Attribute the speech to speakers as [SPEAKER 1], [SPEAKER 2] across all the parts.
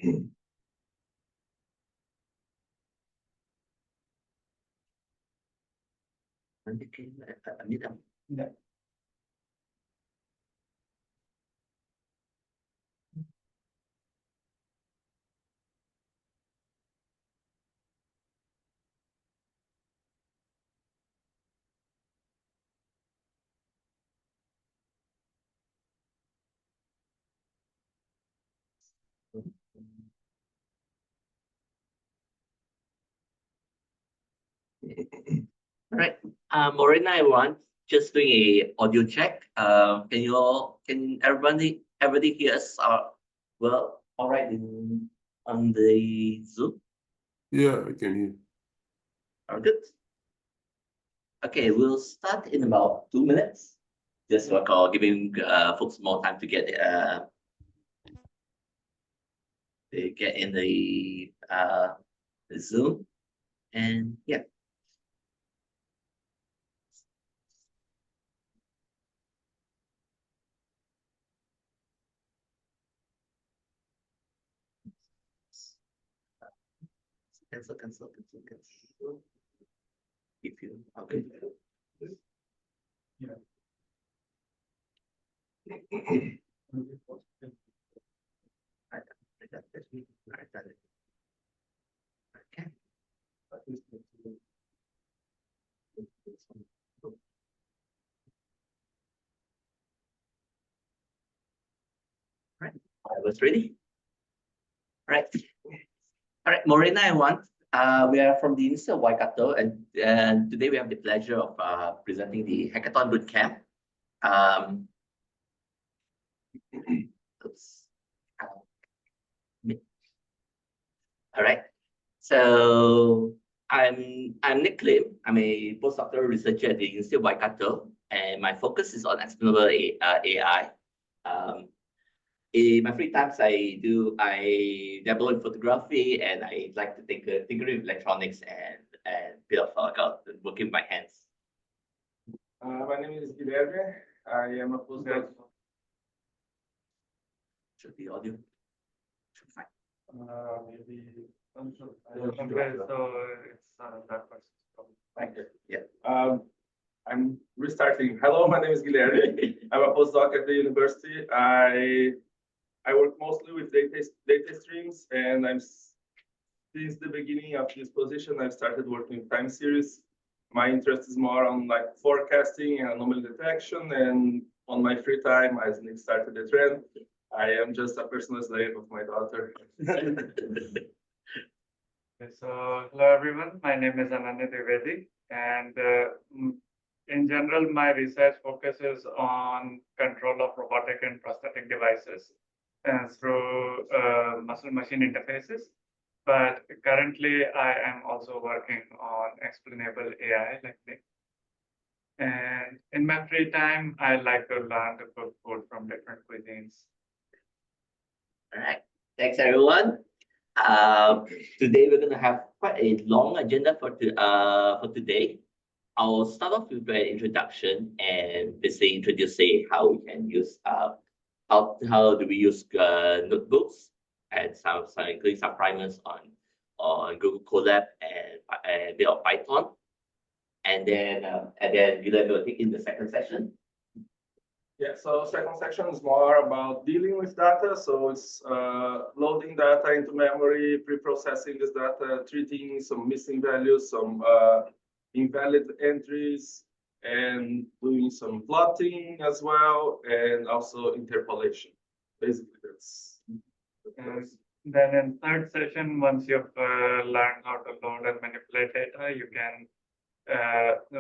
[SPEAKER 1] Yeah.
[SPEAKER 2] All right. Morena, everyone, just doing a audio check. Can everybody hear us? Well, all right, on the Zoom.
[SPEAKER 3] Yeah, I can hear.
[SPEAKER 2] All good. Okay, we'll start in about 2 minutes. Just for giving folks more time to get in the Zoom, and yeah. Cancel. If you okay.
[SPEAKER 1] Yeah.
[SPEAKER 2] I got it. Okay. Right. I was ready. Right. All right, Morena, everyone. We are from the University of Waikato, and today we have the pleasure of presenting the Hackathon Bootcamp. Oops. All right. So I'm Nick Lim. I'm a postdoctoral researcher at the University of Waikato, and my focus is on explainable AI. In my free times, I dabble in photography, and I like to tinker with electronics and bit of working with my hands.
[SPEAKER 1] My name is Guilherme. I am a postdoc.
[SPEAKER 2] Should be audio. Should fine.
[SPEAKER 1] Maybe.
[SPEAKER 4] Okay, so it's that person.
[SPEAKER 2] Thank you. Yeah.
[SPEAKER 1] I'm restarting. Hello, my name is Guilherme. I'm a postdoc at the university. I work mostly with data streams, and since the beginning of this position, I've started working with time series. My interest is more on like forecasting and anomaly detection, and on my free time, as Nick started the trend, I am just a personal slave of my daughter.
[SPEAKER 4] Okay, so hello everyone, my name is Ananya Trivedi, and in general, my research focuses on control of robotic and prosthetic devices through muscle-machine interfaces. But currently, I am also working on explainable AI, like Nick. And in my free time, I like to learn to cook food from different cuisines.
[SPEAKER 2] All right. Thanks, everyone. Today we're going to have quite a long agenda for today. I'll start off with an introduction and basically introduce how we can use how do we use notebooks and including some primers on Google Colab and a bit of Python, and then Guilherme will take in the second session.
[SPEAKER 1] Yeah, so second section is more about dealing with data. So it's loading data into memory, pre-processing this data, treating some missing values, some invalid entries, and doing some plotting as well, and also interpolation. Basically, that's.
[SPEAKER 4] And then in third session, once you've learned how to load and manipulate data, you can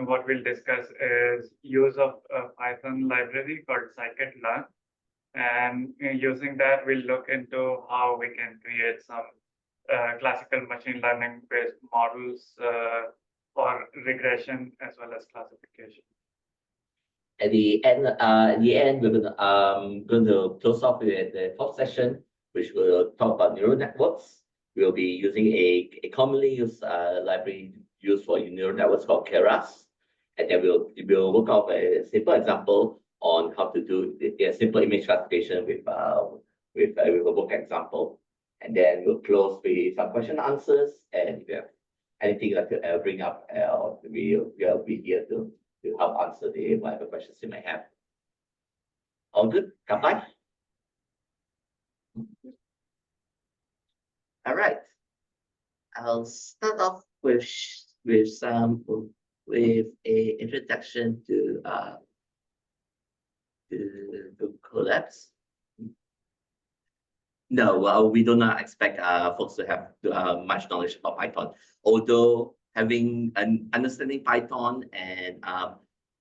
[SPEAKER 4] what we'll discuss is use of a Python library called scikit-learn. And using that, we'll look into how we can create some classical machine learning based models for regression as well as classification.
[SPEAKER 2] At the end, we're going to close off with the fourth session, which will talk about neural networks. We'll be using a commonly used library used for neural networks called Keras, and then we'll work out a simple example on how to do a simple image classification with a work example. And then we'll close with some question and answers. And if you have anything like to bring up, we'll be here to help answer the whatever questions you may have. All good? Kampai? All right. I'll start off with a introduction to collapse. No, well, we do not expect folks to have much knowledge about Python. Although having an understanding Python and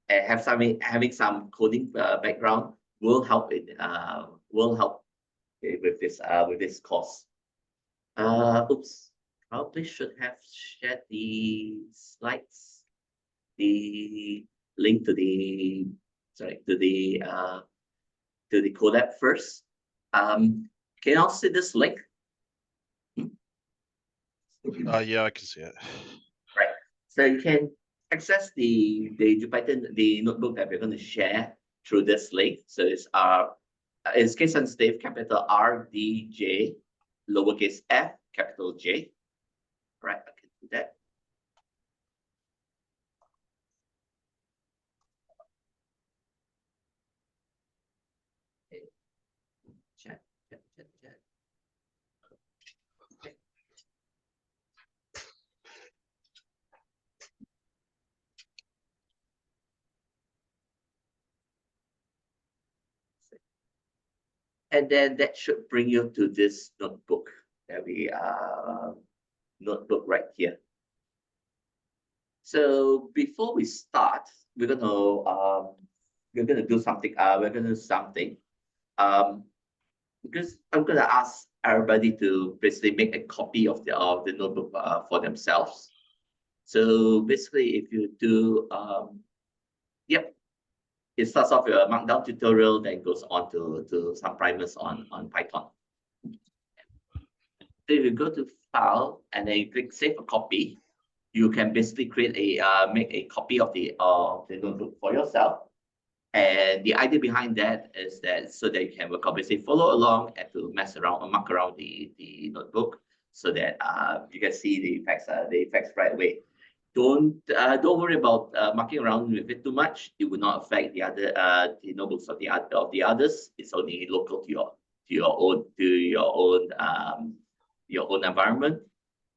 [SPEAKER 2] having some coding background will help with this course. Oops, probably should have shared the slides, the link to the collab first. Can you all see this link?
[SPEAKER 5] Yeah, I can see it.
[SPEAKER 2] Right. So you can access the Jupyter, the notebook that we're going to share through this link. So it's case sensitive, capital R D J, lowercase f, capital J. Right, I can do that. Okay. Chat. Okay. And then that should bring you to this notebook that we notebook right here. So before we start, we're gonna do something. Because I'm gonna ask everybody to basically make a copy of the notebook for themselves. So basically, if you do, yep, it starts off with a markdown tutorial, then goes on to some primers on Python. So if you go to File and then you click Save a Copy, you can basically make a copy of the notebook for yourself. And the idea behind that is that so that you can obviously follow along and to mess around or mark around the notebook so that you can see the effects right away. Don't worry about marking around with it too much. It will not affect the notebooks of the others. It's only local to your own environment.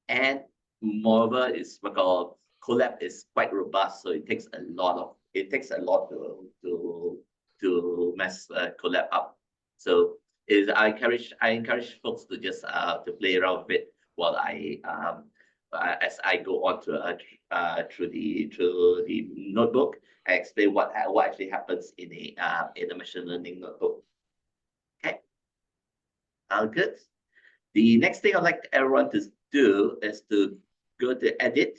[SPEAKER 2] And moreover, it's because Colab is quite robust, so it takes a lot to mess Colab up. So I encourage folks to just to play around with it while as I go on through the notebook. I explain what actually happens in a machine learning notebook. Okay, good. The next thing I'd like everyone to do is to go to Edit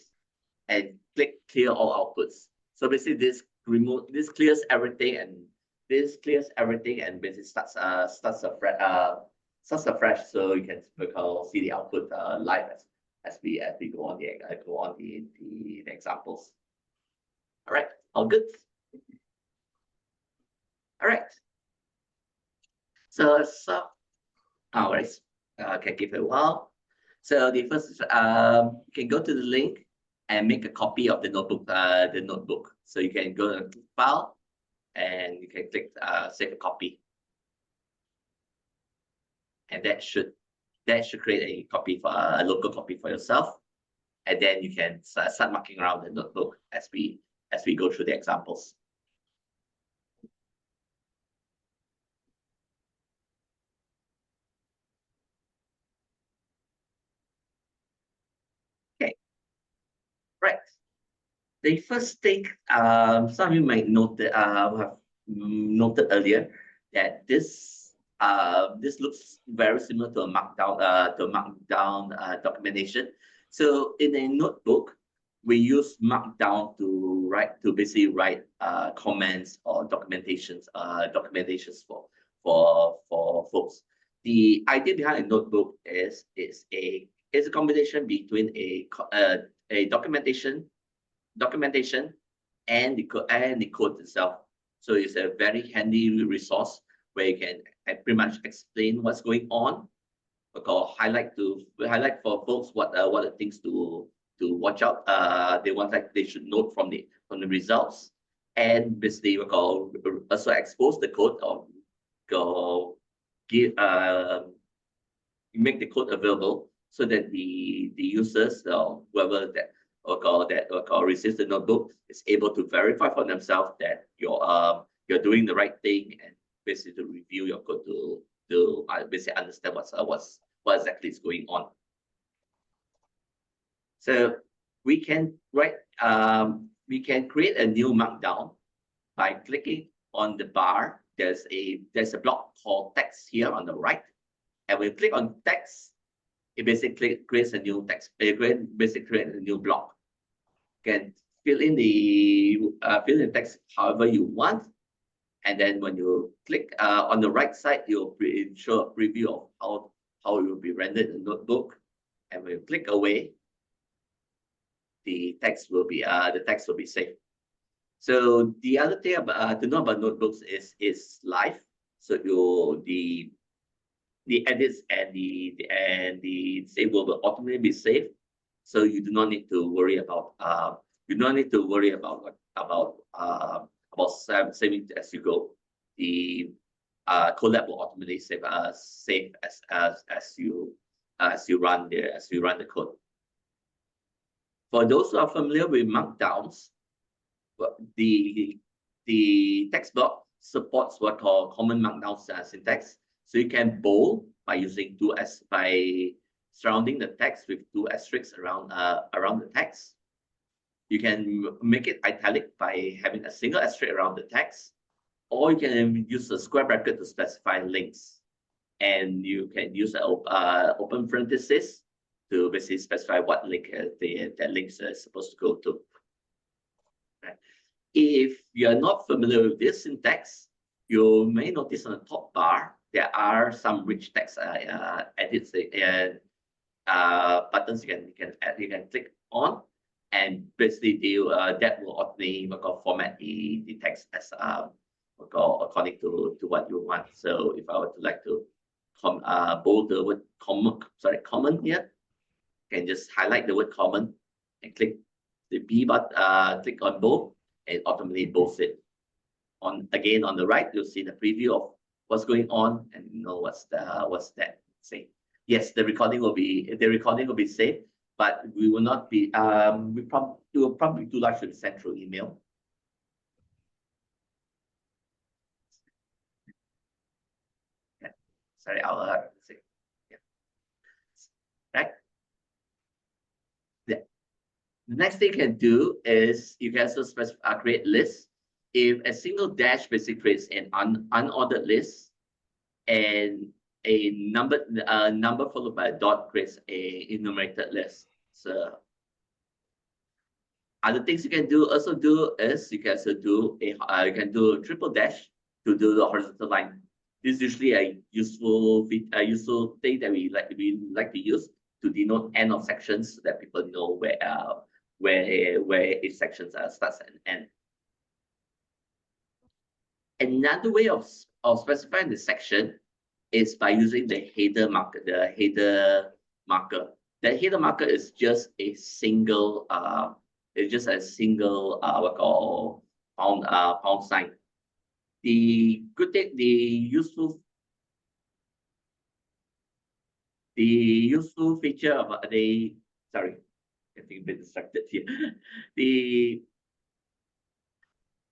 [SPEAKER 2] and click Clear All Outputs. So basically, this clears everything, and basically starts afresh, so you can see the output live as we go on the examples. All right, all good. All right. So all right. Can give it a while. So the first is you can go to the link and make a copy of the notebook. So you can go to File and you can click Save a Copy, and that should create a copy for a local copy for yourself. And then you can start marking around the notebook as we go through the examples. Okay, right. The first thing, some of you might note that have noted earlier that this looks very similar to a markdown documentation. So in a notebook, we use markdown to basically write comments or documentations for folks. The idea behind a notebook is a combination between a documentation and the code itself. So it's a very handy resource where you can pretty much explain what's going on highlight for folks what are the things to watch out. They should note from the results, and basically also expose the code or give make the code available so that the users or whoever that receives the notebook is able to verify for themselves that you're doing the right thing, and basically to review your code to basically understand what exactly is going on. So we can create a new markdown by clicking on the bar. There's a block called text here on the right, and when you click on text, it basically creates a new text. It basically creates a new block. You can fill in the text however you want, and then when you click on the right side, you'll show a preview of how it will be rendered in the notebook. And when you click away, the text will be saved. So the other thing to know about notebooks is live. So the edits and the save will automatically be saved. So you do not need to worry about saving as you go. The Colab will automatically save as you run the code. For those who are familiar with markdowns, the text block supports what called common markdown syntax. So you can bold by using by surrounding the text with 2 asterisks around the text. You can make it italic by having a single asterisk around the text, or you can use a square bracket to specify links. And you can use an open parenthesis to basically specify what link that links is supposed to go to. Right. If you're not familiar with this syntax, you may notice on the top bar there are some rich text edits and buttons you can click on, and basically that will automatically format the text as according to what you want. So if I were to bold the word common here, you can just highlight the word common and click the B button, click on bold, and automatically bolds it. On the right, you'll see the preview of what's going on, and you know what's that say. Yes, the recording will be saved, but we will not be it will probably too large to be sent through email. Yeah. Sorry, I'll say. Yeah. Right. Yeah. The next thing you can do is you can also create lists. If a single dash basically creates an unordered list, and a number followed by a dot creates a enumerated list. So other things you can also do is you can do a triple dash to do the horizontal line. This is usually a useful thing that we like to use to denote end of sections so that people know where each section starts and ends. Another way of specifying the section is by using the header marker. The header marker is just a single what call pound sign. The useful feature of getting a bit distracted here. The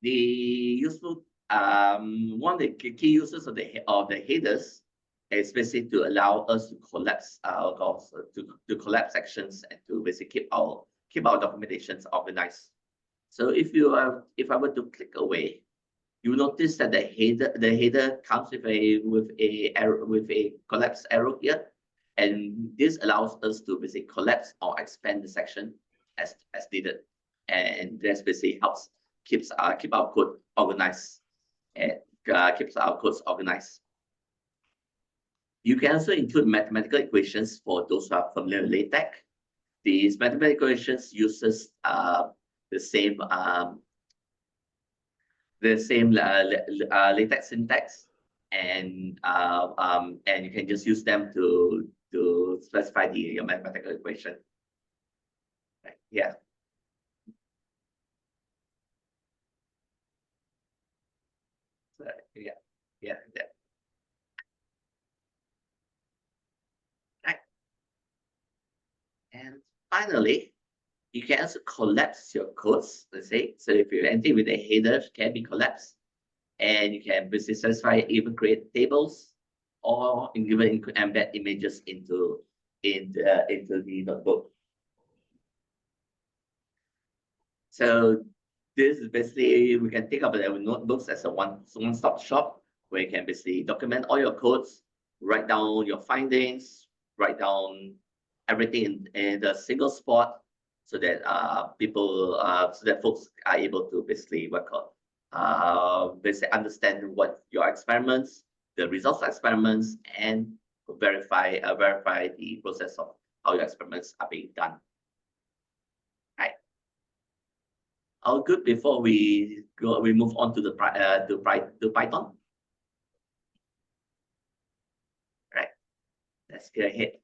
[SPEAKER 2] useful one of the key uses of the headers is basically to allow us to collapse collapse sections and to basically keep our documentations organized. So if I were to click away, you notice that the header comes with a collapse arrow here, and this allows us to basically collapse or expand the section as needed, and this basically helps keep our code organized and keeps our codes organized. You can also include mathematical equations for those who are familiar with LaTeX. These mathematical equations uses the same LaTeX syntax, and you can just use them to to specify your mathematical equation. Right. Yeah. So, yeah. That. Right. And finally, you can also collapse your codes. Let's say, so if you're anything with a header can be collapsed, and you can basically specify, even create tables, or even embed images into the notebook. So this is basically, we can think of it as notebooks as a one-stop shop where you can basically document all your codes, write down your findings, write down everything in a single spot, so that so that folks are able to basically basically understand what your experiments, the results of experiments, and verify the process of how your experiments are being done. Right. All good before we move on to the to Python. Right. Let's go ahead.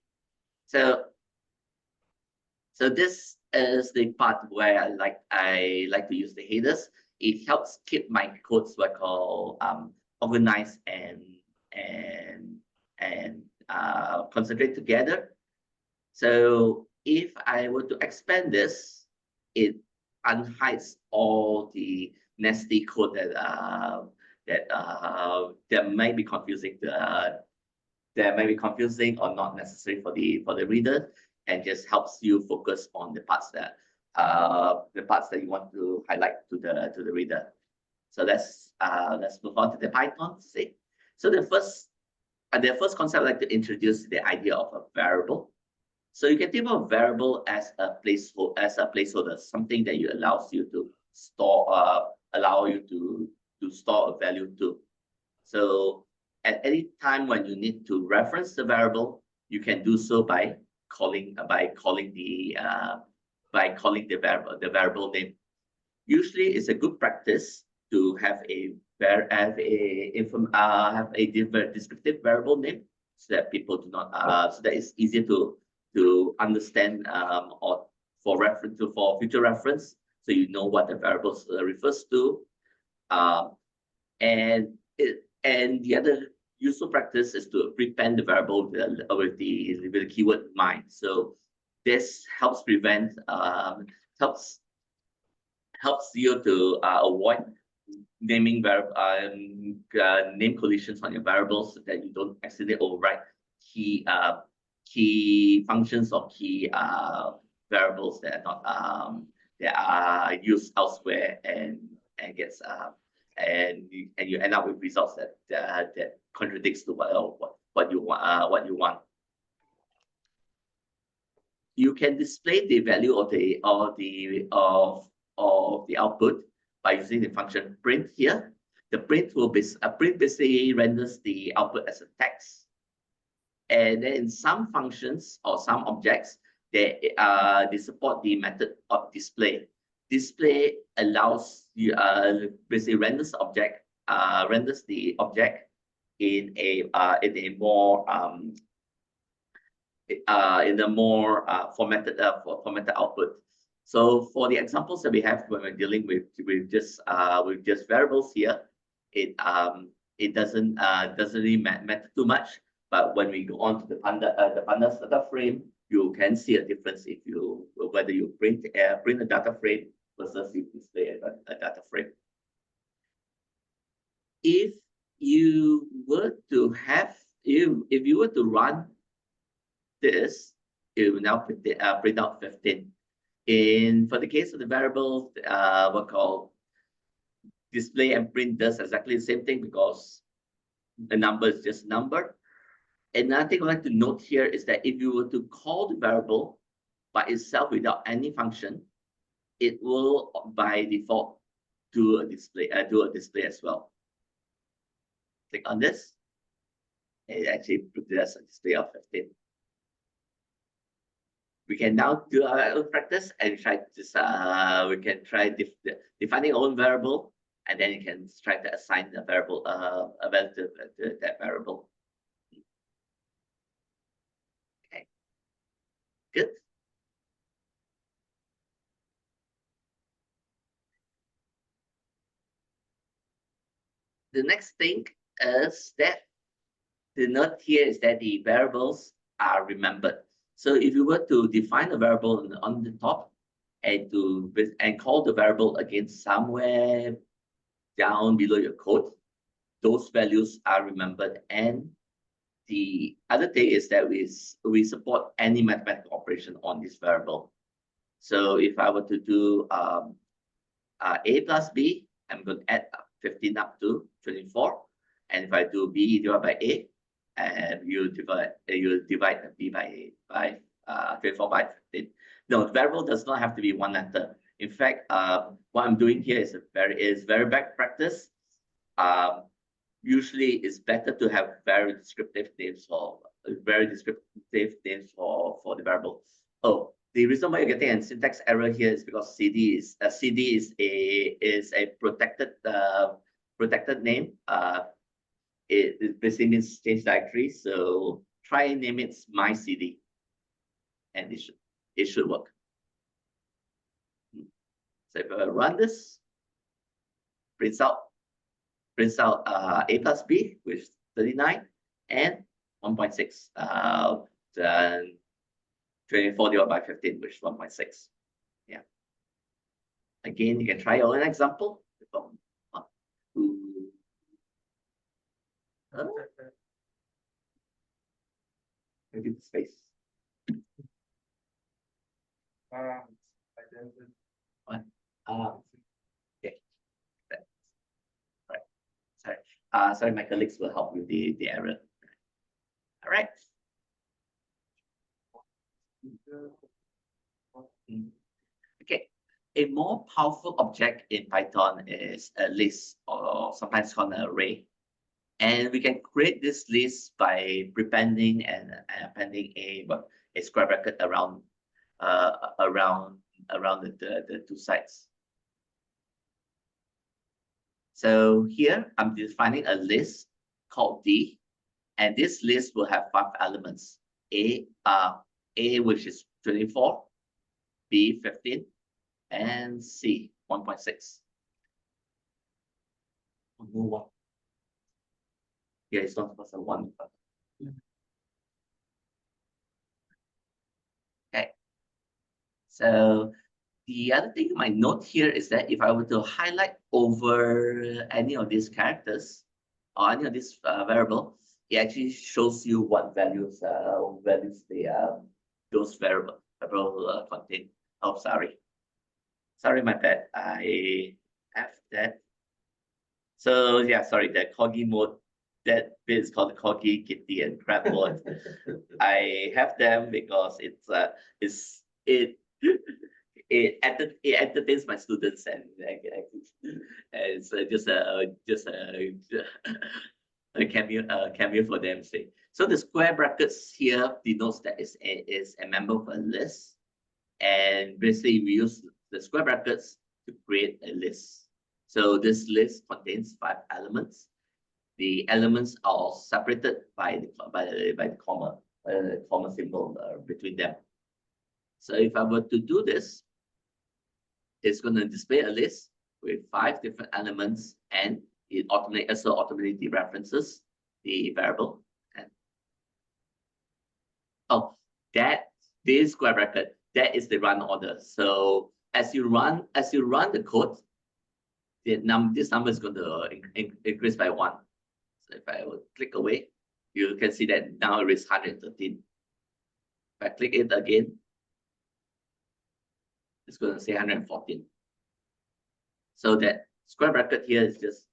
[SPEAKER 2] So this is the part where I like to use the headers. It helps keep my codes what I call organized and concentrate together. So if I were to expand this, it unhides all the nasty code that might be confusing or not necessary for the reader, and just helps you focus on the parts that you want to highlight to the reader. So let's move on to the Python. So the first concept I'd like to introduce is the idea of a variable. So you can think of a variable as a placeholder, something that allows you to store store a value to. So at any time when you need to reference the variable, you can do so by calling the variable name. Usually, it's a good practice to have a descriptive variable name, so that people do not so that it's easier to understand, or for future reference, so you know what the variable refers to. And the other useful practice is to prepend the variable with the keyword mine. So this helps helps you to avoid naming name collisions on your variables, so that you don't accidentally overwrite key functions or key variables that are not that are used elsewhere, and you end up with results that contradicts to what you want. You can display the value of the output by using the function print here. The print basically renders the output as a text, and then in some functions or some objects, they support the method of display. Display allows you basically renders the object in a more formatted output. So for the examples that we have when we're dealing with just variables here, it doesn't really matter too much. But when we go on to the pandas data frame, you can see a difference whether you print a data frame versus you display a data frame. If you were to run this, it will now print out 15. For the case of the variable, what called display and print does exactly the same thing, because the number is just a number. Another thing I'd like to note here is that if you were to call the variable by itself without any function, it will by default do a display as well. Click on this. It actually puts it as a display of 15. We can now do our own practice and try this. We can try defining our own variable, and then you can try to assign a variable a value to that variable. Okay. Good. The next thing is that the note here is that the variables are remembered. So if you were to define a variable on the top and call the variable again somewhere down below your code, those values are remembered. And the other thing is that we support any mathematical operation on this variable. So if I were to do a plus b, I'm going to add 15 up to 24. And if I do b divided by a, and you divide b by 24 by 15. No, the variable does not have to be one letter. In fact, what I'm doing here is very bad practice. Usually, it's better to have very descriptive names for the variable. Oh, the reason why you're getting a syntax error here is because CD is a protected name. It basically means change directory. So try and name it my CD, and it should work. So if I run this, prints out a plus b, which is 39, and 1.6. Then 24 divided by 15, which is 1.6. Yeah. Again, you can try your own example. Maybe the space. What? Okay. Right. Sorry. Sorry, my colleagues will help with the error. All right. Okay. A more powerful object in Python is a list, or sometimes called an array. And we can create this list by prepending and appending a square bracket around the two sides. So here I'm defining a list called D, and this list will have 5 elements: A which is 24, B 15, and C 1.6. Move on. Here it's not supposed to 1. Okay. So the other thing you might note here is that if I were to highlight over any of these characters or any of this variable, it actually shows you what values those variable contain. Oh, sorry, my bad. I have that. So yeah, sorry, the corgi mode. That bit is called corgi, kitty, and crab mode. I have them because it entertains my students, and it's just a cameo for them. Say. So the square brackets here denotes that is a member of a list, and basically we use the square brackets to create a list. So this list contains 5 elements. The elements are separated by the comma symbol between them. So if I were to do this, it's going to display a list with 5 different elements, and it automatically dereferences the variable. And this square bracket, that is the run order. So as you run the code, this number is going to increase by 1. So if I will click away, you can see that now it is 113. If I click it again, it's going to say 114. So that square bracket here is just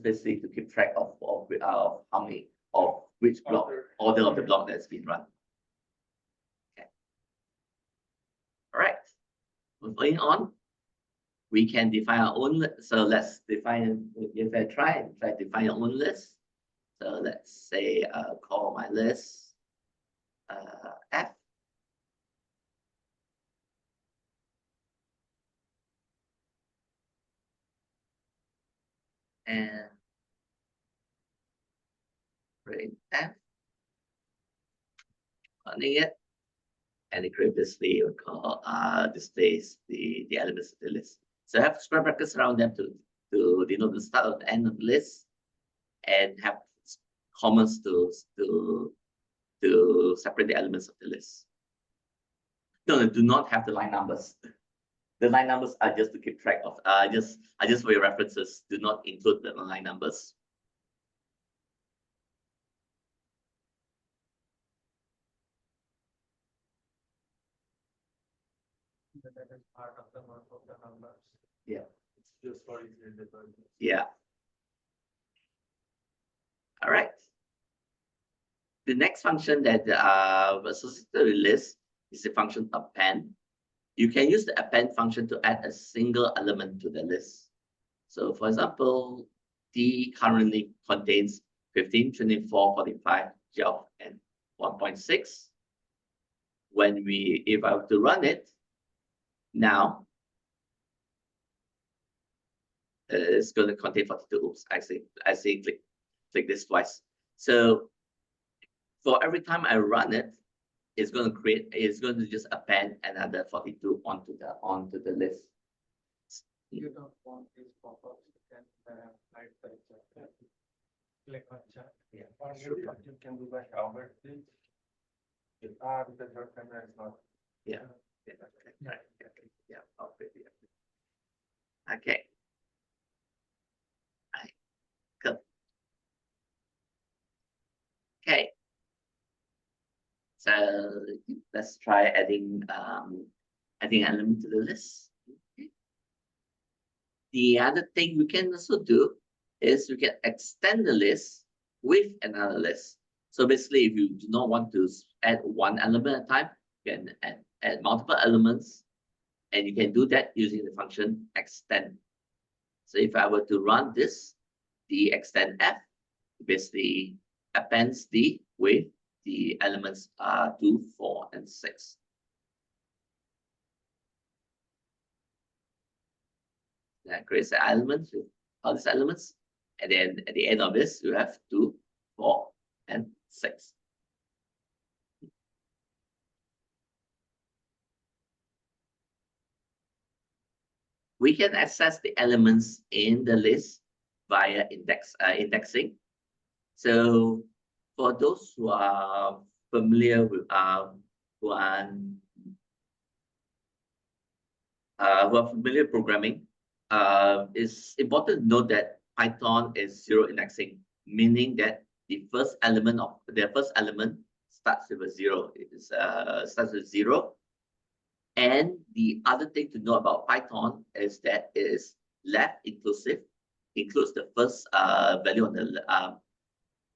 [SPEAKER 2] basically to keep track of how many of which block order of the block that's been run. Okay. All right. Moving on, we can define our own. So let's define. If I try to define our own list. So let's say call my list F. And print F. Running it. and it previously we call displays the elements of the list. So I have square brackets around them to denote the start or the end of the list, and have commas to separate the elements of the list. No, do not have the line numbers. The line numbers are just to keep track of. Just for your references. Do not include the line numbers.
[SPEAKER 4] That is part of the work of the numbers.
[SPEAKER 2] Yeah.
[SPEAKER 1] It's just for easier development.
[SPEAKER 2] Yeah. All right. The next function that associated with list is the function append. You can use the append function to add a single element to the list. So for example, D currently contains 15, 24, 45, 12, and 1.6. If I were to run it now, it's going to contain 42. Oops, I see click this twice. So for every time I run it, it's going to just append another 42 onto the list.
[SPEAKER 4] You don't want these pop-ups, you can hide the chat. Click on chat.
[SPEAKER 1] Yeah. Or you can do like Albert did. Because your camera is not.
[SPEAKER 2] Yeah. Right. Yeah. Okay. Right. Good. Okay. So let's try adding element to the list. Okay. The other thing we can also do is we can extend the list with another list. So basically, if you do not want to add one element at a time, you can add multiple elements, and you can do that using the function extend. So if I were to run this, the extend f basically appends D with the elements 2, 4, and 6. That creates the elements with all these elements, and then at the end of this, you have 2, 4, and 6. We can access the elements in the list via indexing. So for those who are familiar with who are programming, it's important to note that Python is zero indexing, meaning that the first element starts with a 0. It starts with 0. And the other thing to know about Python is that it is left inclusive, includes the first value on the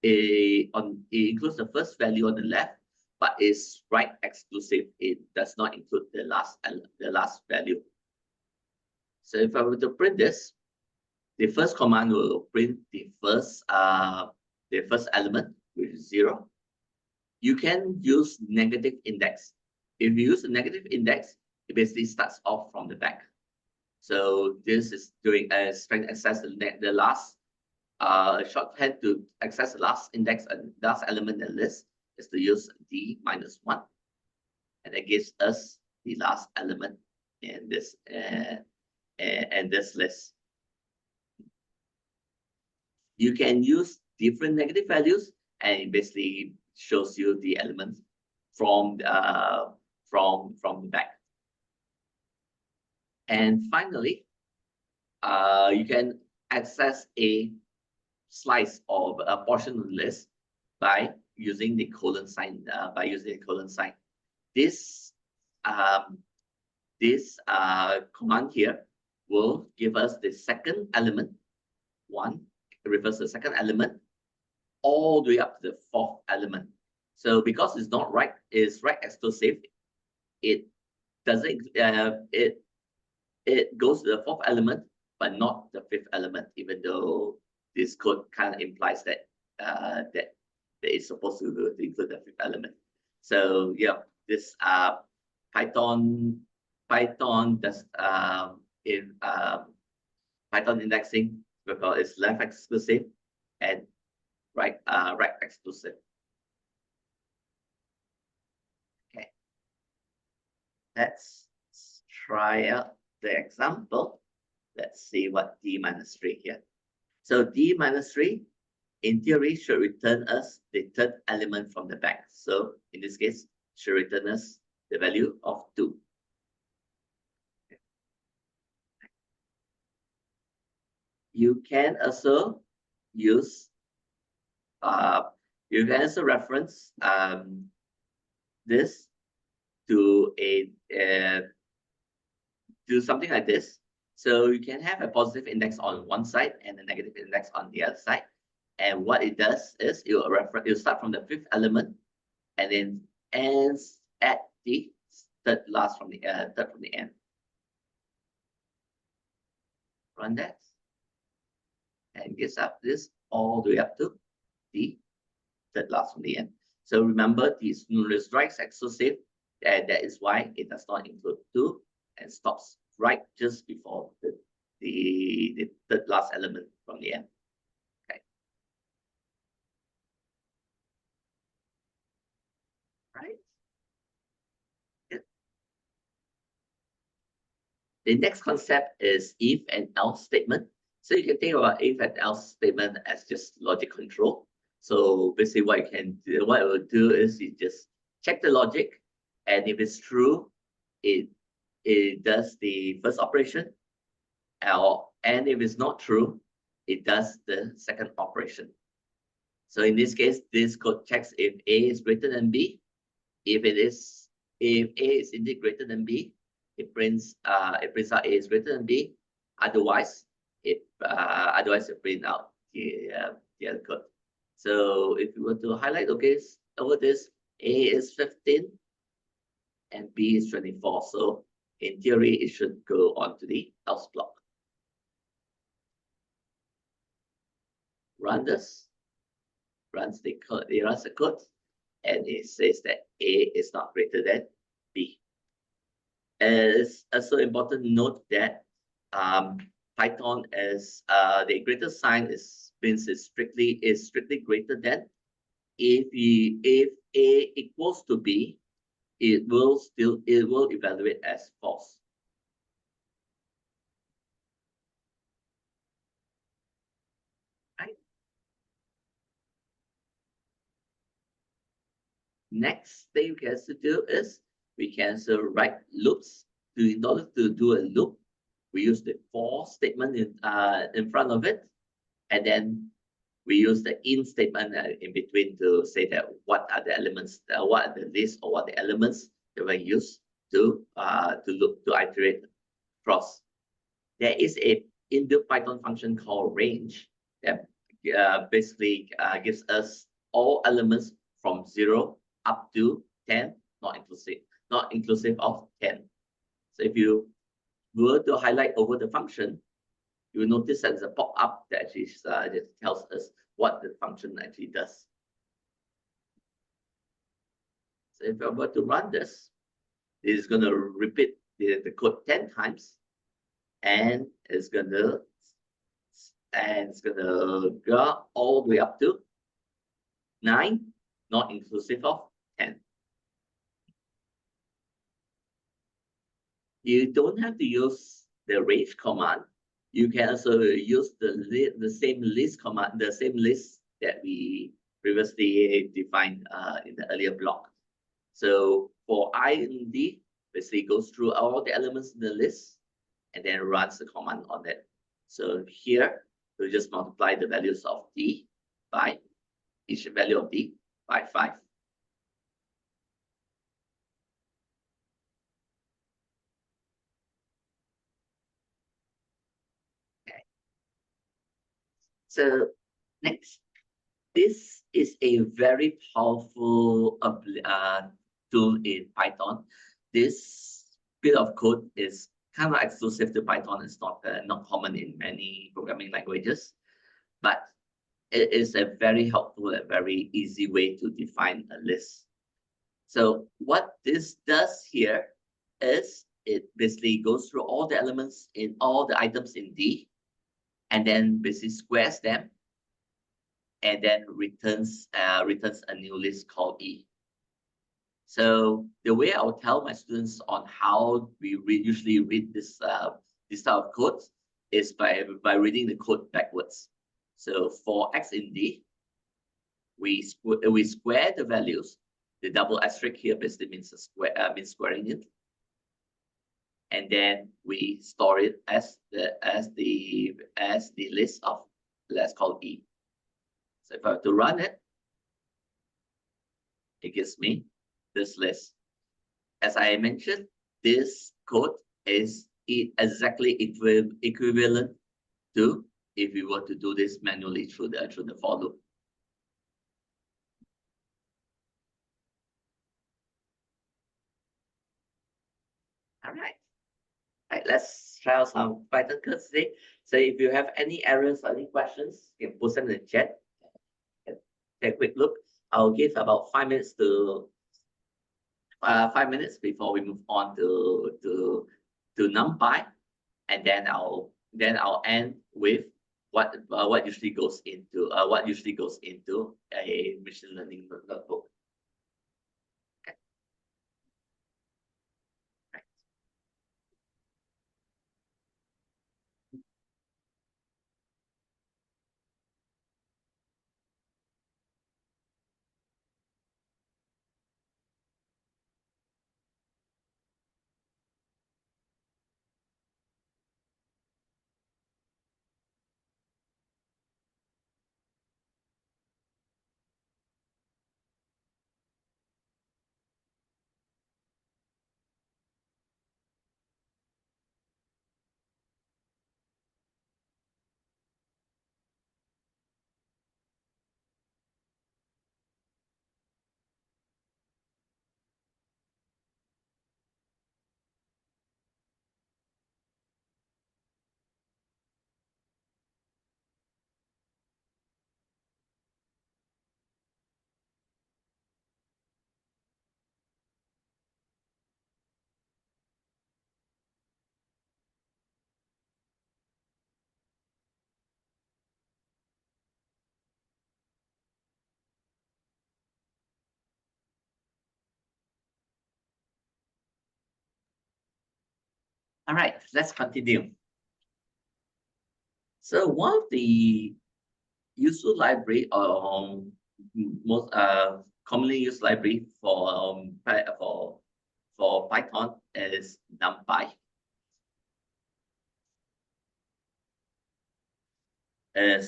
[SPEAKER 2] it includes the first value on the left, but is right exclusive. It does not include the last value. So if I were to print this, the first command will print the first element, which is 0. You can use negative index. If you use a negative index, it basically starts off from the back. So this is doing trying to access the last shorthand to access the last index and last element in the list is to use D -1, and that gives us the last element in this this list. You can use different negative values, and it basically shows you the elements from the back. And finally, you can access a slice of a portion of the list by using the colon sign. This command here will give us the second element. 1 refers to the second element all the way up to the 4th element. So because it's not right, it's right exclusive. It doesn't. It goes to the 4th element, but not the 5th element, even though this code kind of implies that that it's supposed to include the 5th element. So yeah, this Python does in Python indexing because it's left exclusive and right exclusive. Okay. let's try out the example. Let's see what d minus 3 here. So d minus 3, in theory, should return us the third element from the back. So in this case, should return us the value of 2. You can also use, you can also reference this to do something like this. So you can have a positive index on one side and a negative index on the other side. And what it does is it will start from the fifth element and then ends at the third from the end. Run that and gives up this all the way up to the third from the end. So remember, this right exclusive, and that is why it does not include 2 and stops right just before the third last element from the end. Okay. Right. Good. The next concept is if and else statement. So you can think about if and else statement as just logic control. So basically what it will do is you just check the logic, and if it's true, it does the first operation, and if it's not true, it does the second operation. So in this case, this code checks if A is greater than B. If A is indeed greater than B, it prints out A is greater than B. Otherwise, it prints out the other code. So if we were to highlight over this, A is 15 and B is 24. So in theory, it should go on to the else block. Run this, runs the code, it runs the code, and it says that A is not greater than B. It's also important to note that Python is the greater sign means it's strictly greater than. If A equals to B, it will evaluate as false. Right. Next thing we have to do is we can also write loops. In order to do a loop, we use the for statement in front of it, and then we use the in statement in between to say that what are the elements, what are the list or what are the elements that we use to iterate across. There is a inbuilt Python function called range that basically gives us all elements from 0 up to 10, not inclusive of 10. So if you were to highlight over the function, you will notice that there's a pop-up that actually that tells us what the function actually does. So if I were to run this, it is going to repeat the code 10 times, and it's going to go all the way up to 9, not inclusive of 10. You don't have to use the range command. You can also use the same list command, the same list that we previously defined in the earlier block. So for I and D, basically goes through all the elements in the list and then runs the command on it. So here we just multiply the values of D by each value of D by 5. So next, this is a very powerful tool in Python. This bit of code is kind of exclusive to Python. It's not common in many programming languages, but it is a very helpful and very easy way to define a list. So what this does here is it basically goes through all the elements in all the items in D, and then basically squares them, and then returns a new list called E. So the way I'll tell my students on how we usually read this type of code is by reading the code backwards. So for x in D, we square the values. The double asterisk here basically means squaring it, and then we store it as the list of, let's call E. So if I have to run it, it gives me this list. As I mentioned, this code is exactly equivalent to if we were to do this manually through the for loop. All right. Right, let's try out some Python codes today. So if you have any errors or any questions, you can post them in the chat. Take a quick look. I'll give about 5 minutes to 5 minutes before we move on to NumPy, and then I'll end with what usually goes into a machine learning notebook. Okay. Right. All right, let's continue. So one of the useful library, most commonly used library for Python is NumPy. And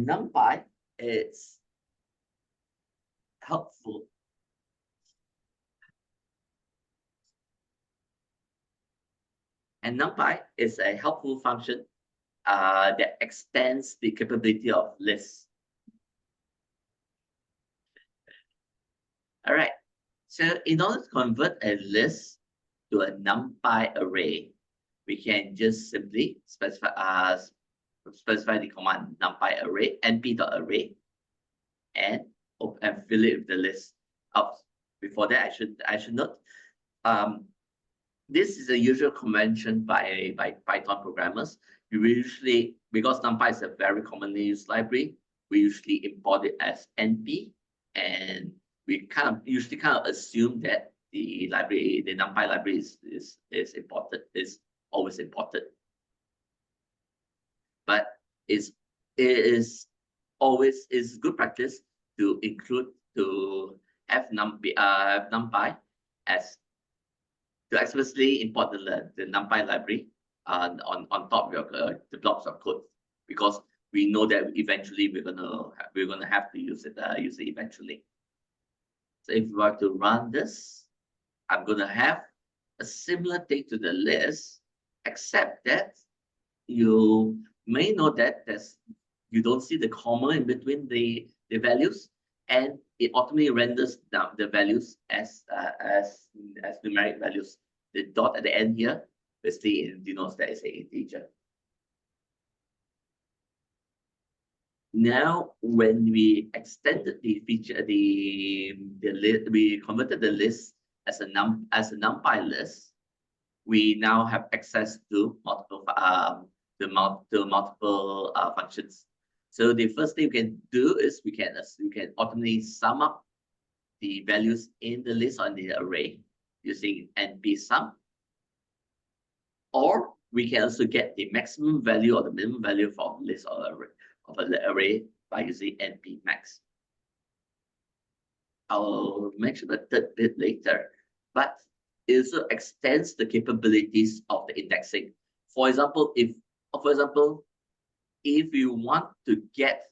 [SPEAKER 2] NumPy is helpful. And NumPy is a helpful function that extends the capability of lists. All right. So in order to convert a list to a NumPy array, we can just simply specify the command NumPy array np.array and fill it with the list. Before that, I should note, this is a usual convention by Python programmers. We usually, because NumPy is a very commonly used library, we usually import it as np, and we usually assume that the NumPy library is always imported. But it is always good practice to have NumPy as to explicitly import the NumPy library on top of the blocks of code, because we know that eventually we're gonna have to use it eventually. So if we were to run this, I'm gonna have a similar thing to the list, except that you may know that you don't see the comma in between the values, and it automatically renders down the values as numeric values. The dot at the end here basically denotes that it's an integer. Now, when we extended the feature, we converted the list as a NumPy list, we now have access to multiple functions. So the first thing we can do is we can automatically sum up the values in the list or in the array using NP sum. Or we can also get the maximum value or the minimum value from list or array of an array by using NP max. I'll mention the third bit later, but it also extends the capabilities of the indexing. For example, if you want to get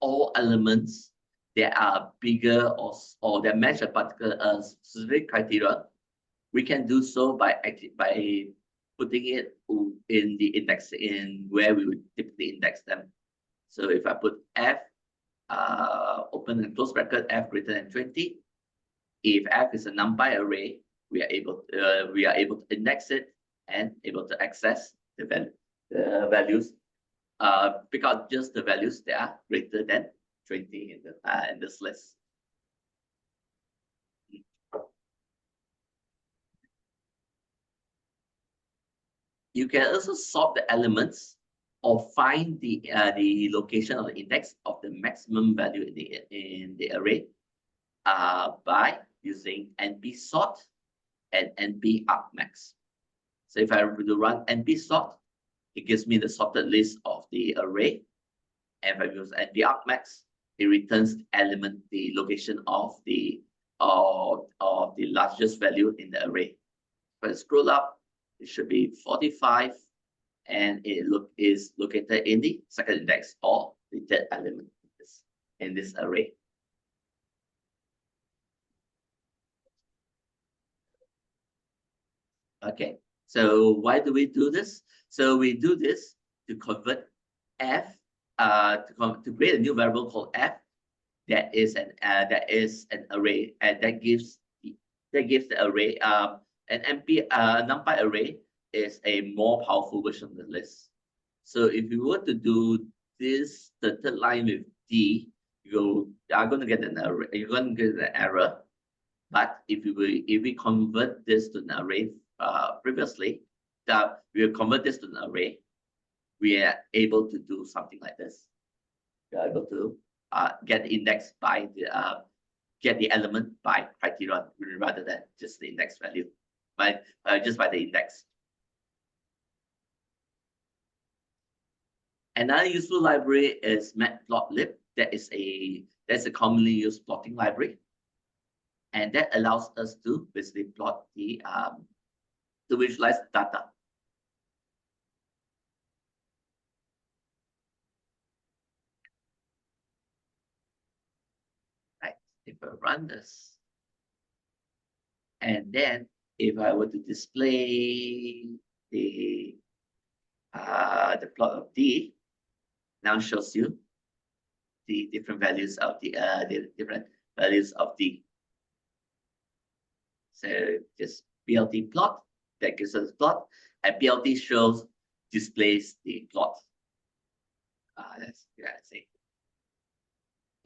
[SPEAKER 2] all elements that are bigger or that match a particular specific criteria, we can do so by putting it in the index in where we would typically index them. So if I put f open and close bracket f greater than 20, if f is a numpy array, we are able to index it and able to access the values. Pick out just the values that are greater than 20 in this list. You can also sort the elements or find the location of the index of the maximum value in the array by using NP sort and NP argmax. So if I were to run NP sort, it gives me the sorted list of the array. And if I use NP argmax, it returns the location of the largest value in the array. If I scroll up, it should be 45, and it is located in the second index or the third element in this array. Okay, so why do we do this? So we do this to convert f to create a new variable called f that is an array, and that gives the array an numpy array is a more powerful version of the list. So if you were to do this, the third line with D, you are going to get an array. You're going to get an error. But if we convert this to an array previously, that we will convert this to an array, we are able to do something like this. We are able to get the index by get the element by criterion rather than just the index value, just by the index. Another useful library is matplotlib. That's a commonly used plotting library, and that allows us to basically plot to visualize data. Right. If I run this, and then if I were to display the plot of D, now shows you the different values of D. So just BLT plot that gives us plot, and BLT displays the plot. Let's see.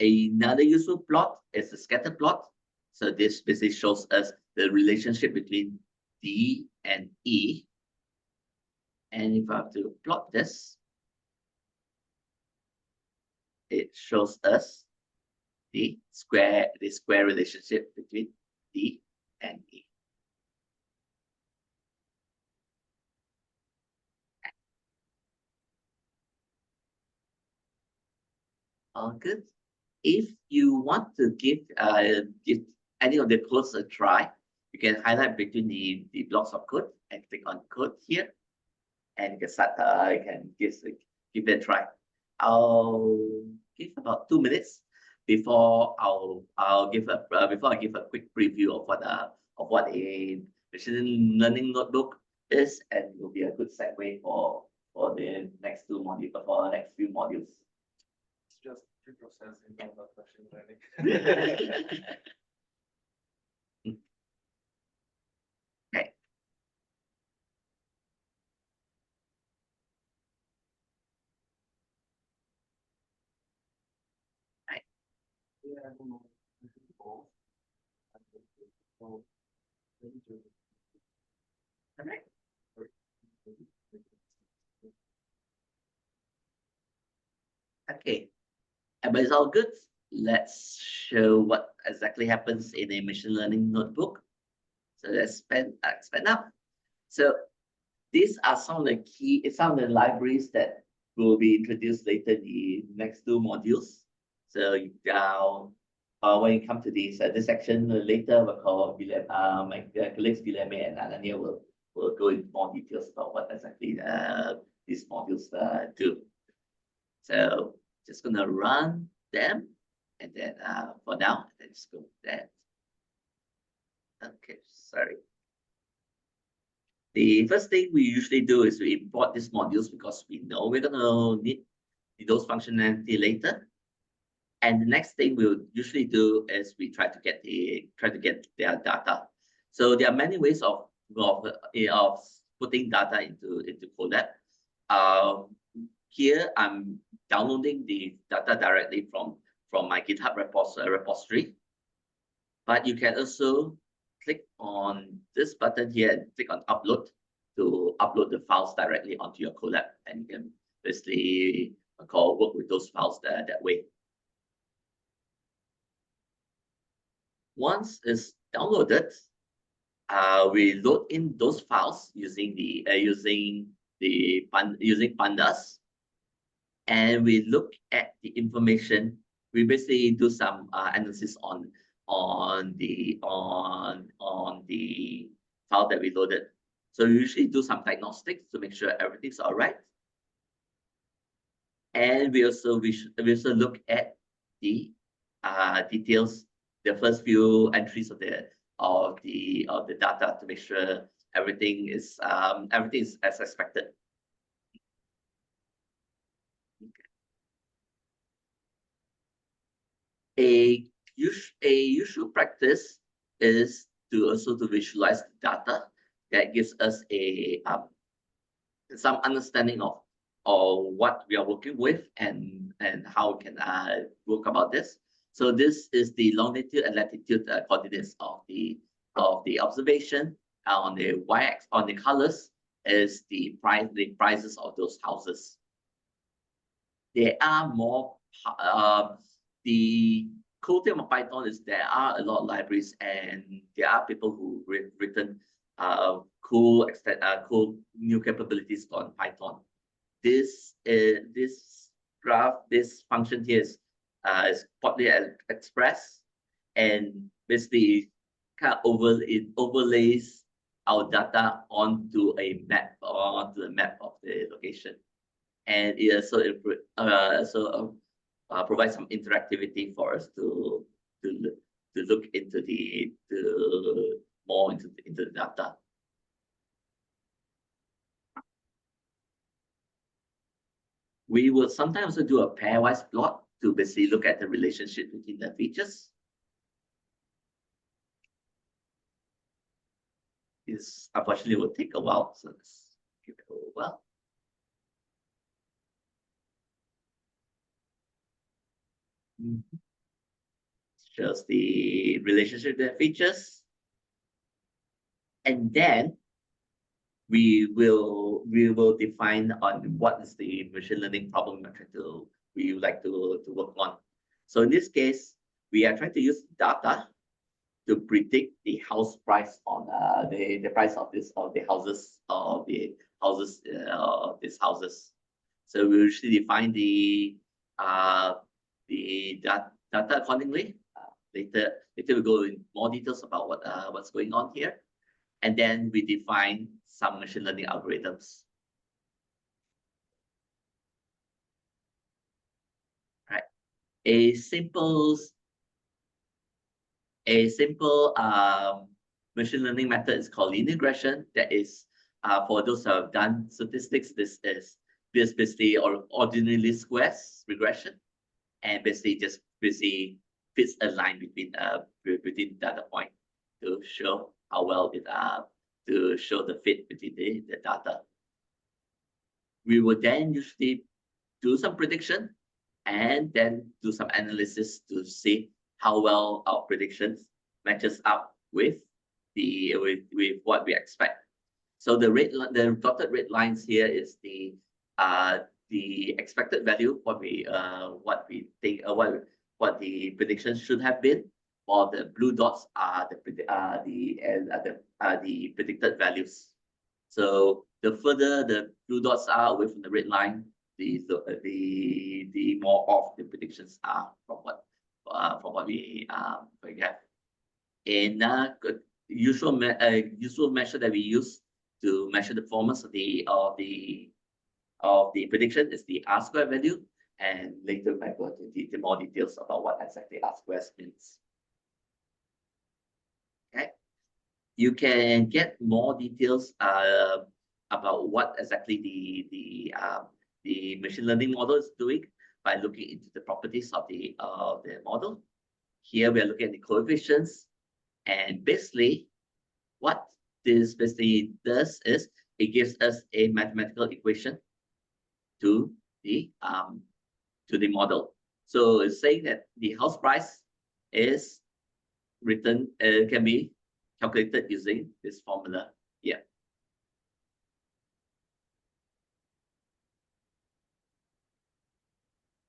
[SPEAKER 2] Another useful plot is the scatter plot. So this basically shows us the relationship between D and E. And if I have to plot this, it shows us the square relationship between D and E. All good. If you want to give any of the codes a try, you can highlight between the blocks of code and click on code here, and you can start. You can give it a try. I'll give about 2 minutes before I give a quick preview of what a machine learning notebook is, and it will be a good segue for the next few modules.
[SPEAKER 1] It's just pre-processing, not machine learning.
[SPEAKER 2] Okay. Right. All right. Okay. But it's all good. let's show what exactly happens in a machine learning notebook. So let's expand up. So these are some of the libraries that will be introduced later in the next two modules. So when you come to this section later, we'll call my colleagues Guilherme and Ananya will go into more details about what exactly these modules do. So just gonna run them, and then for now, let's go with that. Okay, sorry. The first thing we usually do is we import these modules because we know we're gonna need those functionality later. And the next thing we'll usually do is we try to get their data. So there are many ways of putting data into Colab. Here I'm downloading the data directly from my GitHub repository. But you can also click on this button here and click on upload to upload the files directly onto your Colab, and you can basically work with those files that way. Once it's downloaded, we load in those files using pandas, and we look at the information. We basically do some analysis on the file that we loaded. So we usually do some diagnostics to make sure everything's all right. And we also look at the details, the first few entries of the data to make sure everything is as expected. A usual practice is to visualize the data. That gives us some understanding of what we are working with and how we can work about this. So this is the longitude and latitude coordinates of the observation. On the y-axis, on the colors, is the prices of those houses. There are more. The cool thing about Python is there are a lot of libraries, and there are people who written cool new capabilities on Python. This graph, this function here is partly expressed, and basically kind of overlays our data onto a map of the location, and it also provides some interactivity for us to look into more into the data. We will sometimes also do a pairwise plot to basically look at the relationship between the features. This unfortunately will take a while, so let's give it a while. Shows the relationship with the features, and then we will define on what is the machine learning problem we would like to work on. So in this case, we are trying to use data to predict the house price on the price of these houses. So we usually define the data accordingly. Later we'll go in more details about what's going on here, and then we define some machine learning algorithms. Right, a simple machine learning method is called linear regression. That is, for those who have done statistics, this is basically ordinary least squares regression, and basically fits a line between data point to show how well to show the fit between the data. We will then usually do some prediction and then do some analysis to see how well our predictions matches up with what we expect. So the dotted red lines here is the expected value, what we think, what the predictions should have been, while the blue dots are the predicted values. So the further the blue dots are away from the red line, the more off the predictions are from what we have. And usual measure that we use to measure the performance of the prediction is the R-square value, and later I go into more details about what exactly R-square means. Okay, you can get more details about what exactly the machine learning model is doing by looking into the properties of the model. Here we are looking at the coefficients, and basically what this basically does is it gives us a mathematical equation to the model. So it's saying that the house price is written can be calculated using this formula here.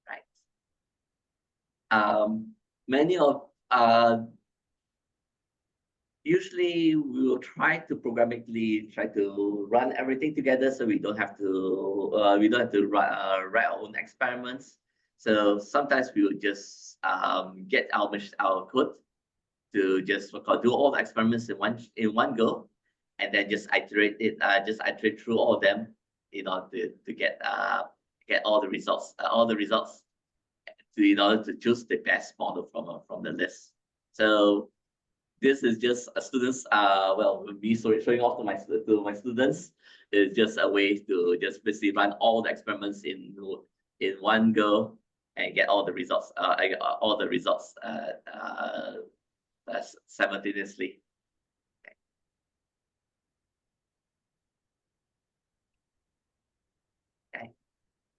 [SPEAKER 2] Right. Many of usually we will try to programmatically try to run everything together, so we don't have to write our own experiments. So sometimes we will just get our code to just do all the experiments in one go, and then just iterate through all of them in order to get all the results in order to choose the best model from the list. So this is just students me showing off to my students. It's just a way to just basically run all the experiments in one go and get all the results simultaneously. Okay.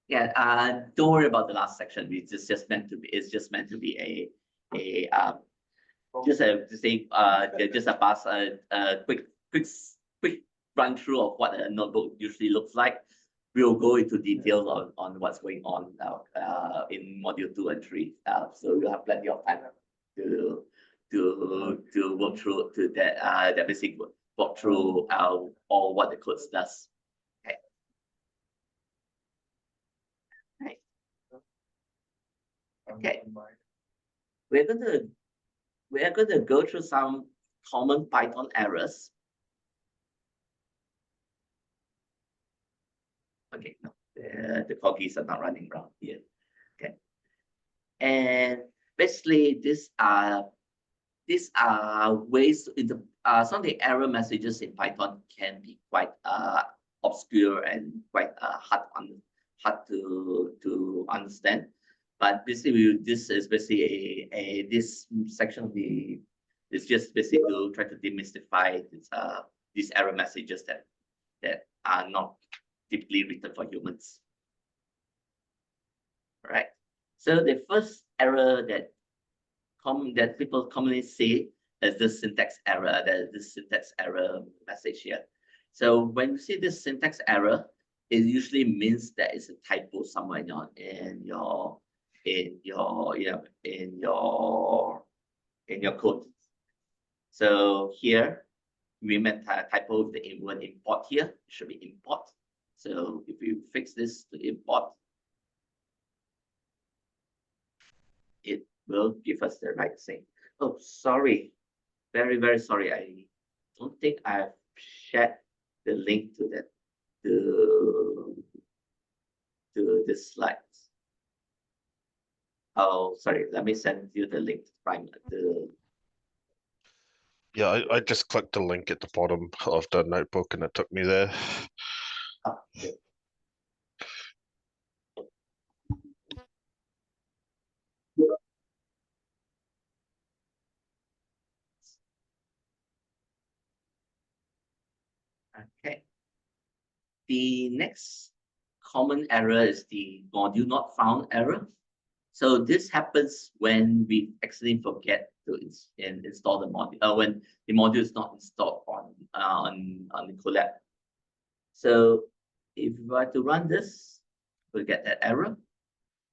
[SPEAKER 2] Yeah, don't worry about the last section. It's just meant to be just a quick run through of what a notebook usually looks like. We'll go into details on what's going on in module 2 and 3. So you'll have plenty of time to work through that basic walk through all what the code does. Okay. Right. Okay. We're going to go through some common Python errors. Okay, no, the corgis are not running around here. Okay, and basically these are ways into some of the error messages in Python can be quite obscure and quite hard to understand. But basically, this is basically this section of is just basically to try to demystify these error messages that are not typically written for humans. All right. So the first error that people commonly say is the syntax error. That is the syntax error message here. So when you see this syntax error, it usually means that it's a typo somewhere in your code. So here we meant typo with the word import here. It should be import. So if you fix this to import, it will give us the right thing. Oh, sorry. Very, very sorry. I don't think I've shared the link to that to this slide. Oh, sorry. Let me send you the link.
[SPEAKER 5] Yeah, I just clicked the link at the bottom of the notebook and it took me there.
[SPEAKER 2] Oh, good. Okay. The next common error is the module not found error. So this happens when we actually forget to install the module, when the module is not installed on the collab. So if we were to run this, we'll get that error.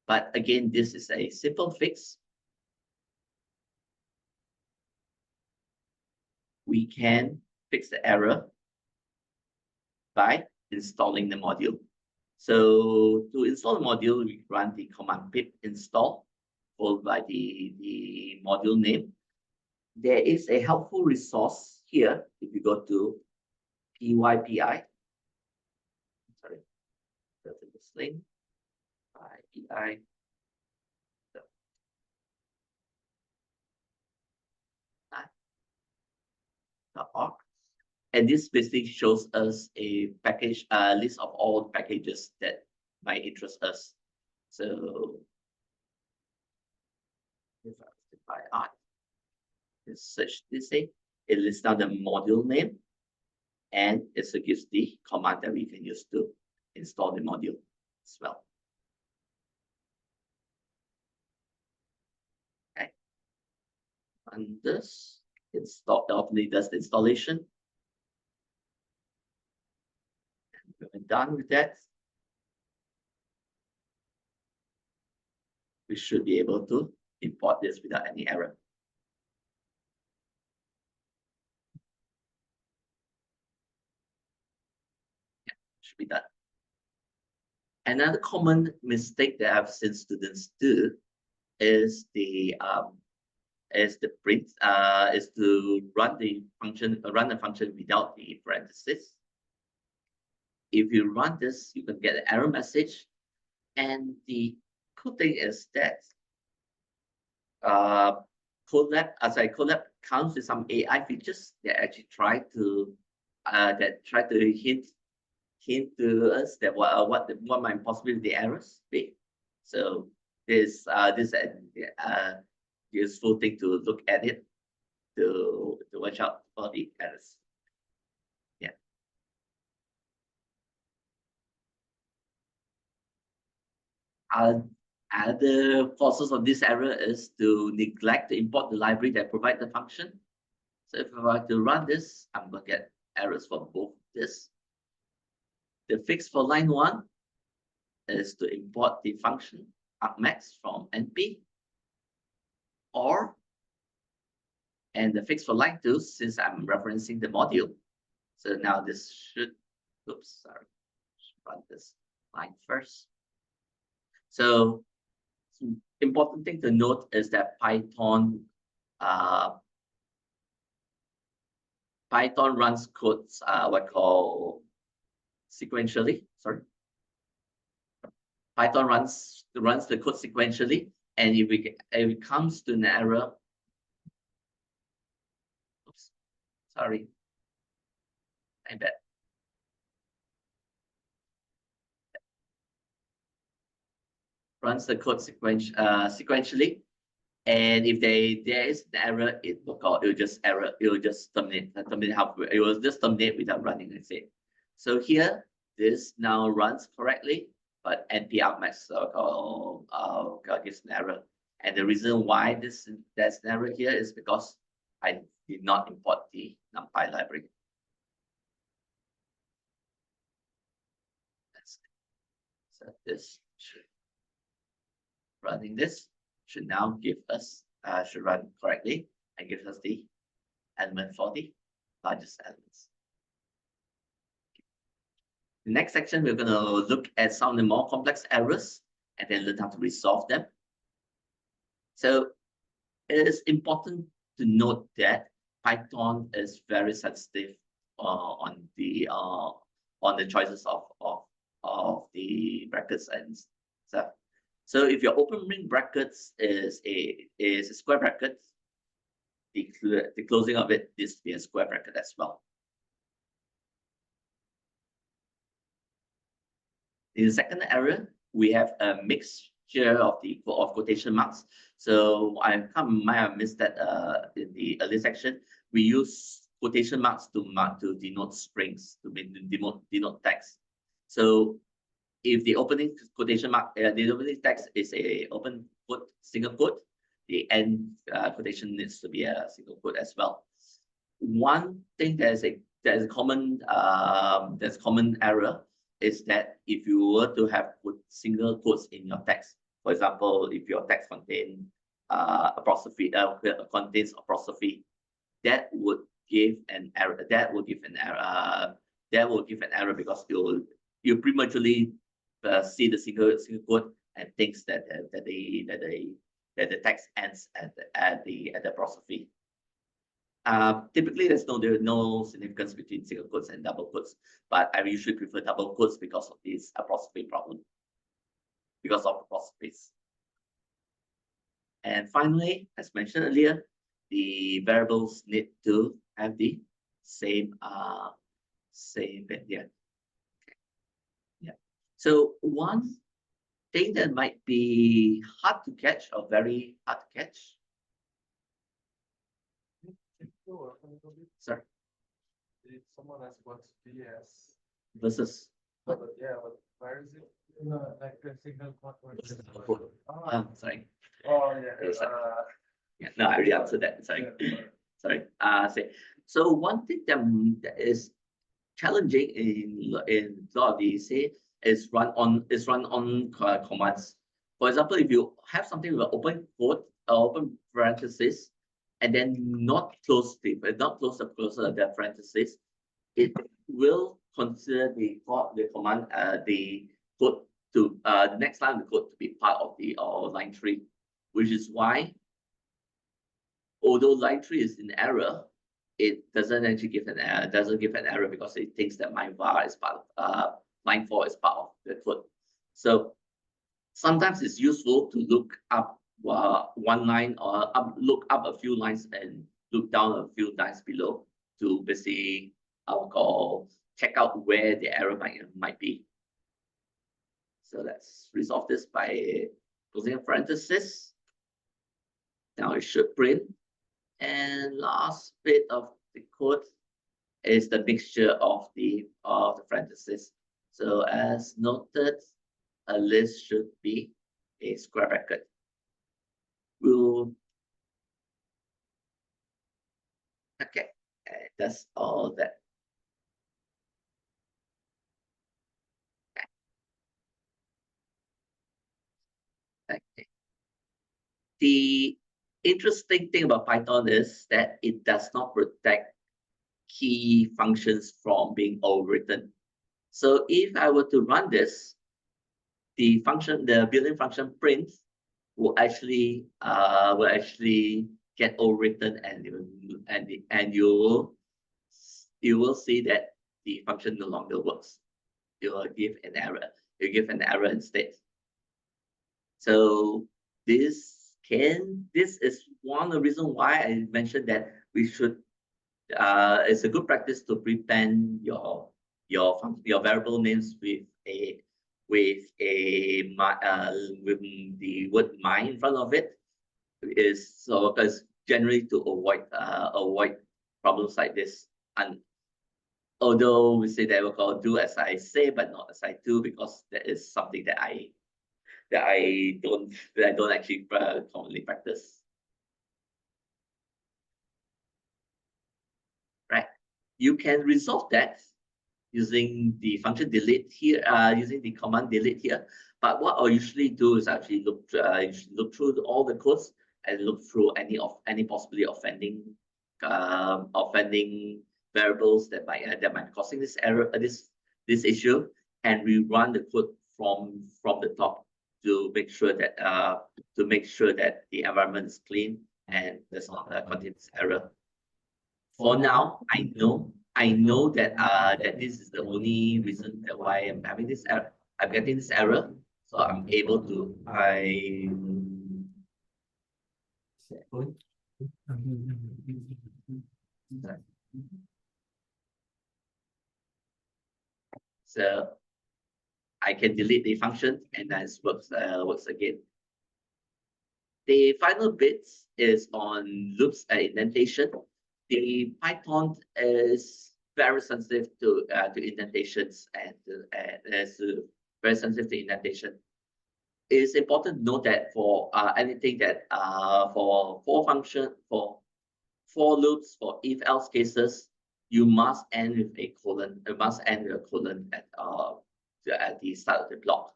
[SPEAKER 2] But again, this is a simple fix. we can fix the error by installing the module. So to install the module, we run the command pip install, followed by the module name. There is a helpful resource here. If you go to PYPI, sorry, go to this link, PYPI. .org. And this basically shows us a package, list of all the packages that might interest us. So if I art, search this thing, it lists down the module name, and it gives the command that we can use to install the module as well. Okay. And this install ultimately does the installation. When we're done with that, we should be able to import this without any error. Yeah, should be done. Another common mistake that I've seen students do is to run the function without the parentheses. If you run this, you can get an error message. And the cool thing is that Colab comes with some AI features that actually try to hint to us that what might possibly the errors be. So this useful thing to look at it to watch out for the errors. Yeah. Other causes of this error is to neglect to import the library that provides the function. So if I were to run this, I'm going to get errors for both this. The fix for line 1 is to import the function argmax from NP, and the fix for line 2, since I'm referencing the module. So now this should run this line first. So important thing to note is that Python runs codes what call sequentially. Sorry, Python runs the code sequentially, and if it comes to an error, sorry, I bet. Runs the code sequentially, and if there is an error, it will just terminate halfway. It will just terminate without running. Let's say. So here, this now runs correctly, but NP argmax gives an error. And the reason why there's an error here is because I did not import the NumPy library. So this running this should now give us should run correctly and gives us the element for the largest elements. The next section, we're going to look at some of the more complex errors and then learn how to resolve them. So it is important to note that Python is very sensitive on the choices of the brackets and stuff. So if your open ring brackets is a square bracket, the closing of it needs to be a square bracket as well. In the second error, we have a mixture of quotation marks. So I might have missed that in the earlier section. We use quotation marks to denote strings, to denote text. So if the opening quotation mark, the opening text is a open quote, single quote, the end quotation needs to be a single quote as well. One thing that's common error is that if you were to have put single quotes in your text, for example, if your text contains apostrophe, that would give an error. That will give an error. That will give an error because you prematurely see the single quote and thinks that the text ends at the apostrophe. Typically, there's no significance between single quotes and double quotes, but I usually prefer double quotes because of this apostrophe problem, because of apostrophes. And finally, as mentioned earlier, the variables need to have the same yeah. Yeah. So one thing that might be hard to catch or very hard to catch. Sorry.
[SPEAKER 1] If someone asks what's BS,
[SPEAKER 2] Versus
[SPEAKER 1] but yeah, but where is it?
[SPEAKER 4] Like a single quote.
[SPEAKER 2] sorry.
[SPEAKER 1] Oh yeah.
[SPEAKER 2] It's like- Yeah, no, I already answered that. Sorry. Sorry. So one thing that is challenging in a lot of these is run on commands. For example, if you have something with an open quote, open parenthesis, and then not close the parenthesis, it will consider the command the code to the next line of the code to be part of the line 3, which is why, although line 3 is in error, it doesn't actually give an error. Doesn't give an error because it thinks that line 4 is part of line 4 is part of the code. So sometimes it's useful to look up one line or look up a few lines and look down a few lines below to basically check out where the error might be. So let's resolve this by closing a parenthesis. Now it should print. And last bit of the code is the mixture of the parentheses. So as noted, a list should be a square bracket. Okay, that's all that. Okay. The interesting thing about Python is that it does not protect key functions from being overwritten. So if I were to run this, the built-in function print will actually get overwritten, and you will see that the function no longer works. You will give an error. You give an error instead. So this is one of the reasons why I mentioned that we should. It's a good practice to prepend your variable names with the word my in front of it, is so because generally to avoid problems like this. And although we say that we're going to do as I say but not as I do, because that is something that I don't actually commonly practice. Right, you can resolve that using the function delete here, using the command delete here. But what I'll usually do is actually look through all the codes and look through any possibly offending variables that might be causing this error, this issue, and we run the code from the top to make sure that the environment is clean and does not contain this error. For now, I know that this is the only reason that why I'm having this error. I'm getting this error, so I'm able to so I can delete the function and then it works again. The final bit is on loops and indentation. The Python is very sensitive to indentations and is very sensitive to indentation. It is important to note that for anything that for loops, for if else cases, you must end with a colon. You must end with a colon at the start of the block.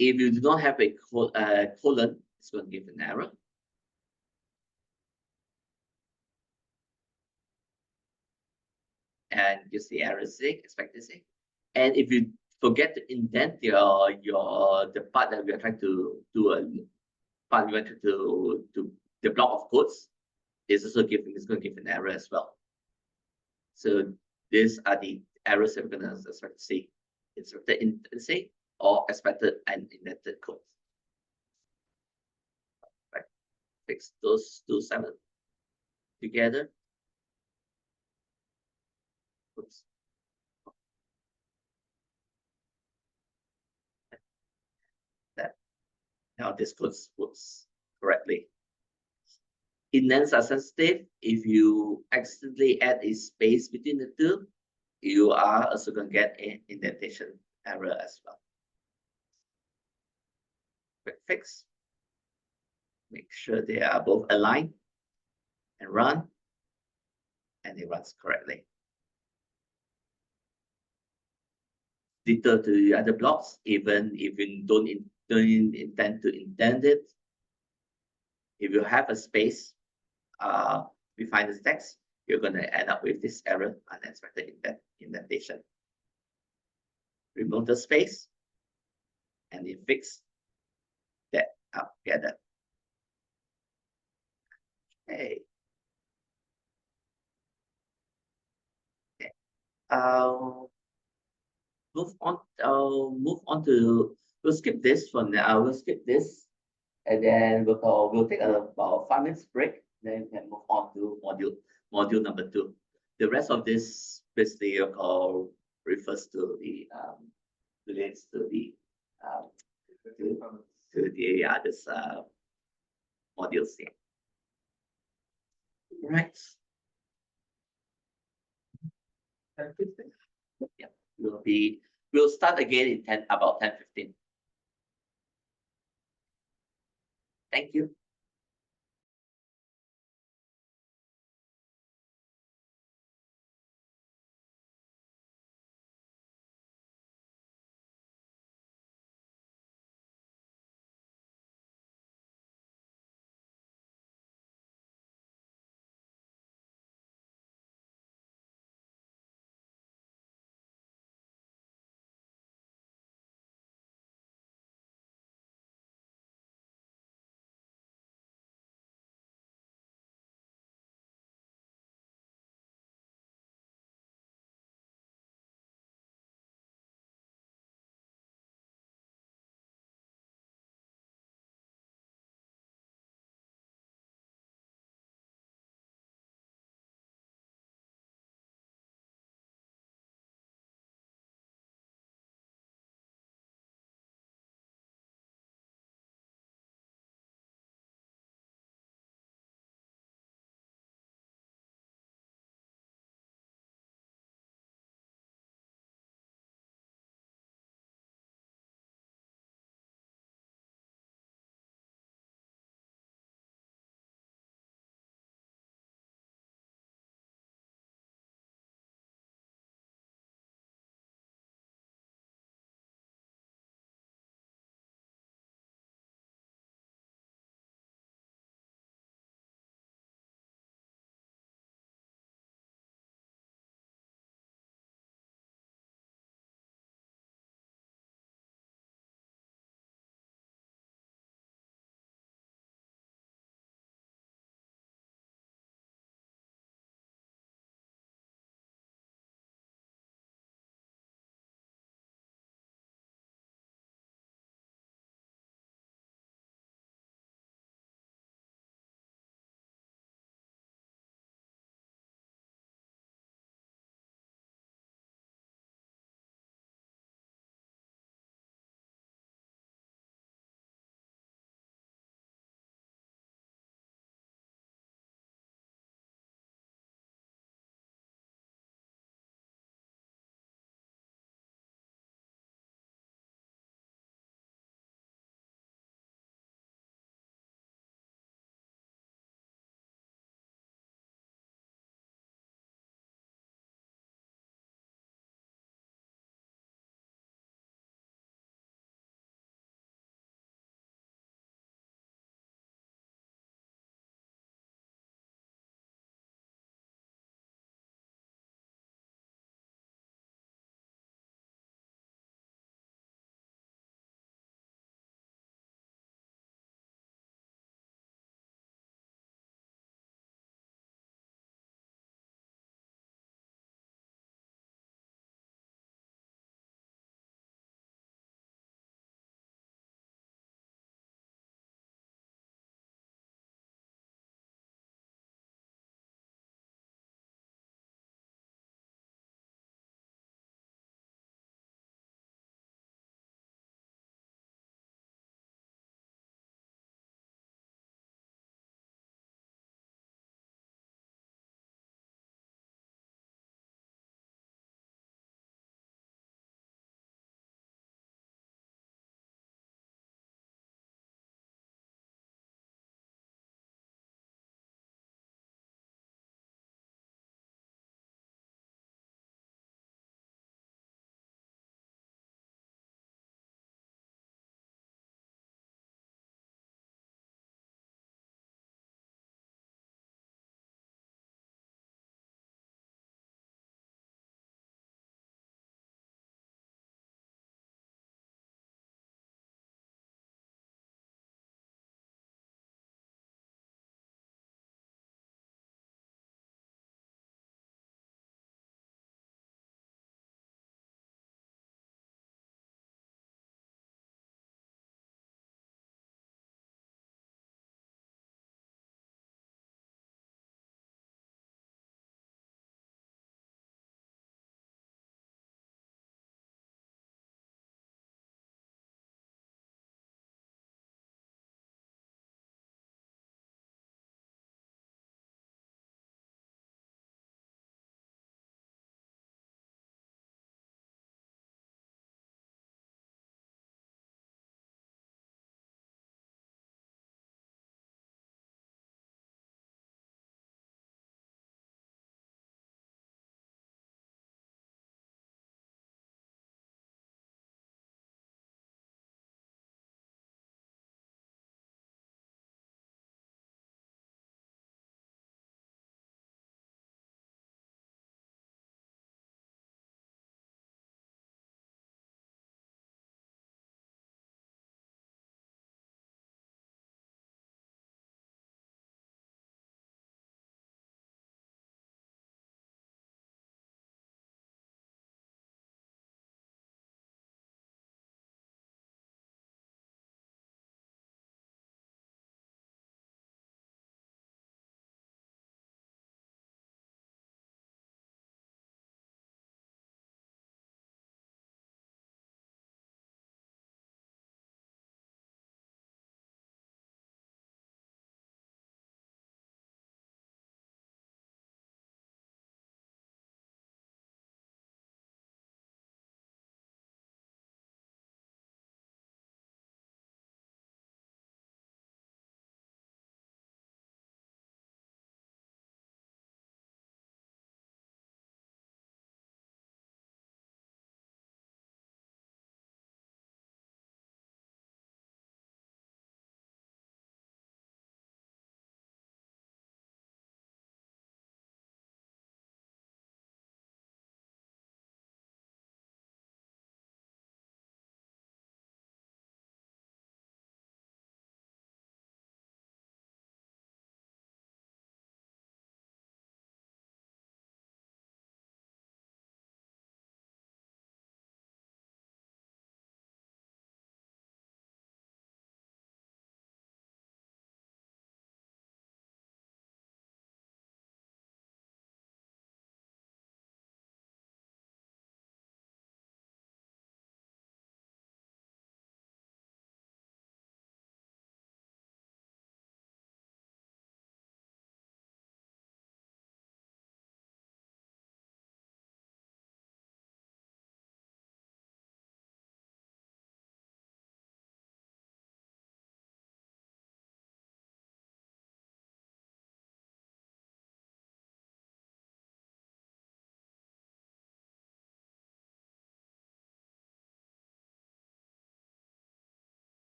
[SPEAKER 2] If you do not have a colon, it's going to give an error. and just the error say, expectancy. And if you forget to indent the part that we are trying to do a part we want to the block of codes, it's going to give an error as well. So these are the errors that we're going to expect to see. Expected indentation or expected and indented codes. Right. Fix those two segments together. Oops. That now this code works correctly. Indents are sensitive. If you accidentally add a space between the two, you are also going to get an indentation error as well. Quick fix. Make sure they are both aligned and run, and it runs correctly. Ditto to the other blocks, even if you don't intend to indent it. If you have a space behind the text, you're going to end up with this error, unexpected indentation. Remove the space, and then fix that up together. Okay. Okay. Move on to, we'll skip this for now. We'll skip this, and then we'll take about 5 minutes break. Then we can move on to module number 2. The rest of this basically refers to the relates to the others modules here. Right. Yeah, we'll start again in about 10:15. Thank you.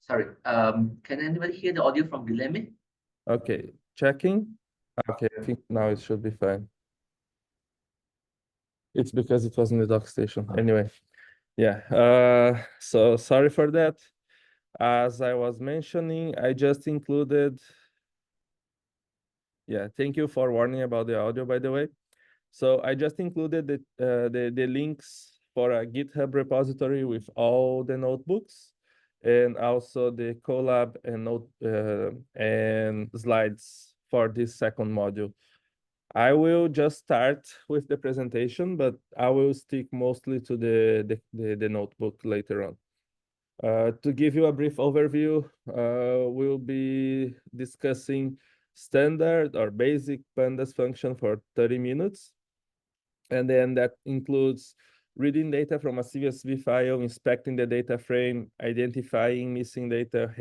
[SPEAKER 2] Sorry. Can anybody hear the audio from Guilherme?
[SPEAKER 6] Okay, checking. Okay, I think now it should be fine. It's because it was in the dock station. Anyway, yeah. So sorry for that. As I was mentioning, I just included. Yeah, thank you for warning about the audio, by the way. So I just included the links for a GitHub repository with all the notebooks, and also the collab and and slides for this second module. I will just start with the presentation, but I will stick mostly to the notebook later on. To give you a brief overview, we'll be discussing standard or basic pandas function for 30 minutes. And then that includes reading data from a CSV file, inspecting the data frame, identifying missing data,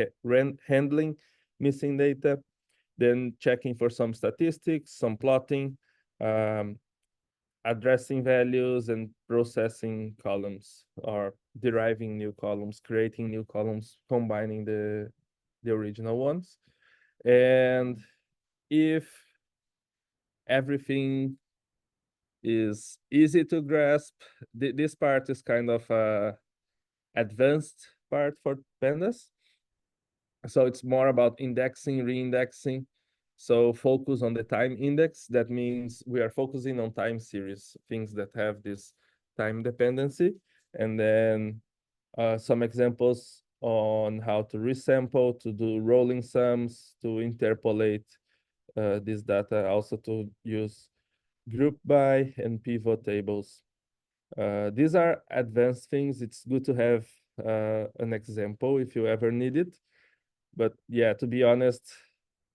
[SPEAKER 6] handling missing data, then checking for some statistics, some plotting, addressing values and processing columns or deriving new columns, creating new columns, combining the original ones. And if everything is easy to grasp, this part is kind of a advanced part for pandas. So it's more about indexing, reindexing. So focus on the time index. That means we are focusing on time series, things that have this time dependency. And then some examples on how to resample, to do rolling sums, to interpolate this data, also to use group by and pivot tables. These are advanced things. It's good to have an example if you ever need it. But yeah, to be honest,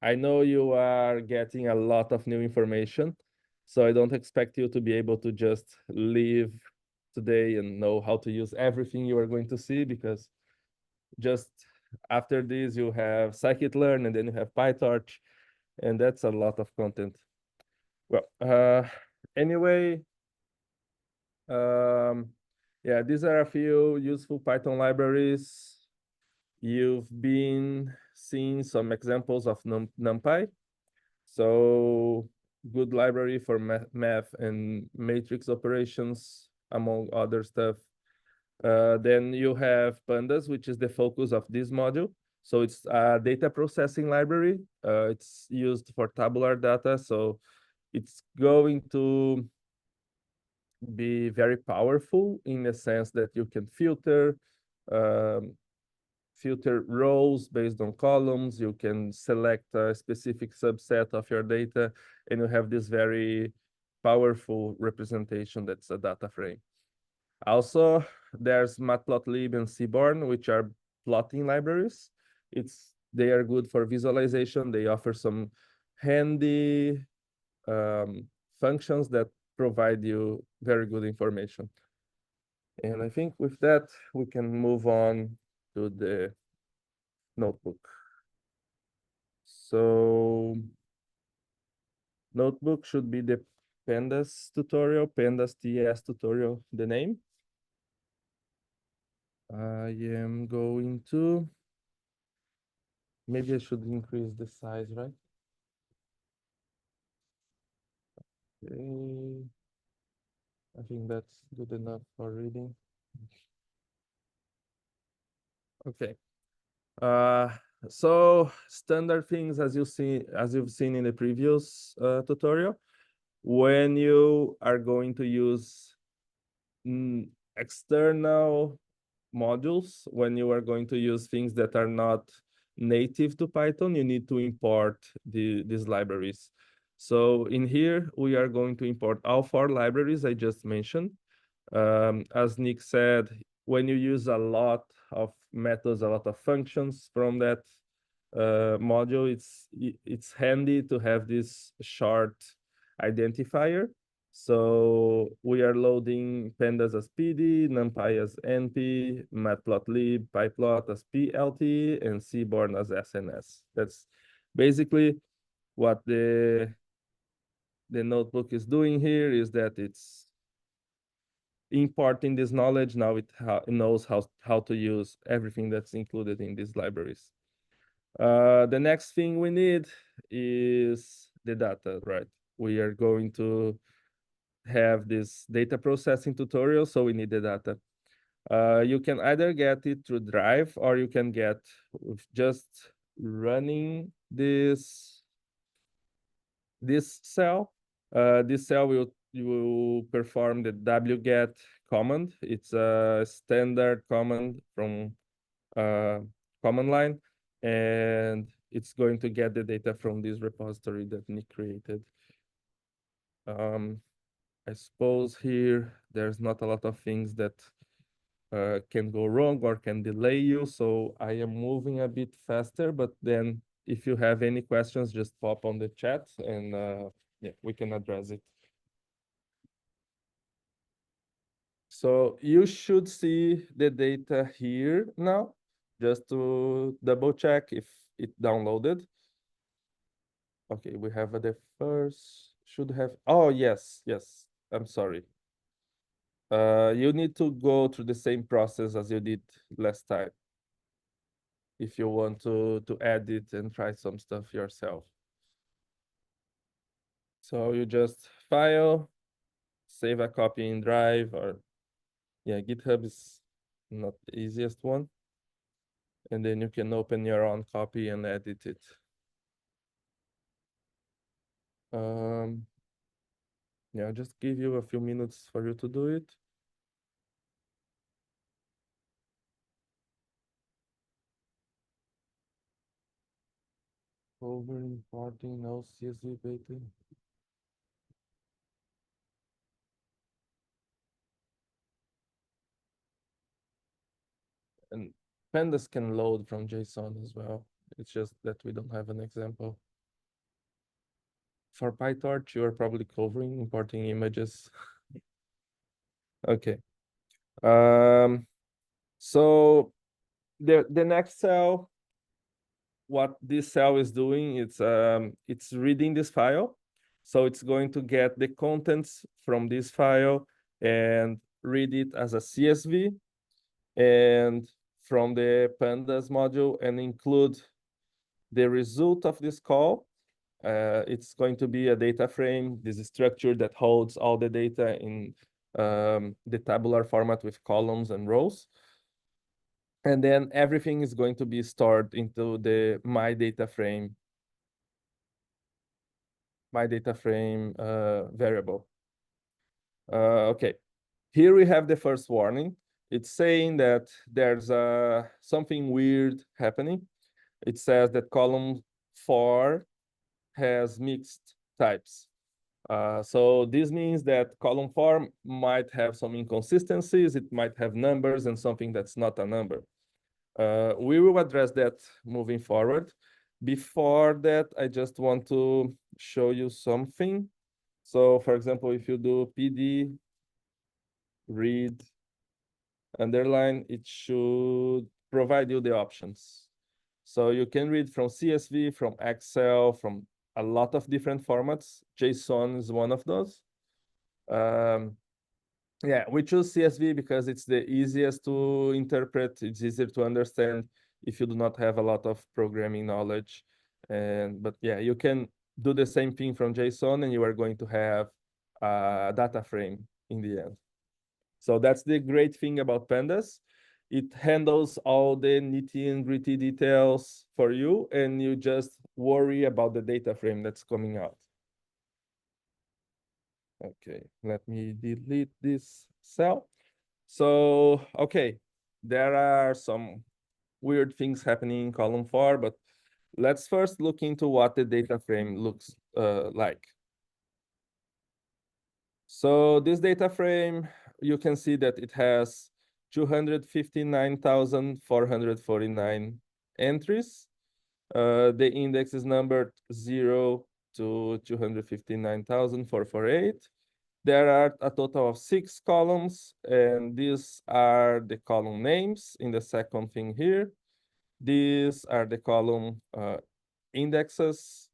[SPEAKER 6] I know you are getting a lot of new information, so I don't expect you to be able to just leave today and know how to use everything you are going to see, because just after this you have scikit-learn and then you have PyTorch, and that's a lot of content. Well, anyway, yeah, these are a few useful Python libraries. You've been seeing some examples of NumPy. So good library for math and matrix operations, among other stuff. Then you have pandas, which is the focus of this module. So it's a data processing library. It's used for tabular data. So it's going to be very powerful in the sense that you can filter rows based on columns. You can select a specific subset of your data, and you have this very powerful representation that's a data frame. Also, there's matplotlib and seaborn, which are plotting libraries. They are good for visualization. They offer some handy functions that provide you very good information. And I think with that, we can move on to the notebook. So notebook should be the pandas tutorial, pandas TS tutorial, the name. I am going to, maybe I should increase the size, right? Okay. I think that's good enough for reading. Okay. So standard things, as you've seen in the previous tutorial, when you are going to use external modules, when you are going to use things that are not native to Python, you need to import these libraries. So in here, we are going to import all 4 libraries I just mentioned. As Nick said, when you use a lot of methods, a lot of functions from that module, it's handy to have this short identifier. So we are loading pandas as PD, NumPy as NP, matplotlib, pyplot as PLT, and seaborn as SNS. That's basically what the notebook is doing here, is that it's importing this knowledge. Now it knows how to use everything that's included in these libraries. The next thing we need is the data, right? We are going to have this data processing tutorial, so we need the data. You can either get it through Drive, or you can get with just running this cell. This cell will perform the wget command. It's a standard command from command line, and it's going to get the data from this repository that Nick created. I suppose here there's not a lot of things that can go wrong or can delay you, so I am moving a bit faster, but then if you have any questions, just pop on the chat and yeah, we can address it. So you should see the data here now, just to double check if it downloaded. Okay, we have the first, should have, oh, yes, I'm sorry. You need to go through the same process as you did last time if you want to edit and try some stuff yourself. So you just file, save a copy in Drive, or yeah, GitHub is not the easiest one. And then you can open your own copy and edit it. Yeah, I'll just give you a few minutes for you to do it. Over importing no CSV beta. And pandas can load from JSON as well. It's just that we don't have an example. For PyTorch, you are probably covering importing images. Okay. So the next cell, what this cell is doing, it's reading this file. So it's going to get the contents from this file and read it as a CSV and from the pandas module and include the result of this call. It's going to be a data frame, this structure that holds all the data in the tabular format with columns and rows. And then everything is going to be stored into the my data frame variable. Okay, here we have the first warning. It's saying that there's something weird happening. It says that column 4 has mixed types. So this means that column 4 might have some inconsistencies. It might have numbers and something that's not a number. We will address that moving forward. Before that, I just want to show you something. So for example, if you do PD read underline, it should provide you the options. So you can read from CSV, from Excel, from a lot of different formats. JSON is one of those. Yeah, we choose CSV because it's the easiest to interpret. It's easier to understand if you do not have a lot of programming knowledge. But yeah, you can do the same thing from JSON and you are going to have a data frame in the end. So that's the great thing about pandas. It handles all the nitty and gritty details for you, and you just worry about the data frame that's coming out. Okay, let me delete this cell. So, okay, there are some weird things happening in column 4, but let's first look into what the data frame looks like. So this data frame, you can see that it has 259,449 entries. The index is numbered 0 to 259,448. There are a total of 6 columns, and these are the column names in the second thing here. These are the column indexes.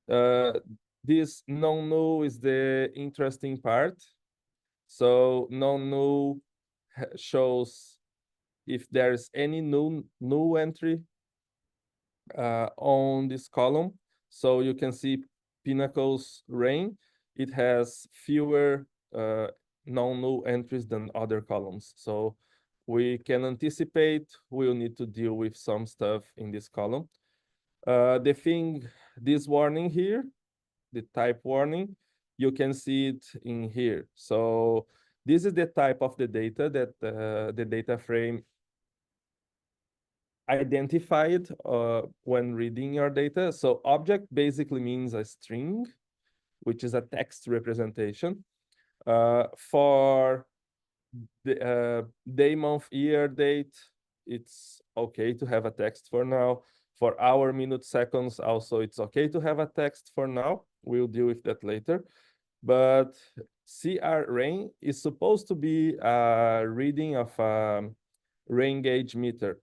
[SPEAKER 6] This non-null is the interesting part. So non-null shows if there's any null entry on this column. So you can see Pinnacle's rain. It has fewer non-null entries than other columns. So we can anticipate we'll need to deal with some stuff in this column. This warning here, the type warning, you can see it in here. So this is the type of the data that the data frame identified when reading your data. So object basically means a string, which is a text representation. For the day, month, year, date, it's okay to have a text for now. For hour, minute, seconds, also it's okay to have a text for now. We'll deal with that later. But CR rain is supposed to be a reading of a rain gauge meter.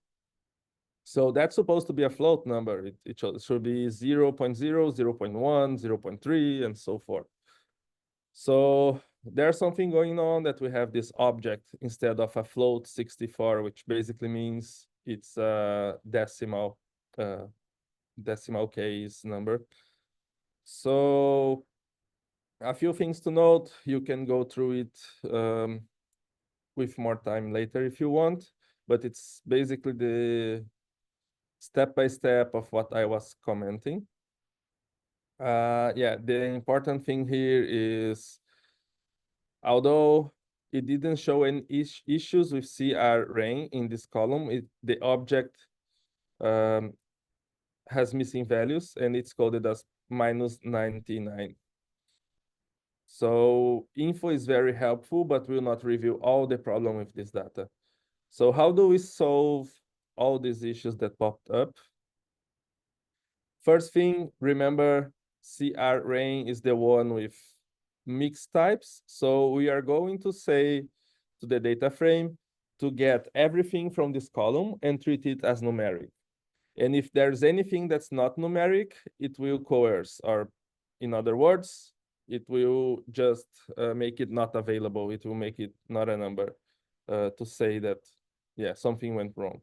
[SPEAKER 6] So that's supposed to be a float number. It should be 0, 0.0, 0, 0.1, 0, 0.3, and so forth. So there's something going on that we have this object instead of a float 64, which basically means it's a decimal case number. So a few things to note. You can go through it with more time later if you want, but it's basically the step-by-step of what I was commenting. Yeah, the important thing here is, although it didn't show any issues with CR rain in this column, the object has missing values and it's coded as -99. So info is very helpful, but will not reveal all the problem with this data. So how do we solve all these issues that popped up? First thing, remember CR rain is the one with mixed types. So we are going to say to the data frame to get everything from this column and treat it as numeric. And if there's anything that's not numeric, it will coerce, or in other words, it will just make it not available. It will make it not a number to say that, yeah, something went wrong.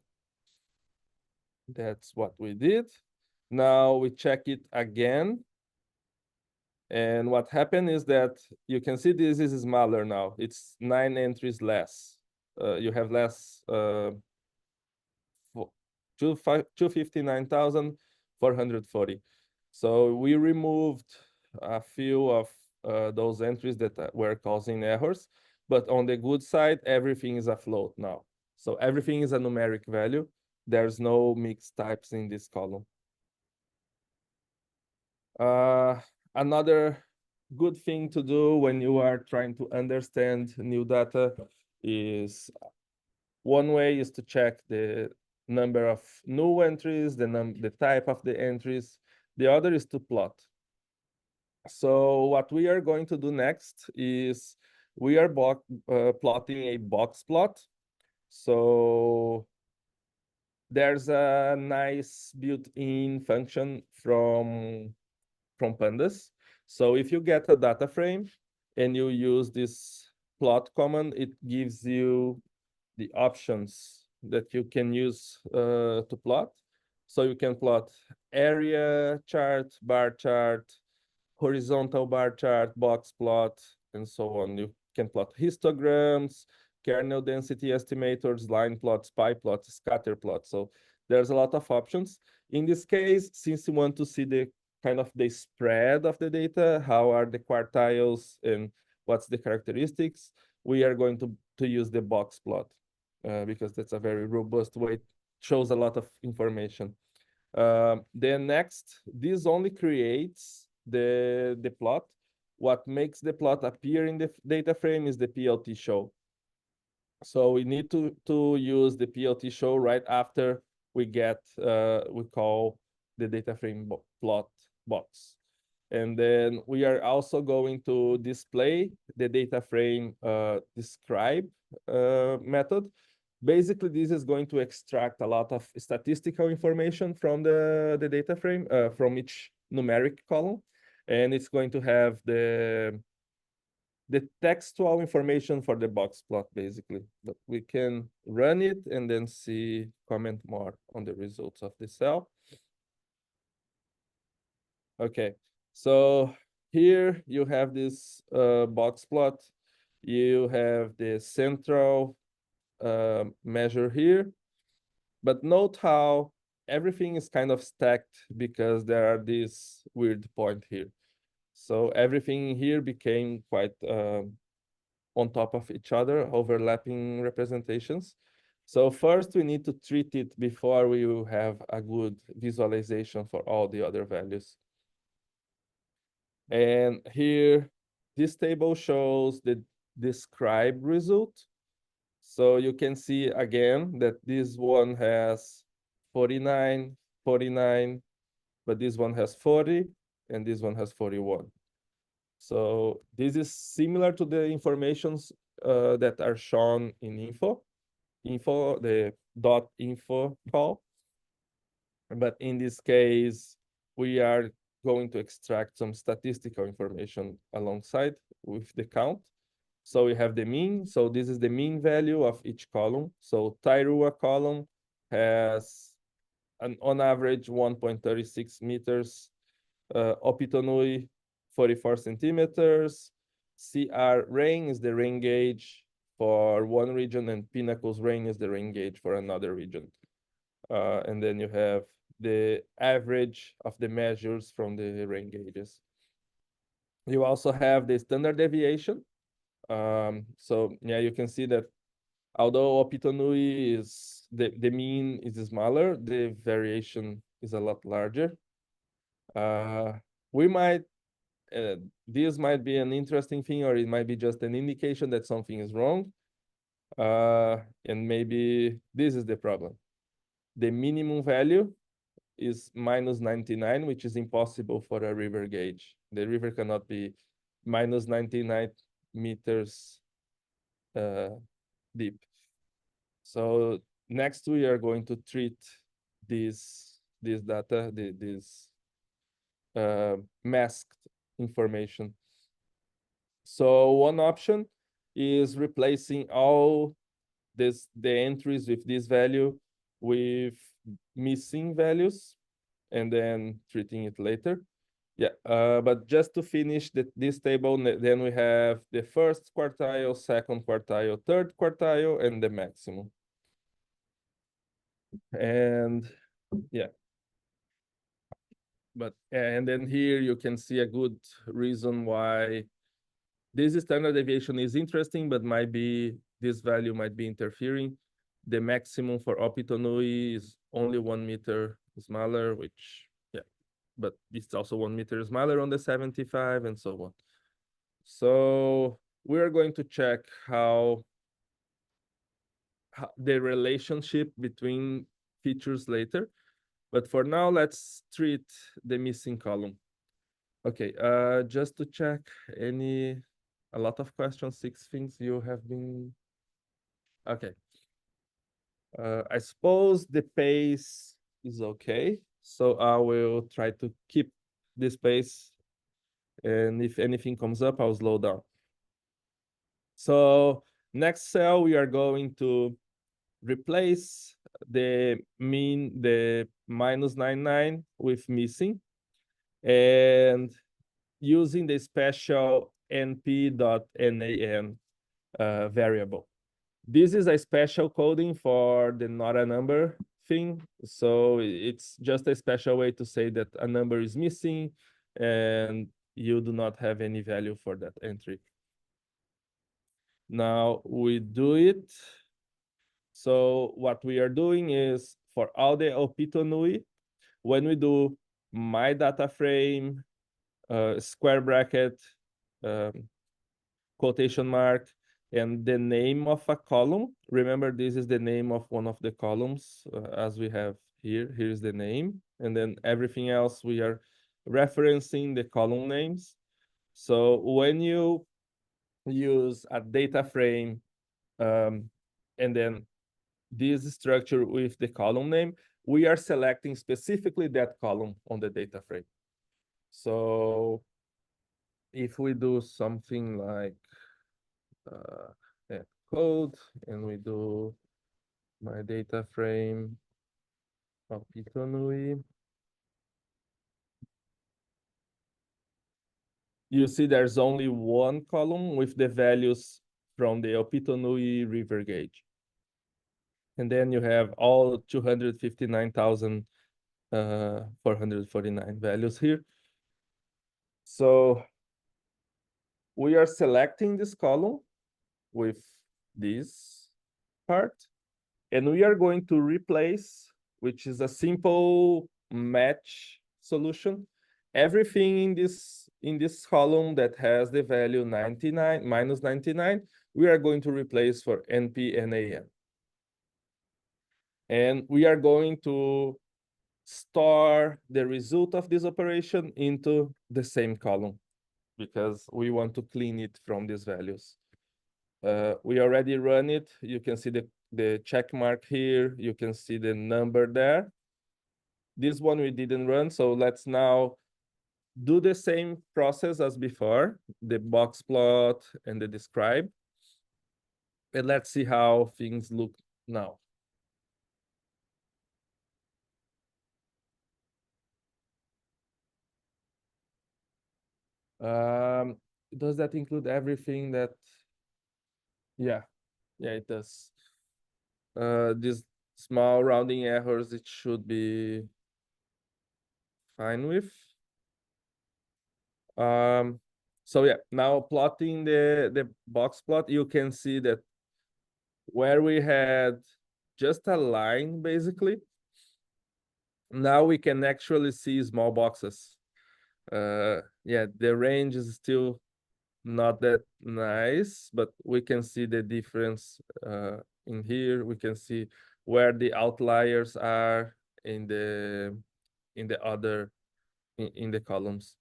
[SPEAKER 6] That's what we did. Now we check it again. And what happened is that you can see this is smaller now. It's 9 entries less. You have less 259,440. So we removed a few of those entries that were causing errors, but on the good side, everything is a float now. So everything is a numeric value. There's no mixed types in this column. Another good thing to do when you are trying to understand new data is, one way is to check the number of null entries, the type of the entries. The other is to plot. So what we are going to do next is we are plotting a box plot. So there's a nice built-in function from pandas. So if you get a data frame and you use this plot command, it gives you the options that you can use to plot. So you can plot area chart, bar chart, horizontal bar chart, box plot, and so on. You can plot histograms, kernel density estimators, line plots, pie plots, scatter plots. So there's a lot of options. In this case, since you want to see the kind of the spread of the data, how are the quartiles and what's the characteristics, we are going to use the box plot because that's a very robust way. It shows a lot of information. Then next, this only creates the plot. What makes the plot appear in the data frame is the PLT show. So we need to use the PLT show right after we call the data frame plot box. And then we are also going to display the data frame describe method. Basically, this is going to extract a lot of statistical information from the data frame, from each numeric column. And it's going to have the the textual information for the box plot, basically. But we can run it and then see, comment more on the results of the cell. Okay, so here you have this box plot. You have the central measure here, but note how everything is kind of stacked because there are these weird point here. So everything here became quite on top of each other, overlapping representations. So first we need to treat it before we will have a good visualization for all the other values. And here, this table shows the described result. So you can see again that this one has 49, 49, but this one has 40, and this one has 41. So this is similar to the informations that are shown in info, the .info call. But in this case, we are going to extract some statistical information alongside with the count. So we have the mean. So this is the mean value of each column. So Tairua column has on average 1.36 meters. Opitonui 44 centimeters. CR rain is the rain gauge for one region, and Pinnacle's rain is the rain gauge for another region. And then you have the average of the measures from the rain gauges. You also have the standard deviation. So yeah, you can see that although Opitonui is the mean is smaller, the variation is a lot larger. We might this might be an interesting thing, or it might be just an indication that something is wrong. And maybe this is the problem. The minimum value is minus 99, which is impossible for a river gauge. The river cannot be minus 99 meters deep. So next we are going to treat this data, this masked information. So one option is replacing all the entries with this value with missing values and then treating it later. Yeah, but just to finish this table, then we have the first quartile, second quartile, third quartile, and the maximum. And yeah. And then here you can see a good reason why this standard deviation is interesting, but this value might be interfering. The maximum for Opitonui is only 1 meter smaller, which, yeah, but it's also 1 meter smaller on the 75 and so on. So we're going to check how the relationship between features later. But for now, let's treat the missing column. Okay, just to check a lot of questions, 6 things you have been, okay. I suppose the pace is okay. So I will try to keep this pace. And if anything comes up, I'll slow down. So next cell, we are going to replace the minus 99 with missing, and using the special np.nan variable. This is a special coding for the not a number thing. So it's just a special way to say that a number is missing and you do not have any value for that entry. Now we do it. So what we are doing is for all the Opitonui, when we do my data frame, square bracket, quotation mark, and the name of a column. Remember, this is the name of one of the columns as we have here. Here's the name. And then everything else we are referencing the column names. So when you use a data frame and then this structure with the column name, we are selecting specifically that column on the data frame. So if we do something like add code and we do my data frame of Pitonui, you see there's only one column with the values from the Opitonui river gauge. And then you have all 259,449 values here. So we are selecting this column with this part, and we are going to replace, which is a simple match solution, everything in this column that has the value 99 minus 99, we are going to replace for NP and AM. And we are going to store the result of this operation into the same column because we want to clean it from these values. We already run it. You can see the check mark here. You can see the number there. This one we didn't run, so let's now do the same process as before, the box plot and the describe. And let's see how things look now. Does that include everything that? Yeah, it does. These small rounding errors, it should be fine with. So yeah, now plotting the box plot, you can see that where we had just a line, basically, now we can actually see small boxes. Yeah, the range is still not that nice, but we can see the difference in here. We can see where the outliers are in the other in the columns.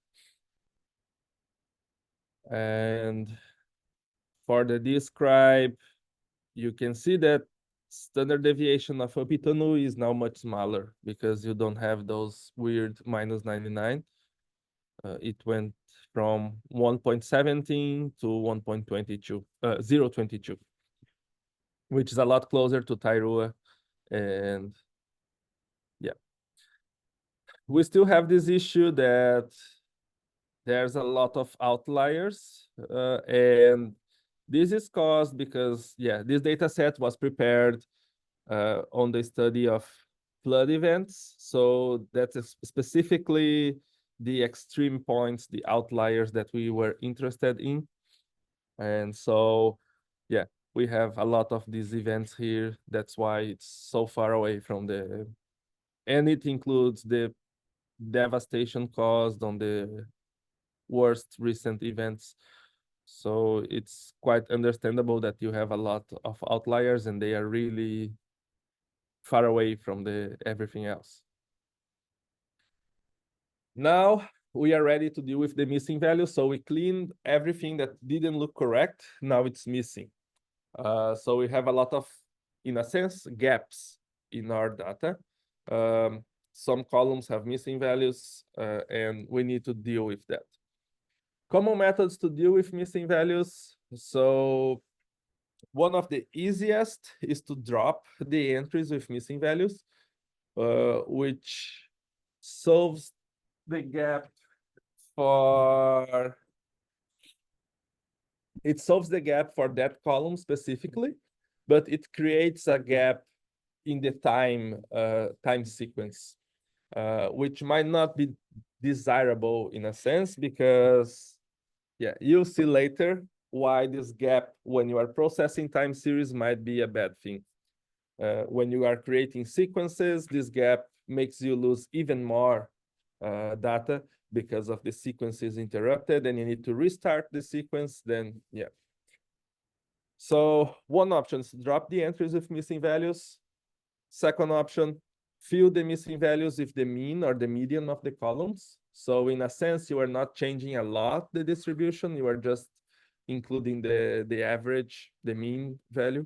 [SPEAKER 6] And for the describe, you can see that standard deviation of Opitonu is now much smaller because you don't have those weird minus 99. It went from 1.17 to 1.22, 0.22, which is a lot closer to Tairua. And yeah, we still have this issue that there's a lot of outliers, and this is caused because, yeah, this data set was prepared on the study of flood events. So that's specifically the extreme points, the outliers that we were interested in. And so, yeah, we have a lot of these events here. That's why it's so far away from the, and it includes the devastation caused on the worst recent events. So it's quite understandable that you have a lot of outliers and they are really far away from the everything else. Now we are ready to deal with the missing values. So we cleaned everything that didn't look correct. Now it's missing. So we have a lot of, in a sense, gaps in our data. Some columns have missing values, and we need to deal with that. Common methods to deal with missing values. So one of the easiest is to drop the entries with missing values, which solves the gap for, it solves the gap for that column specifically, but it creates a gap in the time sequence, which might not be desirable in a sense because, yeah, you'll see later why this gap when you are processing time series might be a bad thing. When you are creating sequences, this gap makes you lose even more data because of the sequence is interrupted and you need to restart the sequence, then yeah. So one option is drop the entries with missing values. Second option, fill the missing values with the mean or the median of the columns. So in a sense, you are not changing a lot the distribution, you are just including the average, the mean value.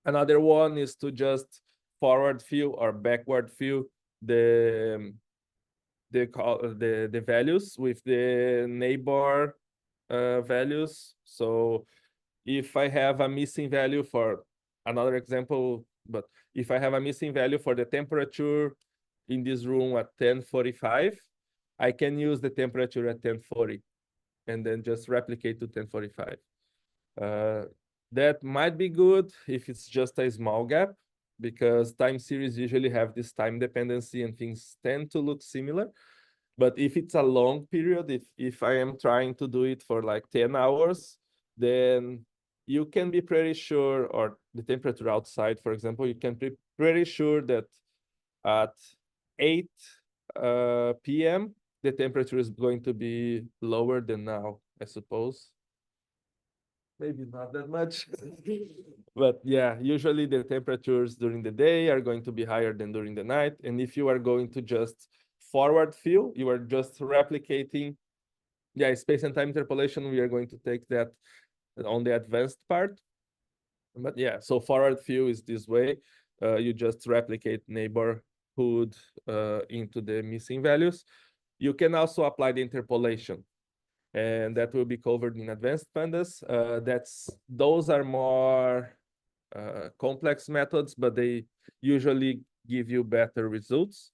[SPEAKER 6] Another one is to just forward fill or backward fill the the values with the neighbor values. So if I have a missing value for another example, but if I have a missing value for the temperature in this room at 10:45, I can use the temperature at 10:40 and then just replicate to 10:45. That might be good if it's just a small gap, because time series usually have this time dependency and things tend to look similar. But if it's a long period, if I am trying to do it for like 10 hours, then you can be pretty sure, or the temperature outside, for example, you can be pretty sure that at 8 p.m., the temperature is going to be lower than now, I suppose. Maybe not that much. But yeah, usually the temperatures during the day are going to be higher than during the night. And if you are going to just forward fill, you are just replicating. Yeah, space and time interpolation, we are going to take that on the advanced part. But yeah, so forward fill is this way. You just replicate neighborhood into the missing values. You can also apply the interpolation, and that will be covered in advanced pandas. Those are more complex methods, but they usually give you better results.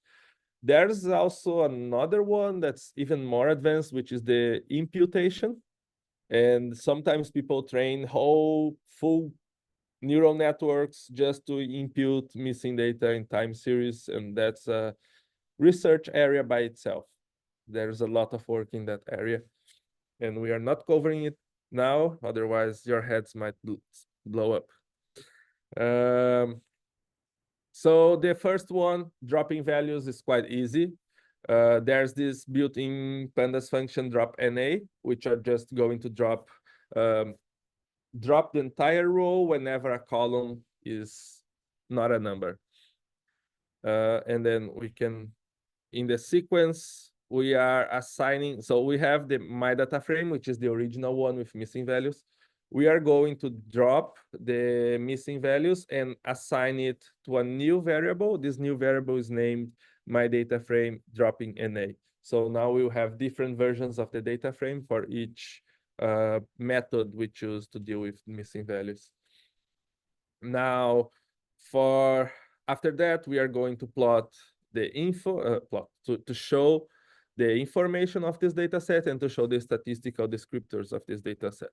[SPEAKER 6] There's also another one that's even more advanced, which is the imputation. And sometimes people train whole full neural networks just to impute missing data in time series, and that's a research area by itself. There's a lot of work in that area, and we are not covering it now, otherwise your heads might blow up. So the first one, dropping values, is quite easy. There's this built-in pandas function drop NA, which are just going to drop the entire row whenever a column is not a number. And then we can, in the sequence, we are assigning, so we have the my data frame, which is the original one with missing values. We are going to drop the missing values and assign it to a new variable. This new variable is named my data frame dropping NA. So now we'll have different versions of the data frame for each method we choose to deal with missing values. Now, after that, we are going to plot the info, to show the information of this data set and to show the statistical descriptors of this data set.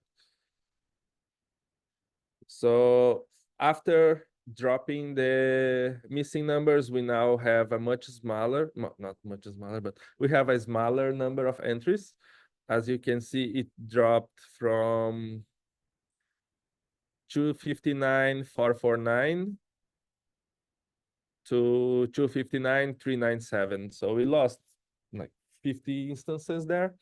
[SPEAKER 6] So after dropping the missing numbers, we now have a much smaller, not much smaller, but we have a smaller number of entries. As you can see, it dropped from 259,449 to 259,397. So we lost like 50 instances there.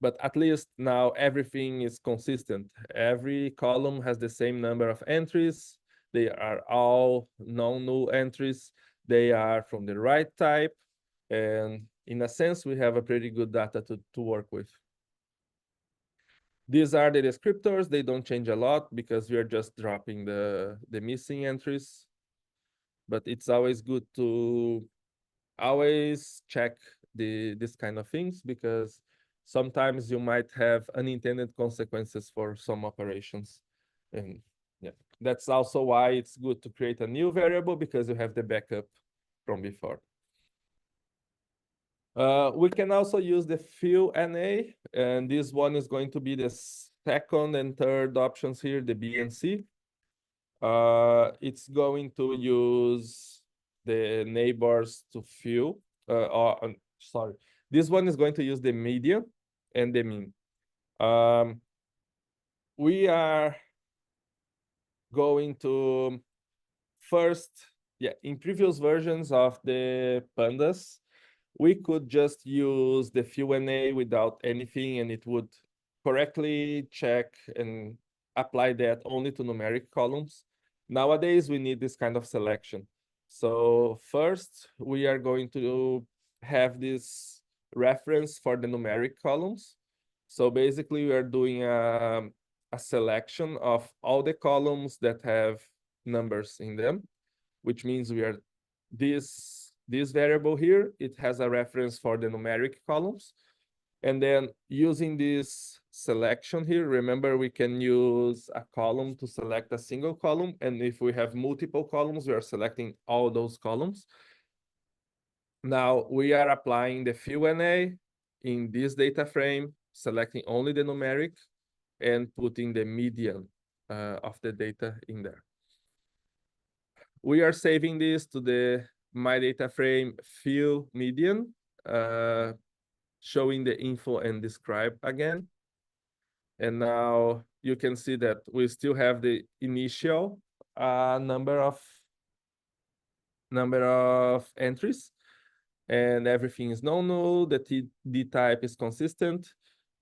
[SPEAKER 6] But at least now everything is consistent. Every column has the same number of entries. They are all non-null entries. They are from the right type. And in a sense, we have a pretty good data to work with. These are the descriptors. They don't change a lot because we are just dropping the missing entries. But it's always good to always check this kind of things, because sometimes you might have unintended consequences for some operations. And yeah, that's also why it's good to create a new variable, because you have the backup from before. We can also use the fill NA, and this one is going to be the second and third options here, the B and C. It's going to use the neighbors to fill, sorry. This one is going to use the median and the mean. We are going to first, in previous versions of the pandas, we could just use the fill NA without anything, and it would correctly check and apply that only to numeric columns. Nowadays, we need this kind of selection. So first, we are going to have this reference for the numeric columns. So basically, we are doing a selection of all the columns that have numbers in them, which means this variable here, it has a reference for the numeric columns. And then using this selection here, remember we can use a column to select a single column. And if we have multiple columns, we are selecting all those columns. Now we are applying the fill NA in this data frame, selecting only the numeric and putting the median of the data in there. We are saving this to the my data frame fill median, showing the info and describe again. And now you can see that we still have the initial number of entries, and everything is null. The TD type is consistent.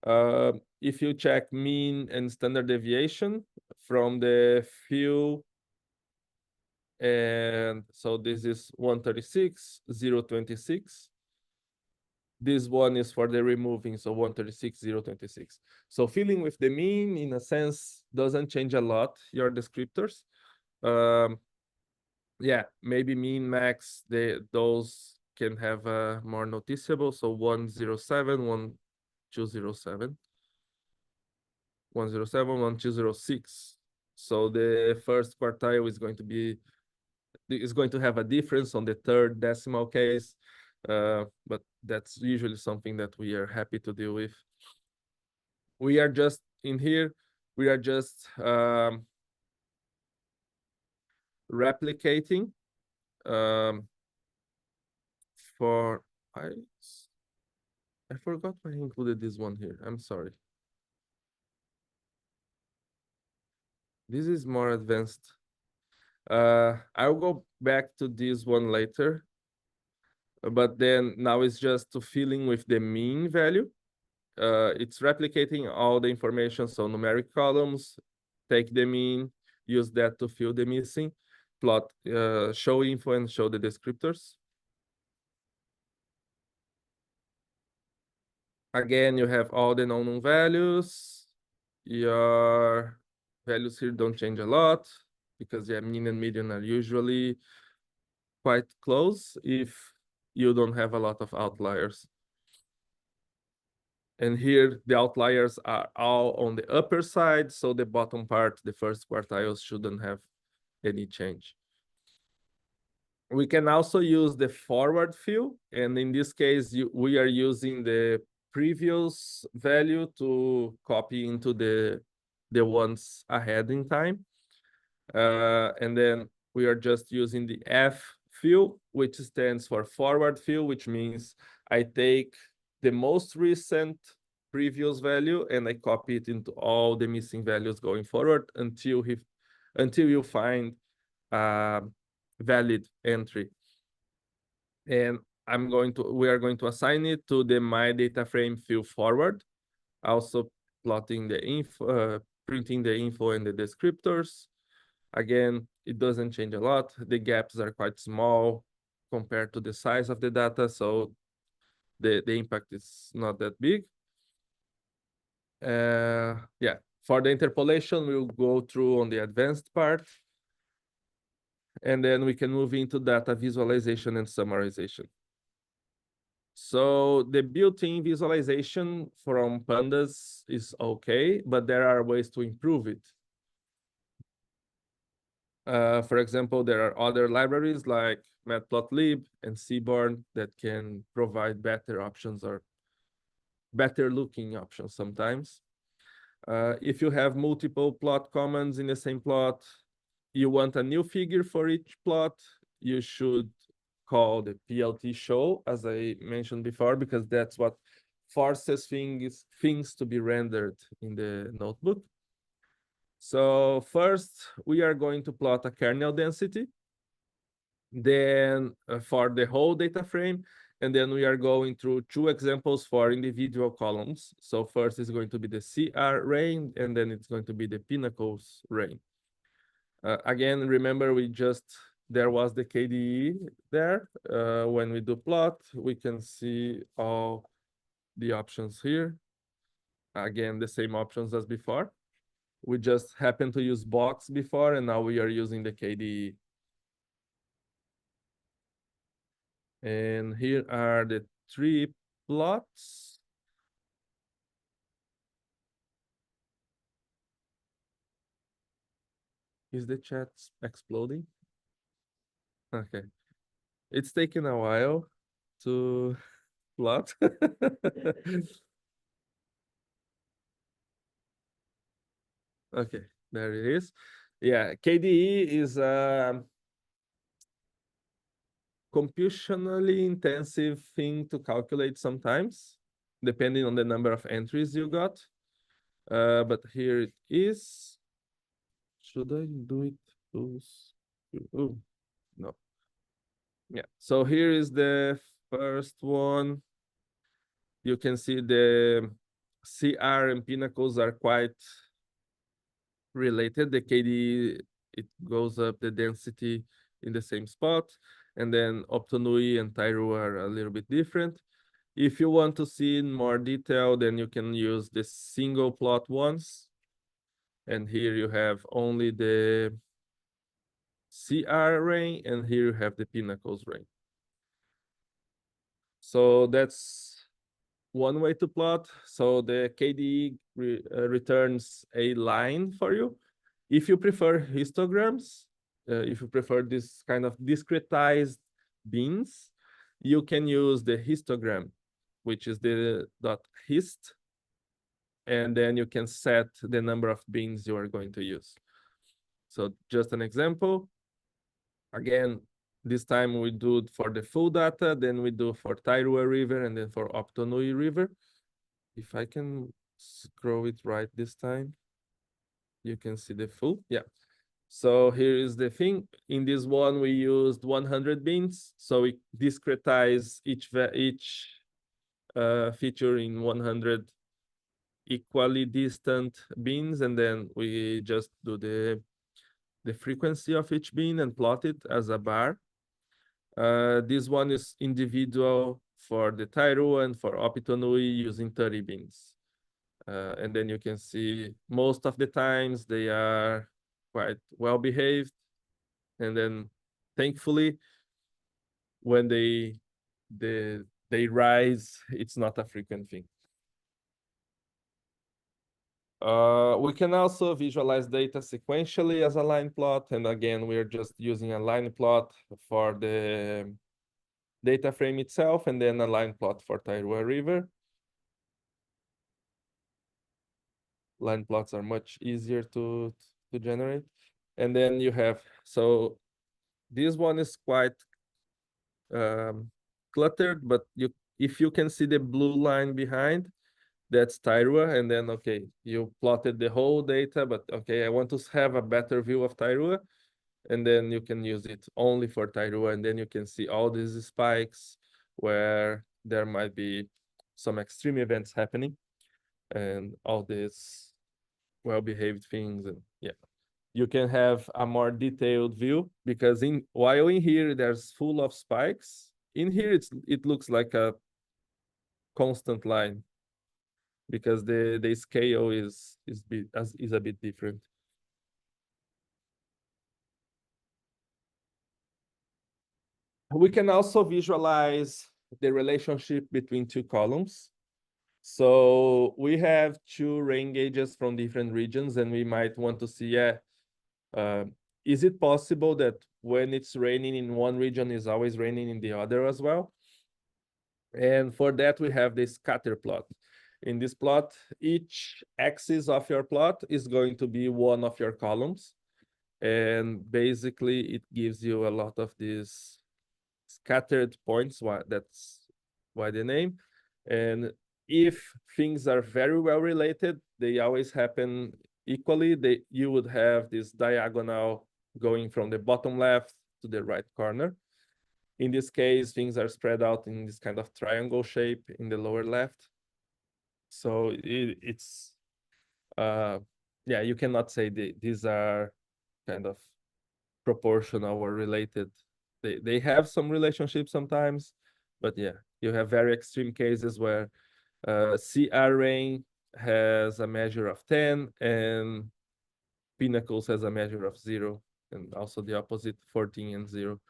[SPEAKER 6] If you check mean and standard deviation from the fill, and so this is 136, 026. This one is for the removing, so 136, 026. So filling with the mean, in a sense, doesn't change a lot your descriptors. Yeah, maybe mean, max, those can have more noticeable. So 107, 1207, 107, 1206. So the first quartile is going to have a difference on the third decimal case. But that's usually something that we are happy to deal with. We are just in here, we are just replicating for I forgot I included this one here. I'm sorry. This is more advanced. I'll go back to this one later. But then now it's just to filling with the mean value. It's replicating all the information, so numeric columns, take the mean, use that to fill the missing, plot, show info and show the descriptors. Again, you have all the known values. Your values here don't change a lot because yeah, mean and median are usually quite close if you don't have a lot of outliers. And here the outliers are all on the upper side, so the bottom part, the first quartiles, shouldn't have any change. We can also use the forward fill, and in this case, we are using the previous value to copy into the ones ahead in time. And then we are just using the F fill, which stands for forward fill, which means I take the most recent previous value and I copy it into all the missing values going forward until you find a valid entry. And we are going to assign it to the my data frame fill forward, also plotting the info, printing the info and the descriptors. Again, it doesn't change a lot. The gaps are quite small compared to the size of the data, so the impact is not that big. Yeah, for the interpolation, we'll go through on the advanced part. And then we can move into data visualization and summarization. So the built-in visualization from pandas is okay, but there are ways to improve it. For example, there are other libraries like matplotlib and Seaborn that can provide better options or better looking options sometimes. If you have multiple plot commands in the same plot, you want a new figure for each plot, you should call the PLT show, as I mentioned before, because that's what forces things to be rendered in the notebook. So first, we are going to plot a kernel density, then for the whole data frame, and then we are going through 2 examples for individual columns. So first is going to be the CR range, and then it's going to be the pinnacles range. Again, remember there was the KDE there. When we do plot, we can see all the options here. Again, the same options as before. We just happened to use box before, and now we are using the KDE. And here are the 3 plots. Is the chat exploding? Okay. It's taking a while to plot. Okay, there it is. Yeah, KDE is a computationally intensive thing to calculate sometimes, depending on the number of entries you got. But here it is. Should I do it? Oh, no. Yeah, so here is the first one. You can see the CR and Pinnacles are quite related. The KD, it goes up the density in the same spot. And then Optonui and Tairu are a little bit different. If you want to see in more detail, then you can use the single plot ones. And here you have only the CR ring, and here you have the Pinnacles ring. So that's one way to plot. So the KDE returns a line for you. If you prefer histograms, if you prefer this kind of discretized bins, you can use the histogram, which is the .hist, and then you can set the number of bins you are going to use. So just an example. Again, this time we do it for the full data, then we do for Tairua River, and then for Optonui River. If I can scroll it right this time, you can see the full. Yeah. So here is the thing. In this one, we used 100 bins. So we discretize each feature in 100 equally distant bins, and then we just do the frequency of each bin and plot it as a bar. This one is individual for the Tairu and for Opitonui using 30 bins. And then you can see most of the times they are quite well behaved. And then thankfully, when they rise, it's not a frequent thing. We can also visualize data sequentially as a line plot. And again, we're just using a line plot for the data frame itself, and then a line plot for Tairua River. Line plots are much easier to generate. And then you have, so this one is quite cluttered, but if you can see the blue line behind, that's Tairua. And then, okay, you plotted the whole data, but okay, I want to have a better view of Tairua. And then you can use it only for Tairua, and then you can see all these spikes where there might be some extreme events happening and all these well-behaved things. And yeah, you can have a more detailed view, because while in here there's full of spikes, in here it looks like a constant line, because the scale is a bit different. We can also visualize the relationship between 2 columns. So we have 2 rain gauges from different regions, and we might want to see, is it possible that when it's raining in one region, it's always raining in the other as well? And for that, we have this scatter plot. In this plot, each axis of your plot is going to be one of your columns. And basically, it gives you a lot of these scattered points. That's why the name. And if things are very well related, they always happen equally. You would have this diagonal going from the bottom left to the right corner. In this case, things are spread out in this kind of triangle shape in the lower left. So it's yeah, you cannot say these are kind of proportional or related. They have some relationship sometimes, but yeah, you have very extreme cases where CR rain has a measure of 10 and Pinnacles has a measure of 0, and also the opposite, 14 and 0.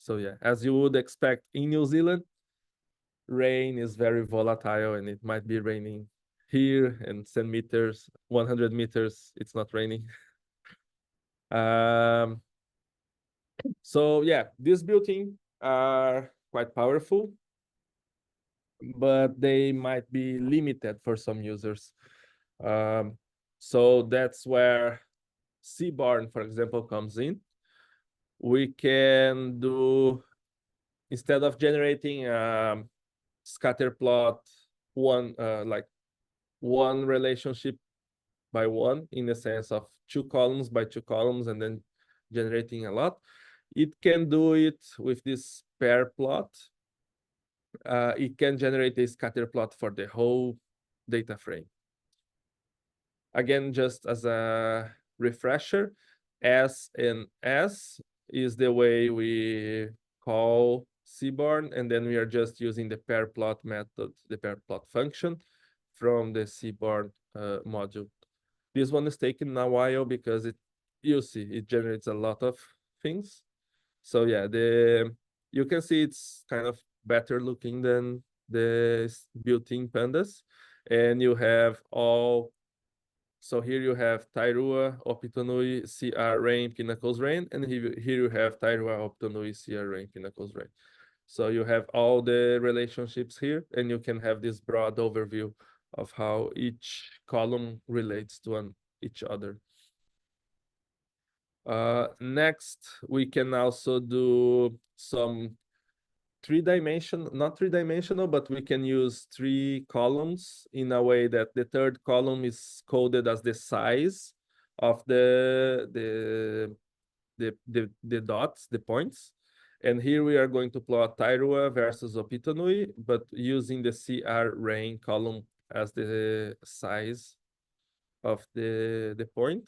[SPEAKER 6] So yeah, as you would expect in New Zealand, rain is very volatile and it might be raining here and 10 meters, 100 meters, it's not raining. So yeah, these built-in are quite powerful, but they might be limited for some users. So that's where Seaborn, for example, comes in. We can do, instead of generating scatter plot like one relationship by one, in the sense of 2 columns by 2 columns and then generating a lot, it can do it with this pair plot. It can generate a scatter plot for the whole data frame. Again, just as a refresher, S and S is the way we call Seaborn, and then we are just using the pair plot method, the pair plot function from the Seaborn module. This one is taking a while because you see, it generates a lot of things. So yeah, you can see it's kind of better looking than the built-in pandas, and you have all. So here you have Tairua, Opitonui, CR Rain, Pinnacles Rain, and here you have Tairua, Opitonui, CR Rain, Pinnacles Rain. So you have all the relationships here, and you can have this broad overview of how each column relates to each other. Next, we can also do some not three-dimensional, but we can use 3 columns in a way that the third column is coded as the size of the dots, the points. And here we are going to plot Tairua versus Opitonui, but using the CR Rain column as the size of the point.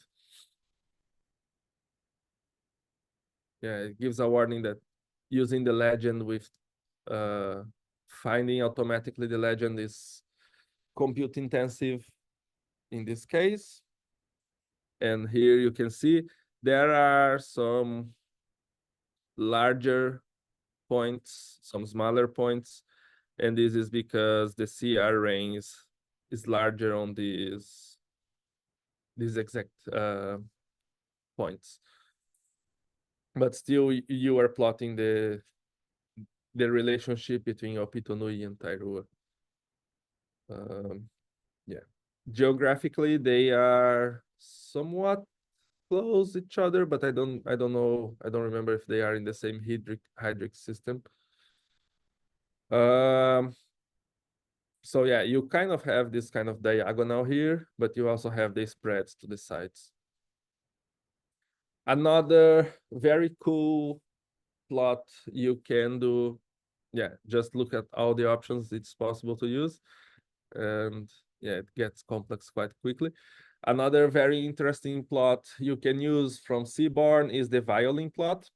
[SPEAKER 6] Yeah, it gives a warning that using the legend with finding automatically the legend is compute intensive in this case. And here you can see there are some larger points, some smaller points, and this is because the CR range is larger on these exact points. But still, you are plotting the relationship between Opitonui and Tairua. Yeah, geographically they are somewhat close each other, but I don't know, I don't remember if they are in the same hydric system. So yeah, you kind of have this kind of diagonal here, but you also have the spreads to the sides. Another very cool plot you can do, yeah, just look at all the options it's possible to use. And yeah, it gets complex quite quickly. Another very interesting plot you can use from Seaborn is the violin plot.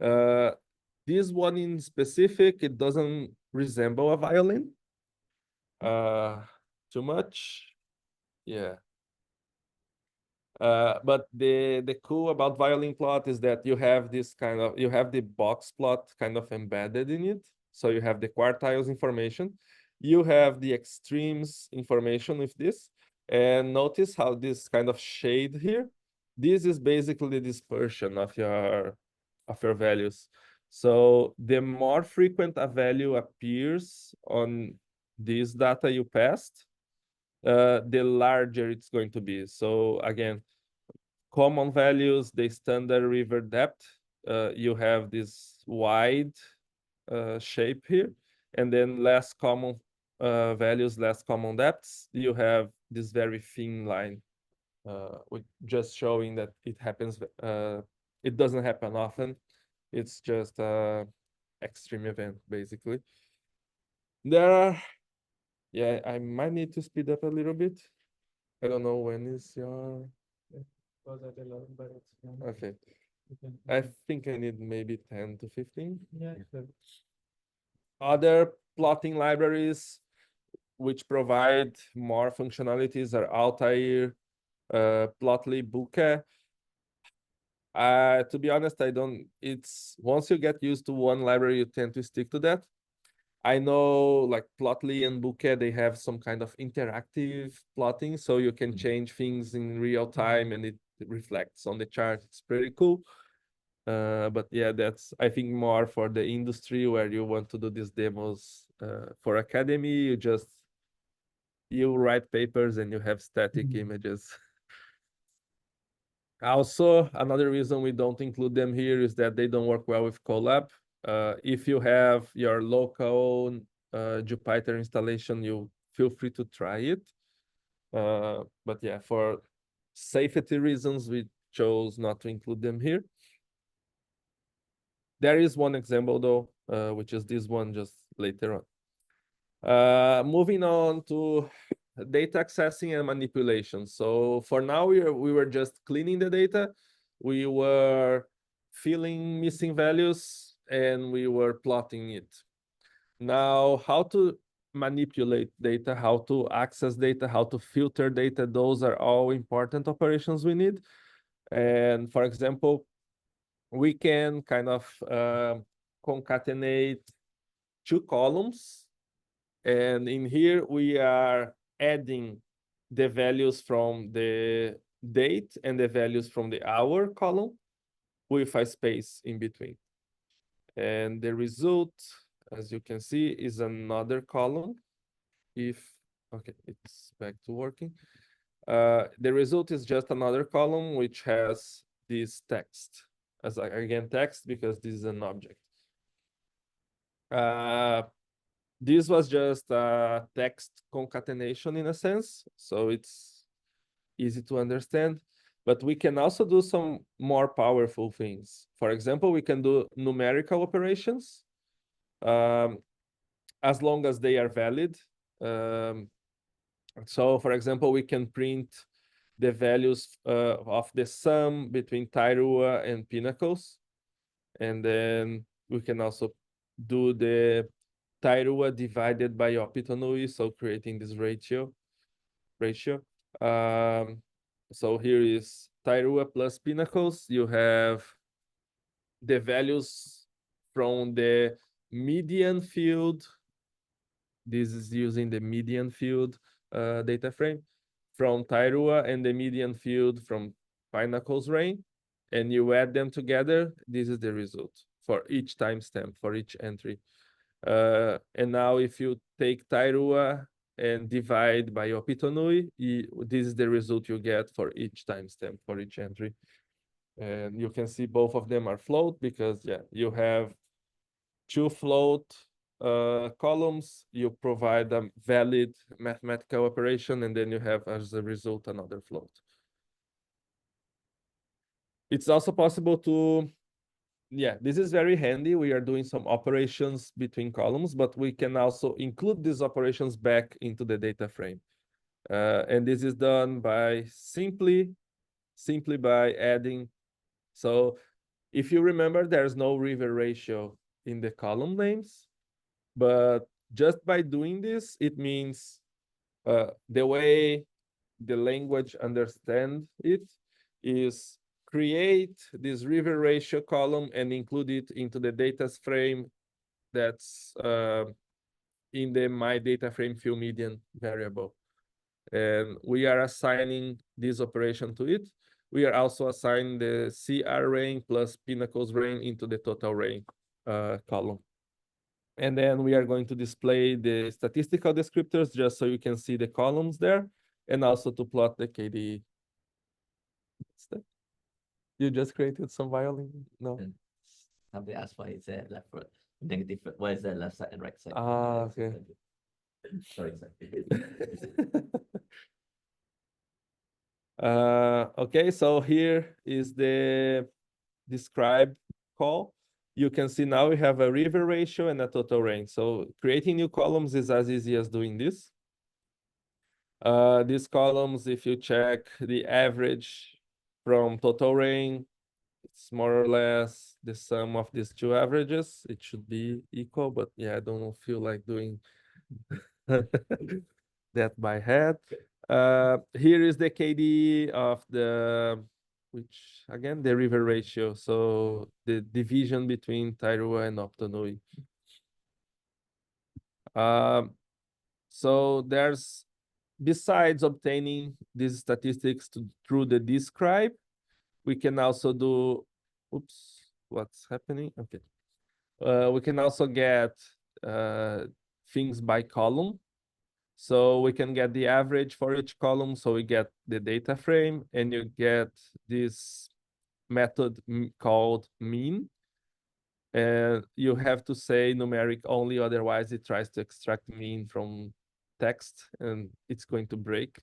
[SPEAKER 6] This one in specific, it doesn't resemble a violin too much. Yeah. But the cool about violin plot is that you have the box plot kind of embedded in it. So you have the quartiles information, you have the extremes information with this, and notice how this kind of shade here, this is basically the dispersion of your values. So the more frequent a value appears on this data you passed, the larger it's going to be. So again, common values, the standard river depth, you have this wide shape here, and then less common values, less common depths, you have this very thin line, with just showing that it happens. It doesn't happen often. It's just a extreme event, basically. There are, yeah, I might need to speed up a little bit. I don't know when is your.
[SPEAKER 4] Was at 11, but it's fine.
[SPEAKER 6] Okay.
[SPEAKER 4] You can-
[SPEAKER 6] I think I need maybe 10 to 15.
[SPEAKER 4] Yeah, sure.
[SPEAKER 6] Other plotting libraries which provide more functionalities are Altair, Plotly, Bouquet. To be honest, I don't, it's once you get used to one library, you tend to stick to that. I know like Plotly and Bouquet, they have some kind of interactive plotting, so you can change things in real time and it reflects on the chart. It's pretty cool. But yeah, that's I think more for the industry where you want to do these demos. For academy, you write papers and you have static images. Also, another reason we don't include them here is that they don't work well with Colab. If you have your local Jupyter installation, you feel free to try it. But yeah, for safety reasons, we chose not to include them here. There is one example though, which is this one just later on. Moving on to data accessing and manipulation. So for now, we were just cleaning the data. We were filling missing values and we were plotting it. Now, how to manipulate data, how to access data, how to filter data, those are all important operations we need. And for example, we can kind of concatenate two columns. And in here, we are adding the values from the date and the values from the hour column with a space in between. And the result, as you can see, is another column. Okay, it's back to working. The result is just another column which has this text. As again, text because this is an object. This was just a text concatenation in a sense, so it's easy to understand. But we can also do some more powerful things. For example, we can do numerical operations as long as they are valid. So, for example, we can print the values of the sum between Tairua and Pinnacles. And then we can also do the Tairua divided by Opitanui, so creating this ratio. So here is Tairua plus Pinnacles. You have the values from the median field. This is using the median field data frame from Tairua and the median field from Pinnacles Rain. And you add them together, this is the result for each timestamp, for each entry. And now if you take Tairua and divide by Opitanui, this is the result you get for each timestamp, for each entry. And you can see both of them are float because yeah, you have two float columns, you provide a valid mathematical operation, and then you have as a result another float. It's also possible to, yeah, this is very handy. We are doing some operations between columns, but we can also include these operations back into the data frame. And this is done by simply by adding. So if you remember, there's no river ratio in the column names, but just by doing this, it means the way the language understands it is create this river ratio column and include it into the data frame that's in the my data frame fill median variable. And we are assigning this operation to it. We are also assigning the CR range plus Pinnacles range into the total range column. And then we are going to display the statistical descriptors just so you can see the columns there and also to plot the KDE. You just created some violin? No.
[SPEAKER 2] Somebody asked why is that left foot negative? Why is that left side and right side?
[SPEAKER 6] Ah, okay.
[SPEAKER 2] Sorry,
[SPEAKER 6] Okay, so here is the describe call. You can see now we have a river ratio and a total range. So creating new columns is as easy as doing this. These columns, if you check the average from total range, it's more or less the sum of these two averages. It should be equal, but yeah, I don't feel like doing that by head. Here is the KD of the which again, the river ratio. So the division between Tairua and Optonui. So there's, besides obtaining these statistics through the describe, we can also do, oops, what's happening? Okay. We can also get things by column. So we can get the average for each column. So we get the data frame, and you get this method called mean. And you have to say numeric only, otherwise it tries to extract mean from text and it's going to break.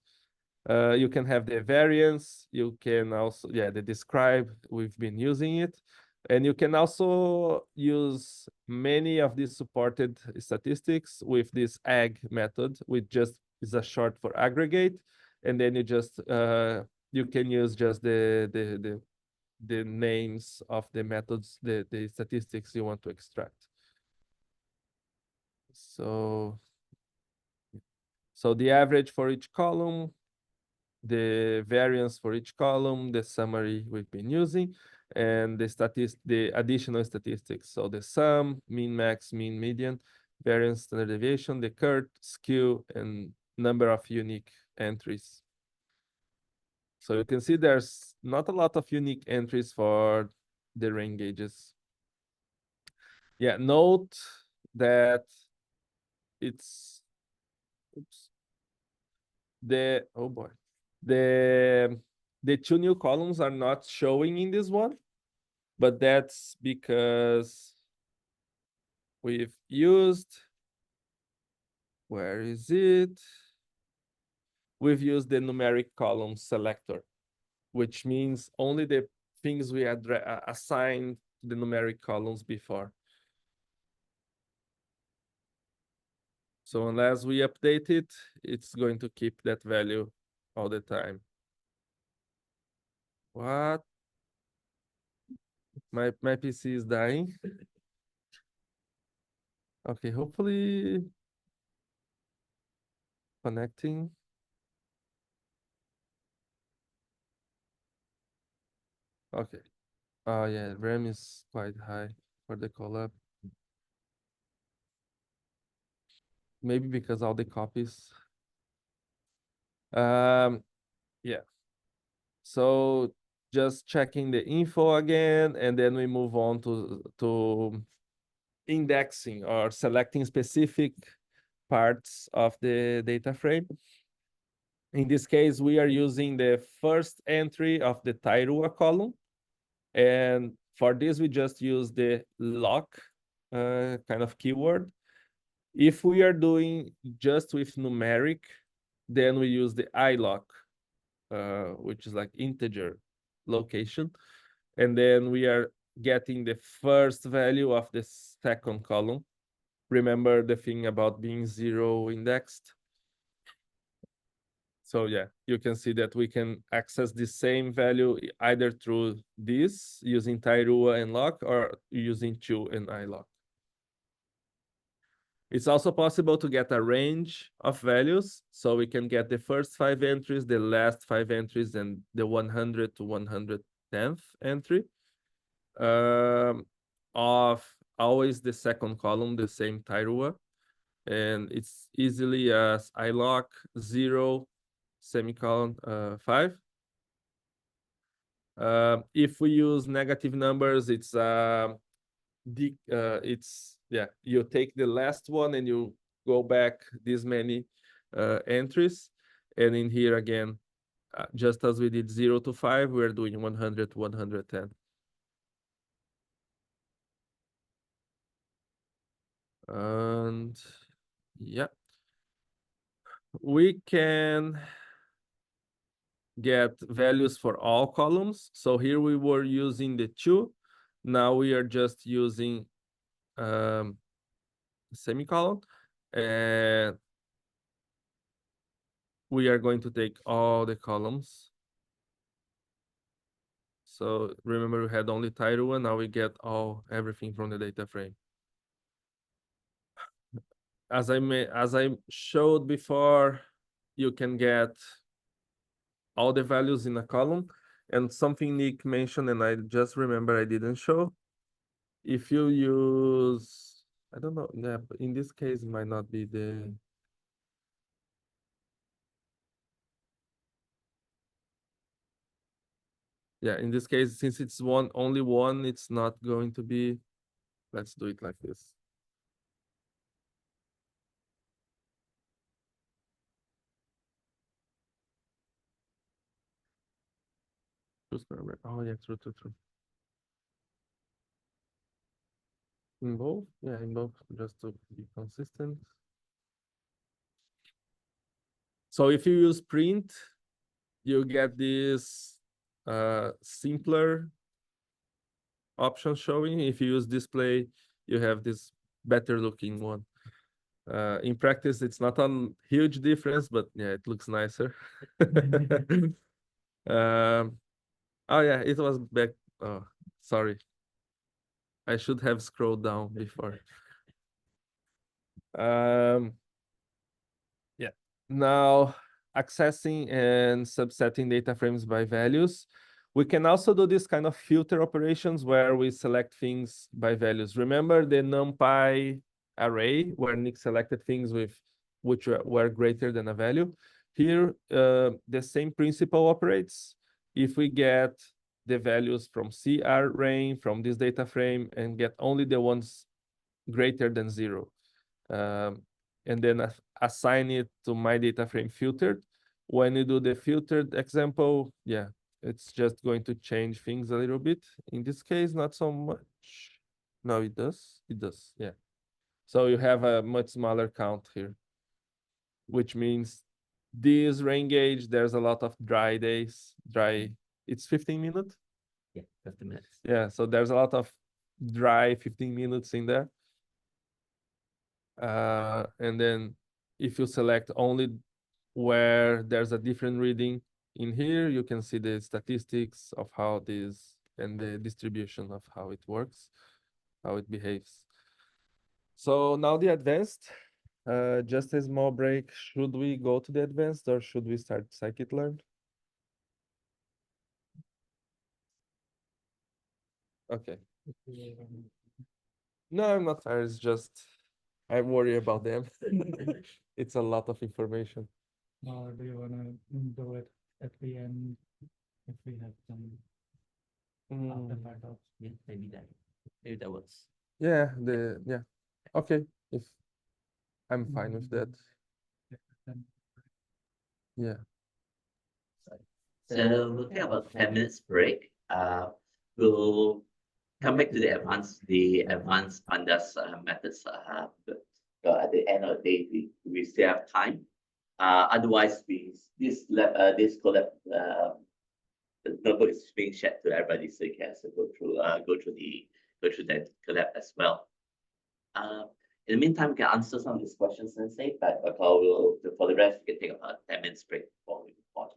[SPEAKER 6] You can have the variance, you can also, the describe, we've been using it. And you can also use many of these supported statistics with this ag method, which just is a short for aggregate. And then you just, you can use just the names of the methods, the statistics you want to extract. So the average for each column, the variance for each column, the summary we've been using, and the additional statistics. So the sum, mean, max, mean, median, variance, standard deviation, the curve, skew, and number of unique entries. So you can see there's not a lot of unique entries for the rain gauges. Yeah, note that it's, oops, oh boy, the two new columns are not showing in this one, but that's because we've used, where is it? We've used the numeric column selector, which means only the things we assigned to the numeric columns before. So unless we update it, it's going to keep that value all the time. What? My PC is dying. Okay, hopefully connecting. Okay. Oh yeah, RAM is quite high for the collab. Maybe because all the copies. Yeah. So just checking the info again, and then we move on to indexing or selecting specific parts of the data frame. In this case, we are using the first entry of the Tairua column. And for this, we just use the lock kind of keyword. If we are doing just with numeric, then we use the ilock, which is like integer location. And then we are getting the first value of the second column. Remember the thing about being zero indexed? So yeah, you can see that we can access the same value either through this using Tairua and lock or using two and ilock. It's also possible to get a range of values. So we can get the first 5 entries, the last 5 entries, and the 100 to 110th entry of always the second column, the same Tairua. And it's easily as ilock 0, semicolon 5. If we use negative numbers, it's you take the last one and you go back this many entries, and in here again, just as we did 0 to 5, we're doing 100 to 110. And yeah, we can get values for all columns. So here we were using the 2. Now we are just using semicolon, and we are going to take all the columns. So remember we had only Tairua, now we get everything from the data frame. As I showed before, you can get all the values in a column, And something Nick mentioned, and I just remember I didn't show. If you use, I don't know, yeah, but in this case, it might not be the. Yeah, in this case, since it's only one, it's not going to be. Let's do it like this. Oh yeah, true. In both, yeah, in both, just to be consistent. So if you use print, you get this simpler option showing. If you use display, you have this better looking one. In practice, it's not a huge difference, but yeah, it looks nicer. Oh yeah, it was back. Oh, sorry. I should have scrolled down before. Yeah. Now, accessing and subsetting data frames by values. We can also do this kind of filter operations where we select things by values. Remember the NumPy array where Nick selected things with which were greater than a value? Here, the same principle operates. If we get the values from CR range from this data frame and get only the ones greater than 0. And then assign it to my data frame filtered. When you do the filtered example, yeah, it's just going to change things a little bit. In this case, not so much. No, it does. It does, yeah. So you have a much smaller count here, which means this rain gauge, there's a lot of dry days. It's 15 minutes?
[SPEAKER 2] Yeah, 50 minutes.
[SPEAKER 6] Yeah, so there's a lot of dry 15 minutes in there. And then if you select only where there's a different reading in here, you can see the statistics of how this and the distribution of how it works, how it behaves. So now the advanced, just a small break. Should we go to the advanced or should we start scikit-learn? Okay. No, I'm not tired. It's just I worry about them. It's a lot of information.
[SPEAKER 4] Or do you wanna do it at the end if we have some after
[SPEAKER 6] Mm,
[SPEAKER 4] part of?
[SPEAKER 2] Yeah, maybe that works.
[SPEAKER 6] yeah, Okay, if I'm fine with that.
[SPEAKER 4] Then
[SPEAKER 6] Yeah.
[SPEAKER 2] So we'll take about 10 minutes break. We'll come back to the advanced pandas methods. At the end of the day, we still have time. Otherwise, this collab the notebook is being shared to everybody, so you can also go through that collab as well. In the meantime, we can answer some of these questions and say, but for the rest, we can take about 10 minutes break before we move on to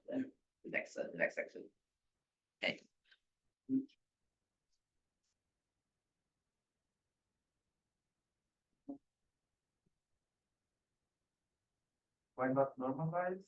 [SPEAKER 2] the next section. Okay.
[SPEAKER 1] Why not normalize?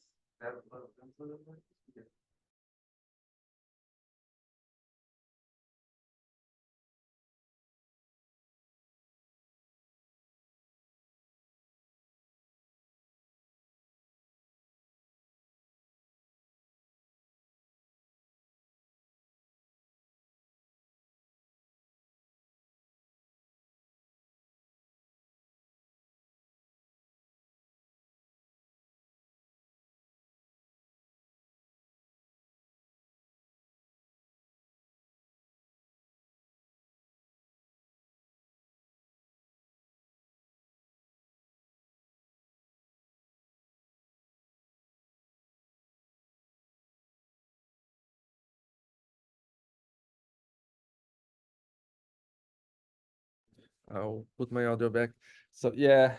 [SPEAKER 6] I'll put my audio back. So yeah,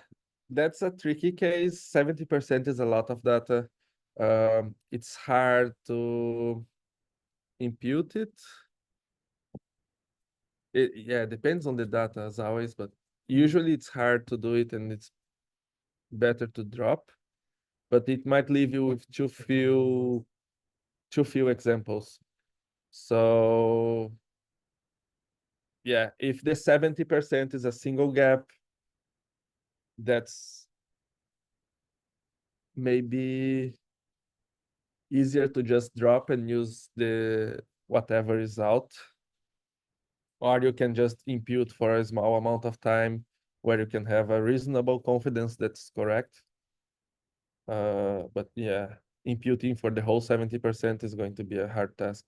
[SPEAKER 6] that's a tricky case. 70% is a lot of data. It's hard to impute it. Yeah, depends on the data as always, but usually it's hard to do it and it's better to drop. But it might leave you with too few examples. So yeah, if the 70% is a single gap, that's maybe easier to just drop and use the whatever is out. Or you can just impute for a small amount of time where you can have a reasonable confidence that's correct. But yeah, imputing for the whole 70% is going to be a hard task.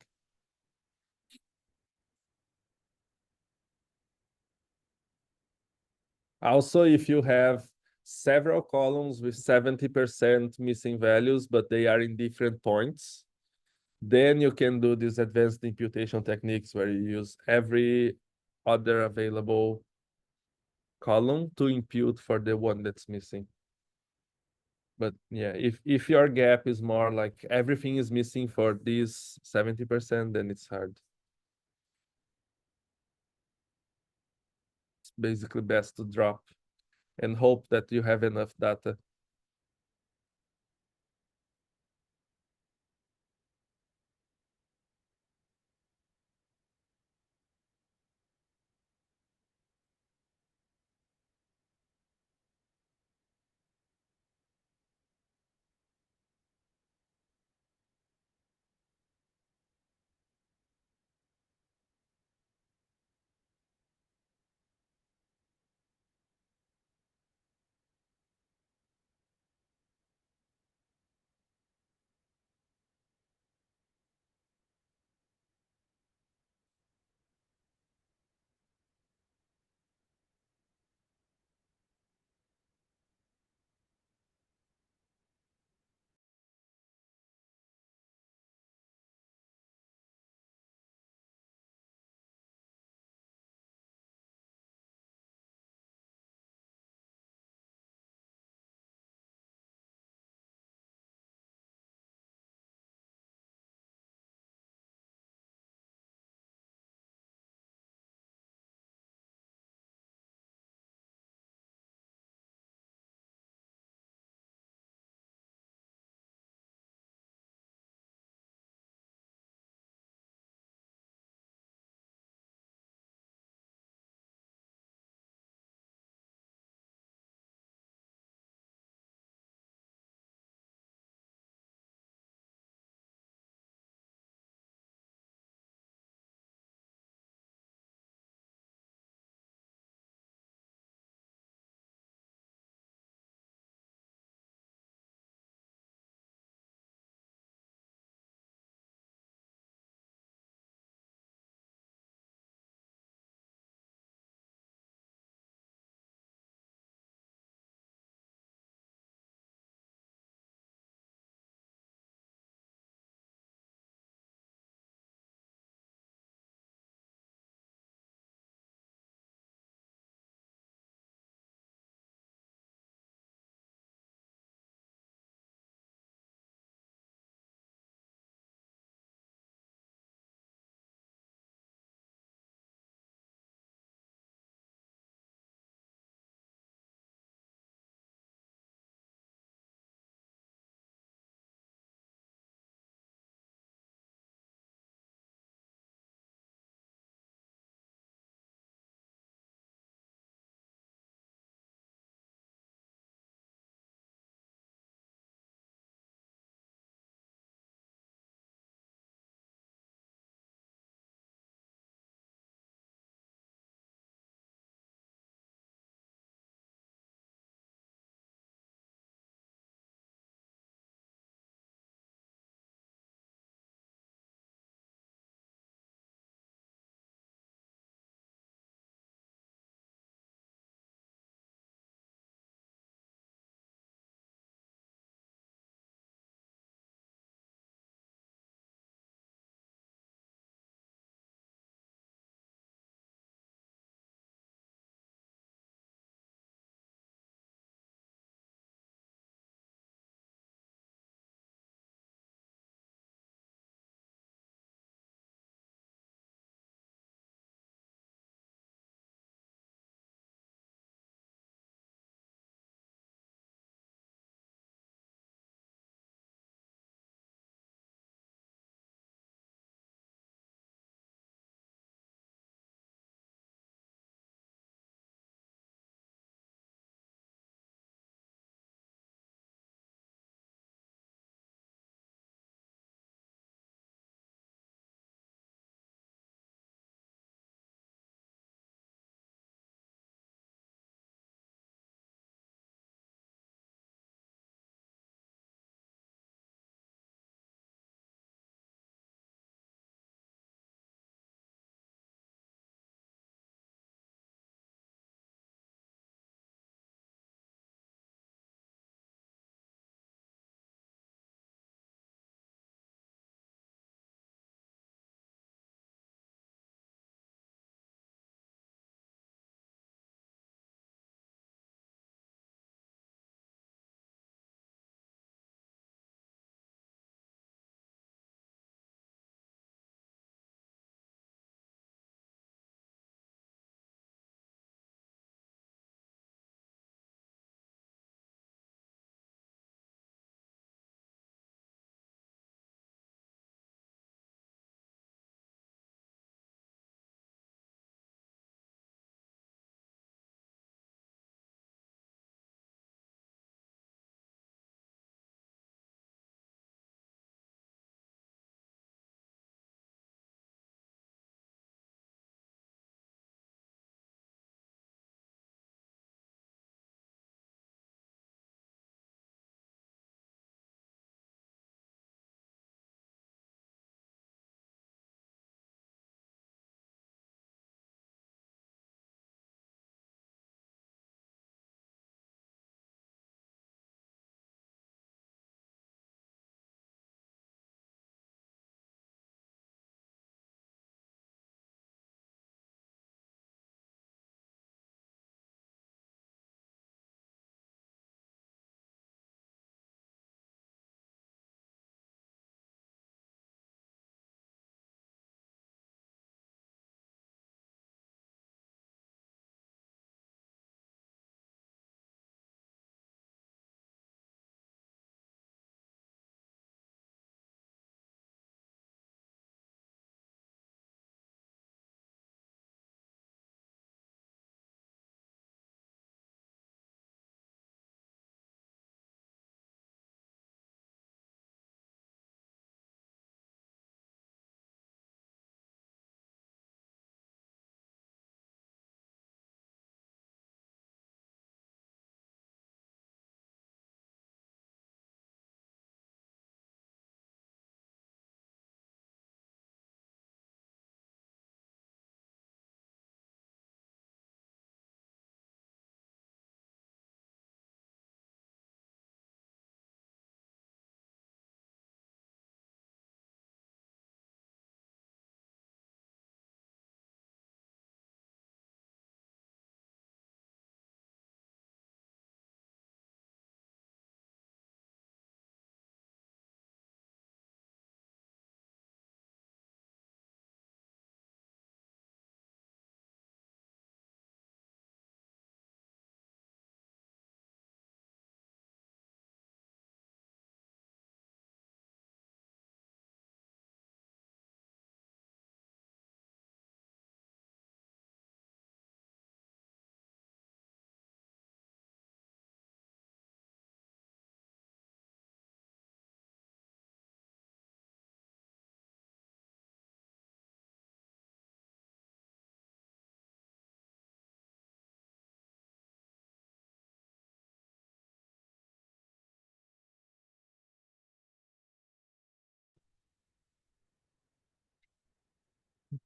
[SPEAKER 6] Also, if you have several columns with 70% missing values, but they are in different points, then you can do these advanced imputation techniques where you use every other available column to impute for the one that's missing. But yeah, if your gap is more like everything is missing for this 70%, then it's hard. It's basically best to drop and hope that you have enough data.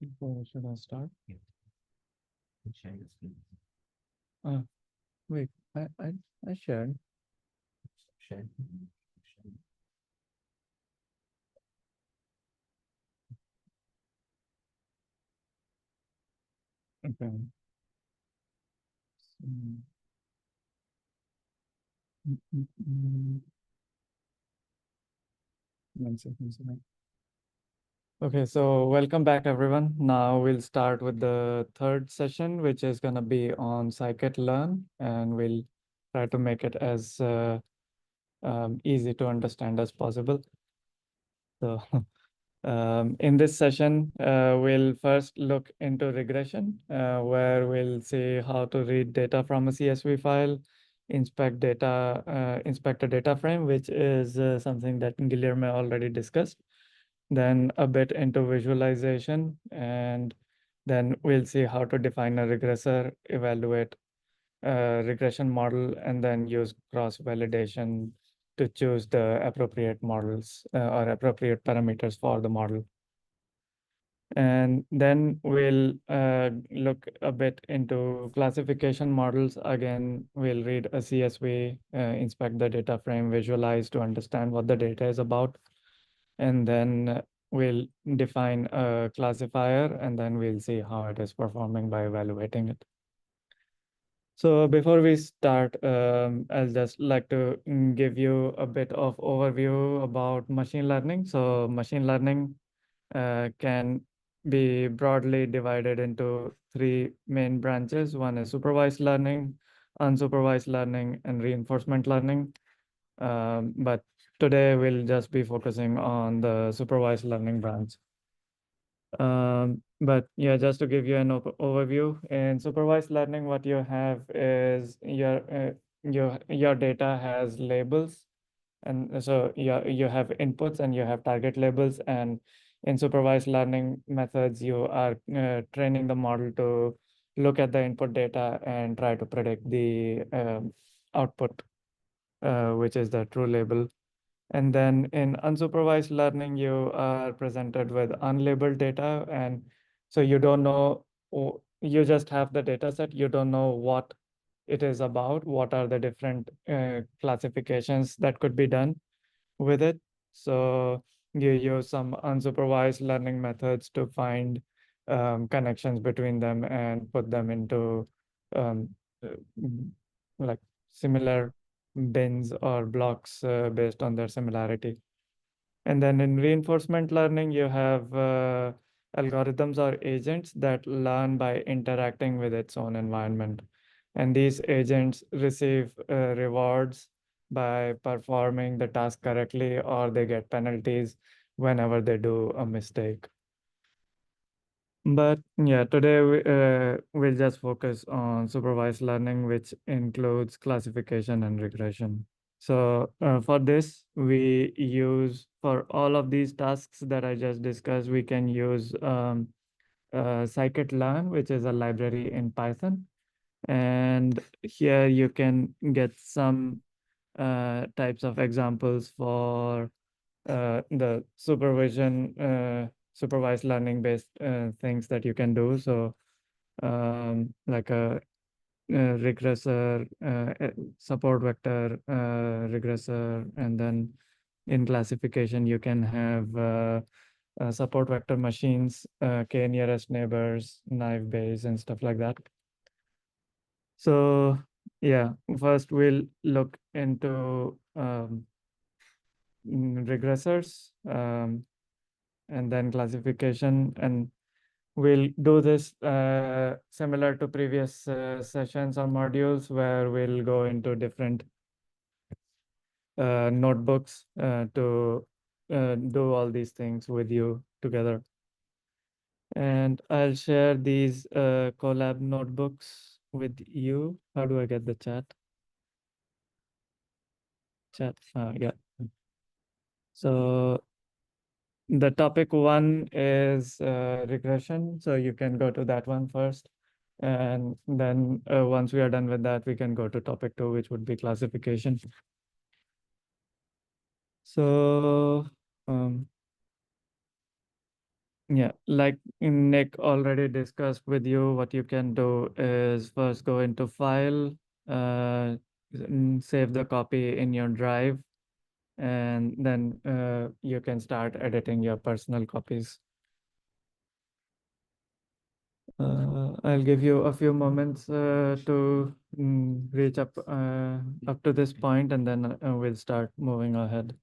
[SPEAKER 7] Should I start?
[SPEAKER 2] Share your screen.
[SPEAKER 7] Wait, I shared.
[SPEAKER 2] Share.
[SPEAKER 7] Okay. Mm. Mm, mm, mm. 1 second. Okay, so welcome back, everyone. Now we'll start with the third session, which is going to be on scikit-learn, and we'll try to make it as easy to understand as possible. So in this session, we'll first look into regression, where we'll see how to read data from a CSV file, inspect a data frame, which is something that Guilherme already discussed. Then a bit into visualization, and then we'll see how to define a regressor, evaluate a regression model, and then use cross-validation to choose the appropriate models or appropriate parameters for the model. And then we'll look a bit into classification models. Again, we'll read a CSV, inspect the data frame, visualize to understand what the data is about. And then we'll define a classifier, and then we'll see how it is performing by evaluating it. So before we start, I'll just like to give you a bit of overview about machine learning. So machine learning can be broadly divided into three main branches. One is supervised learning, unsupervised learning, and reinforcement learning. But today we'll just be focusing on the supervised learning branch. But yeah, just to give you an overview, in supervised learning, what you have is your data has labels, and so you have inputs and you have target labels. And in supervised learning methods, you are training the model to look at the input data and try to predict the output, which is the true label. And then in unsupervised learning, you are presented with unlabeled data. And so you don't know, you just have the data set. You don't know what it is about, what are the different classifications that could be done with it. So you use some unsupervised learning methods to find connections between them and put them into um, uh, like similar bins or blocks based on their similarity. And then in reinforcement learning, you have algorithms or agents that learn by interacting with its own environment. And these agents receive rewards by performing the task correctly, or they get penalties whenever they do a mistake. But yeah, today we'll just focus on supervised learning, which includes classification and regression. So for this, we use, for all of these tasks that I just discussed, we can use scikit-learn, which is a library in Python. And here you can get some types of examples for the supervised learning based things that you can do. So like a regressor, support vector regressor, and then in classification you can have support vector machines, k nearest neighbors, naive Bayes, and stuff like that. So yeah, first we'll look into regressors, and then classification, and we'll do this similar to previous sessions or modules, where we'll go into different notebooks to do all these things with you together. And I'll share these collab notebooks with you. How do I get the chat? Yeah. So the topic one is regression. So you can go to that one first. And then once we are done with that, we can go to topic two, which would be classification. So Yeah, like Nick already discussed with you, what you can do is first go into File, save the copy in your drive, and then you can start editing your personal copies. I'll give you a few moments to reach up to this point, and then we'll start moving ahead.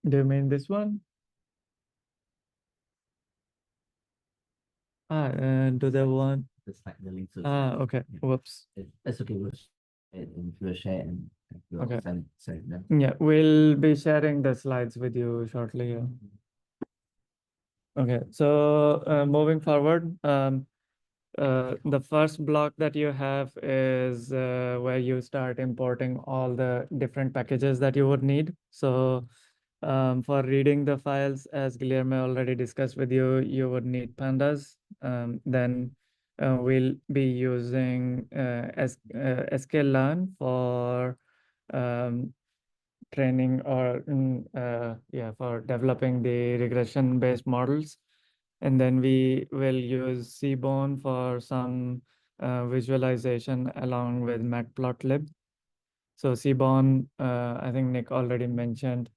[SPEAKER 7] Do you mean this one? Do they want?
[SPEAKER 2] Just like the link to.
[SPEAKER 7] Okay.
[SPEAKER 2] Yeah.
[SPEAKER 7] Whoops.
[SPEAKER 2] That's okay. We'll share and we'll
[SPEAKER 7] Okay.
[SPEAKER 2] send them.
[SPEAKER 7] Yeah, we'll be sharing the slides with you shortly. Yeah. Okay, so moving forward, the first block that you have is where you start importing all the different packages that you would need. So for reading the files, as Guilherme already discussed with you, you would need pandas. Then we'll be using sklearn for training or for developing the regression based models. And then we will use Seaborn for some visualization along with matplotlib. So Seaborn, I think Nick already mentioned,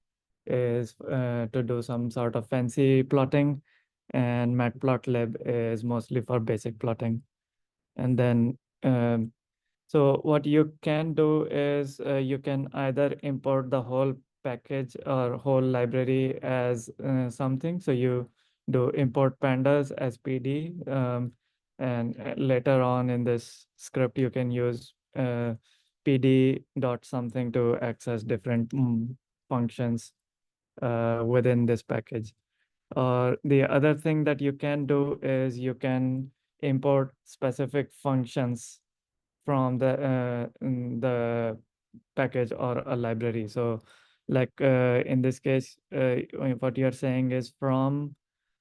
[SPEAKER 7] is to do some sort of fancy plotting, and matplotlib is mostly for basic plotting. And then so what you can do is you can either import the whole package or whole library as something. So you do import pandas as PD, and later on in this script you can use PD dot something to access different functions within this package. Or the other thing that you can do is you can import specific functions from the package or a library. So like in this case, what you're saying is from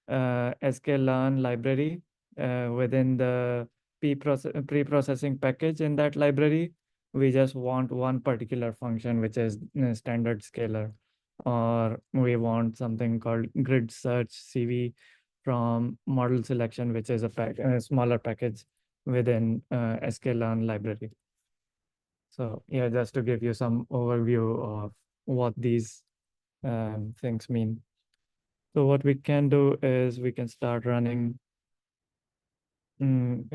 [SPEAKER 7] sklearn library within the pre-processing package in that library, we just want one particular function, which is standard scalar, or we want something called grid search CV from model selection, which is a smaller package within sklearn library. So yeah, just to give you some overview of what these things mean. So what we can do is we can start running,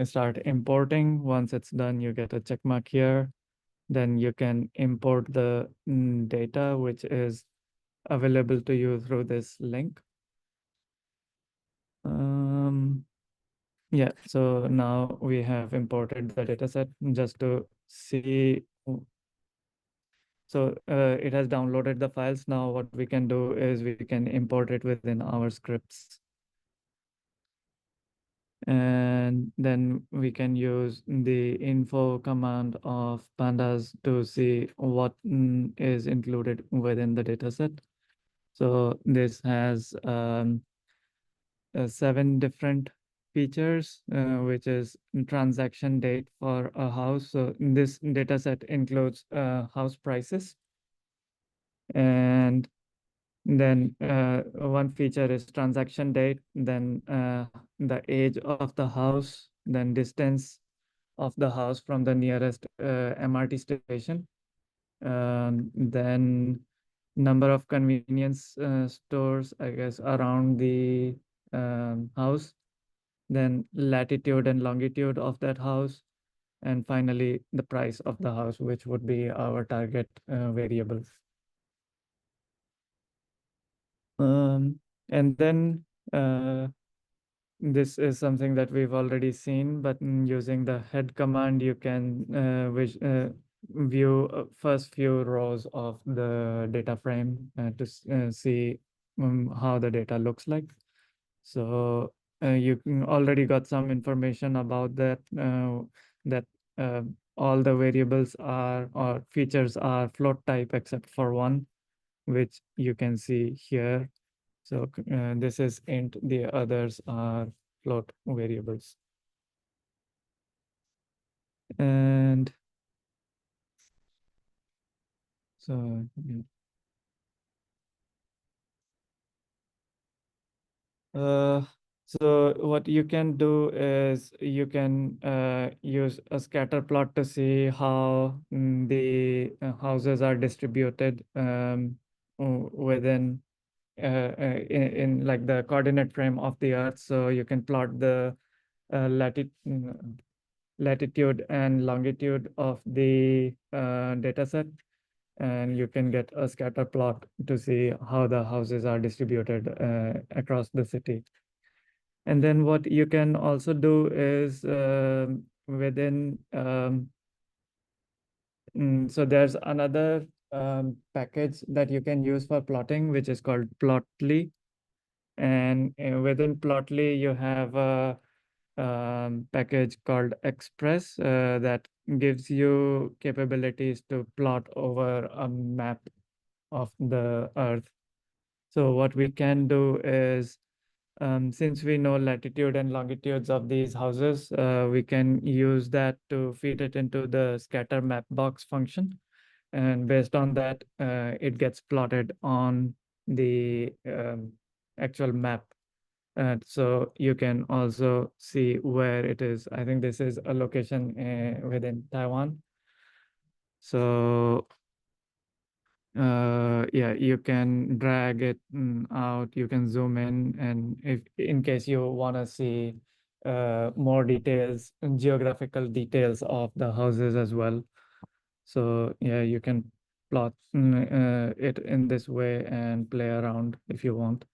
[SPEAKER 7] start importing. Once it's done, you get a check mark here. Then you can import the data, which is available to you through this link. Yeah, so now we have imported the dataset just to see. So it has downloaded the files. Now what we can do is we can import it within our scripts. And then we can use the info command of pandas to see what is included within the dataset. So this has 7 different features, which is transaction date for a house. So this dataset includes house prices. And then one feature is transaction date, then the age of the house, then distance of the house from the nearest MRT station, then number of convenience stores, I guess, around the house, then latitude and longitude of that house, and finally the price of the house, which would be our target variable. And then this is something that we've already seen, but using the head command, you can view first few rows of the data frame to see how the data looks like. So you already got some information about that, that all the variables are or features are float type except for one, which you can see here. So this is int, the others are float variables. And so so what you can do is you can use a scatter plot to see how the houses are distributed within in like the coordinate frame of the Earth. So you can plot the latitude and longitude of the data set, and you can get a scatter plot to see how the houses are distributed across the city. And then what you can also do is within, so there's another package that you can use for plotting, which is called Plotly. And within Plotly, you have a package called Express that gives you capabilities to plot over a map of the Earth. So what we can do is, since we know latitude and longitudes of these houses, we can use that to feed it into the scatter map box function. And based on that, it gets plotted on the actual map. So you can also see where it is. I think this is a location within Taiwan. So yeah, you can drag it out, you can zoom in, and if in case you want to see more details, geographical details of the houses as well. So yeah, you can plot it in this way and play around if you want.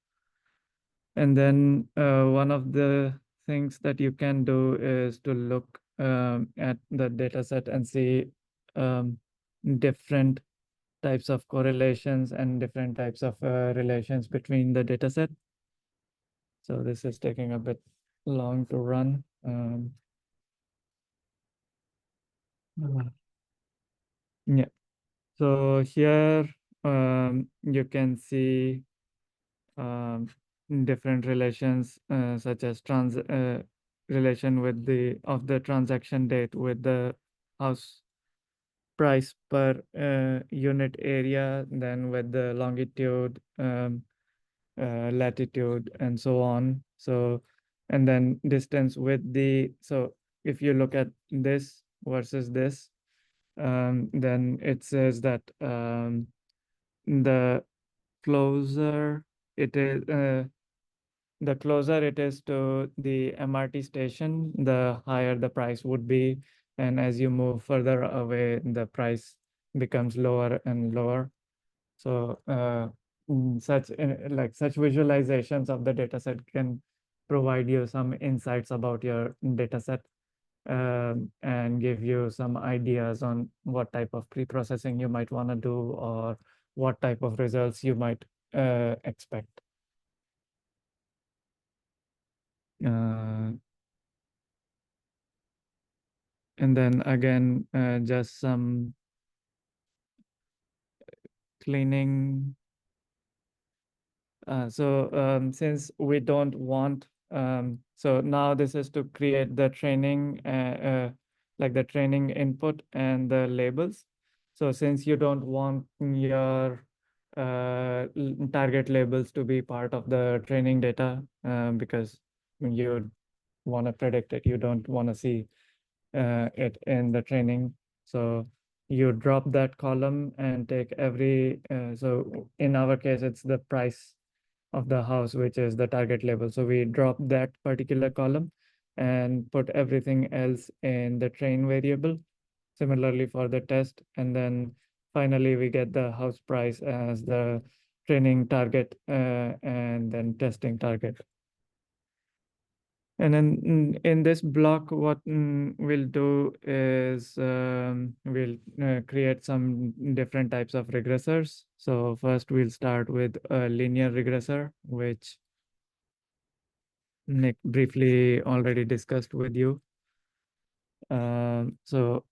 [SPEAKER 7] And then one of the things that you can do is to look at the data set and see different types of correlations and different types of relations between the data set. So this is taking a bit long to run. Yeah. So here you can see different relations such as relation with the transaction date with the house price per unit area, then with the longitude, latitude, and so on. So, and then distance with so if you look at this versus this, then it says that the closer it is, the closer it is to the MRT station, the higher the price would be. And as you move further away, the price becomes lower and lower. So such visualizations of the dataset can provide you some insights about your dataset and give you some ideas on what type of pre-processing you might want to do or what type of results you might expect. And then again, just some cleaning. So since we don't want, so now this is to create the training, like the training input and the labels. So since you don't want your target labels to be part of the training data, because you want to predict it, you don't want to see it in the training. So you drop that column and take every, so in our case, it's the price of the house, which is the target label. So we drop that particular column and put everything else in the train variable. Similarly for the test. And then finally we get the house price as the training target and then testing target. And then in this block, what we'll do is we'll create some different types of regressors. So first we'll start with a linear regressor, which Nick briefly already discussed with you. So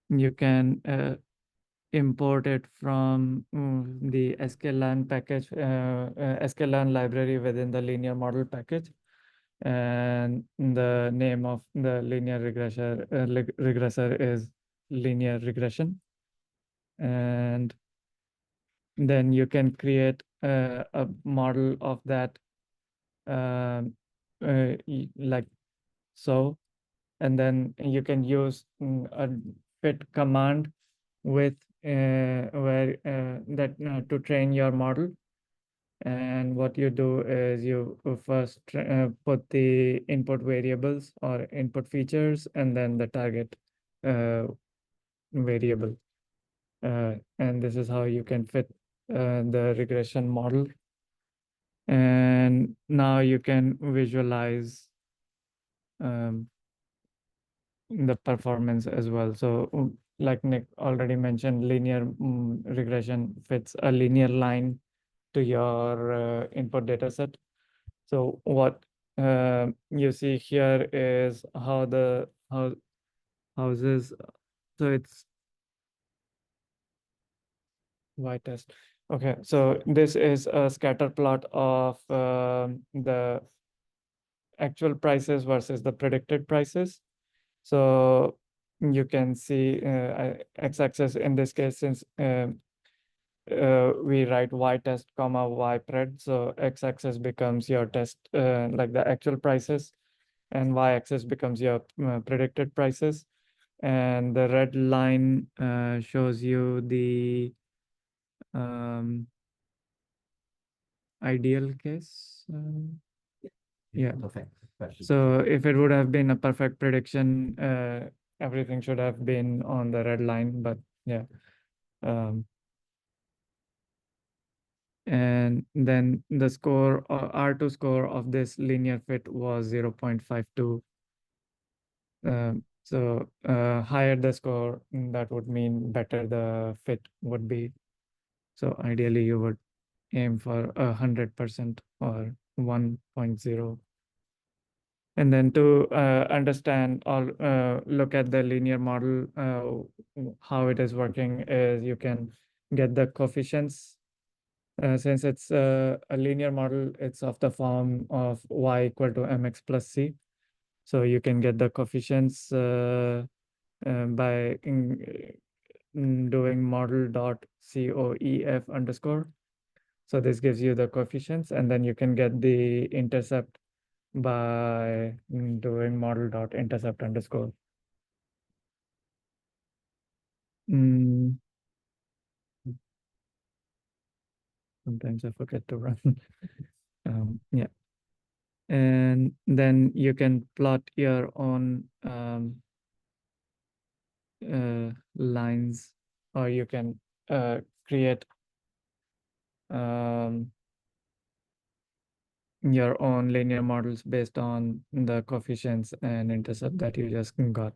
[SPEAKER 7] you can import it from the sklearn package, sklearn library within the linear model package. And the name of the linear regressor is linear regression. And then you can create a model of that like so. And then you can use a fit command with where that to train your model. And what you do is you first put the input variables or input features and then the target variable. And this is how you can fit the regression model. And now you can visualize the performance as well. So like Nick already mentioned, linear regression fits a linear line to your input data set. So what you see here is how the houses, so it's y-test. Okay, so this is a scatter plot of the actual prices versus the predicted prices. So you can see x-axis in this case, since we write y-test comma y-pred. So x-axis becomes your test, like the actual prices, and y-axis becomes your predicted prices. And the red line shows you the ideal case. Yeah.
[SPEAKER 2] Perfect.
[SPEAKER 7] So if it would have been a perfect prediction, everything should have been on the red line, but yeah. And then the score or R2 score of this linear fit was 0.52. So higher the score, that would mean better the fit would be. So ideally you would aim for 100% or 1.0. And then to understand or look at the linear model, how it is working is you can get the coefficients. Since it's a linear model, it's of the form of y equal to mx plus c. So you can get the coefficients by doing model dot coef underscore. So this gives you the coefficients, and then you can get the intercept by doing model dot intercept underscore. Sometimes I forget to run. Yeah. And then you can plot your own lines, or you can create your own linear models based on the coefficients and intercept that you just got.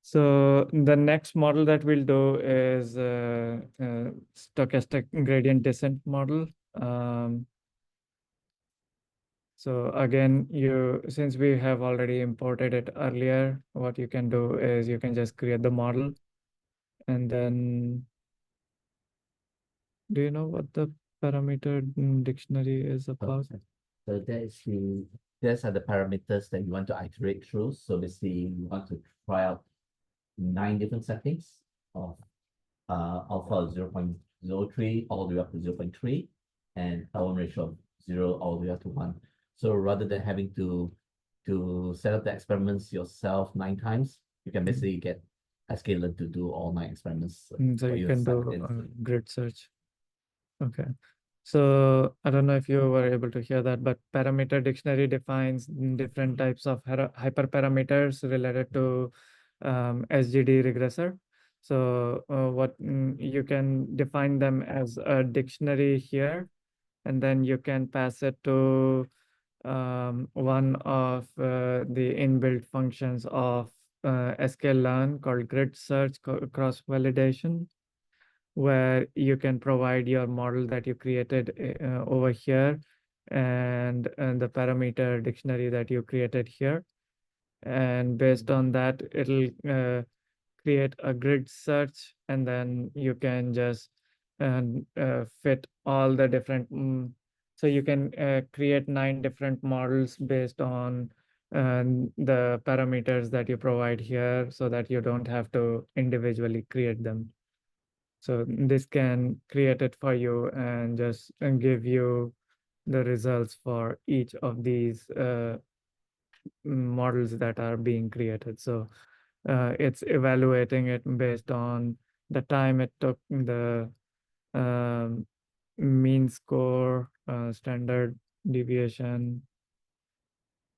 [SPEAKER 7] So the next model that we'll do is stochastic gradient descent model. So again, since we have already imported it earlier, what you can do is you can just create the model, and then do you know what the parameter dictionary is about?
[SPEAKER 2] So those are the parameters that you want to iterate through. So basically, you want to try out 9 different settings of alpha 0.03 all the way up to 0.3 and L1 ratio of 0 all the way up to 1. So rather than having to set up the experiments yourself 9 times, you can basically get a sklearn to do all 9 experiments.
[SPEAKER 7] So you can do grid search. Okay. So I don't know if you were able to hear that, but parameter dictionary defines different types of hyperparameters related to SGD regressor. So what you can define them as a dictionary here, and then you can pass it to one of the inbuilt functions of sklearn called grid search cross validation, where you can provide your model that you created over here and the parameter dictionary that you created here. And based on that, it'll create a grid search, and then you can just fit all the different. So you can create 9 different models based on the parameters that you provide here, so that you don't have to individually create them. So this can create it for you and just give you the results for each of these models that are being created. So it's evaluating it based on the time it took, the mean score, standard deviation.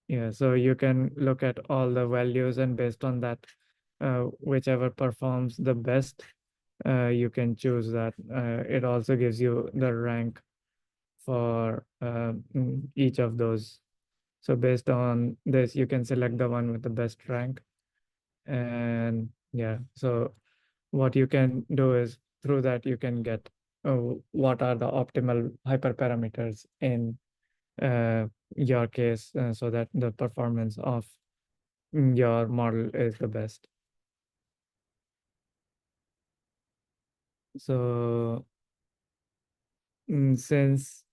[SPEAKER 7] Yeah, so you can look at all the values, and based on that, whichever performs the best, you can choose that. It also gives you the rank for each of those. So based on this, you can select the one with the best rank. And yeah, so what you can do is through that you can get what are the optimal hyperparameters in your case, so that the performance of your model is the best. So since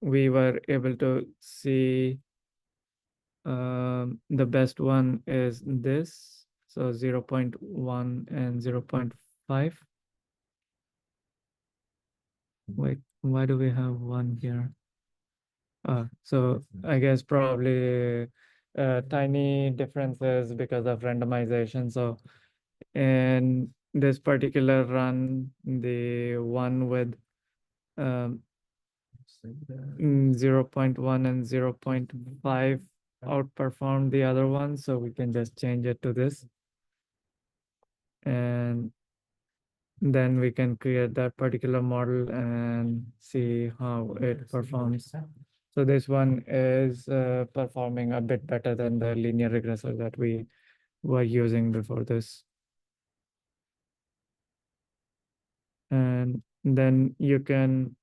[SPEAKER 7] we were able to see the best one is this, so 0.1 and 0.5. Wait, why do we have one here? So I guess probably tiny differences because of randomization. So in this particular run, the one with 0.1 and 0.5 outperformed the other one. So we can just change it to this. And then we can create that particular model and see how it performs. So this one is performing a bit better than the linear regressor that we were using before this. And then you can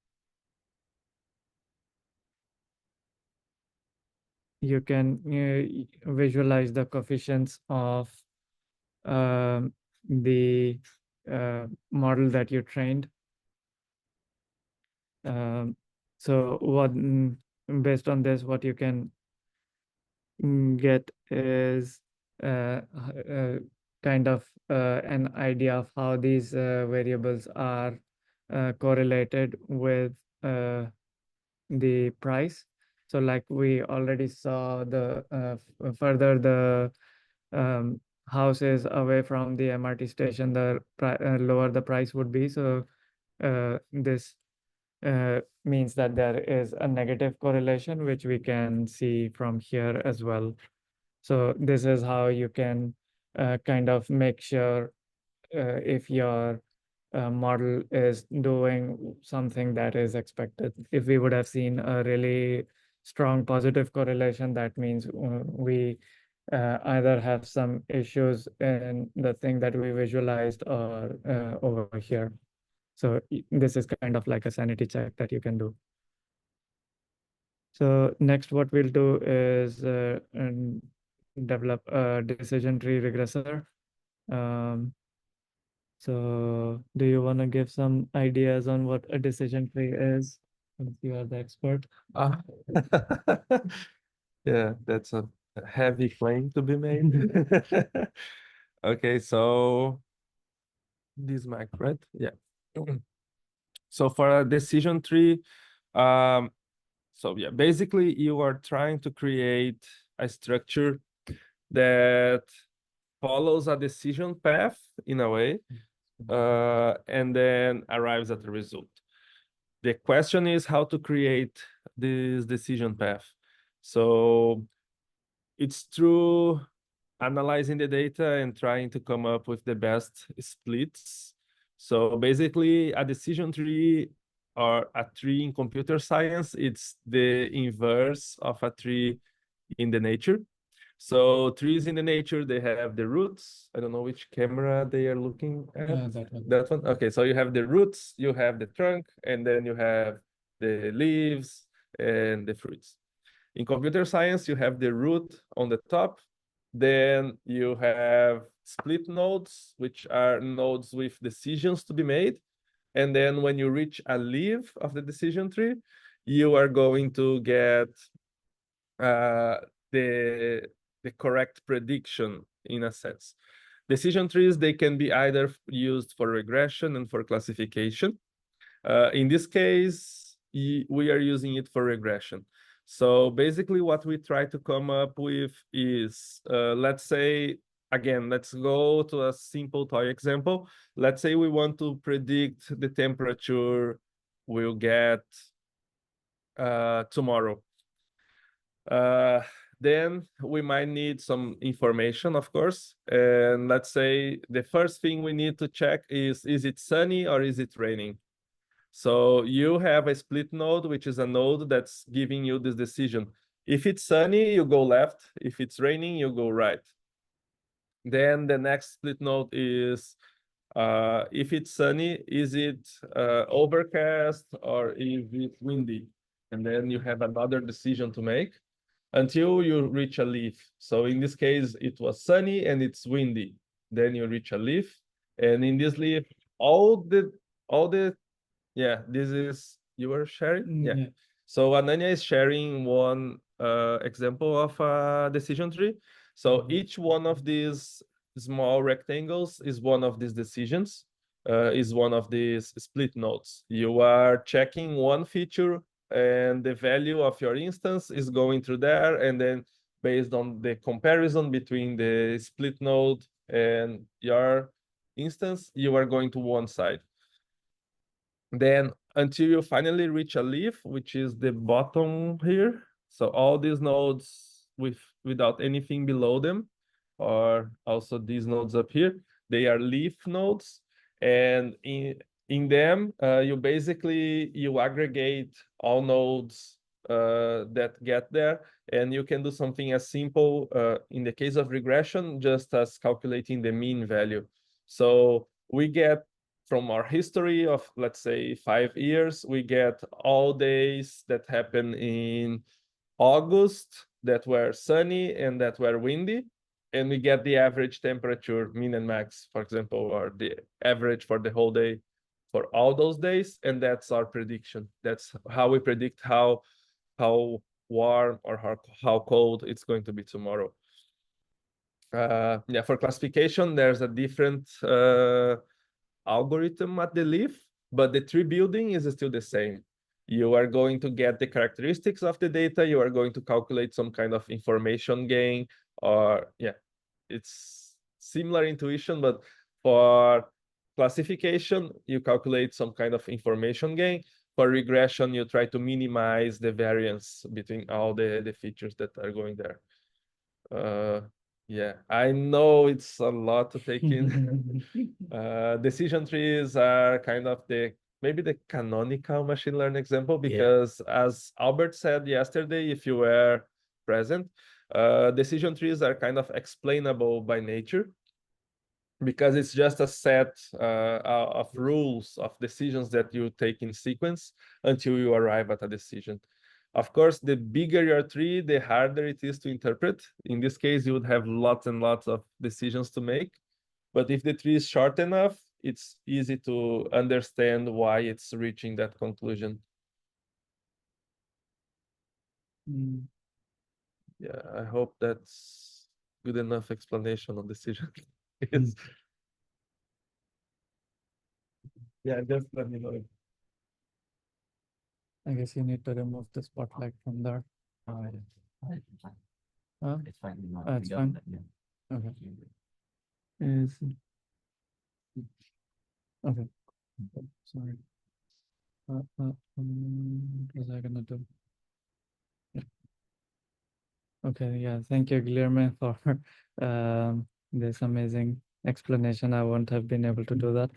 [SPEAKER 7] visualize the coefficients of the model that you trained. So what based on this, what you can get is kind of an idea of how these variables are correlated with the price. So like we already saw, the further the houses away from the MRT station, the lower the price would be. So this means that there is a negative correlation, which we can see from here as well. So this is how you can kind of make sure if your model is doing something that is expected. If we would have seen a really strong positive correlation, that means we either have some issues in the thing that we visualized or over here. So this is kind of like a sanity check that you can do. So next, what we'll do is develop a decision tree regressor. So do you want to give some ideas on what a decision tree is, since you are the expert?
[SPEAKER 6] Yeah, that's a heavy claim to be made. Okay, so this mic, right? Yeah. So for a decision tree, so yeah, basically you are trying to create a structure that follows a decision path in a way, and then arrives at the result. The question is how to create this decision path. So it's through analyzing the data and trying to come up with the best splits. So basically a decision tree, or a tree in computer science, it's the inverse of a tree in the nature. So trees in the nature, they have the roots. I don't know which camera they are looking at.
[SPEAKER 7] That one.
[SPEAKER 6] That one? Okay, so you have the roots, you have the trunk, and then you have the leaves and the fruits. In computer science, you have the root on the top. Then you have split nodes, which are nodes with decisions to be made. And then when you reach a leaf of the decision tree, you are going to get the correct prediction in a sense. Decision trees, they can be either used for regression and for classification. In this case, we are using it for regression. So basically what we try to come up with is, let's say, again, let's go to a simple toy example. Let's say we want to predict the temperature we'll get tomorrow. Then we might need some information, of course. And let's say the first thing we need to check is it sunny or is it raining? So you have a split node, which is a node that's giving you this decision. If it's sunny, you go left. If it's raining, you go right. Then the next split node is, if it's sunny, is it overcast or is it windy? And then you have another decision to make until you reach a leaf. So in this case, it was sunny and it's windy. Then you reach a leaf. And in this leaf, all the yeah, this is you were sharing? Yeah. So Ananya is sharing one example of a decision tree. So each one of these small rectangles is one of these decisions, is one of these split nodes. You are checking one feature and the value of your instance is going through there. And then based on the comparison between the split node and your instance, you are going to one side. Then until you finally reach a leaf, which is the bottom here. So all these nodes without anything below them, or also these nodes up here, they are leaf nodes. And in them, you aggregate all nodes that get there. And you can do something as simple, in the case of regression, just as calculating the mean value. So we get from our history of, let's say, 5 years, we get all days that happen in August that were sunny and that were windy. And we get the average temperature, mean and max, for example, or the average for the whole day for all those days. And that's our prediction. That's how we predict how warm or how cold it's going to be tomorrow. Yeah, for classification, there's a different algorithm at the leaf, but the tree building is still the same. You are going to get the characteristics of the data. You are going to calculate some kind of information gain, or yeah, it's similar intuition, but for classification, you calculate some kind of information gain. For regression, you try to minimize the variance between all the features that are going there. Yeah, I know it's a lot to take in. Decision trees are kind of maybe the canonical machine learning example, because as Albert said yesterday, if you were present, decision trees are kind of explainable by nature, because it's just a set of rules of decisions that you take in sequence until you arrive at a decision. Of course, the bigger your tree, the harder it is to interpret. In this case, you would have lots and lots of decisions to make. But if the tree is short enough, it's easy to understand why it's reaching that conclusion. Yeah, I hope that's good enough explanation on decision trees. Yeah, just let me know.
[SPEAKER 7] I guess you need to remove the spotlight from there.
[SPEAKER 2] It's fine.
[SPEAKER 7] It's fine. Okay. Is okay. Sorry. What was I gonna do? Yeah. Okay. Yeah. Thank you, Guillermo, for this amazing explanation. I won't have been able to do that.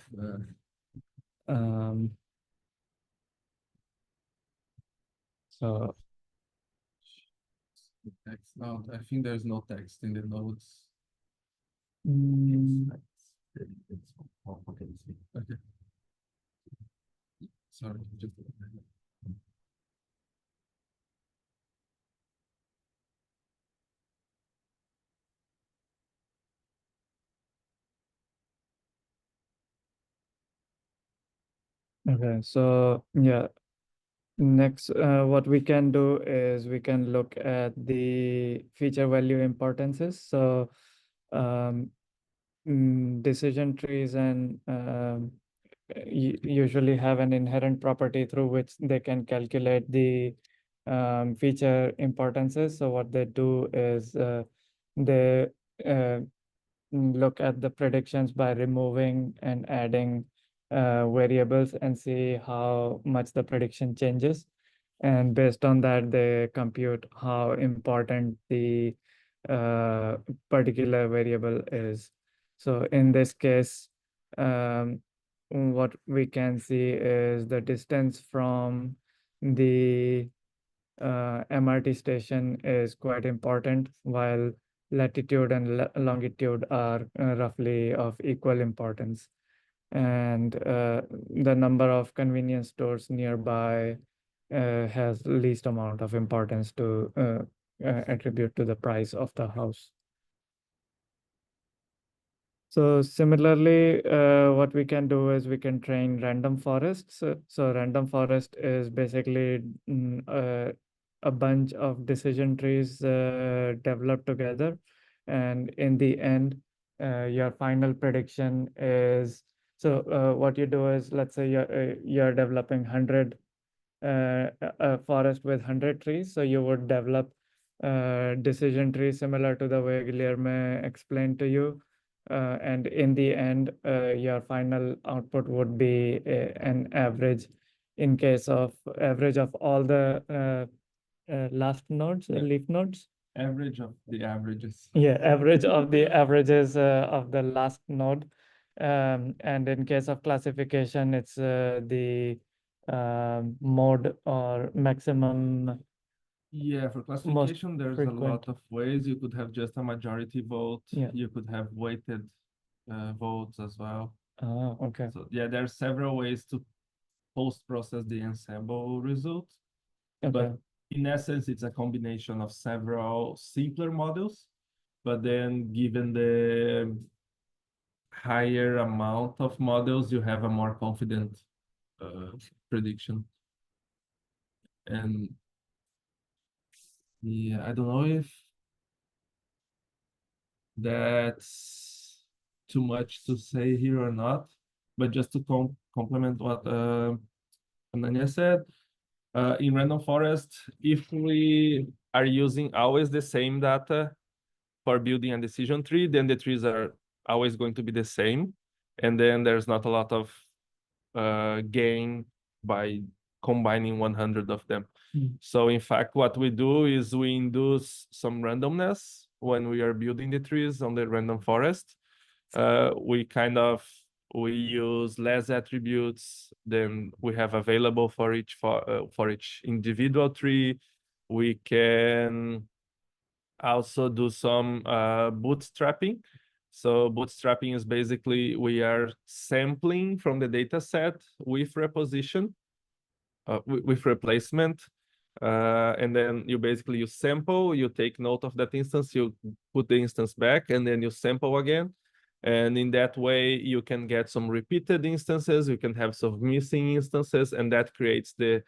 [SPEAKER 7] So
[SPEAKER 3] Text. No, I think there's no text in the notes.
[SPEAKER 7] Mm,
[SPEAKER 3] Okay. Sorry, just.
[SPEAKER 7] Okay, so yeah, next, what we can do is we can look at the feature value importances. So, decision trees and usually have an inherent property through which they can calculate the feature importances. So what they do is they uh, look at the predictions by removing and adding variables and see how much the prediction changes. And based on that, they compute how important the particular variable is. So in this case, what we can see is the distance from the MRT station is quite important, while latitude and longitude are roughly of equal importance. And the number of convenience stores nearby has least amount of importance to attribute to the price of the house. So similarly, what we can do is we can train random forests. So random forest is basically a bunch of decision trees developed together. And in the end, your final prediction is, so what you do is, let's say you're developing 100 a forest with 100 trees. So you would develop decision tree similar to the way Guilherme explained to you. And in the end, your final output would be an average in case of average of all the last nodes, leaf nodes.
[SPEAKER 3] Average of the averages.
[SPEAKER 7] Yeah, average of the averages of the last node. And in case of classification, it's the mode or maximum.
[SPEAKER 3] Yeah, for classification, there's a
[SPEAKER 7] frequent.
[SPEAKER 3] lot of ways. You could have just a majority vote.
[SPEAKER 7] Yeah.
[SPEAKER 3] You could have weighted votes as well.
[SPEAKER 7] Oh, okay.
[SPEAKER 3] So yeah, there are several ways to post-process the ensemble result.
[SPEAKER 7] Okay.
[SPEAKER 3] But in essence, it's a combination of several simpler models, but then given the higher amount of models, you have a more confident prediction. And yeah, I don't know if that's too much to say here or not, but just to complement what Ananya said, in random forest, if we are using always the same data for building a decision tree, then the trees are always going to be the same. And then there's not a lot of gain by combining 100 of them. So in fact, what we do is we induce some randomness when we are building the trees on the random forest. We use less attributes than we have available for each individual tree. We can also do some bootstrapping. So bootstrapping is basically we are sampling from the data set with reposition, with replacement. And then you sample, you take note of that instance, you put the instance back, and then you sample again. And in that way, you can get some repeated instances, you can have some missing instances, and that creates the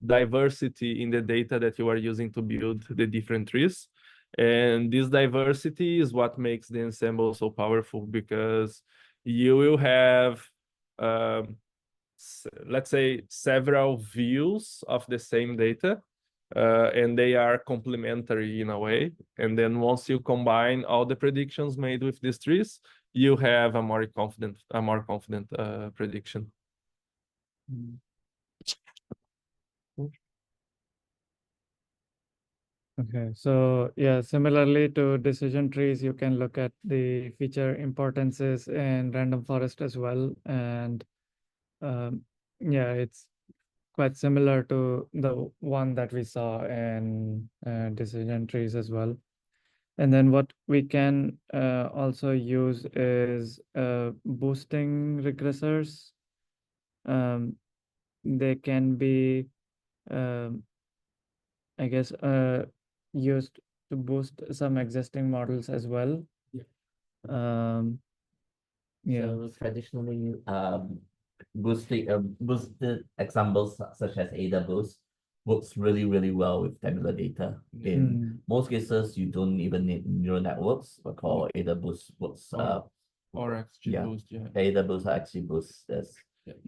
[SPEAKER 3] diversity in the data that you are using to build the different trees. And this diversity is what makes the ensemble so powerful, because you will have, let's say, several views of the same data, and they are complementary in a way. And then once you combine all the predictions made with these trees, you have a more confident prediction.
[SPEAKER 7] Okay, so yeah, similarly to decision trees, you can look at the feature importances in random forest as well. And yeah, it's quite similar to the one that we saw in decision trees as well. And then what we can also use is boosting regressors. They can be, I guess, used to boost some existing models as well. Um, yeah.
[SPEAKER 2] So traditionally, boosted examples such as ADA Boost works really, really well with tabular data. In most cases, you don't even need neural networks, but called ADA Boost works.
[SPEAKER 3] Or XGBoost, yeah.
[SPEAKER 2] ADA Boost or XGBoost.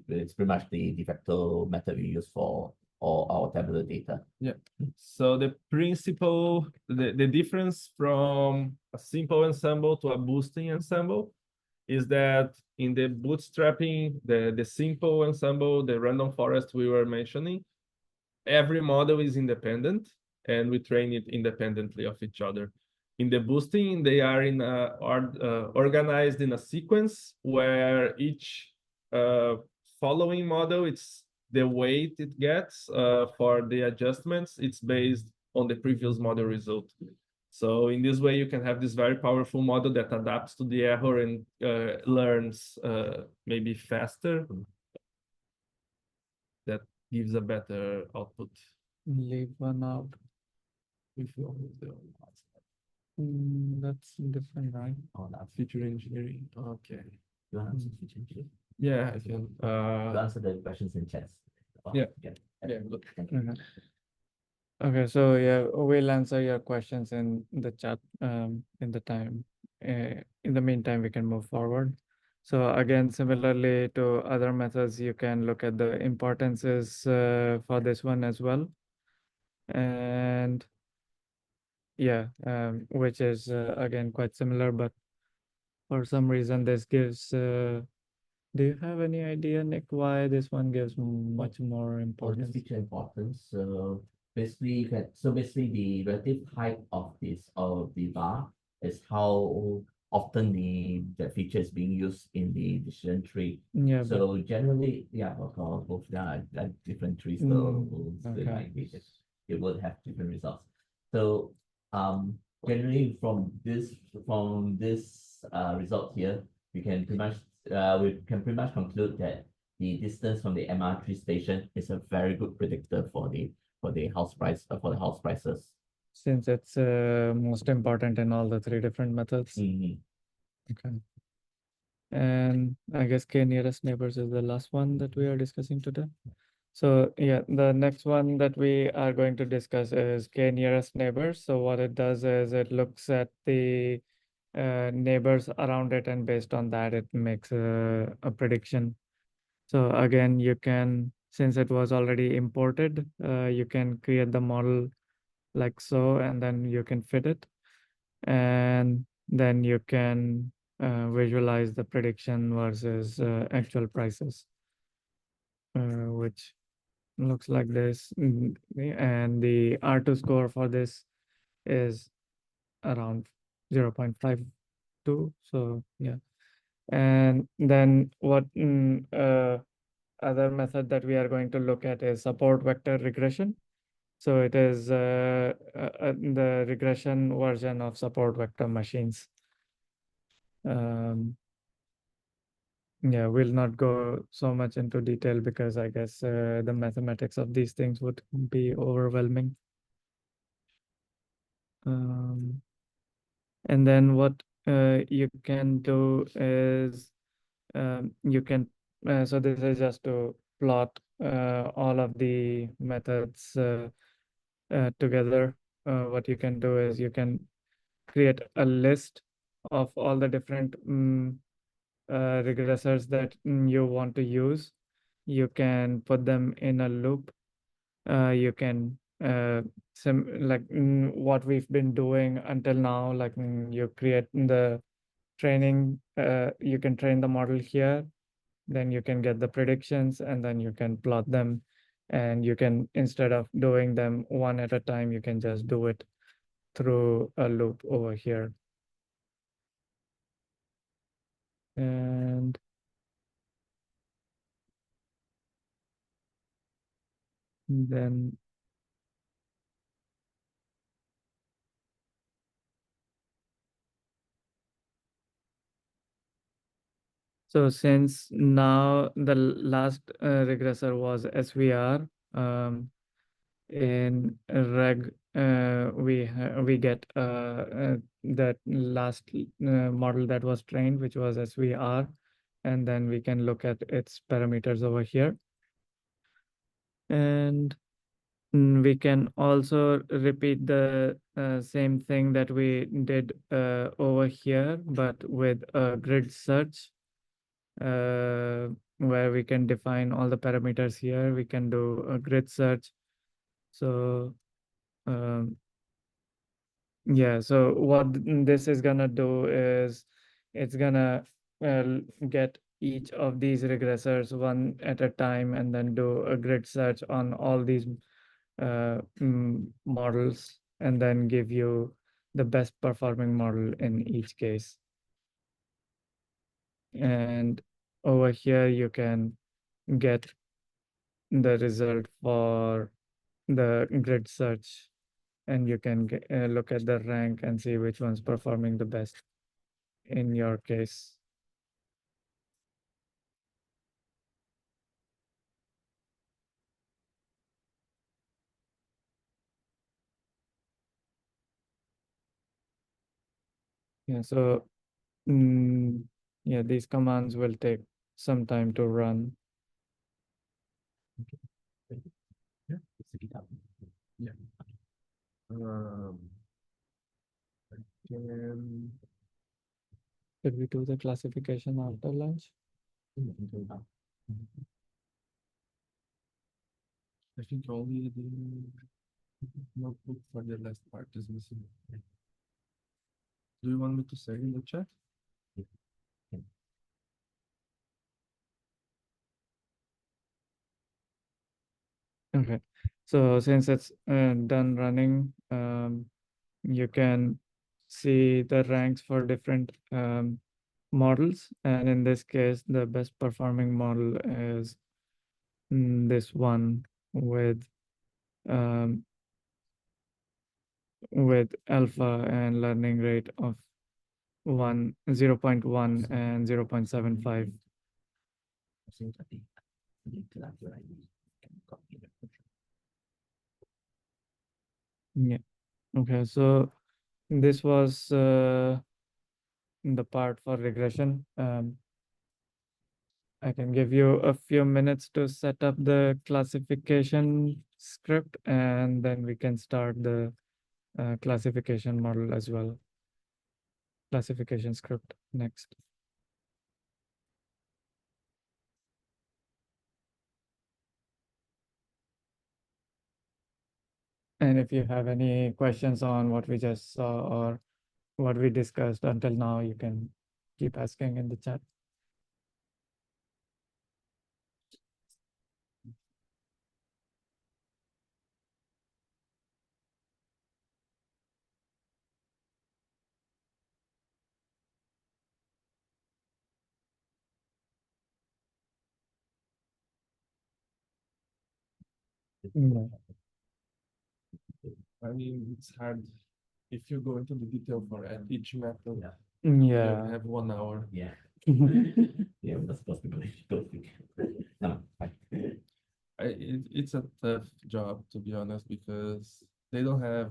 [SPEAKER 2] It's pretty much the de facto method we use for all our tabular data.
[SPEAKER 3] Yeah. So the principle, the difference from a simple ensemble to a boosting ensemble is that in the bootstrapping, the simple ensemble, the random forest we were mentioning, every model is independent and we train it independently of each other. In the boosting, they are organized in a sequence where each following model, it's the weight it gets for the adjustments, it's based on the previous model result. So in this way, you can have this very powerful model that adapts to the error and learns maybe faster. That gives a better output.
[SPEAKER 7] Leave one out. That's different, right?
[SPEAKER 2] Oh, that's
[SPEAKER 3] Feature engineering. Okay.
[SPEAKER 2] you want to answer feature engineering?
[SPEAKER 3] Yeah, I can.
[SPEAKER 2] You answer the questions in chat.
[SPEAKER 3] Yeah.
[SPEAKER 2] Yeah.
[SPEAKER 3] Yeah, look.
[SPEAKER 7] Okay, so yeah, we'll answer your questions in the chat in the time. In the meantime, we can move forward. So again, similarly to other methods, you can look at the importances for this one as well. And yeah, which is again quite similar, but for some reason this gives, do you have any idea, Nick, why this one gives much more
[SPEAKER 2] For this
[SPEAKER 7] importance?
[SPEAKER 2] feature importance, so basically the relative height of the bar is how often the feature is being used in the decision tree.
[SPEAKER 7] Yeah, but
[SPEAKER 2] So generally, yeah, of course, both are different trees, so
[SPEAKER 7] okay.
[SPEAKER 2] it will have different results. So generally from this result here, we can pretty much conclude that the distance from the MR3 station is a very good predictor for the house prices.
[SPEAKER 7] Since it's most important in all the three different methods.
[SPEAKER 2] Mhm.
[SPEAKER 7] Okay. And I guess K nearest neighbors is the last one that we are discussing today. So yeah, the next one that we are going to discuss is K nearest neighbors. So what it does is it looks at the neighbors around it, and based on that, it makes a prediction. So again, you can, since it was already imported, you can create the model like so, and then you can fit it. And then you can visualize the prediction versus actual prices, which looks like this. And the R2 score for this is around 0.52. So yeah. And then what other method that we are going to look at is support vector regression. So it is the regression version of support vector machines. Yeah, we'll not go so much into detail because I guess the mathematics of these things would be overwhelming. And then what you can do is you can, so this is just to plot all of the methods together. What you can do is you can create a list of all the different regressors that you want to use. You can put them in a loop. You can what we've been doing until now, like you create the training, you can train the model here, then you can get the predictions, and then you can plot them. And you can, instead of doing them one at a time, you can just do it through a loop over here. And Then so since now the last regressor was SVR, in reg we get that last model that was trained, which was SVR, and then we can look at its parameters over here. And we can also repeat the same thing that we did over here, but with a grid search, where we can define all the parameters here. We can do a grid search. So yeah, so what this is gonna do is it's gonna get each of these regressors one at a time and then do a grid search on all these models and then give you the best performing model in each case. And over here you can get the result for the grid search, and you can look at the rank and see which one's performing the best in your case. Yeah, so yeah, these commands will take some time to run.
[SPEAKER 3] Yeah. Yeah.
[SPEAKER 7] Did we do the classification after lunch?
[SPEAKER 3] I think only the notebook for the last part is missing. Do you want me to say in the chat?
[SPEAKER 7] Okay, so since it's done running, you can see the ranks for different models. And in this case, the best performing model is this one with alpha and learning rate of 0.1 and 0.75. Yeah. Okay, so this was the part for regression. I can give you a few minutes to set up the classification script, and then we can start the classification model as well. Classification script next. And if you have any questions on what we just saw or what we discussed until now, you can keep asking in the chat. Yeah.
[SPEAKER 3] I mean, it's hard if you go into the detail for each method.
[SPEAKER 7] Yeah.
[SPEAKER 3] You have 1 hour.
[SPEAKER 2] Yeah. Yeah, that's possible. No,
[SPEAKER 3] It's a tough job, to be honest, because they don't have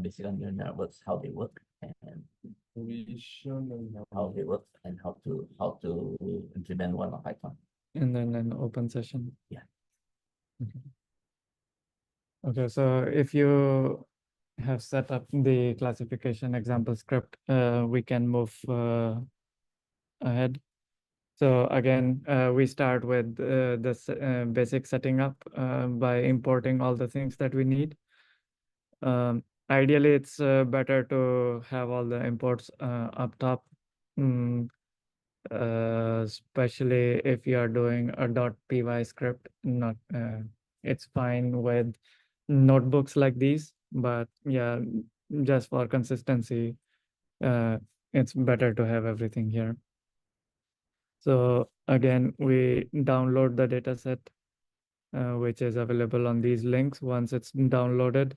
[SPEAKER 2] basically on neural networks, how they work and how they work and how to implement one on Python.
[SPEAKER 7] And then an open session.
[SPEAKER 2] Yeah.
[SPEAKER 7] Okay. Okay, so if you have set up the classification example script, we can move ahead. So again, we start with the basic setting up by importing all the things that we need. Ideally, it's better to have all the imports up top, especially if you are doing a .py script. Not, it's fine with notebooks like these, but yeah, just for consistency, it's better to have everything here. So again, we download the dataset, which is available on these links. Once it's downloaded,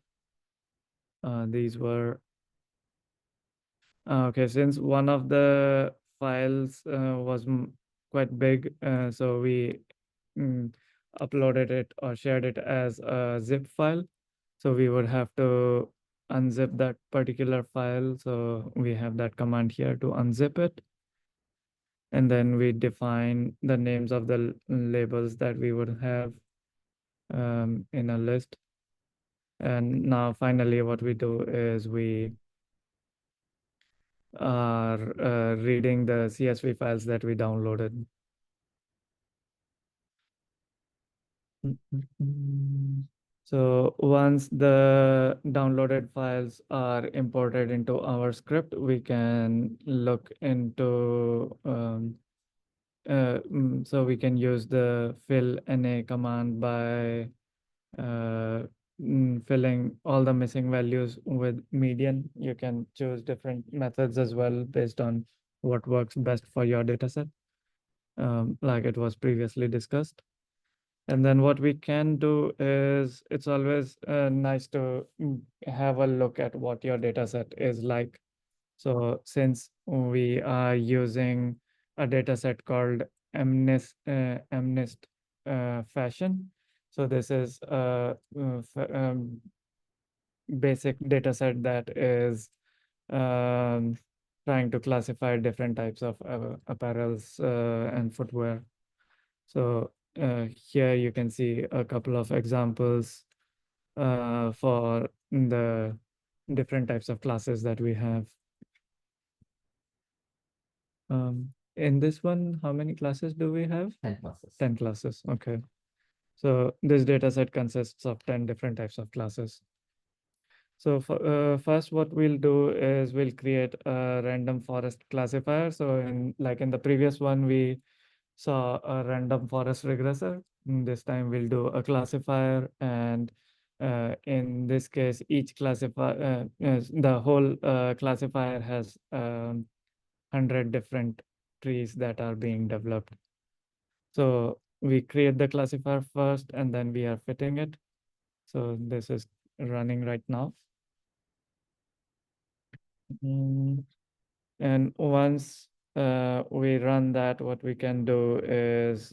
[SPEAKER 7] these were okay. Since one of the files was quite big, so we uploaded it or shared it as a zip file. So we would have to unzip that particular file. So we have that command here to unzip it. And then we define the names of the labels that we would have in a list. And now finally what we do is we are reading the CSV files that we downloaded. So once the downloaded files are imported into our script, we can look into so we can use the fill NA command by filling all the missing values with median. You can choose different methods as well based on what works best for your dataset, like it was previously discussed. And then what we can do is it's always nice to have a look at what your dataset is like. So since we are using a dataset called MNIST fashion, so this is a basic dataset that is trying to classify different types of apparels and footwear. So here you can see a couple of examples for the different types of classes that we have. In this one, how many classes do we have?
[SPEAKER 2] 10 classes.
[SPEAKER 7] 10 classes, okay. So this data set consists of 10 different types of classes. So first what we'll do is we'll create a random forest classifier. So in the previous one, we saw a random forest regressor. This time we'll do a classifier, and in this case, each classifier, the whole classifier has 100 different trees that are being developed. So we create the classifier first, and then we are fitting it. So this is running right now. And once we run that, what we can do is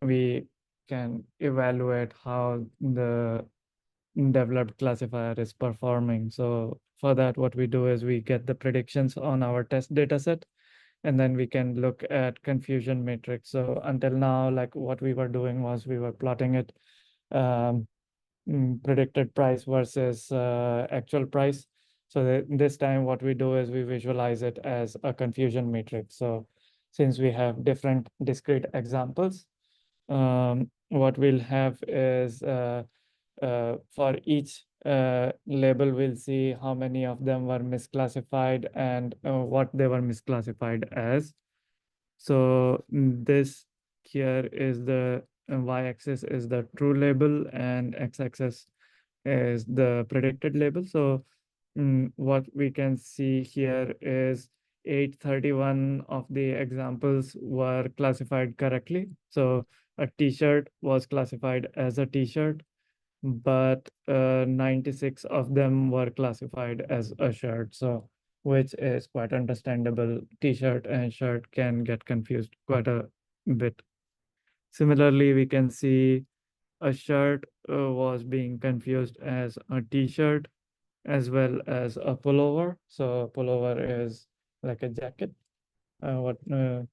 [SPEAKER 7] we can evaluate how the developed classifier is performing. So for that, what we do is we get the predictions on our test data set, and then we can look at confusion matrix. So until now, like what we were doing was we were plotting it predicted price versus actual price. So this time what we do is we visualize it as a confusion matrix. So since we have different discrete examples, what we'll have is for each label, we'll see how many of them were misclassified and what they were misclassified as. So this here is the y-axis is the true label and x-axis is the predicted label. So what we can see here is 831 of the examples were classified correctly. So a t-shirt was classified as a t-shirt, but 96 of them were classified as a shirt. So which is quite understandable. T-shirt and shirt can get confused quite a bit. Similarly, we can see a shirt was being confused as a t-shirt, as well as a pullover. So pullover is like a jacket. I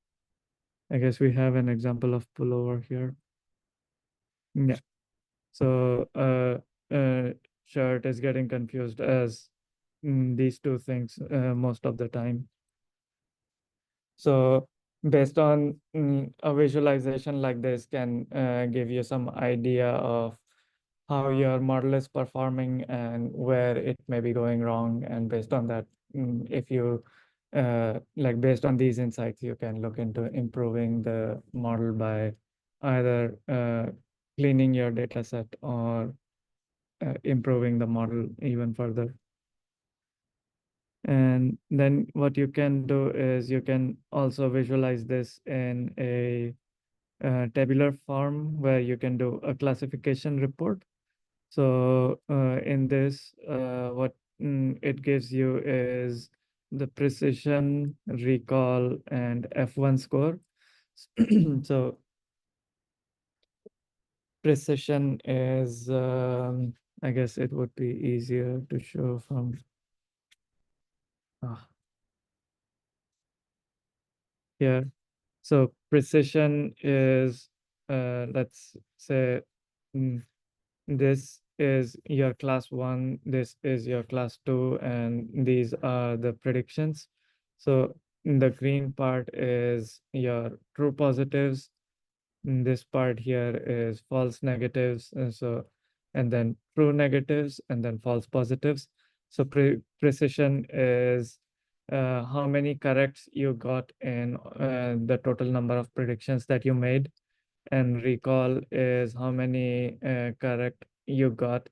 [SPEAKER 7] guess we have an example of pullover here. Yeah. So shirt is getting confused as these two things most of the time. So based on a visualization like this can give you some idea of how your model is performing and where it may be going wrong. And based on that, if you like based on these insights, you can look into improving the model by either cleaning your data set or improving the model even further. And then what you can do is you can also visualize this in a tabular form where you can do a classification report. So in this, what it gives you is the precision, recall, and F1 score. So precision is, I guess it would be easier to show from here. So precision is, let's say, this is your class 1, this is your class 2, and these are the predictions. So the green part is your true positives. This part here is false negatives. And then true negatives, and then false positives. So precision is how many corrects you got in the total number of predictions that you made. And recall is how many correct you got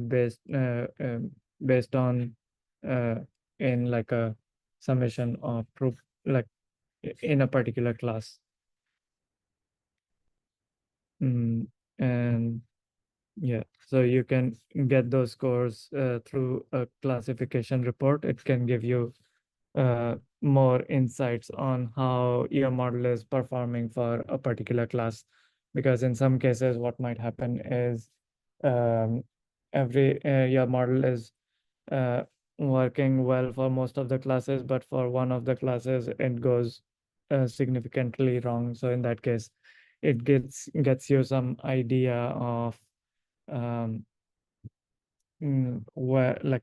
[SPEAKER 7] based based on uh, in like a summation of proof, like in a particular class. And yeah, so you can get those scores through a classification report. It can give you more insights on how your model is performing for a particular class. Because in some cases, what might happen is your model is uh, working well for most of the classes, but for one of the classes, it goes significantly wrong. So in that case, it gets you some idea of where, like,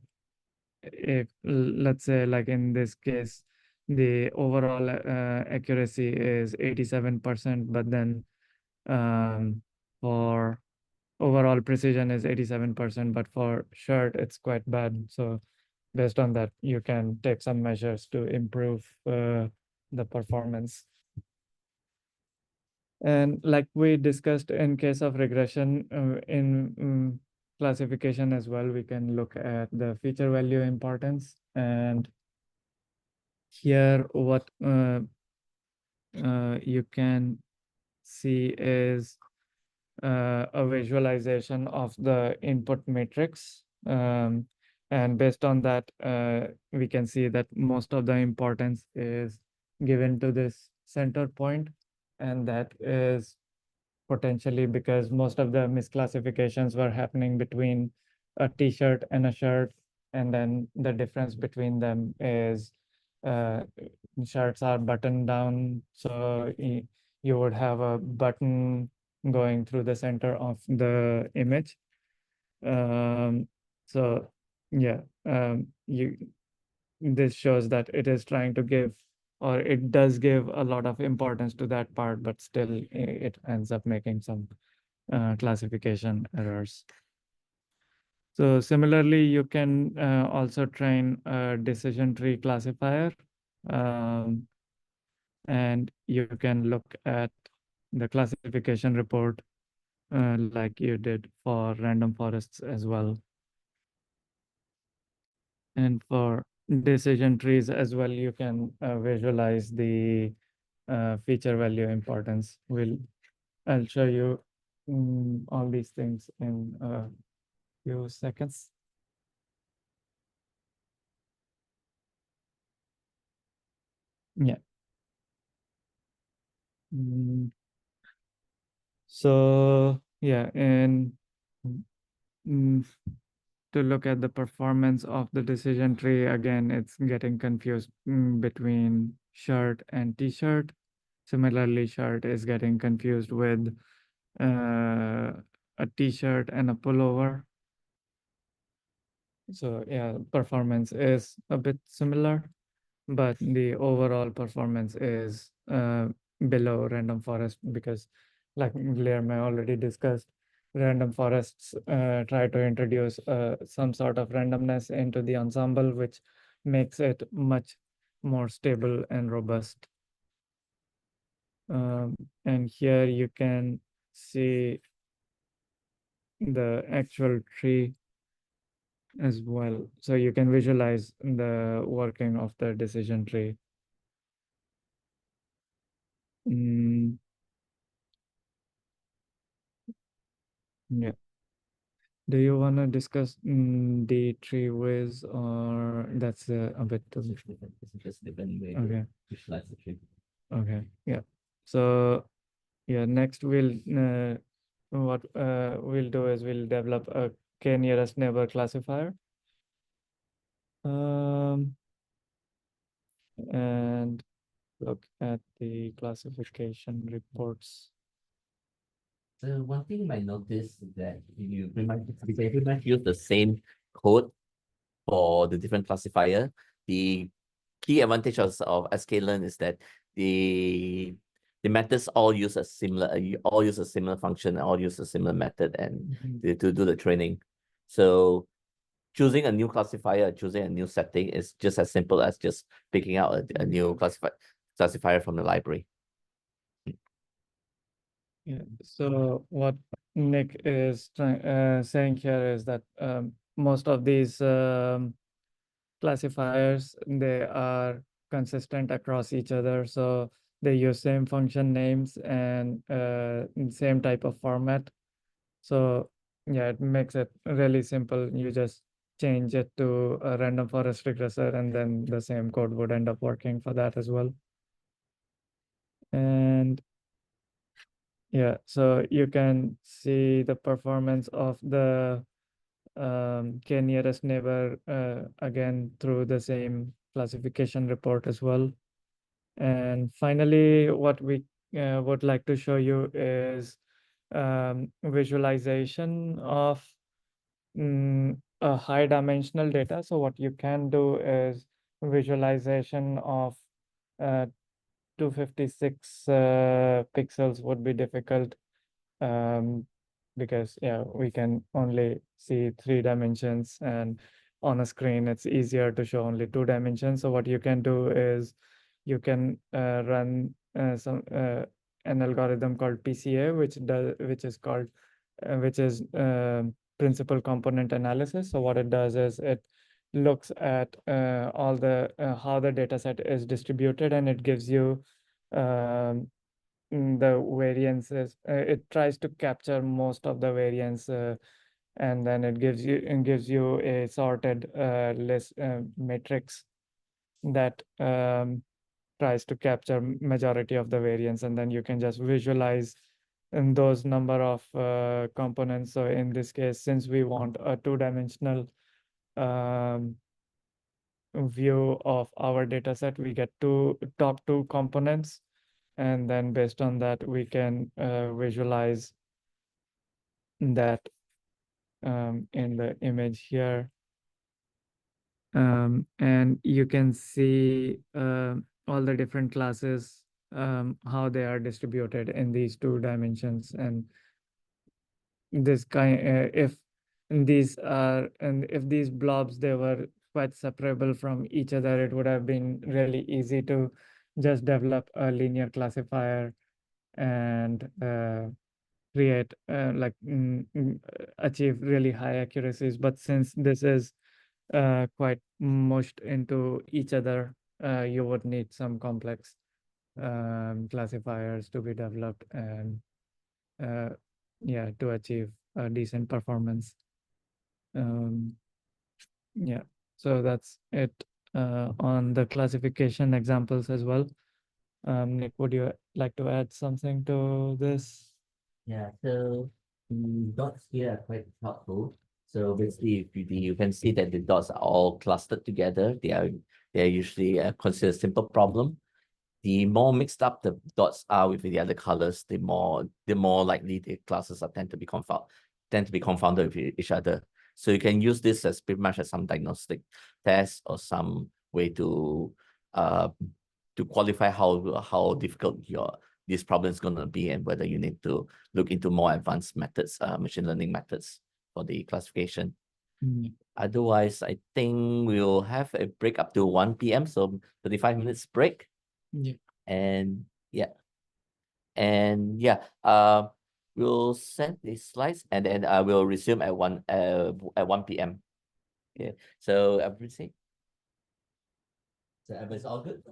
[SPEAKER 7] if let's say, like in this case, the overall accuracy is 87%, but then for overall precision is 87%, but for shirt it's quite bad. So based on that, you can take some measures to improve the performance. And like we discussed in case of regression, in classification as well, we can look at the feature value importance. And here what you can see is a visualization of the input matrix. And based on that, we can see that most of the importance is given to this center point. And that is potentially because most of the misclassifications were happening between a t-shirt and a shirt. And then the difference between them is shirts are buttoned down. So you would have a button going through the center of the image. So yeah, this shows that it is trying to give, or it does give a lot of importance to that part, but still it ends up making some classification errors. So similarly, you can also train a decision tree classifier. And you can look at the classification report like you did for random forests as well. And for decision trees as well, you can visualize the feature value importance. I'll show you all these things in a few seconds. Yeah. So yeah, and to look at the performance of the decision tree, again, it's getting confused between shirt and t-shirt. Similarly, shirt is getting confused with a t-shirt and a pullover. So yeah, performance is a bit similar, but the overall performance is below random forest because, like Guilherme already discussed, random forests try to introduce some sort of randomness into the ensemble, which makes it much more stable and robust. And here you can see the actual tree as well. So you can visualize the working of the decision tree. Yeah. Do you want to discuss the tree ways, or that's a bit too?
[SPEAKER 2] It's just different way
[SPEAKER 7] Okay.
[SPEAKER 2] to visualize the tree.
[SPEAKER 7] Okay. Yeah. So yeah, next what we'll do is we'll develop a k nearest neighbor classifier. And look at the classification reports.
[SPEAKER 2] So one thing you might notice is that you pretty much use the same code for the different classifier. The key advantage of sklearn is that the methods all use a similar function, all use a similar method, and to do the training. So choosing a new classifier, choosing a new setting is just as simple as just picking out a new classifier from the library.
[SPEAKER 7] Yeah. So what Nick is saying here is that most of these classifiers, they are consistent across each other. So they use same function names and same type of format. So yeah, it makes it really simple. You just change it to a random forest regressor, and then the same code would end up working for that as well. And yeah, so you can see the performance of the k nearest neighbor again through the same classification report as well. And finally, what we would like to show you is visualization of a high dimensional data. So what you can do is visualization of 256 pixels would be difficult because yeah, we can only see 3 dimensions, and on a screen it's easier to show only 2 dimensions. So what you can do is you can run an algorithm called PCA, which is principal component analysis. So what it does is it looks at all the how the data set is distributed, and it gives you the variances. It tries to capture most of the variance, and then it gives you a sorted list matrix that tries to capture majority of the variance, and then you can just visualize in those number of components. So in this case, since we want a 2-dimensional view of our data set, we get top 2 components, and then based on that we can visualize that in the image here. And you can see all the different classes, how they are distributed in these 2 dimensions. And this if these blobs, they were quite separable from each other, it would have been really easy to just develop a linear classifier and create achieve really high accuracies. But since this is quite mushed into each other, you would need some complex classifiers to be developed, and yeah, to achieve a decent performance. Yeah, so that's it on the classification examples as well. Nick, would you like to add something to this?
[SPEAKER 2] Yeah, so dots here are quite helpful. So basically, if you can see that the dots are all clustered together. They are usually considered a simple problem. The more mixed up the dots are with the other colors, the more likely the classes are tend to be confounded with each other. So you can use this as pretty much as some diagnostic test or some way to qualify how difficult this problem is going to be, and whether you need to look into more advanced methods, machine learning methods for the classification. Otherwise, I think we'll have a break up to 1 p.m. So 35 minutes break.
[SPEAKER 7] Yeah.
[SPEAKER 2] And yeah. We'll send the slides, and then we'll resume at 1 p.m. Okay. So everything. So everything's all good.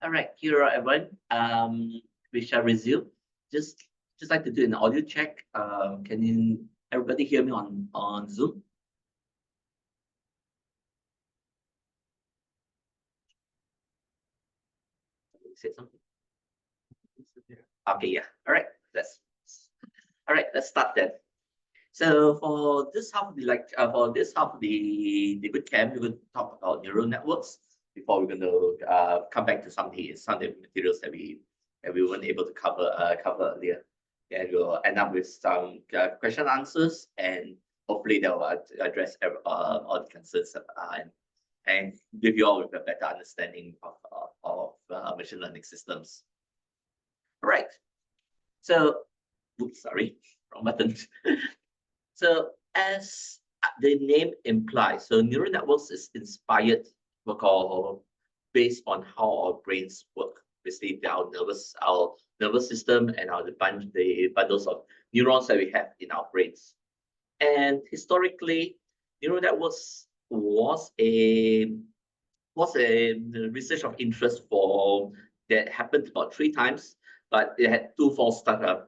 [SPEAKER 2] All right, here everyone. We shall resume. Just like to do an audio check. Can everybody hear me on Zoom? Say something. Okay, yeah. All right. Let's start then. So for this half of the boot camp, we're going to talk about neural networks before we're going to come back to some of the materials that we weren't able to cover earlier. And we'll end up with some question answers, and hopefully they will address all the concerns and give you all with a better understanding of machine learning systems. All right. So, oops, sorry, wrong button. So as the name implies, so neural networks is inspired based on how our brains work. Basically, our nervous system and the bundles of neurons that we have in our brains. And historically, neural networks was a research of interest that happened about 3 times, but it had 2 false starts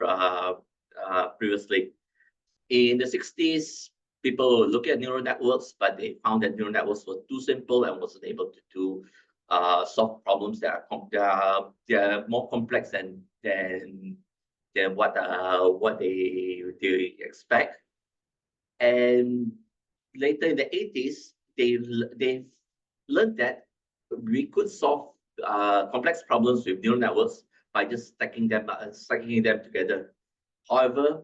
[SPEAKER 2] previously. In the 60s, people were looking at neural networks, but they found that neural networks were too simple and wasn't able to solve problems that are more complex than what they expect. And later in the 80s, they've learned that we could solve complex problems with neural networks by just stacking them together. However,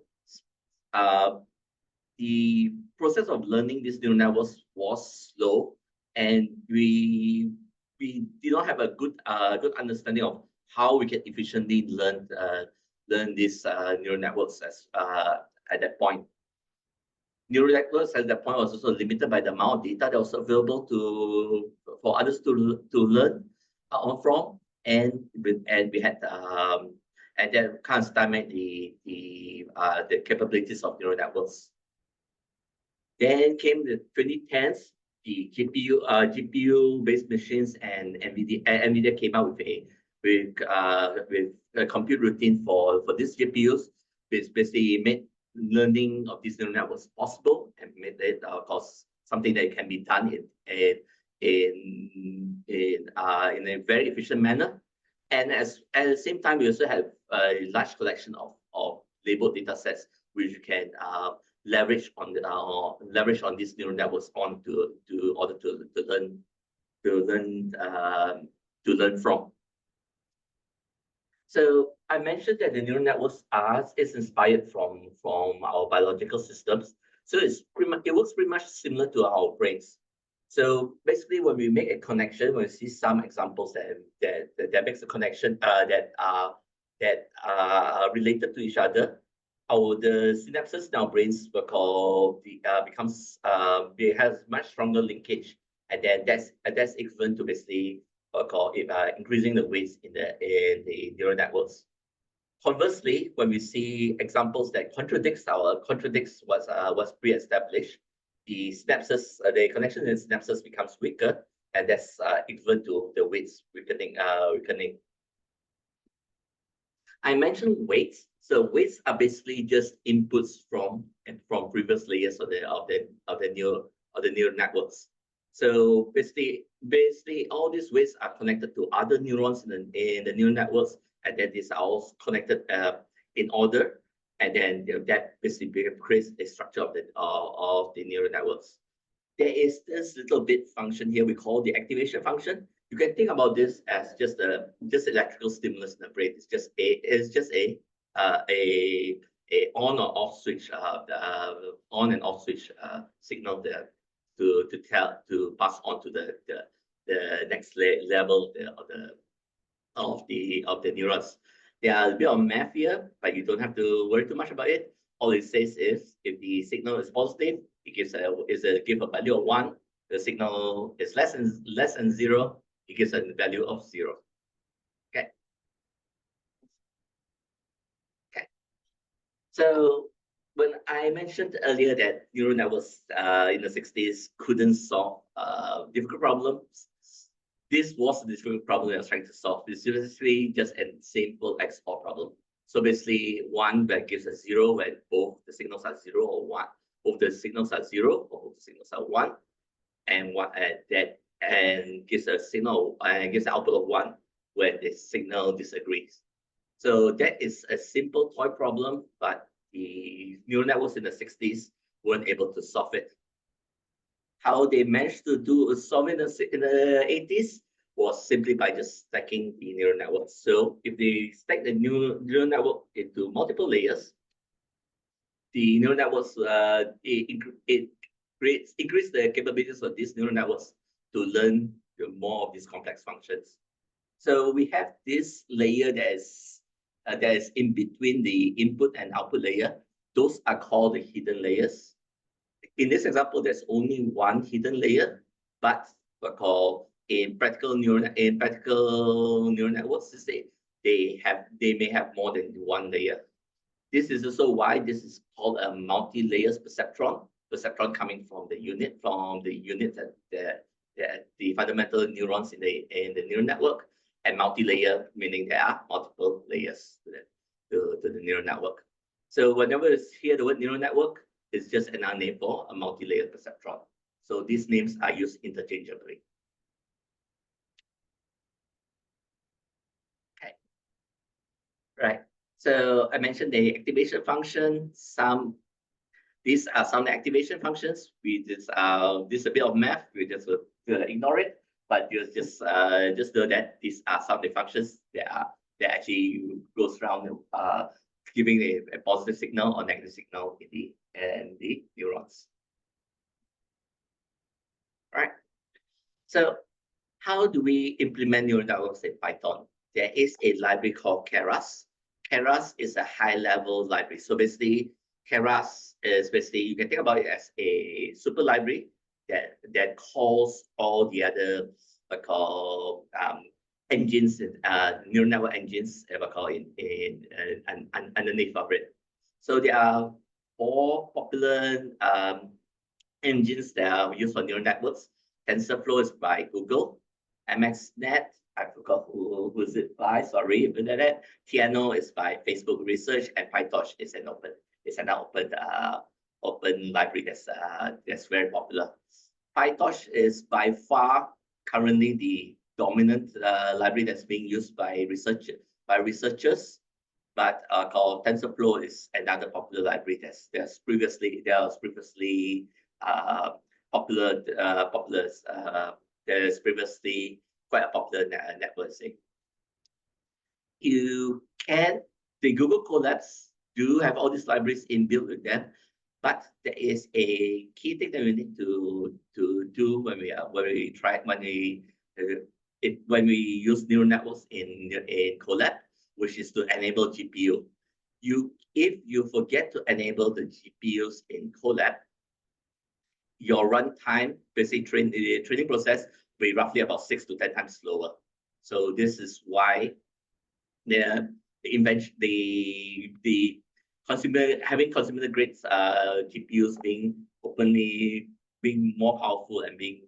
[SPEAKER 2] the process of learning these neural networks was slow, and we did not have a good understanding of how we can efficiently learn these neural networks at that point. Neural networks at that point was also limited by the amount of data that was available for others to learn from, and we had and that kind of stymied the capabilities of neural networks. Then came the 2010s, the GPU-based machines, and NVIDIA came out with a compute routine for these GPUs, which basically made learning of these neural networks possible and made it, of course, something that can be done in a very efficient manner. And at the same time, we also have a large collection of labeled data sets which you can leverage on these neural networks to learn from. So I mentioned that the neural networks is inspired from our biological systems. So it works pretty much similar to our brains. So basically, when we make a connection, when we see some examples that makes a connection that are related to each other, the synapses in our brains it has much stronger linkage, and then that's equivalent to basically increasing the weights in the neural networks. Conversely, when we see examples that contradicts what's pre-established, the connection in synapses becomes weaker, and that's equivalent to the weights weakening. I mentioned weights. So weights are basically just inputs from previous layers of the neural networks. So basically all these weights are connected to other neurons in the neural networks, and then these are all connected in order, and then that basically creates a structure of the neural networks. There is this little bit function here we call the activation function. You can think about this as just electrical stimulus in the brain. It's just a on or off switch, on and off switch signal there to pass on to the next level of the neurons. There are a bit of math here, but you don't have to worry too much about it. All it says is if the signal is positive, it gives a value of 1. The signal is less than 0, it gives a value of 0. Okay. So when I mentioned earlier that neural networks in the 60s couldn't solve difficult problems, this was the distributed problem that I was trying to solve. It's basically just a simple XOR problem. So basically, one that gives a 0 when both the signals are 0 or 1. Both the signals are 0 or both the signals are 1, and gives a signal and gives an output of 1 when the signal disagrees. So that is a simple toy problem, but the neural networks in the 60s weren't able to solve it. How they managed to solve it in the 80s was simply by just stacking the neural networks. So if they stack the neural network into multiple layers, the neural networks it increase the capabilities of these neural networks to learn more of these complex functions. So we have this layer that is in between the input and output layer. Those are called the hidden layers. In this example, there's only one hidden layer, but we're called in practical neural networks, they may have more than one layer. This is also why this is called a multi-layers perceptron. Perceptron coming from the unit that the fundamental neurons in the neural network, and multi-layer meaning there are multiple layers to the neural network. So whenever you hear the word neural network, it's just another name for a multi-layer perceptron. So these names are used interchangeably. Okay. Right. So I mentioned the activation function. These are some activation functions. This a bit of math. We just ignore it, but just know that these are some of the functions that actually goes around giving a positive signal or negative signal in the neurons. All right. So how do we implement neural networks in Python? There is a library called Keras. Keras is a high-level library. So basically, Keras is basically, you can think about it as a super library that calls all the other engines, neural network engines, underneath of it. So there are 4 popular engines that are used for neural networks. TensorFlow is by Google. MXNet, I forgot who's it by, sorry about that. Piano is by Facebook Research, and PyTorch is an open library that's very popular. PyTorch is by far currently the dominant library that's being used by researchers, but called TensorFlow is another popular library that's previously there's previously quite a popular network. The Google Colabs do have all these libraries inbuilt with them, but there is a key thing that we need to do when we use neural networks in Colab, which is to enable GPU. If you forget to enable the GPUs in Colab, your runtime, basically the training process, will be roughly about 6 to 10 times slower. So this is why having consumer grade GPUs being more powerful and being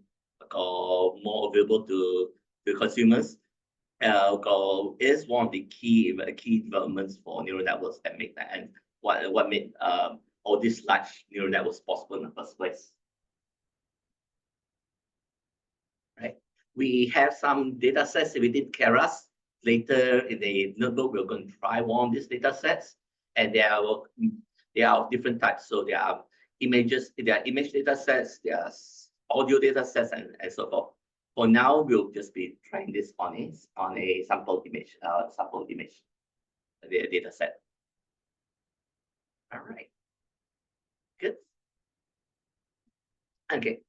[SPEAKER 2] more available to consumers is one of the key developments for neural networks that make that, and what made all these large neural networks possible in the first place. Right. We have some data sets within Keras. Later in the notebook, we're going to try one of these data sets, and they are of different types. So there are image data sets, there's audio data sets, and so forth. For now, we'll just be trying this on a sample image data set. All right. Good. Okay.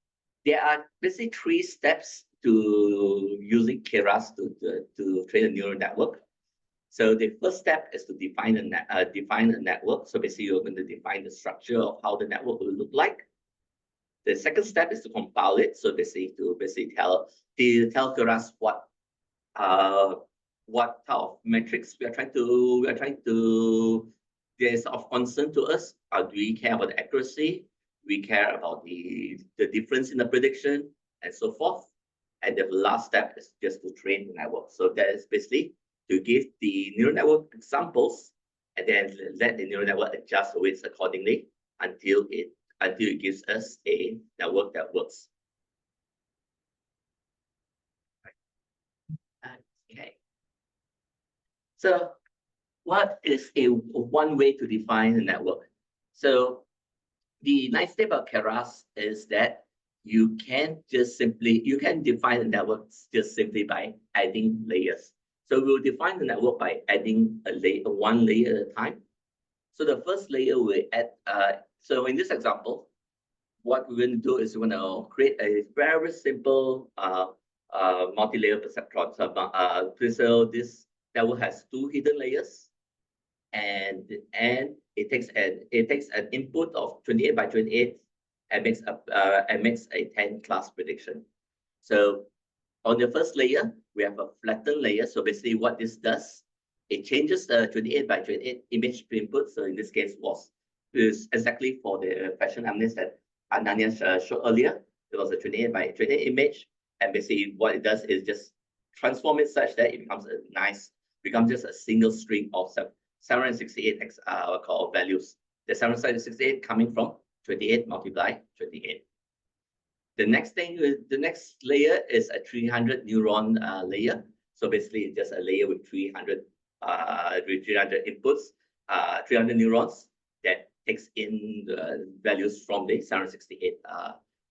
[SPEAKER 2] There are basically 3 steps to using Keras to train a neural network. So the first step is to define a network. So basically, you're going to define the structure of how the network will look like. The second step is to compile it. So basically, tell Keras what type of metrics we are trying to there's of concern to us. Do we care about the accuracy? We care about the difference in the prediction and so forth. And the last step is just to train the network. So that is basically to give the neural network examples and then let the neural network adjust the weights accordingly until it gives us a network that works. Okay. So what is one way to define a network? So the nice thing about Keras is that you can define the network just simply by adding layers. So we'll define the network by adding one layer at a time. So the first layer we add, so in this example, what we're going to do is we're going to create a very simple multi-layer perceptron. So this network has 2 hidden layers, and it takes an input of 28 by 28 and makes a 10 class prediction. So on the first layer, we have a flattened layer. So basically what this does, it changes the 28 by 28 image input. So in this case is exactly for the fashion analysis that Ananya showed earlier. It was a 28 by 28 image. And basically what it does is just transform it such that it becomes just a single string of 768 values. The 768 coming from 28 multiplied 28. The next layer is a 300 neuron layer. So basically just a layer with 300 inputs, 300 neurons that takes in the values from the 768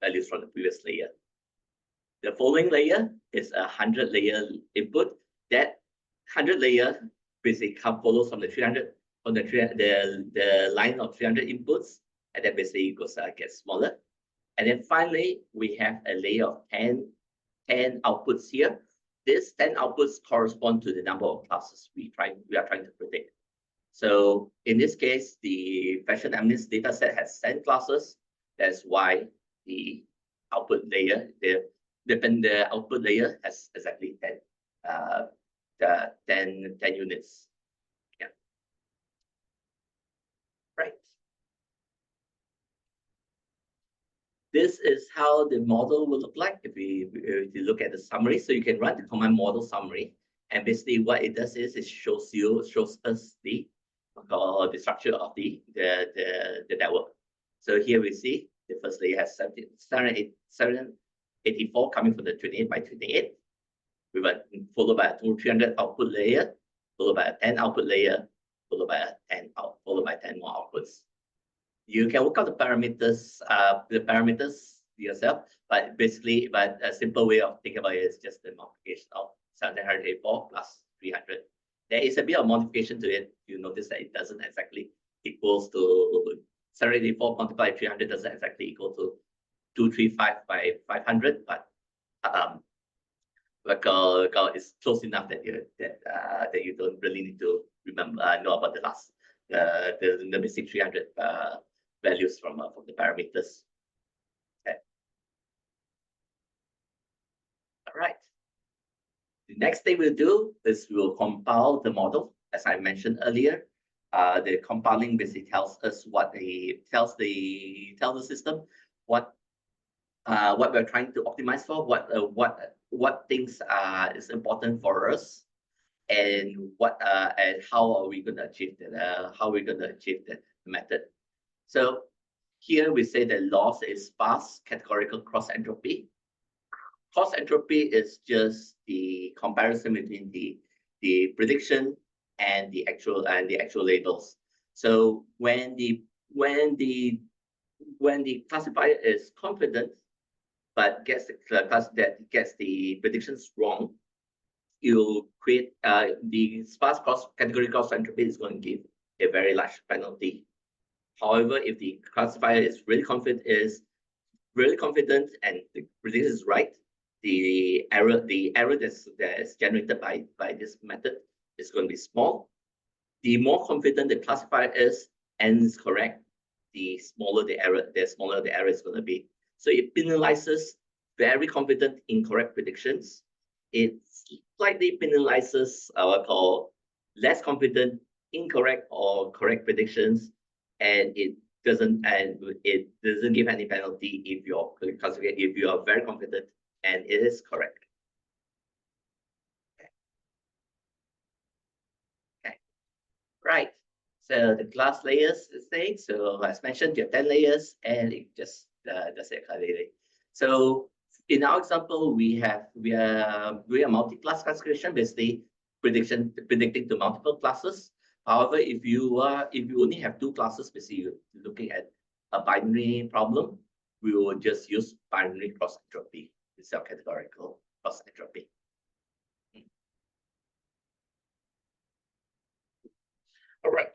[SPEAKER 2] values from the previous layer. The following layer is a 100 layer input. That 100 layer basically follows from the 300 on the line of 300 inputs, and then basically gets smaller. And then finally, we have a layer of 10 outputs here. These 10 outputs correspond to the number of classes we are trying to predict. So in this case, the fashion analysis data set has 10 classes. That's why the output layer, the output layer has exactly 10 units. Yeah. Right. This is how the model will look like if you look at the summary. So you can run the command model summary, and basically what it does is it shows us the structure of the network. So here we see the first layer has 784 coming from the 28 by 28, followed by a 300 output layer, followed by a 10 output layer, followed by a 10 more outputs. You can work out the parameters yourself, but a simple way of thinking about it is just the multiplication of 784 plus 300. There is a bit of modification to it. You notice that it doesn't exactly equals to 784 multiplied 300 doesn't exactly equal to 235 by 500, but it's close enough that you don't really need to know about the basic 300 values from the parameters. Okay. All right. The next thing we'll do is we'll compile the model, as I mentioned earlier. The compiling basically tells us tells the system what we're trying to optimize for, what things is important for us, and how are we going to achieve that? How are we going to achieve that method? So here we say that loss is sparse categorical cross entropy. Cross entropy is just the comparison between the prediction and the actual labels. So when the classifier is confident but gets the predictions wrong, you create the sparse category cross entropy is going to give a very large penalty. However, if the classifier is really confident and the prediction is right, the error that's generated by this method is going to be small. The more confident the classifier is and is correct, the smaller the error is going to be. So it penalizes very confident incorrect predictions. It slightly penalizes what I call less confident incorrect or correct predictions, and it doesn't give any penalty if you are very confident and it is correct. So the class layers is saying, so as mentioned, you have 10 layers and it just does it accordingly. So in our example, we are doing a multi-class classification, basically predicting to multiple classes. However, if you only have 2 classes, basically you're looking at a binary problem, we will just use binary cross entropy instead of categorical cross entropy. All right.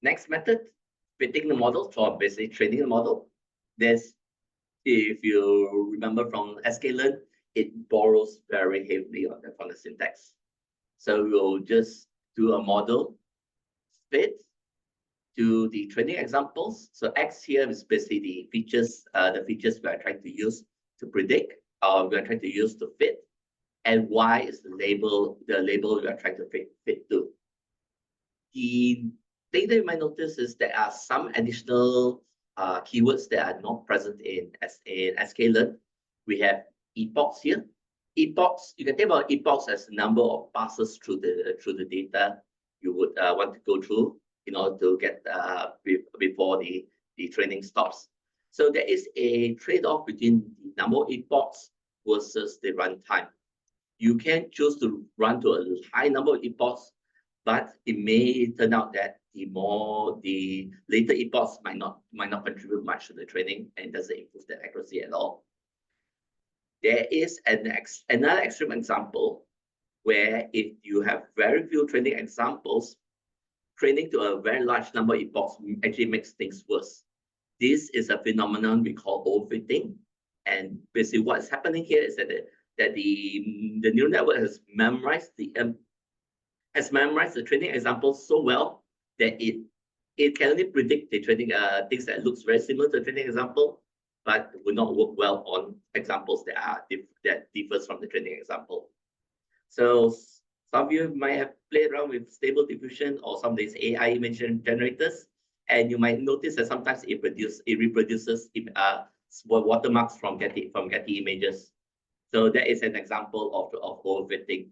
[SPEAKER 2] Next method, fitting the model, or basically training the model. There's, if you remember from sklearn, it borrows very heavily from the syntax. So we'll just do a model fit to the training examples. So X here is basically the features we are trying to use to predict, or we are trying to use to fit. And Y is the label we are trying to fit to. The thing that you might notice is there are some additional keywords that are not present in sklearn. We have epochs here. Epochs, you can think about epochs as the number of passes through the data you would want to go through in order to get before the training stops. So there is a trade-off between the number of epochs versus the runtime. You can choose to run to a high number of epochs, but it may turn out that the later epochs might not contribute much to the training and doesn't improve the accuracy at all. There is another extreme example where if you have very few training examples, training to a very large number of epochs actually makes things worse. This is a phenomenon we call overfitting. And basically what's happening here is that the neural network has memorized the training examples so well that it can only predict the training things that looks very similar to the training example, but will not work well on examples that differs from the training example. So some of you might have played around with stable diffusion or some of these AI image generators, and you might notice that sometimes it reproduces watermarks from Getty images. So that is an example of overfitting.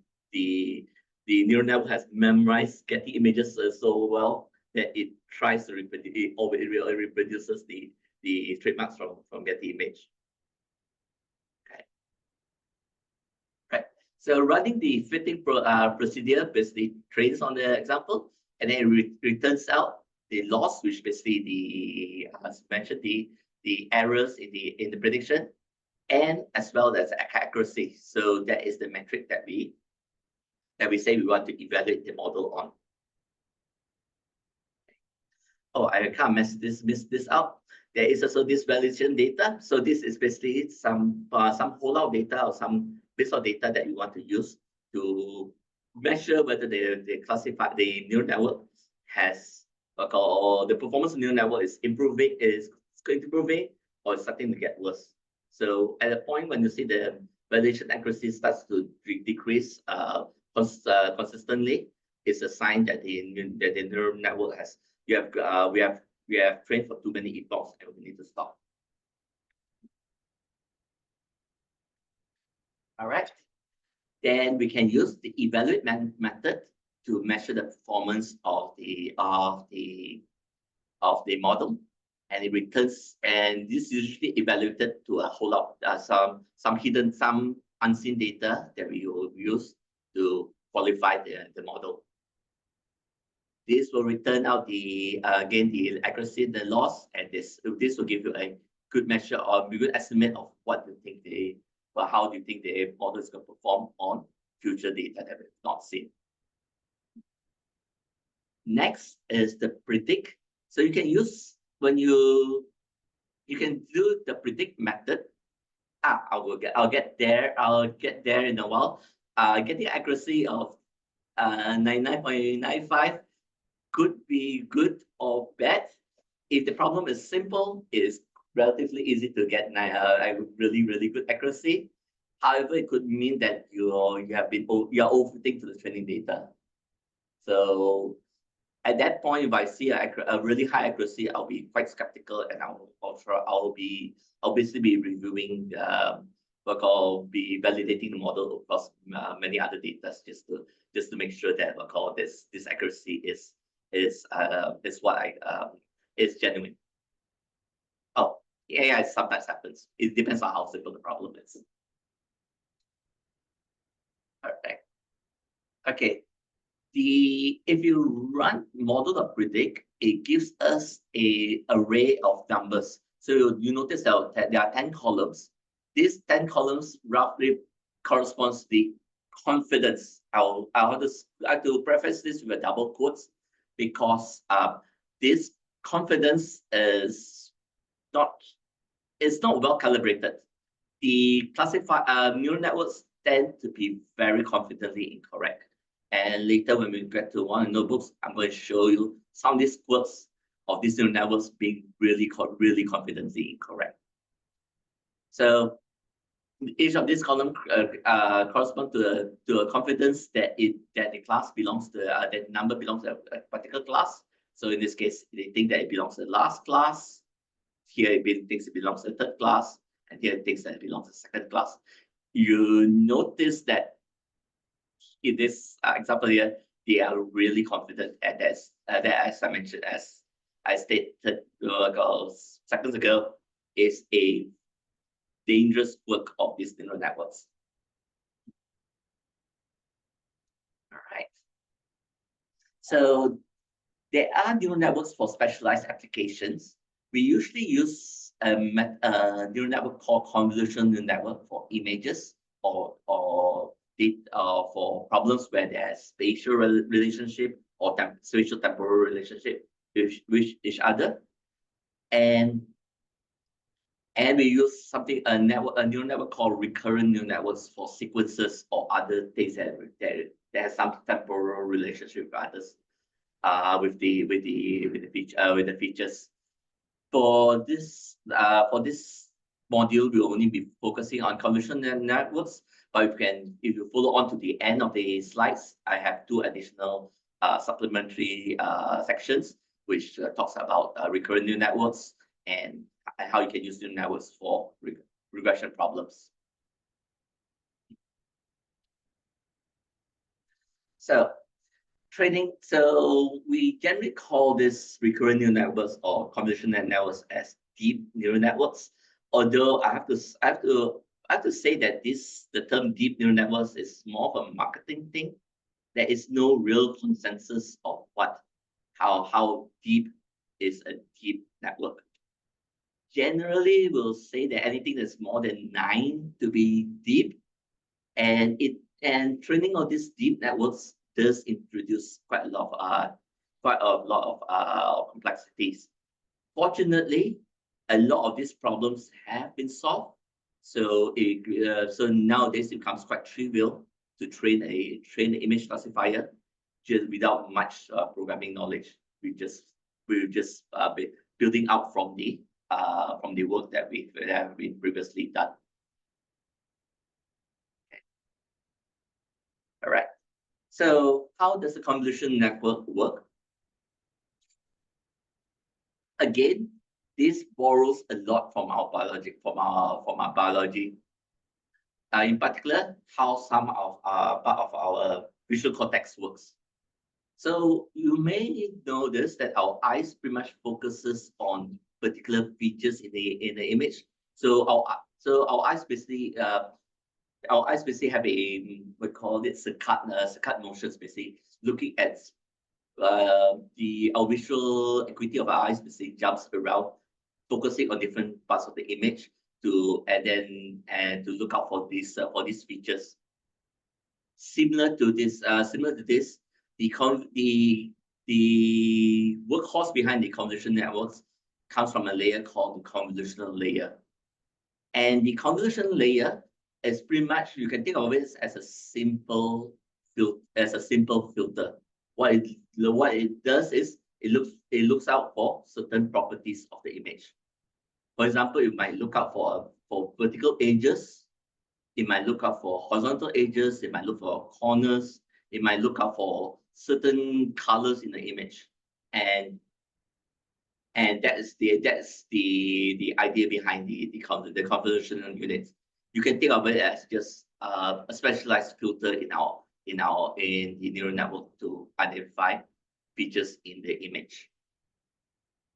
[SPEAKER 2] The neural network has memorized Getty images so well that it tries to reproduce, it reproduces the trademarks from Getty image. Okay. Right. So running the fitting procedure basically trains on the example, and then it returns out the loss, which basically as mentioned, the errors in the prediction, and as well as accuracy. So that is the metric that we say we want to evaluate the model on. Oh, I can't miss this up. There is also this validation data. So this is basically some holdout data or some bits of data that you want to use to measure whether the neural network has, or the performance of the neural network is improving, or is starting to get worse. So at a point when you see the validation accuracy starts to decrease consistently, it's a sign that the neural network has we have trained for too many epochs and we need to stop. All right. Then we can use the evaluate method to measure the performance of the model, and it returns. And this is usually evaluated to a whole lot some hidden, some unseen data that we will use to qualify the model. This will return out again the accuracy, the loss, and this will give you a good measure or a good estimate of what you think how do you think the model is going to perform on future data that we've not seen. Next is the predict. So you can use you can do the predict method. I'll get there in a while. Getting accuracy of 99.95 could be good or bad. If the problem is simple, it is relatively easy to get really good accuracy. However, it could mean that you're overfitting to the training data. So at that point, if I see a really high accuracy, I'll be quite skeptical, and I'll basically be reviewing be validating the model across many other data just to make sure that this accuracy is is what is genuine. Oh, AI sometimes happens. It depends on how simple the problem is. Perfect. Okay. If you run model.predict, it gives us a array of numbers. So you notice that there are 10 columns. These 10 columns roughly corresponds to the confidence. I have to preface this with a double quotes because this confidence is not well calibrated. The neural networks tend to be very confidently incorrect. And later, when we get to one of the notebooks, I'm going to show you some of these quirks of these neural networks being really confidently incorrect. So each of these columns correspond to a confidence that the class belongs to that number belongs to a particular class. So in this case, they think that it belongs to the last class. Here it thinks it belongs to the third class, and here it thinks that it belongs to the second class. You notice that in this example here, they are really confident at this. That, as I mentioned, as I stated seconds ago, is a dangerous work of these neural networks. All right. So there are neural networks for specialized applications. We usually use a neural network called convolutional neural network for images or for problems where there's spatial relationship or spatial temporal relationship with each other, and we use a neural network called recurrent neural networks for sequences or other things that has some temporal relationship with others, with the features. For this module, we'll only be focusing on convolutional networks. But if you follow on to the end of the slides, I have two additional supplementary sections which talks about recurrent neural networks and how you can use neural networks for regression problems. So training. So we generally call this recurrent neural networks or convolutional networks as deep neural networks. Although I have to say that the term deep neural networks is more of a marketing thing. There is no real consensus of how deep is a deep network. Generally, we'll say that anything that's more than 9 to be deep, and training of these deep networks does introduce quite a lot of complexities. Fortunately, a lot of these problems have been solved. So so nowadays it becomes quite trivial to train an image classifier just without much programming knowledge. We're just building out from the work that have been previously done. Okay. All right. So how does the convolution network work? Again, this borrows a lot from our biology, in particular, how some of part of our visual cortex works. So you may notice that our eyes pretty much focuses on particular features in the image. So our eyes basically have we call it saccade motions, basically looking at our visual acuity of our eyes basically jumps around, focusing on different parts of the image to look out for these features. Similar to this, the workhorse behind the convolutional networks comes from a layer called the convolutional layer, and the convolutional layer is pretty much, you can think of it as a simple filter. What it does is it looks out for certain properties of the image. For example, you might look out for vertical edges. It might look out for horizontal edges. It might look for corners. It might look out for certain colors in the image, and that's the idea behind the convolutional unit. You can think of it as just a specialized filter in the neural network to identify features in the image.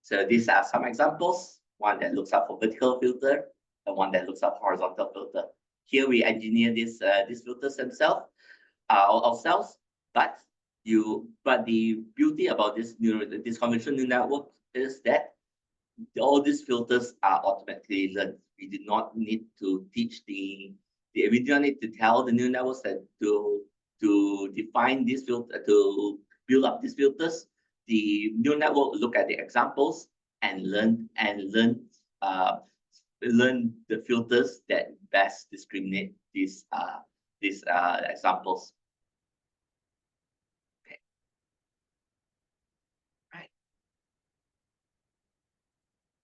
[SPEAKER 2] So these are some examples. One that looks up for vertical filter, and one that looks up horizontal filter. Here we engineer these filters themselves, ourselves, but the beauty about this convolutional neural network is that all these filters are automatically learned. We do not need to teach we do not need to tell the neural networks that to define this filter, to build up these filters. The neural network look at the examples and learn the filters that best discriminate these examples. Okay. Right.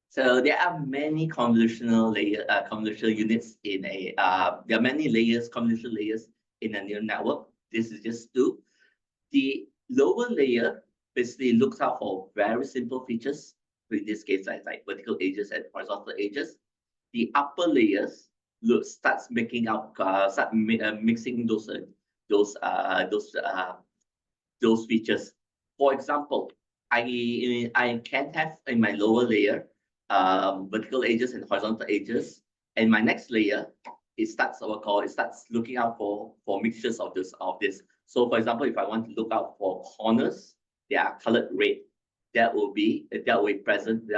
[SPEAKER 2] So there are many convolutional units in a there are many convolutional layers in a neural network. This is just two. The lower layer basically looks out for very simple features. In this case, like vertical edges and horizontal edges. The upper layers starts making up mixing those features. For example, I can have in my lower layer vertical edges and horizontal edges, and my next layer it starts looking out for mixtures of this. So for example, if I want to look out for corners, they are colored red. That will be present.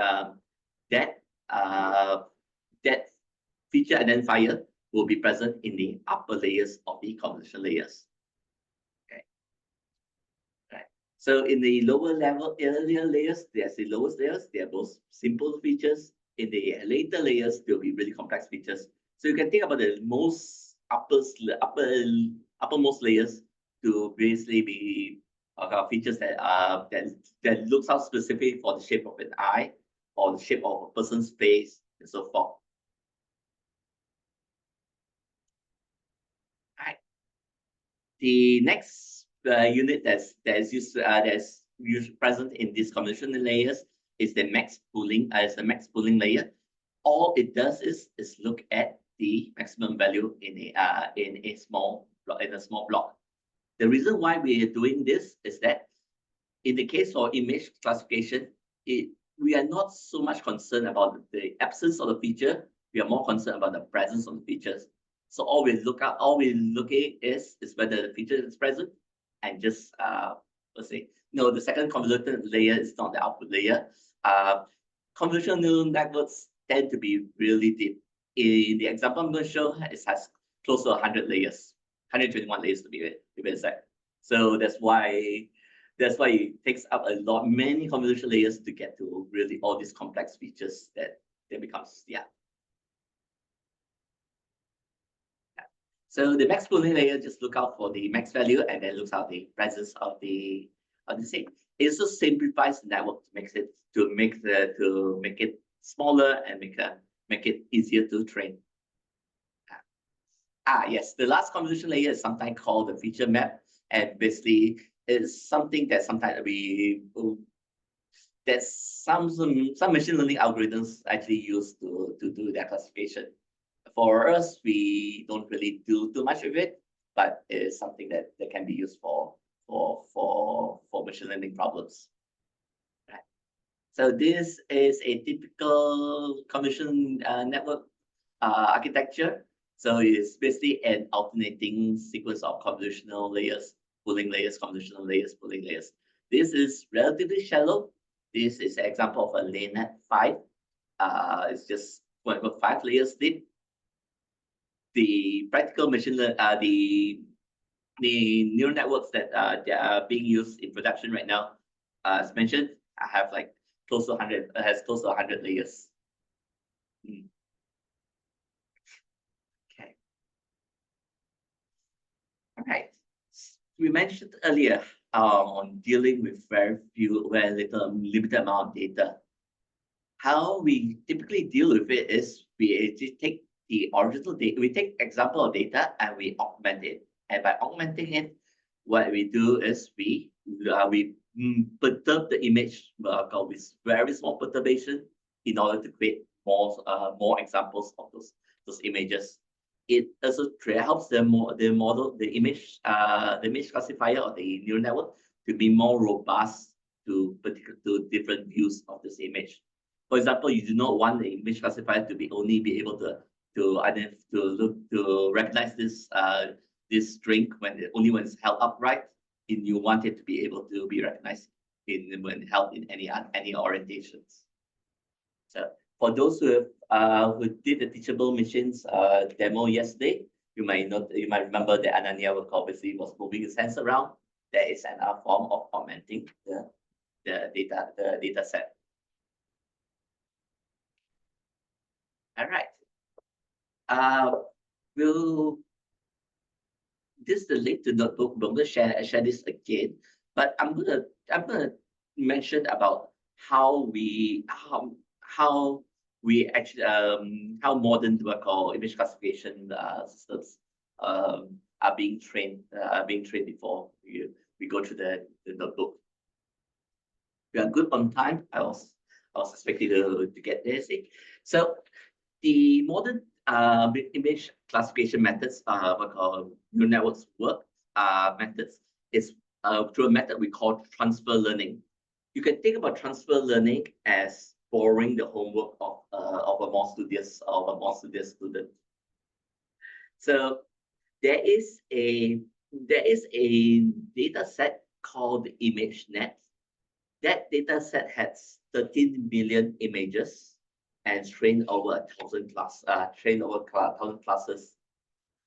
[SPEAKER 2] That feature identifier will be present in the upper layers of the convolutional layers. Okay. Right. So in the earlier layers, there's the lowest layers. They are both simple features. In the later layers, there'll be really complex features. So you can think about the uppermost layers to basically be features that looks out specific for the shape of an eye or the shape of a person's face and so forth. Right. The next unit that's present in these convolutional layers is the max pooling. Layer. All it does is look at the maximum value in a small block. The reason why we are doing this is that in the case of image classification, we are not so much concerned about the absence of the feature. We are more concerned about the presence of the features. So all we look at is whether the feature is present, and just let's say no, the second convolutional layer is not the output layer. Convolutional neural networks tend to be really deep. In the example I'm going to show, it has close to 100 layers, 121 layers to be exact. So that's why it takes up many convolutional layers to get to really all these complex features that becomes, yeah. So the max pooling layer just look out for the max value and then looks out the presence of the same. It also simplifies the network to make it smaller and make it easier to train. Yes, the last convolution layer is sometimes called the feature map, and basically it's something that sometimes some machine learning algorithms actually use to do that classification. For us, we don't really do too much of it, but it's something that can be used for machine learning problems. Right. So this is a typical convolution network architecture. So it's basically an alternating sequence of convolutional layers, pooling layers, convolutional layers, pooling layers. This is relatively shallow. This is an example of a LaneNet 5. It's just 5 layers deep. The practical machine learning, the neural networks that are being used in production right now, as mentioned, I have like close to 100. Has close to 100 layers. Okay. All right. We mentioned earlier on dealing with very limited amount of data. How we typically deal with it is we take the original data, we take example of data and we augment it. And by augmenting it, what we do is we perturb the image with very small perturbation in order to create more examples of those images. It also helps the image classifier or the neural network to be more robust to different views of this image. For example, you do not want the image classifier to only be able to recognize this string only when it's held upright, and you want it to be able to be recognized when held in any orientations. So for those who did the teachable machines demo yesterday, you might remember that Ananya obviously was moving his hands around. That is another form of augmenting the data set. All right. This is the link to notebook. I'm gonna share this again, but I'm gonna mention about how modern image classification systems are being trained before we go through the notebook. We are good on time. I was expecting to get there. So the modern image classification methods, neural networks work methods is through a method we call transfer learning. You can think about transfer learning as borrowing the homework of a more studious student. So there is a data set called the ImageNet. That data set has 13 million images and trained over 1,000 classes.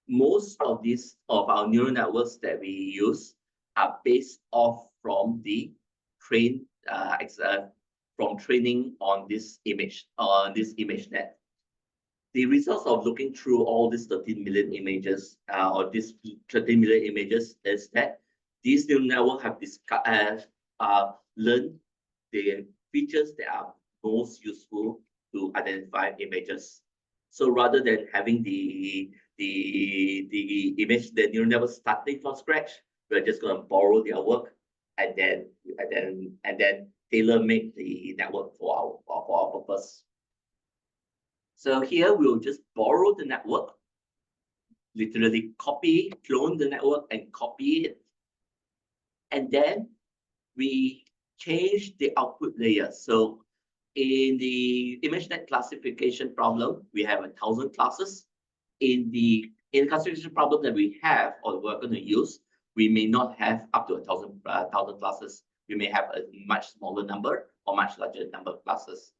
[SPEAKER 2] Most of our neural networks that we use are based off from the training on this ImageNet. The results of looking through all these 13 million images is that these neural networks have learned the features that are most useful to identify images. So rather than having the neural network starting from scratch, we're just going to borrow their work and then tailor make the network for our purpose. So here we'll just borrow the network, literally clone the network and copy it, and then we change the output layer. So in the ImageNet classification problem, we have 1,000 classes. In the classification problem that we have or we're going to use, we may not have up to 1,000 classes. We may have a much smaller number or much larger number of classes.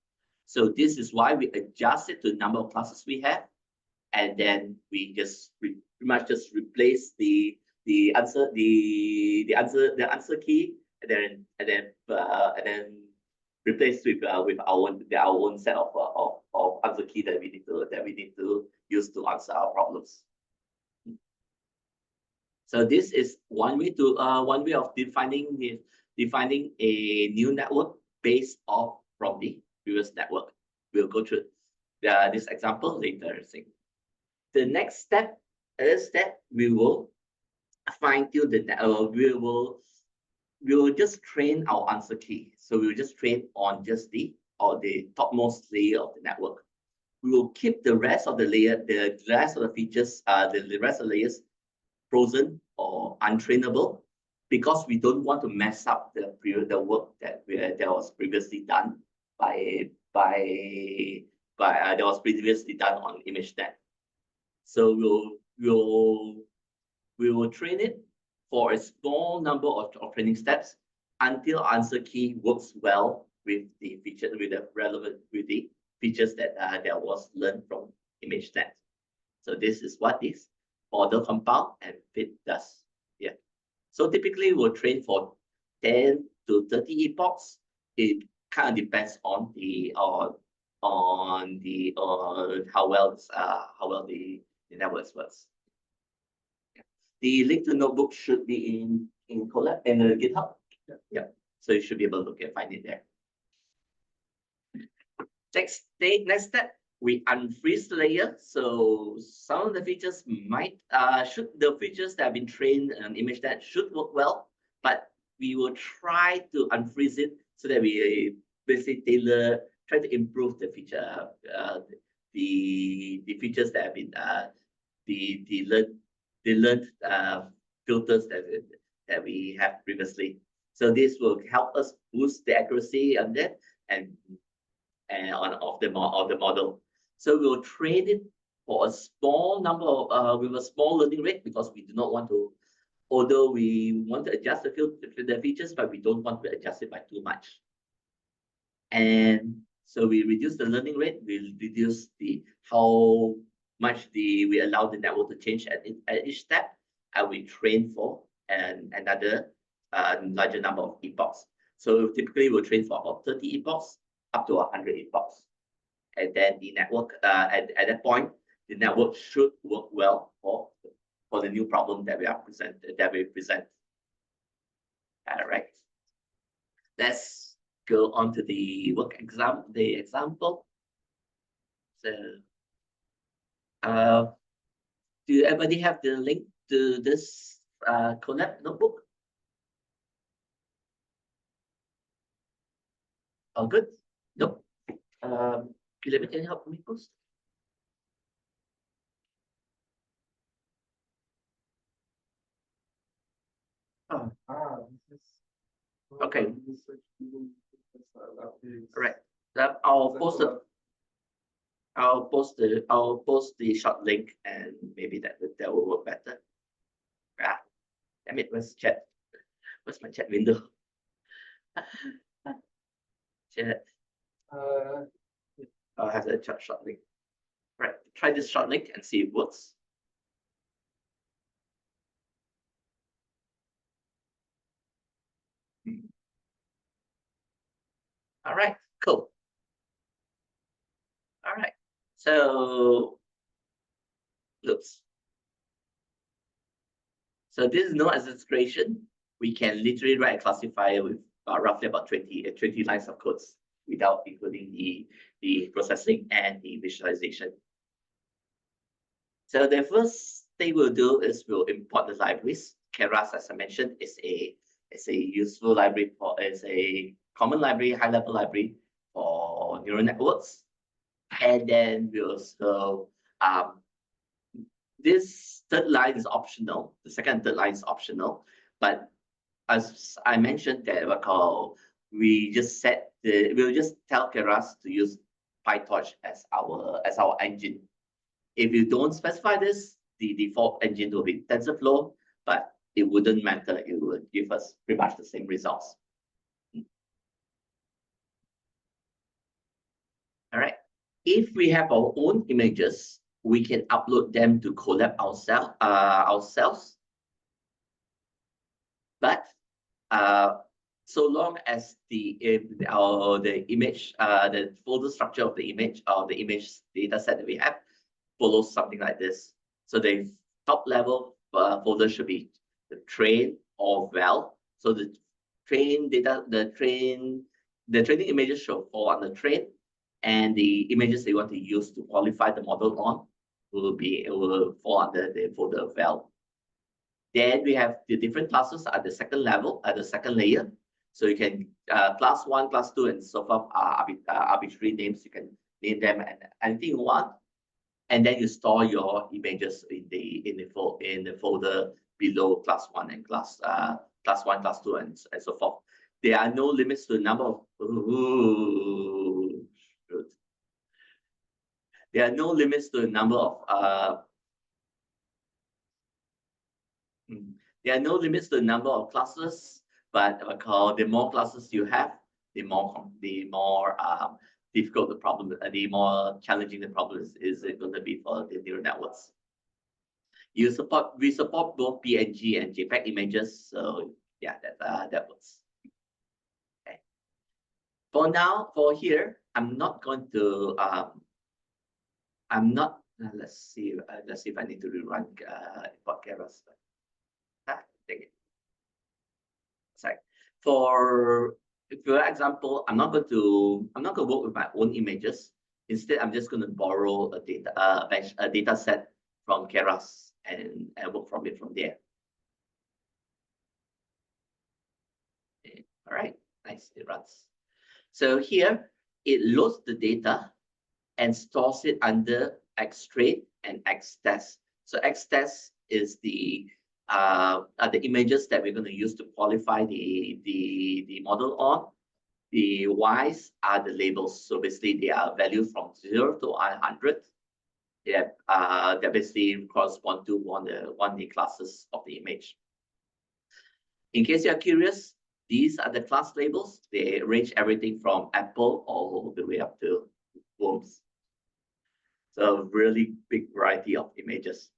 [SPEAKER 2] So this is why we adjust it to the number of classes we have, and then we just pretty much just replace the answer key, and then replace with our own set of answer key that we need to use to answer our problems. So this is one way of defining a new network based off from the previous network. We'll go through this example later. The next step is that we will fine-tune the network. We will just train our answer key. So we will just train on just the topmost layer of the network. We will keep the rest of the rest of the features, the rest of the layers frozen or untrainable, because we don't want to mess up the work that was previously done on ImageNet. So we will train it for a small number of training steps until answer key works well with the features that was learned from ImageNet. So this is what this model compile and fit does. Yeah. So typically we'll train for 10 to 30 epochs. It kind of depends on how well the network works. The link to notebook should be in Colab and GitHub. Yeah. So you should be able to find it there. Next step, we unfreeze the layer. So some of the features the features that have been trained on ImageNet should work well, but we will try to unfreeze it so that we basically try to improve the feature, the features that have been the learned filters that we have previously. So this will help us boost the accuracy on that and of the model. So we'll train it for a small number of with a small learning rate, because we do not want to, although we want to adjust the features, but we don't want to adjust it by too much. And so we reduce the learning rate, we reduce the how much we allow the network to change at each step, and we train for another larger number of epochs. So typically we'll train for about 30 epochs up to 100 epochs. And then the network, at that point, the network should work well for the new problem that we present. All right. Let's go on to the example. So, do everybody have the link to this collab notebook? Oh, good. Nope. Guilherme, can you help me post? Oh,
[SPEAKER 1] This is
[SPEAKER 2] okay.
[SPEAKER 1] All
[SPEAKER 2] Right. I'll post the short link, and maybe that will work better. Ah, damn it, where's chat? Where's my chat window? Chat. I'll have the chat short link. Right, try this short link and see if it works. All right, cool. All right, so oops. So this is known as integration. We can literally write a classifier with roughly about 20 lines of codes without including the processing and the visualization. So the first thing we'll do is we'll import the libraries. Keras, as I mentioned, is a useful library is a common library, high-level library for neural networks. And then we also this third line is optional. The second and third line is optional, but as I mentioned, that we'll just tell Keras to use PyTorch as our engine. If you don't specify this, the default engine will be TensorFlow, but it wouldn't matter. It would give us pretty much the same results. All right. If we have our own images, we can upload them to Colab ourselves. But so long as the image, the folder structure of the image or the image data set that we have follows something like this. So the top level folder should be the train or val. So the train data, the training images should fall on the train, and the images they want to use to qualify the model on will fall under the folder val. Then we have the different classes at the second level, at the second layer. So you can class 1, class 2, and so forth are arbitrary names. You can name them anything you want, and then you store your images in the folder below class 1 and class 1, class 2, and so forth. There are no limits to the number of there are no limits to the number of there are no limits to the number of classes, but the more classes you have, the more difficult the problem, the more challenging the problem is going to be for the neural networks. We support both PNG and JPEG images, so yeah, that works. Okay. For now, for here, I'm not going to let's see if I need to rerun import Keras. Take it. Sorry. For example, I'm not going to work with my own images. Instead, I'm just going to borrow a data set from Keras and work from it from there. Okay. All right, nice, it runs. So here it loads the data and stores it under Xtrain and Xtest. So Xtest is the the images that we're going to use to qualify the model on. The Y's are the labels. So basically they are values from 0 to 100. That basically correspond to one the classes of the image. In case you're curious, these are the class labels. They range everything from apple all the way up to worms. So a really big variety of images.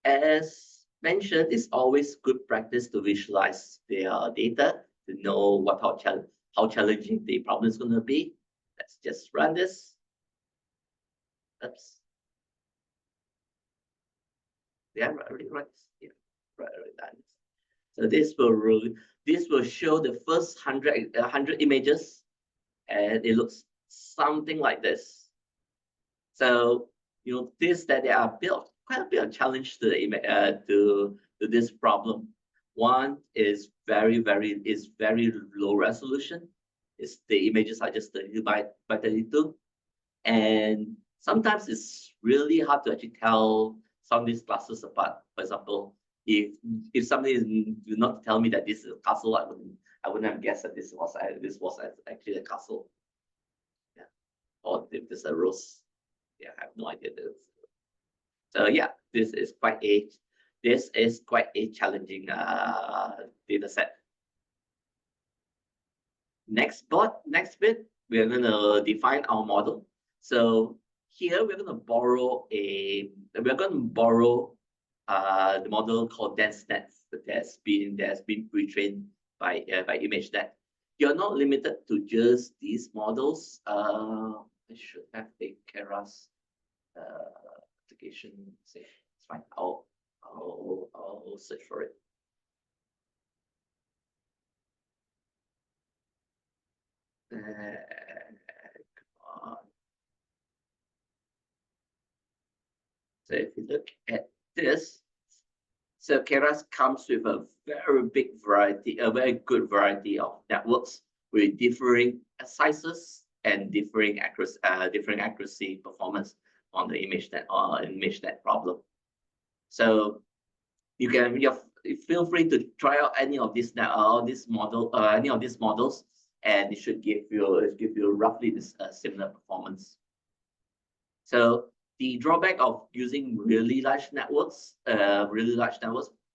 [SPEAKER 2] As mentioned, it's always good practice to visualize their data to know what how challenging the problem is going to be. Let's just run this. Oops. Yeah, already run this. Yeah, already done this. So this will show the first 100 images, and it looks something like this. So you'll notice that there are quite a bit of challenge to the to this problem. One is very low resolution. It's the images are just 32 by 32, and sometimes it's really hard to actually tell some of these classes apart. For example, if somebody do not tell me that this is a castle, I wouldn't have guessed that this was actually a castle. Yeah, or if this is a rose. Yeah, I have no idea this. So yeah, this is quite a challenging data set. Next bit, we're gonna define our model. So here we're gonna borrow the model called DenseNet that has been pre-trained by ImageNet. You're not limited to just these models. I should have a Keras application. Say it's fine. I'll search for it. Come on. So if you look at this, so Keras comes with a very good variety of networks with differing sizes and differing accuracy performance on the ImageNet problem. So you feel free to try out any of these models, and it should give you roughly this similar performance. So the drawback of using really large networks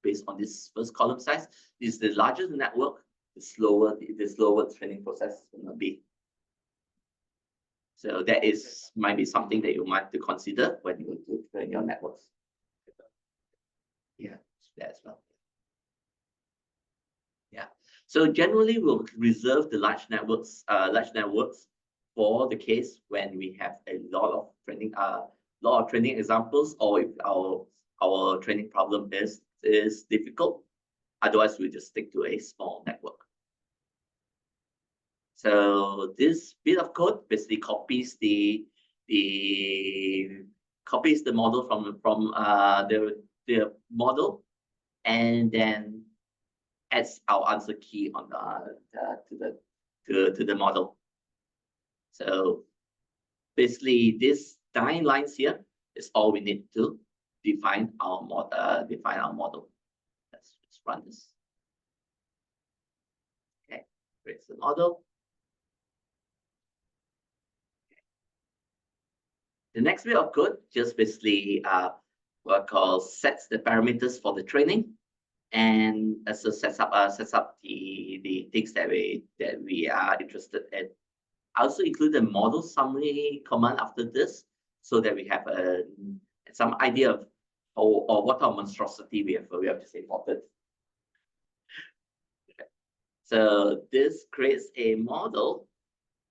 [SPEAKER 2] based on this first column size is the larger the network, the slower the training process is going to be. So that might be something that you might have to consider when you train your networks. Yeah, that as well. Yeah. So generally, we'll reserve the large networks for the case when we have a lot of training examples, or if our training problem is difficult. Otherwise, we just stick to a small network. So this bit of code basically copies the model from the model, and then adds our answer key on to the model. So basically, this 9 lines here is all we need to define our model. Let's run this. Okay, creates the model. The next bit of code just basically what called sets the parameters for the training, and also sets up the things that we are interested in. I also include the model summary command after this, so that we have some idea of what our monstrosity we have just imported. So this creates a model.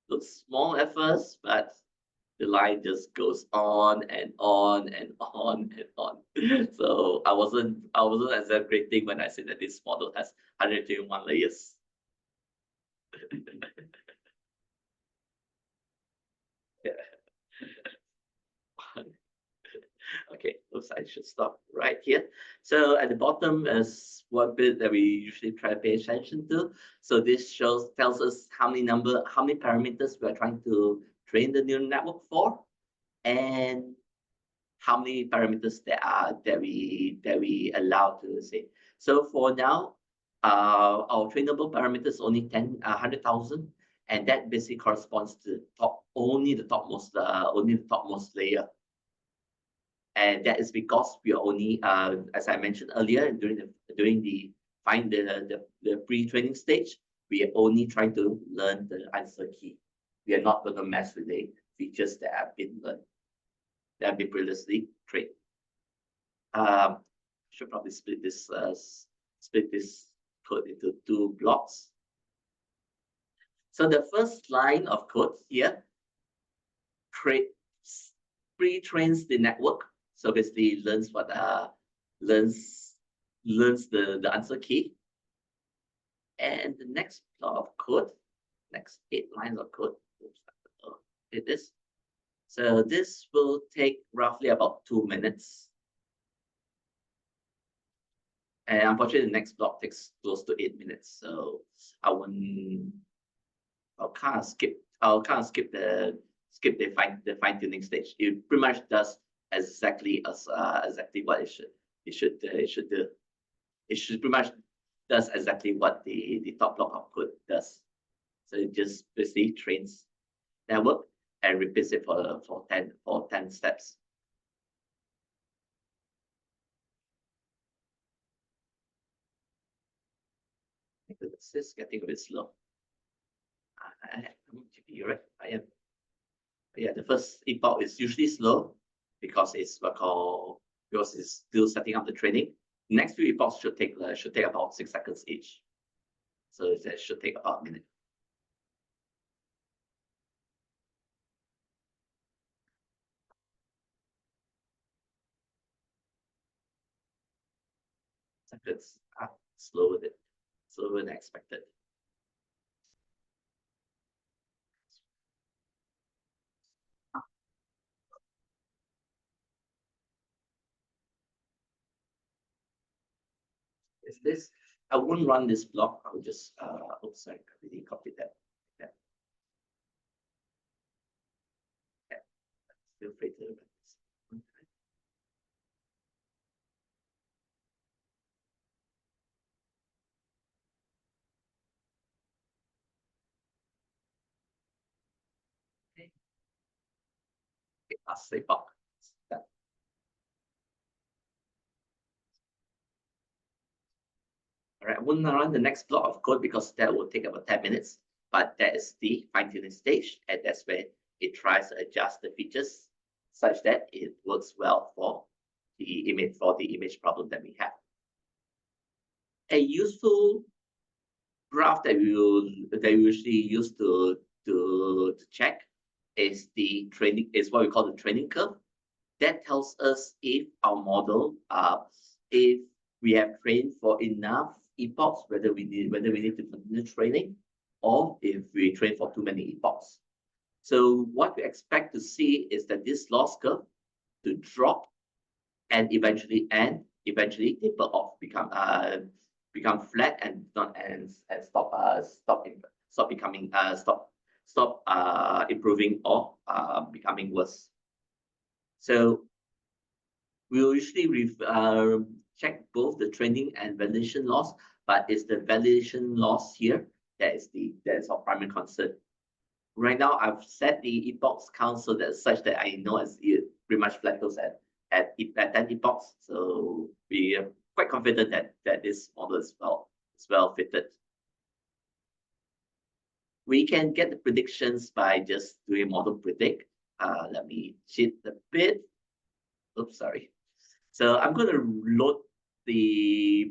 [SPEAKER 2] Looks small at first, but the line just goes on and on and on and on. So I wasn't exaggerating when I said that this model has 121 layers. Yeah. Okay, oops, I should stop right here. So at the bottom is one bit that we usually try to pay attention to. So this tells us how many parameters we are trying to train the neural network for. And how many parameters that we allow to say. So for now, our trainable parameter is only 100,000, and that basically corresponds to only the topmost layer. And that is because we are only, as I mentioned earlier, during the pre-training stage, we are only trying to learn the answer key. We are not going to mess with the features that have been learned, that have been previously trained. Should probably split this code into 2 blocks. So the first line of code here pre-trains the network. So basically learns the answer key. And the next block of code, next 8 lines of code, did this. So this will take roughly about 2 minutes. And unfortunately, the next block takes close to 8 minutes. So I'll kind of skip the fine tuning stage. It pretty much does exactly what it should do. It should pretty much does exactly what the top block of code does. So it just basically trains network and repeats it for 10 steps. This is getting a bit slow. I'm GPU, right? I am. Yeah, the first epoch is usually slow because it's still setting up the training. Next few epochs should take about 6 seconds each. So that should take about a minute. Seconds. Slower than expected. Is this? I wouldn't run this block. I would just oops, sorry, I really copied that. Feel free to run this. Okay. Last epoch. All right, I wouldn't run the next block of code because that will take about 10 minutes, but that is the fine-tuning stage, and that's where it tries to adjust the features such that it works well for the image problem that we have. A useful graph that we usually use to check is what we call the training curve. That tells us if our model, if we have trained for enough epochs, whether we need to continue training, or if we train for too many epochs. So what we expect to see is that this loss curve to drop and eventually taper off, become flat and stop improving or becoming worse. So we'll usually check both the training and validation loss, but it's the validation loss here that is our primary concern. Right now, I've set the epochs count so that such that I know it pretty much plateaus at 10 epochs. So we are quite confident that this model is well fitted. We can get the predictions by just doing model predict. Let me cheat a bit. Oops, sorry. So I'm going to load the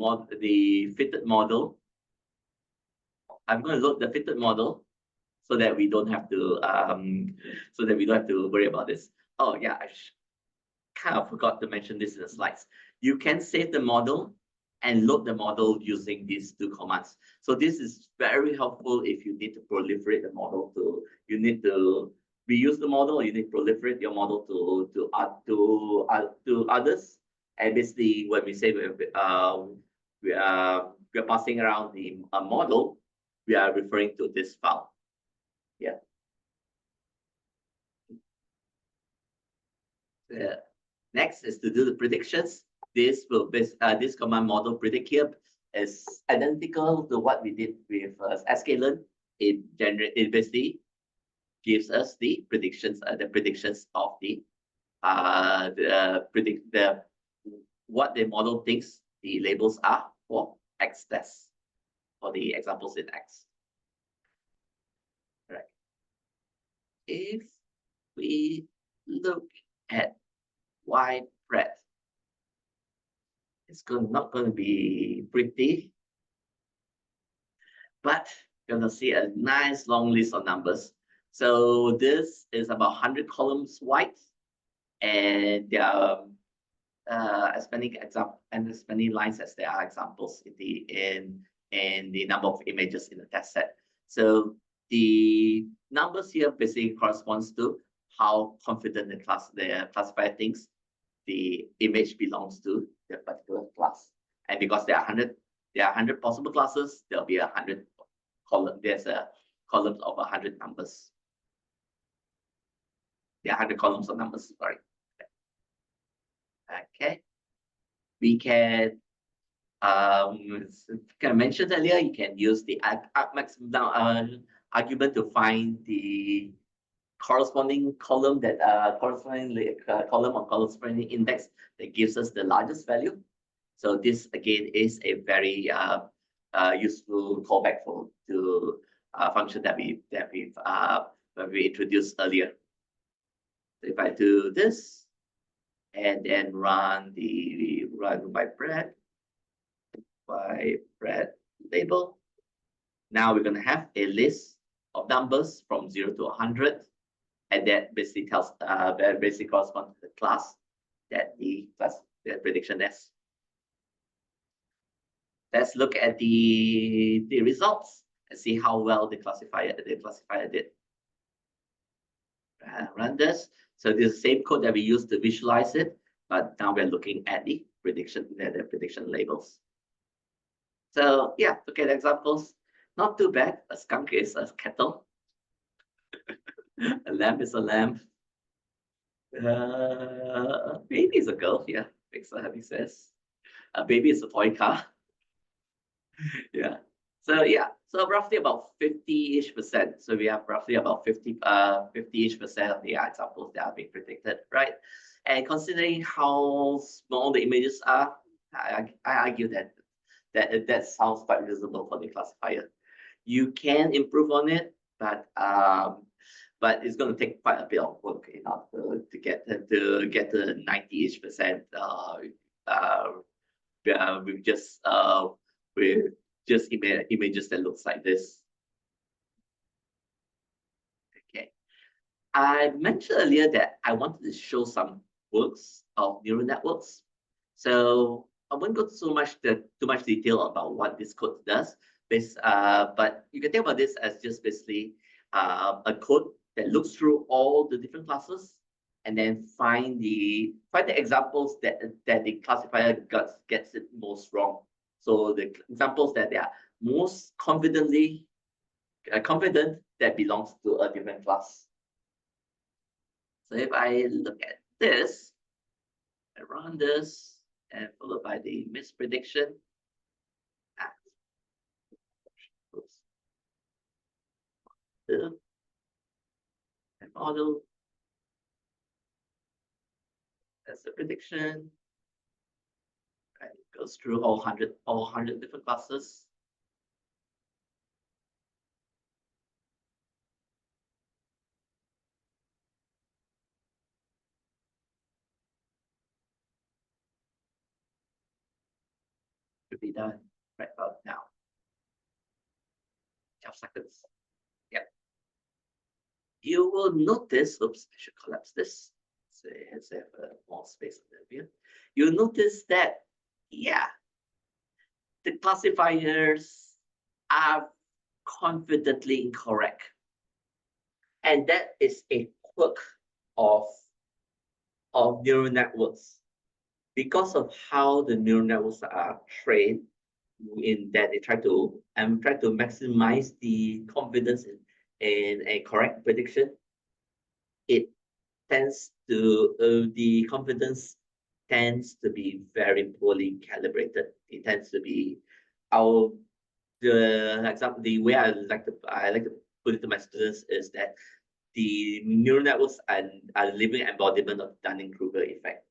[SPEAKER 2] fitted model. I'm going to load the fitted model so that we don't have to worry about this. Oh yeah, I kind of forgot to mention this in the slides. You can save the model and load the model using these 2 commands. So this is very helpful if you need to proliferate the model reuse the model, or you need to proliferate your model to others. And basically, when we say we are passing around the model, we are referring to this file. Yeah. Next is to do the predictions. This this command model predict here is identical to what we did with sklearn. It basically gives us the predictions of what the model thinks the labels are for X tests, for the examples in X. Right. If we look at Y breadth, it's not going to be pretty, but you're going to see a nice long list of numbers. So this is about 100 columns wide, and there are as many lines as there are examples in the number of images in the test set. So the numbers here basically corresponds to how confident the classifier thinks the image belongs to the particular class. And because there are 100 possible classes, there'll be 100 column. There's a columns of 100 numbers. There are 100 columns of numbers. Sorry. Okay. We can, kind of mentioned earlier, you can use the argmax argument to find the corresponding column that column or corresponding index that gives us the largest value. So this again is a very useful callback to a function that we introduced earlier. So if I do this and then run by breadth label, now we're going to have a list of numbers from 0 to 100, and that basically tells basically corresponds to the class that the prediction is. Let's look at the results and see how well the classifier did. Run this. So this is the same code that we used to visualize it, but now we're looking at the prediction labels. So yeah, look at examples. Not too bad. A skunk is a kettle. A lamb is a lamb. A baby is a girl. Yeah, he says. A baby is a toy car. Yeah. So yeah, so roughly about 50-ish%. So we have roughly about 50-ish% of the examples that are being predicted, right? And considering how small the images are, I argue that sounds quite reasonable for the classifier. You can improve on it, but it's going to take quite a bit of work in order to get to 90-ish%. With just images that looks like this. Okay, I mentioned earlier that I wanted to show some works of neural networks. So I won't go too much detail about what this code does. But you can think about this as just basically a code that looks through all the different classes and then find the examples that the classifier gets it most wrong. So the examples that they are most confident that belongs to a different class. So if I look at this, I run this, and followed by the misprediction. The model. That's the prediction. Right, it goes through all 100 different classes. Should be done right about now. 12 seconds. Yep. You will notice, oops, I should collapse this. So let's have more space on the view. You'll notice that, yeah, the classifiers are confidently incorrect. And that is a quirk of neural networks. Because of how the neural networks are trained, in that they try to maximize the confidence in a correct prediction, it tends to the confidence tends to be very poorly calibrated. It tends to be the way I like to put it to my students is that the neural networks are living embodiment of Dunning-Kruger effect.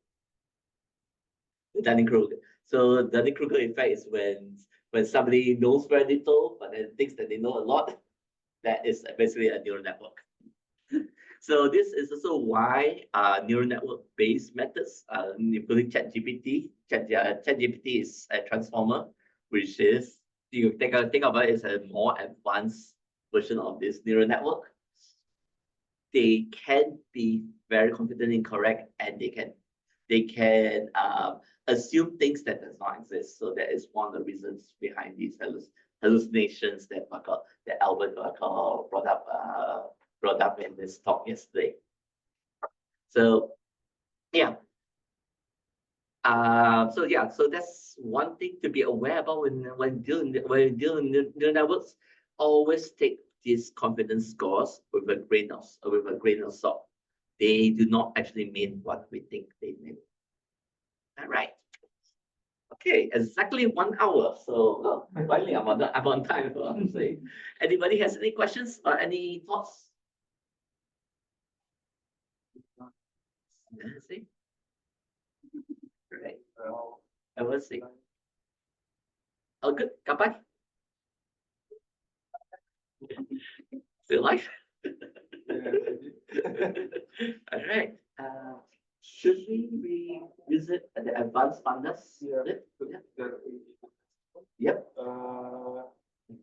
[SPEAKER 2] The Dunning-Kruger. So Dunning-Kruger effect is when somebody knows very little, but then thinks that they know a lot. That is basically a neural network. So this is also why neural network-based methods, including ChatGPT is a transformer, which is, you think about it as a more advanced version of this neural network. They can be very confident and correct, and they can assume things that does not exist. So that is one of the reasons behind these hallucinations that Albert brought up in this talk yesterday. So yeah. So that's one thing to be aware about when dealing with neural networks. Always take these confidence scores with a grain of salt. They do not actually mean what we think they mean. All right. Okay, exactly 1 hour. So finally, I'm on time. Honestly, anybody has any questions or any thoughts? See? Right. I will see. Oh, good. Kapai. Still life. All right. Should we revisit the advanced pandas? Yep.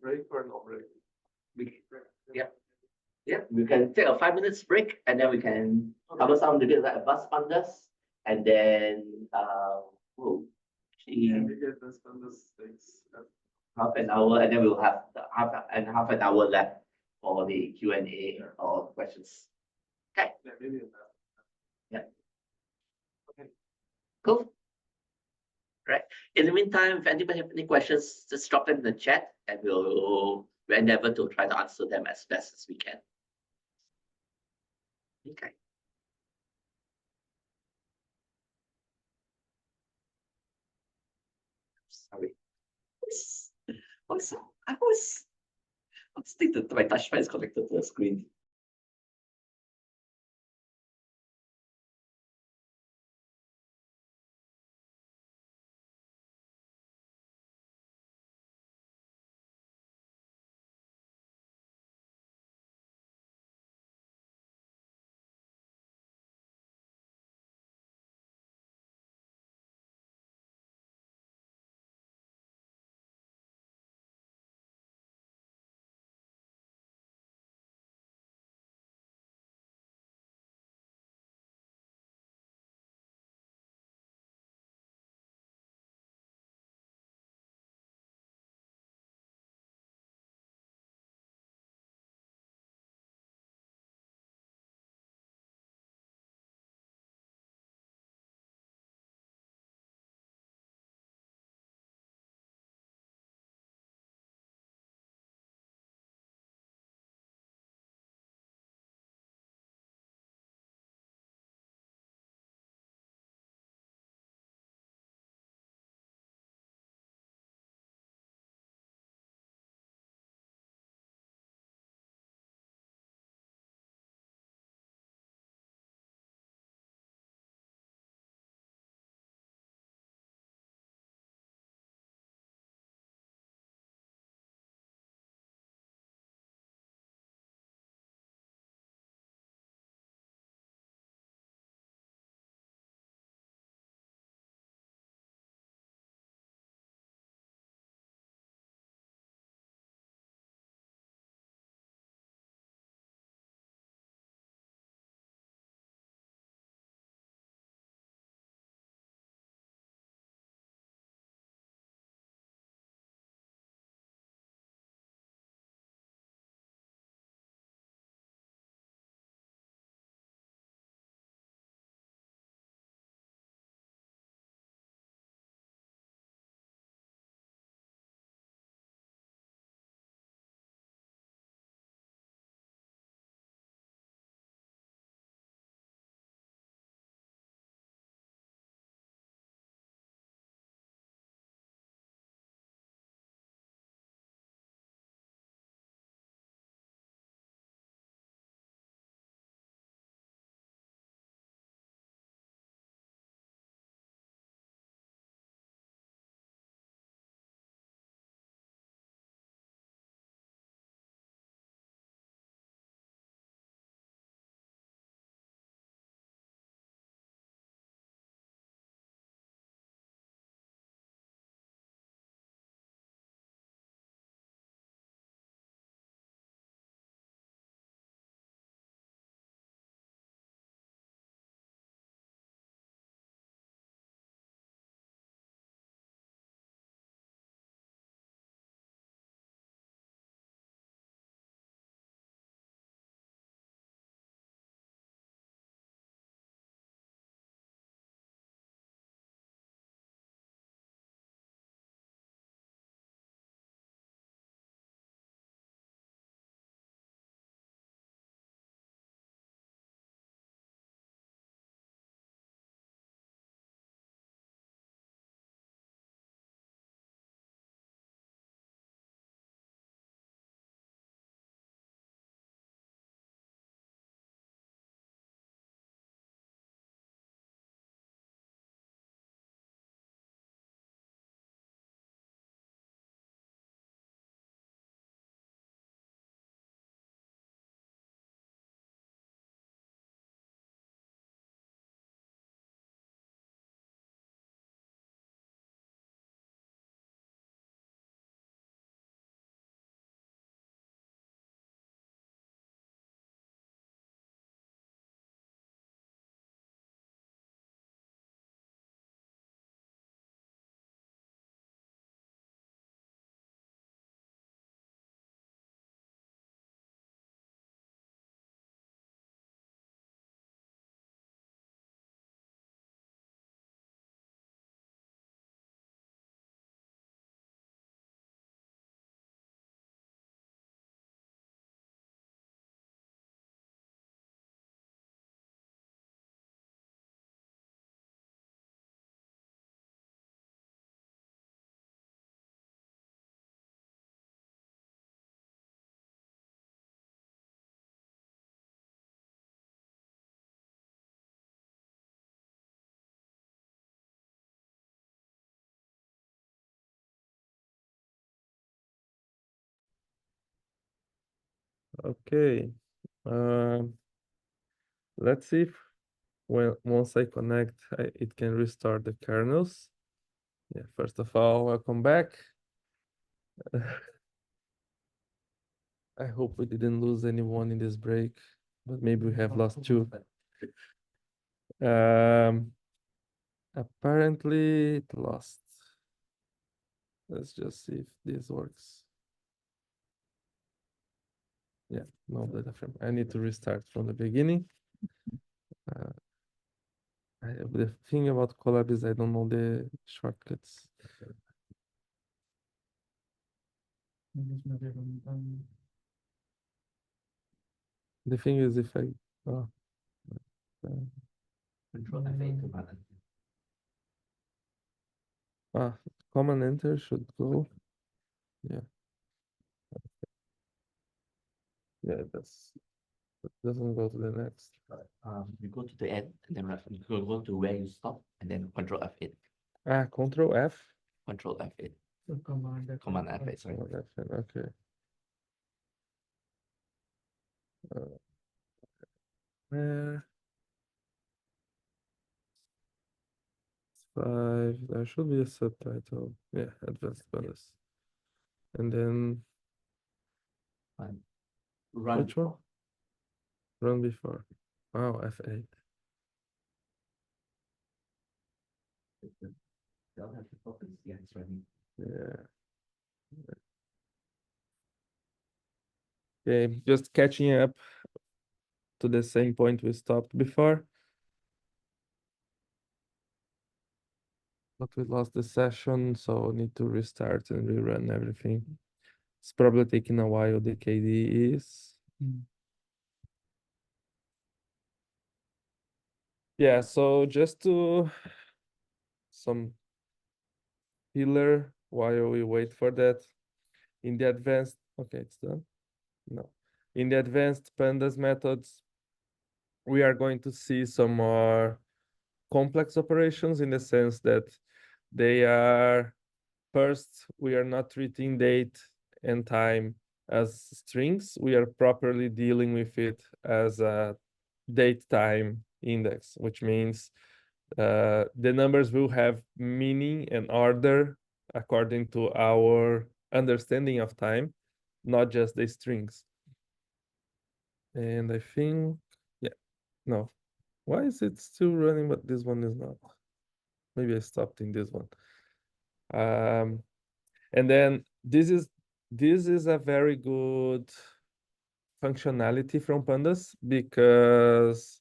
[SPEAKER 1] Break or no break?
[SPEAKER 2] Yep. We can take a 5 minutes break, and then we can cover some of the bits like advanced pandas, and then
[SPEAKER 1] Maybe advanced pandas takes
[SPEAKER 2] half an hour, and then we'll have half an hour left for the Q&A or questions. Okay.
[SPEAKER 1] yeah, maybe
[SPEAKER 2] Cool. Right. In the meantime, if anybody have any questions, just drop them in the chat, and we'll endeavor to try to answer them as best as we can. Okay. Sorry. I always think that my touchpad is connected to the screen.
[SPEAKER 6] Okay. Let's see if once I connect, it can restart the kernels. Yeah, first of all, welcome back. I hope we didn't lose anyone in this break, but maybe we have lost two. Apparently it lost. Let's just see if this works. Yeah, no data frame. I need to restart from the beginning. The thing about Colab is I don't know the shortcuts. The thing is if I oh,
[SPEAKER 2] Control F8 command.
[SPEAKER 6] command enter should go. Yeah. Yeah, that doesn't go to the next.
[SPEAKER 2] You go to the end and then you go to where you stop and then Control F8.
[SPEAKER 6] Control F.
[SPEAKER 2] Control F8.
[SPEAKER 7] Command
[SPEAKER 2] Command F8, sorry.
[SPEAKER 6] Oh, that's it, okay. Where? 5. There should be a subtitle. Yeah, advanced bonus. And then
[SPEAKER 2] Run.
[SPEAKER 6] which one? Run before. Oh, F8.
[SPEAKER 2] They'll have to focus. Yeah, it's running.
[SPEAKER 6] Yeah. Okay, just catching up to the same point we stopped before. But we lost the session, so need to restart and rerun everything. It's probably taking a while, the KD is. Yeah, so just to some filler while we wait for that. In the advanced, okay, it's done. No. In the advanced pandas methods, we are going to see some more complex operations in the sense that they are, first, we are not treating date and time as strings. We are properly dealing with it as a date time index, which means the numbers will have meaning and order according to our understanding of time, not just the strings. And I think, yeah, no. Why is it still running, but this one is not? Maybe I stopped in this one. And then this is a very good functionality from Pandas because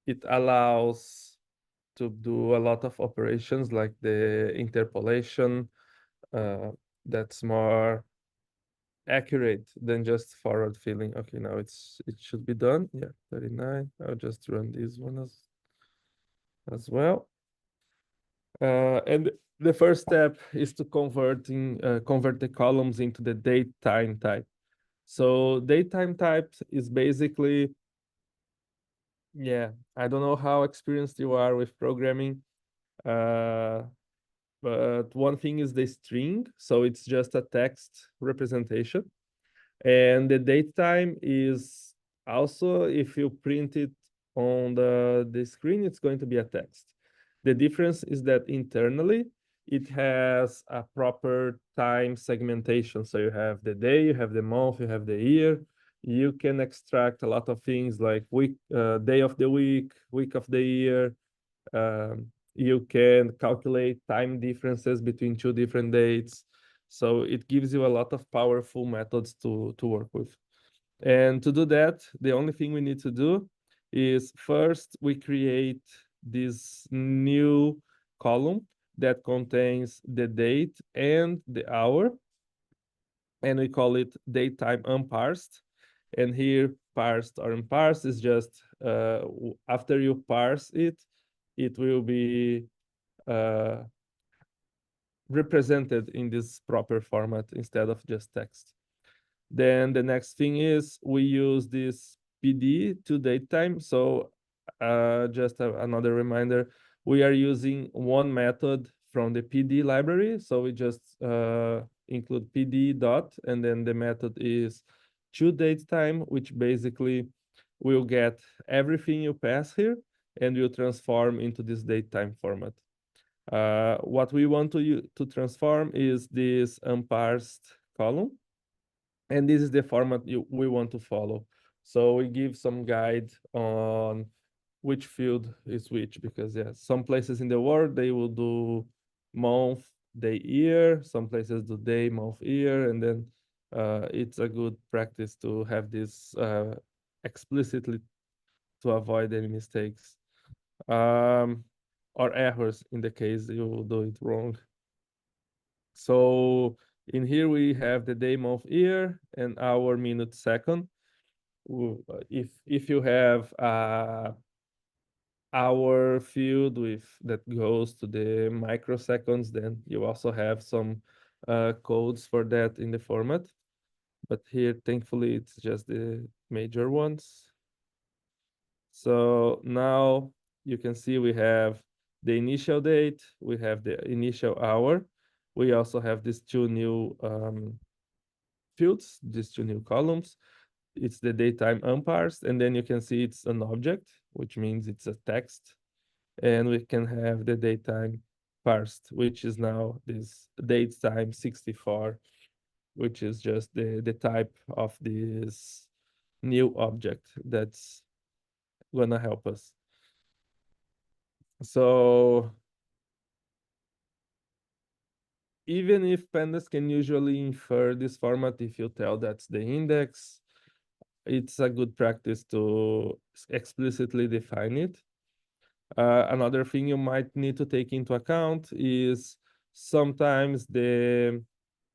[SPEAKER 6] it allows to do a lot of operations like the interpolation that's more accurate than just forward filling. Okay, now it should be done. Yeah, 39. I'll just run this one as well. And the first step is to convert the columns into the date time type. So date time type is basically, yeah, I don't know how experienced you are with programming, but one thing is the string, so it's just a text representation. And the date time is also, if you print it on the screen, it's going to be a text. The difference is that internally, it has a proper time segmentation. So you have the day, you have the month, you have the year. You can extract a lot of things like week, day of the week of the year. You can calculate time differences between two different dates. So it gives you a lot of powerful methods to work with. And to do that, the only thing we need to do is first we create this new column that contains the date and the hour. And we call it datetime unparsed. And here parsed or unparsed is just after you parse it, it will be represented in this proper format instead of just text. Then the next thing is we use this PD to datetime. So just another reminder, we are using one method from the PD library. So we just include PD dot, and then the method is to date time, which basically will get everything you pass here and will transform into this date time format. What we want to transform is this unparsed column, and this is the format we want to follow. So we give some guide on which field is which, because yeah, some places in the world they will do month, day, year. Some places do day, month, year, and then it's a good practice to have this explicitly to avoid any mistakes or errors in the case you do it wrong. So in here we have the day, month, year, and hour, minute, second. If you have hour field with that goes to the microseconds, then you also have some codes for that in the format. But here, thankfully, it's just the major ones. So now you can see we have the initial date, we have the initial hour. We also have these two new fields, these two new columns. It's the datetime unparsed, and then you can see it's an object, which means it's a text. And we can have the datetime parsed, which is now this datetime 64, which is just the type of this new object that's gonna help us. So even if pandas can usually infer this format, if you tell that's the index, it's a good practice to explicitly define it. Another thing you might need to take into account is sometimes the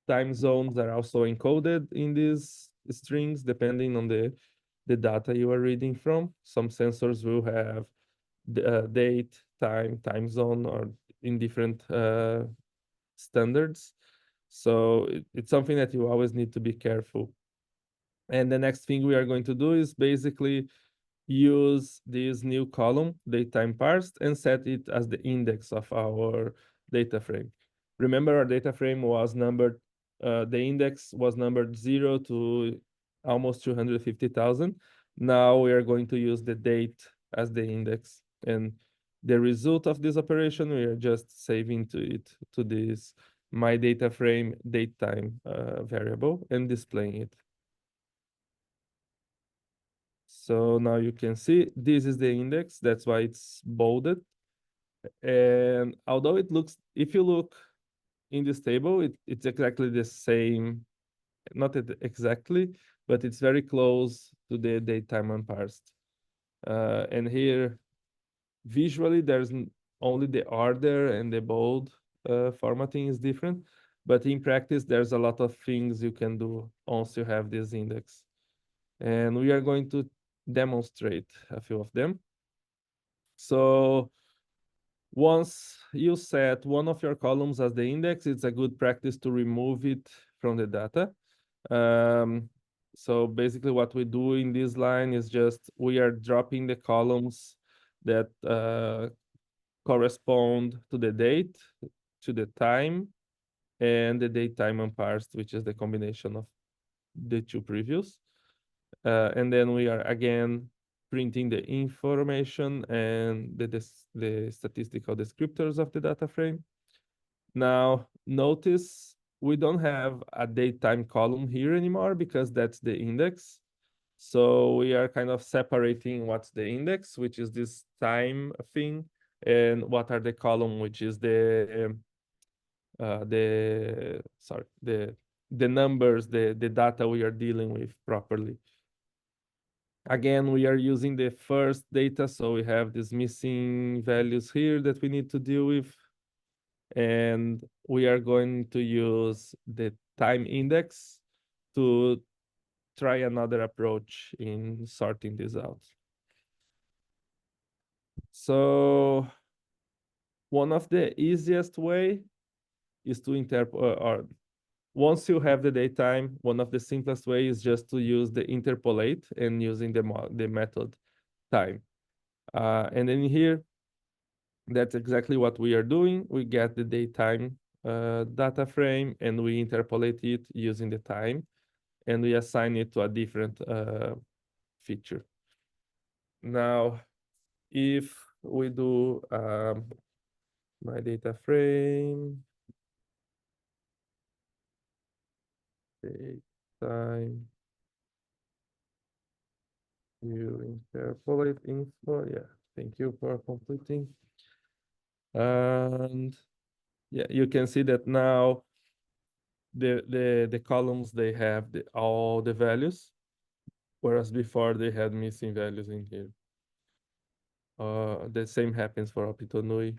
[SPEAKER 6] time zones are also encoded in these strings, depending on the data you are reading from. Some sensors will have the date, time zone, or in different standards. So it's something that you always need to be careful. And the next thing we are going to do is basically use this new column, datetime parsed, and set it as the index of our data frame. Remember, our data frame was numbered, the index was numbered 0 to almost 250,000. Now we are going to use the date as the index. And the result of this operation, we are just saving to this my data frame datetime variable and displaying it. So now you can see this is the index. That's why it's bolded. And although it looks, if you look in this table, it's exactly the same, not exactly, but it's very close to the datetime unparsed. And here, visually, there's only the order and the bold formatting is different. But in practice, there's a lot of things you can do once you have this index. And we are going to demonstrate a few of them. So once you set one of your columns as the index, it's a good practice to remove it from the data. So basically what we do in this line is just we are dropping the columns that correspond to the date, to the time, and the datetime unparsed, which is the combination of the two previous. And then we are again printing the information and the statistical descriptors of the data frame. Now, notice we don't have a datetime column here anymore because that's the index. So we are kind of separating what's the index, which is this time thing, and what are the column, which is the numbers, the data we are dealing with properly. Again, we are using the first data, so we have these missing values here that we need to deal with. And we are going to use the time index to try another approach in sorting this out. So one of the easiest way is to interpolate, or once you have the datetime, one of the simplest way is just to use the interpolate and using the method time. And then here, that's exactly what we are doing. We get the datetime data frame and we interpolate it using the time. and we assign it to a different feature. Now, if we do my data frame, take time to interpolate info. Yeah, thank you for completing. And yeah, you can see that now the columns, they have all the values, whereas before they had missing values in here. The same happens for Apitonui.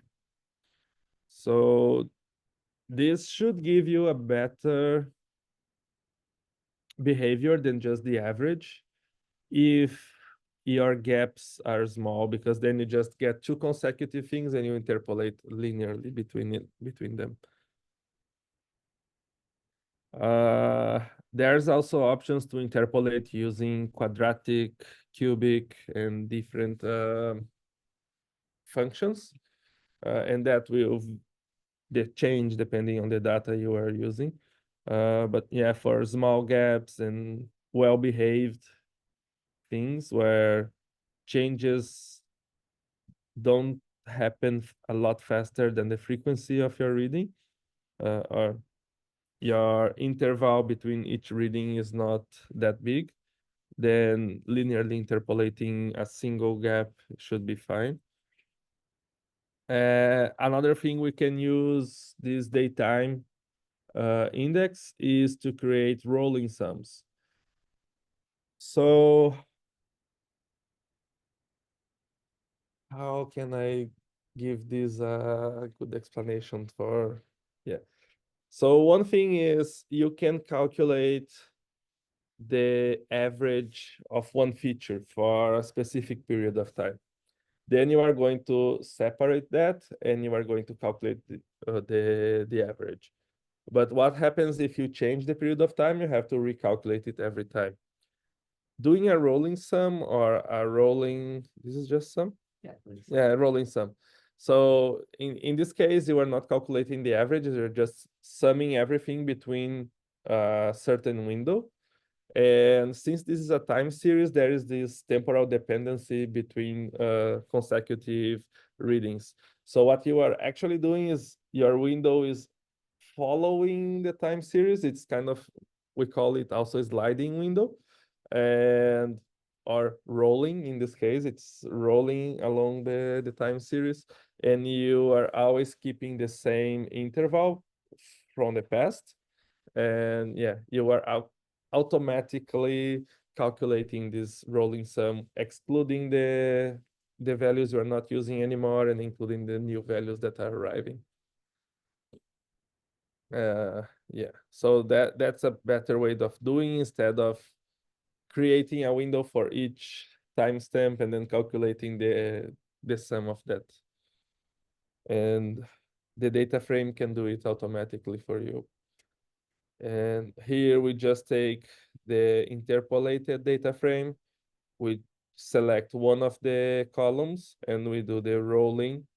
[SPEAKER 6] So this should give you a better behavior than just the average if your gaps are small, because then you just get two consecutive things and you interpolate linearly between them. There's also options to interpolate using quadratic, cubic, and different functions, and that will change depending on the data you are using. But yeah, for small gaps and well-behaved things where changes don't happen a lot faster than the frequency of your reading, or your interval between each reading is not that big, then linearly interpolating a single gap should be fine. Another thing we can use this datetime index is to create rolling sums. So how can I give this a good explanation for? Yeah. So one thing is you can calculate the average of one feature for a specific period of time. Then you are going to separate that and you are going to calculate the average. But what happens if you change the period of time? You have to recalculate it every time. Doing a rolling sum or a rolling, this is just sum? Yeah, rolling sum. So in this case, you are not calculating the averages, you're just summing everything between a certain window. And since this is a time series, there is this temporal dependency between consecutive readings. So what you are actually doing is your window is following the time series. It's kind of, we call it also a sliding window, and or rolling. In this case, it's rolling along the time series, and you are always keeping the same interval from the past. And yeah, you are automatically calculating this rolling sum, excluding the values you are not using anymore and including the new values that are arriving. Yeah, so that's a better way of doing, instead of creating a window for each timestamp and then calculating the sum of that. And the data frame can do it automatically for you. And here we just take the interpolated data frame, we select one of the columns and we do the rolling.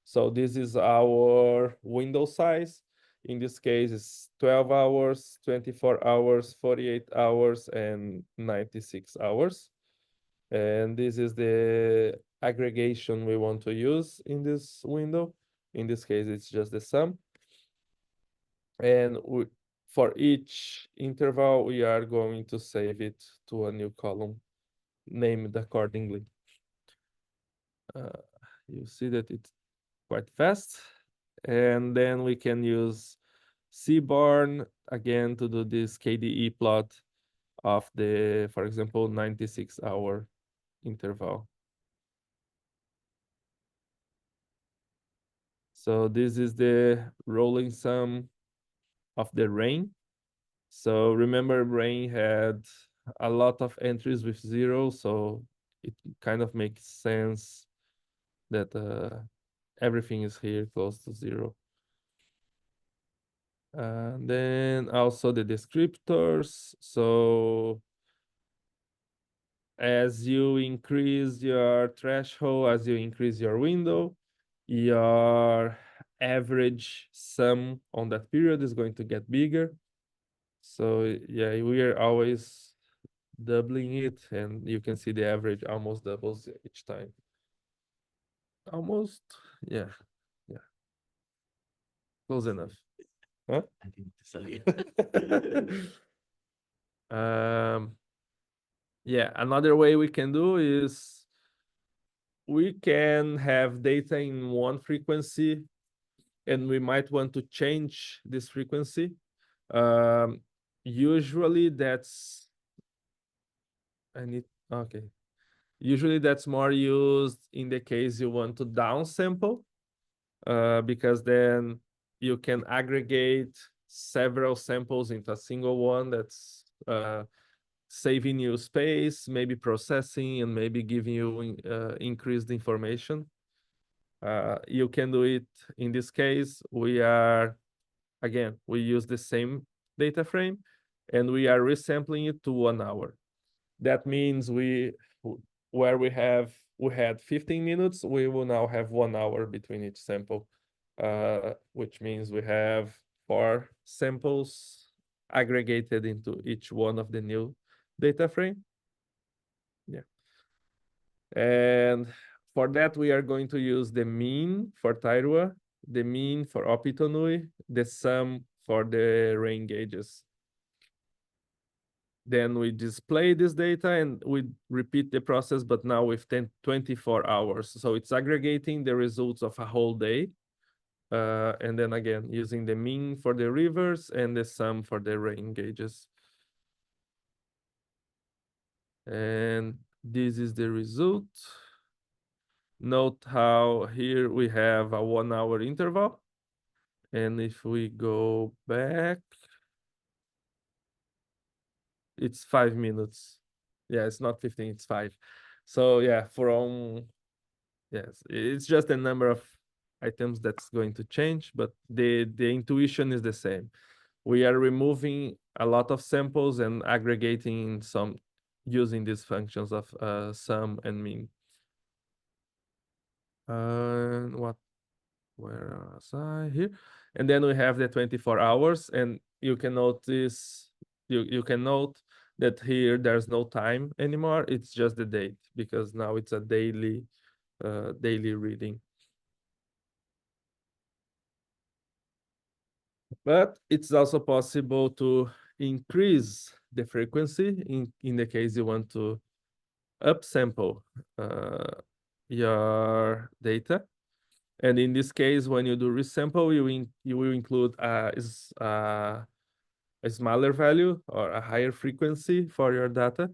[SPEAKER 6] So this is our window size. In this case, it's 12 hours, 24 hours, 48 hours, and 96 hours. And this is the aggregation we want to use in this window. In this case, it's just the sum. And for each interval, we are going to save it to a new column named accordingly. You see that it's quite fast. And then we can use Seaborn again to do this KDE plot of the, for example, 96-hour interval. So this is the rolling sum of the rain. So remember, rain had a lot of entries with zero, so it kind of makes sense that everything is here close to zero. And then also the descriptors. So as you increase your threshold, as you increase your window, your average sum on that period is going to get bigger. So yeah, we are always doubling it, and you can see the average almost doubles each time. Almost, yeah, close enough. Huh?
[SPEAKER 2] I think sorry.
[SPEAKER 6] Yeah, another way we can do is we can have data in one frequency, and we might want to change this frequency. Usually that's okay. Usually that's more used in the case you want to downsample, because then you can aggregate several samples into a single one that's saving you space, maybe processing, and maybe giving you increased information. You can do it in this case. We use the same data frame, and we are resampling it to 1 hour. That means where we had 15 minutes, we will now have 1 hour between each sample, which means we have 4 samples aggregated into each one of the new data frame. Yeah. And for that, we are going to use the mean for Tairua, the mean for Opitonui, the sum for the rain gauges. Then we display this data and we repeat the process, but now with 24 hours. So it's aggregating the results of a whole day. And then again, using the mean for the rivers and the sum for the rain gauges. And this is the result. Note how here we have a 1 hour interval. And if we go back, it's 5 minutes. Yeah, it's not 15, it's 5. So yeah, yes, it's just a number of items that's going to change, but the intuition is the same. We are removing a lot of samples and aggregating some using these functions of sum and mean. Where was I here? And then we have the 24 hours, and you can notice, you can note that here there's no time anymore. It's just the date, because now it's a daily reading. But it's also possible to increase the frequency in the case you want to upsample your data. And in this case, when you do resample, you will include a smaller value or a higher frequency for your data.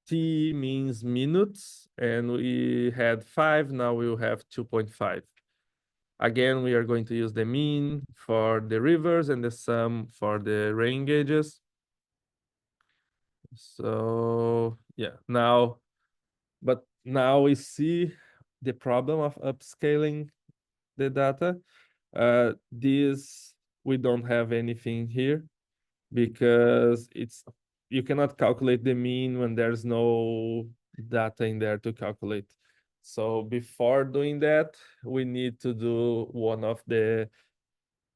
[SPEAKER 6] T means minutes, and we had 5, now we will have 2.5. Again, we are going to use the mean for the rivers and the sum for the rain gauges. So yeah, but now we see the problem of upscaling the data. This, we don't have anything here because you cannot calculate the mean when there's no data in there to calculate. So before doing that, we need to do one of the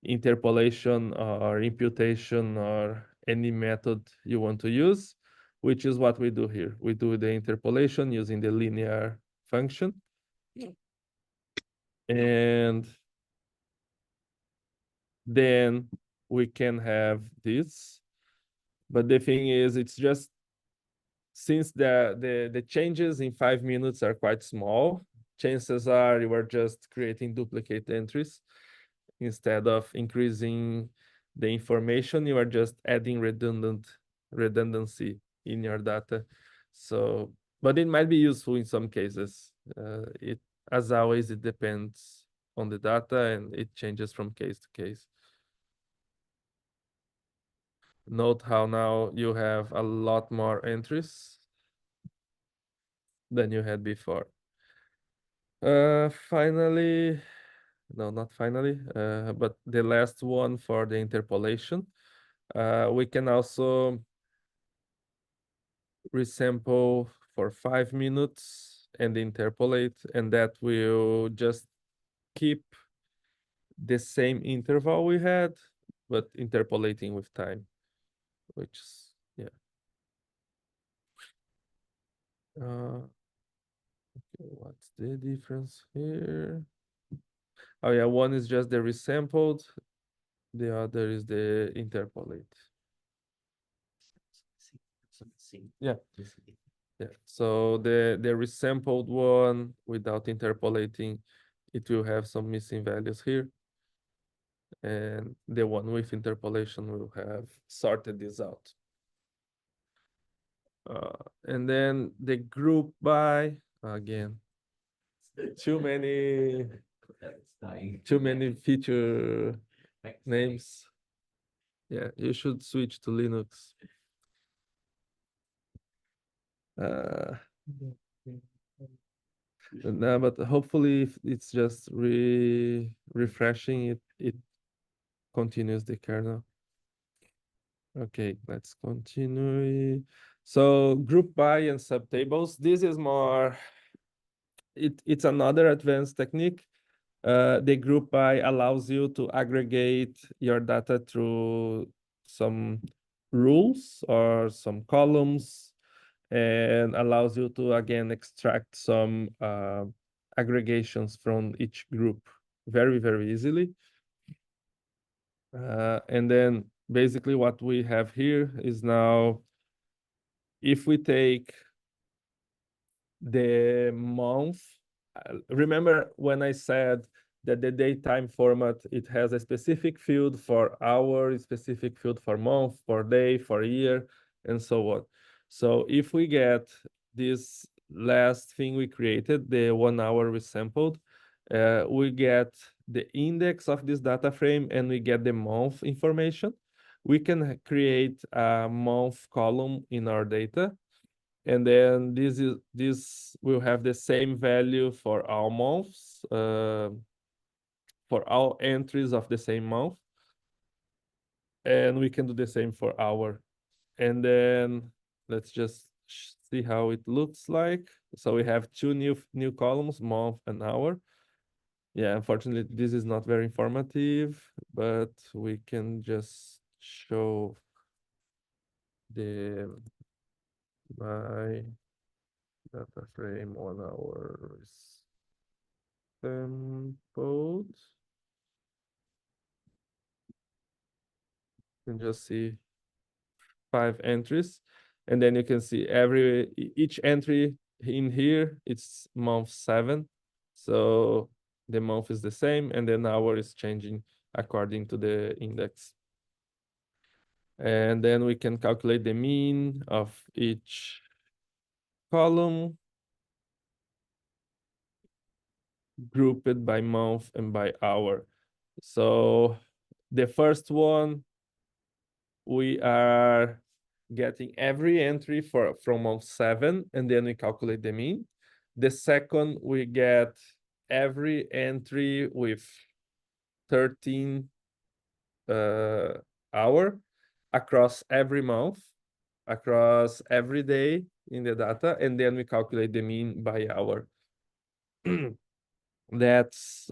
[SPEAKER 6] interpolation or imputation or any method you want to use, which is what we do here. We do the interpolation using the linear function. And then we can have this. But the thing is, it's just, since the changes in 5 minutes are quite small, chances are you are just creating duplicate entries. Instead of increasing the information, you are just adding redundancy in your data. So, but it might be useful in some cases. As always, it depends on the data and it changes from case to case. Note how now you have a lot more entries than you had before. Finally, no, not finally, but the last one for the interpolation. We can also resample for 5 minutes and interpolate, and that will just keep the same interval we had, but interpolating with time, which is, yeah. Okay, what's the difference here? Oh yeah, one is just the resampled, the other is the interpolate. Yeah. Yeah, so the resampled one without interpolating, it will have some missing values here. And the one with interpolation will have sorted this out. And then the group by, again, too many feature names. Yeah, you should switch to Linux. No, but hopefully if it's just refreshing it, it continues the kernel. Okay, let's continue. So group by and subtables. This is more, it's another advanced technique. The group by allows you to aggregate your data through some rules or some columns, and allows you to, again, extract some aggregations from each group very, very easily. And then basically what we have here is now, if we take the month, remember when I said that the datetime format, it has a specific field for hour, a specific field for month, for day, for year, and so on. So if we get this last thing we created, the 1 hour resampled, we get the index of this data frame and we get the month information. We can create a month column in our data. And then this will have the same value for all months, for all entries of the same month. And we can do the same for hour. And then let's just see how it looks like. So we have two new columns, month and hour. Yeah, unfortunately, this is not very informative, but we can just show the my data frame 1 hour sampled. You can just see 5 entries, and then you can see each entry in here, it's month 7. So the month is the same, and then hour is changing according to the index. And then we can calculate the mean of each column, grouped by month and by hour. So the first one, we are getting every entry from month 7, and then we calculate the mean. The second, we get every entry with 13 hour across every month, across every day in the data, and then we calculate the mean by hour. That's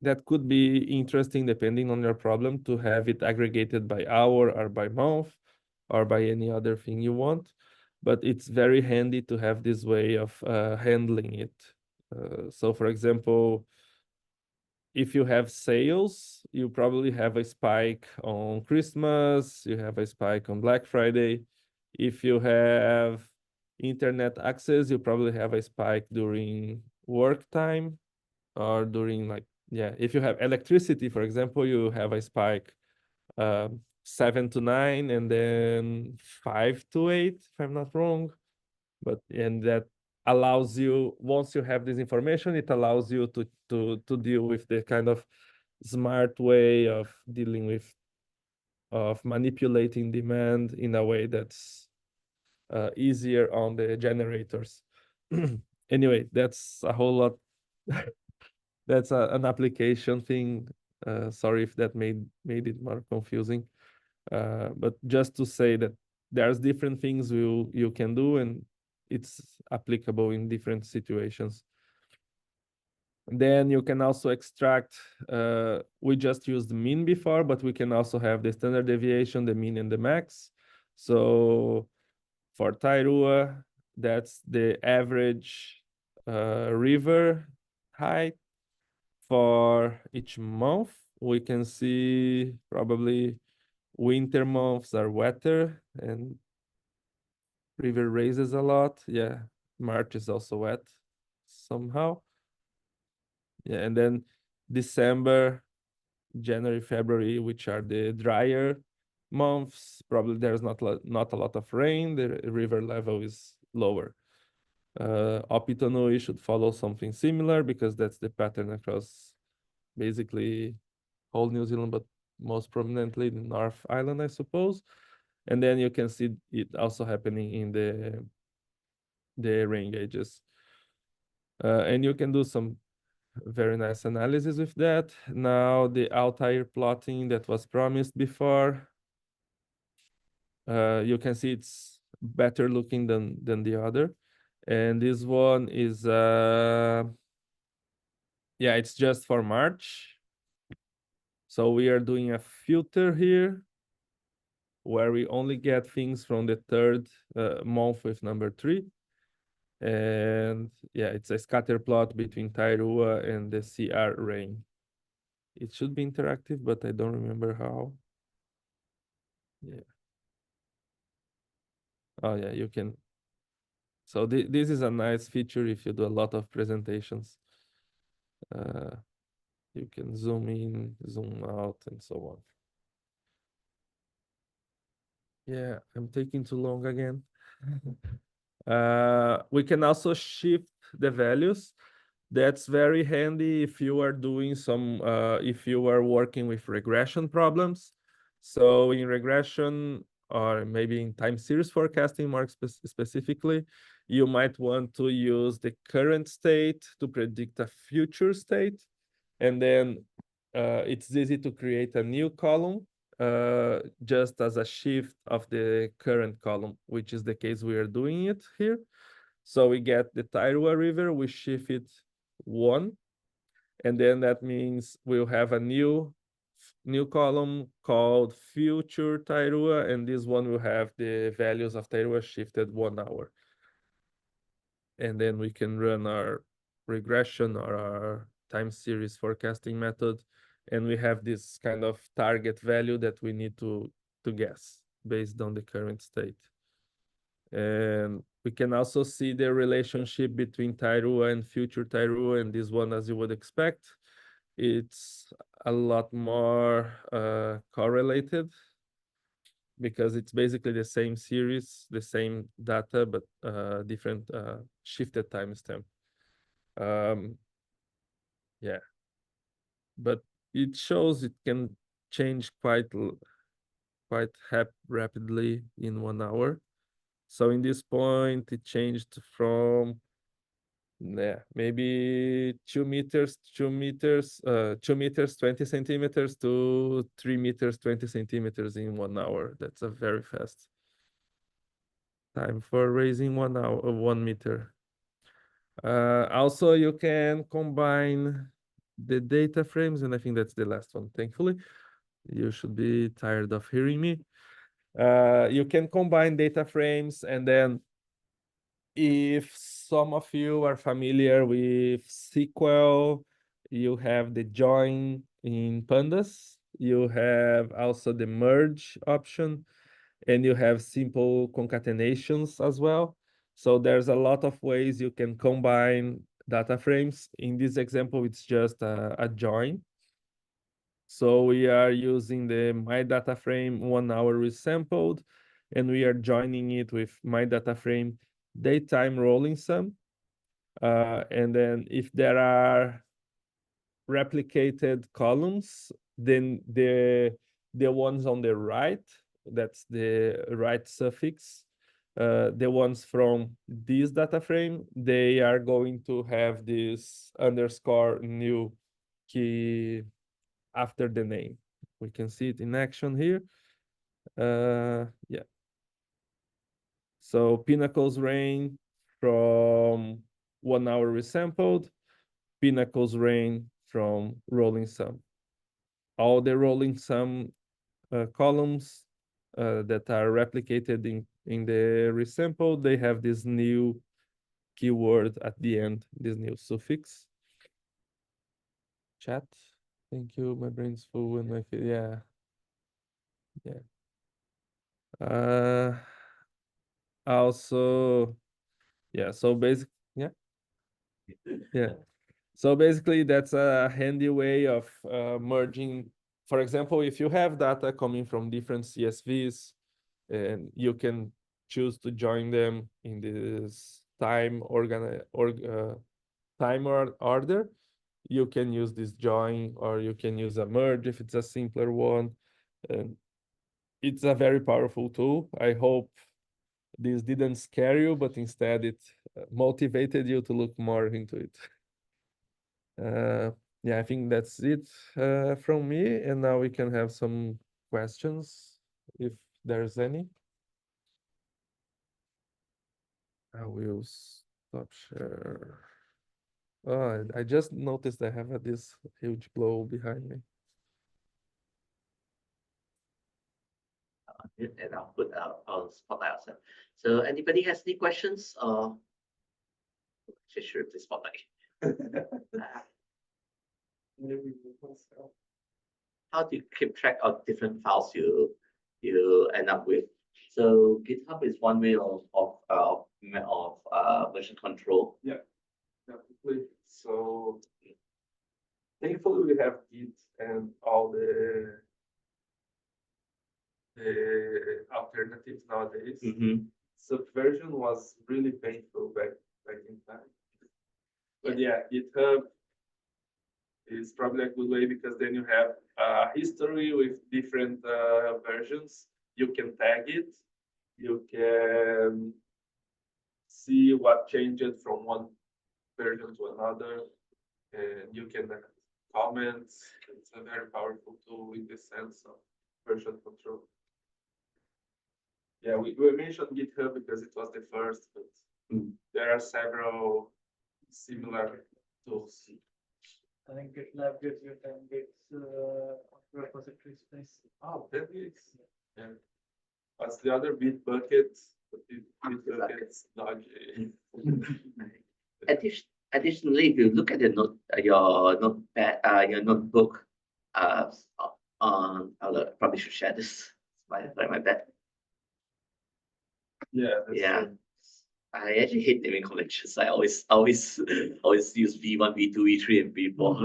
[SPEAKER 6] that could be interesting depending on your problem, to have it aggregated by hour or by month or by any other thing you want. But it's very handy to have this way of handling it. So for example, if you have sales, you probably have a spike on Christmas, you have a spike on Black Friday. If you have internet access, you probably have a spike during work time, or during, like, yeah, if you have electricity, for example, you have a spike 7 to 9 and then 5 to 8, if I'm not wrong. And that allows you, once you have this information, it allows you to deal with the kind of smart way of dealing with, of manipulating demand in a way that's easier on the generators. Anyway, that's a whole lot. That's an application thing. Sorry if that made it more confusing. But just to say that there's different things you can do, and it's applicable in different situations. Then you can also extract, we just used mean before, but we can also have the standard deviation, the mean and the max. So for Tairua, that's the average river height for each month. We can see probably winter months are wetter and river raises a lot. Yeah, March is also wet somehow. Yeah, and then December, January, February, which are the drier months. Probably there's not a lot of rain. The river level is lower. Opitonui should follow something similar because that's the pattern across basically whole New Zealand, but most prominently the North Island, I suppose. And then you can see it also happening in the rain gauges. And you can do some very nice analysis with that. Now the outlier plotting that was promised before. You can see it's better looking than the other. And this one is yeah, it's just for March. So we are doing a filter here where we only get things from the third month with number 3. And yeah, it's a scatter plot between Tairua and the CR rain. It should be interactive, but I don't remember how. Yeah. Oh yeah, you can. So this is a nice feature if you do a lot of presentations. You can zoom in, zoom out, and so on. Yeah, I'm taking too long again. We can also shift the values. That's very handy if you are doing some, if you are working with regression problems. So in regression, or maybe in time series forecasting more specifically, you might want to use the current state to predict a future state. And then it's easy to create a new column just as a shift of the current column, which is the case we are doing it here. So we get the Tairua River, we shift it 1, and then that means we'll have a new column called future Tairua, and this one will have the values of Tairua shifted 1 hour. And then we can run our regression or our time series forecasting method, and we have this kind of target value that we need to guess based on the current state. And we can also see the relationship between Tairua and future Tairua, and this one, as you would expect, it's a lot more correlated because it's basically the same series, the same data, but different shifted timestamp. Yeah, but it shows it can change quite rapidly in 1 hour. So in this point, it changed from maybe 2 meters, 2 meters, 2 meters, 20 centimeters to 3 meters, 20 centimeters in 1 hour. That's a very fast time for raising 1 hour, 1 meter. Also, you can combine the data frames, and I think that's the last one, thankfully. You should be tired of hearing me. You can combine data frames, and then if some of you are familiar with SQL, you have the join in pandas. You have also the merge option, and you have simple concatenations as well. So there's a lot of ways you can combine data frames. In this example, it's just a join. So we are using the my data frame 1 hour resampled, and we are joining it with my data frame daytime rolling sum. And then if there are replicated columns, then the ones on the right, that's the right suffix, the ones from this data frame, they are going to have this underscore new key after the name. We can see it in action here. Yeah. So Pinnacles rain from 1 hour resampled. pinnacles rain from rolling sum. All the rolling sum columns that are replicated in the resample, they have this new keyword at the end, this new suffix. Chat. Thank you. My brain's full and I feel, yeah. Also, yeah, so basic, yeah. So basically that's a handy way of merging. For example, if you have data coming from different CSVs and you can choose to join them in this time order, you can use this join, or you can use a merge if it's a simpler one. And it's a very powerful tool. I hope this didn't scare you, but instead it motivated you to look more into it. Yeah, I think that's it from me. And now we can have some questions if there's any. I will stop share. Oh, I just noticed I have this huge glow behind me.
[SPEAKER 2] And I'll put our spotlight outside. So anybody has any questions? Just sure the spotlight. How do you keep track of different files you end up with? So GitHub is one way of version control.
[SPEAKER 1] Definitely. So thankfully we have Git and all the alternatives nowadays. Subversion was really painful back in time. But yeah, GitHub is probably a good way because then you have a history with different versions. You can tag it. You can see what changed from one version to another, and you can comment. It's a very powerful tool in the sense of version control. Yeah, we mentioned GitHub because it was the first, but there are several similar tools.
[SPEAKER 4] I think GitLab gives you 10 gigs repository space.
[SPEAKER 1] Oh, 10 gigs. Yeah. What's the other Bitbucket? Bitbucket's dodgy.
[SPEAKER 2] Additionally, if you look at your notebook, I probably should share this. My bad.
[SPEAKER 1] Yeah.
[SPEAKER 2] Yeah. True. I actually hate naming collections. I always use V1, V2, V3, and V4.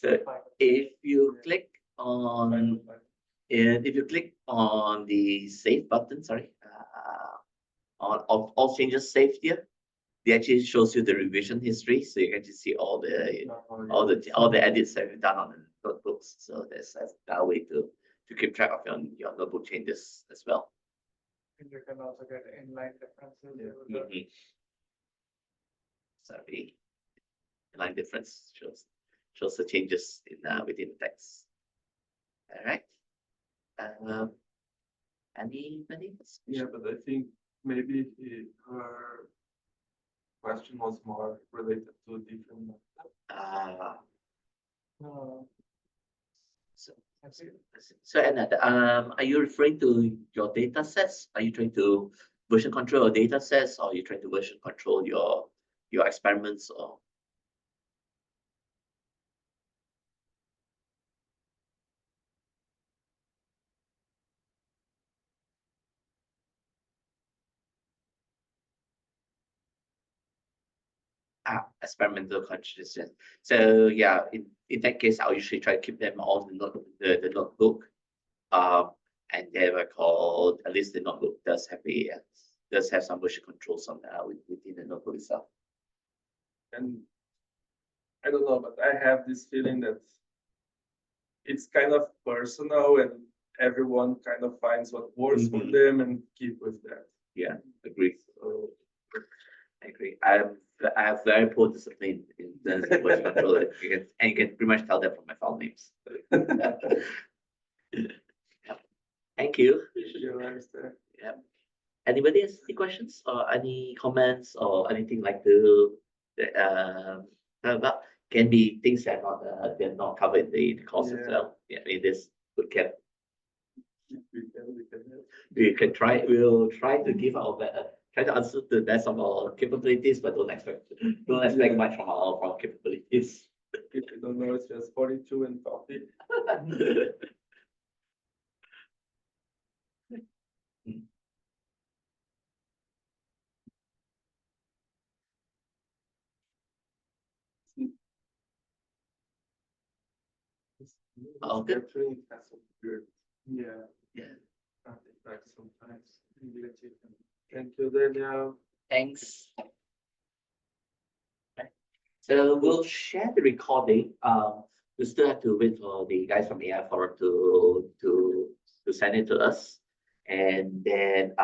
[SPEAKER 2] So if you click on the save button, on all changes saved here, it actually shows you the revision history, so you can actually see all the edits that you've done on the notebooks. So that's that way to keep track of your notebook changes as well.
[SPEAKER 4] And you can also get inline differences.
[SPEAKER 2] Sorry, inline difference shows the changes within the text. All right. Anybody?
[SPEAKER 1] Yeah, but I think maybe her question was more related to different.
[SPEAKER 2] So Anna, are you referring to your data sets? Are you trying to version control your data sets, or are you trying to version control your experiments, or? Experimental consciousness. So yeah, in that case, I'll usually try to keep them all in the notebook. And they were called, at least the notebook does have some version controls within the notebook itself.
[SPEAKER 1] And I don't know, but I have this feeling that it's kind of personal and everyone kind of finds what works for them and keep with that.
[SPEAKER 2] Yeah, agree. So, I agree. I have very poor discipline in terms of version control, and you can pretty much tell that from my file names. Thank you. Yeah. Anybody has any questions or any comments or anything like to But can be things that are not they're not covered in the course
[SPEAKER 1] Yeah.
[SPEAKER 2] itself. Yeah, it is good cap.
[SPEAKER 1] We can.
[SPEAKER 2] We can try. We'll try to give our try to answer the best of our capabilities, but don't expect
[SPEAKER 1] Yeah.
[SPEAKER 2] much from our capabilities.
[SPEAKER 1] If you don't know, it's just 42 and coffee.
[SPEAKER 2] Oh, good.
[SPEAKER 1] Capturing it has some weird
[SPEAKER 4] Yeah.
[SPEAKER 2] Yeah.
[SPEAKER 1] artifacts sometimes. Thank you, Daniel.
[SPEAKER 2] Thanks. So we'll share the recording. We still have to wait for the guys from AI Forum to send it to us, and then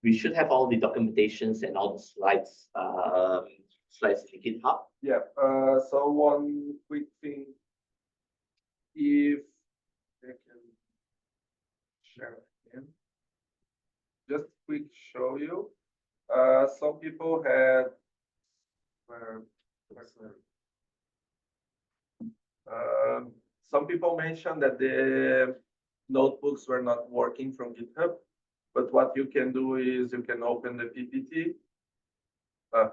[SPEAKER 2] we should have all the documentations and all the slides slides in GitHub.
[SPEAKER 1] Yeah, so one quick thing. If I can share again. Just quick show you. Some people had some people mentioned that the notebooks were not working from GitHub, but what you can do is you can open the PPT. You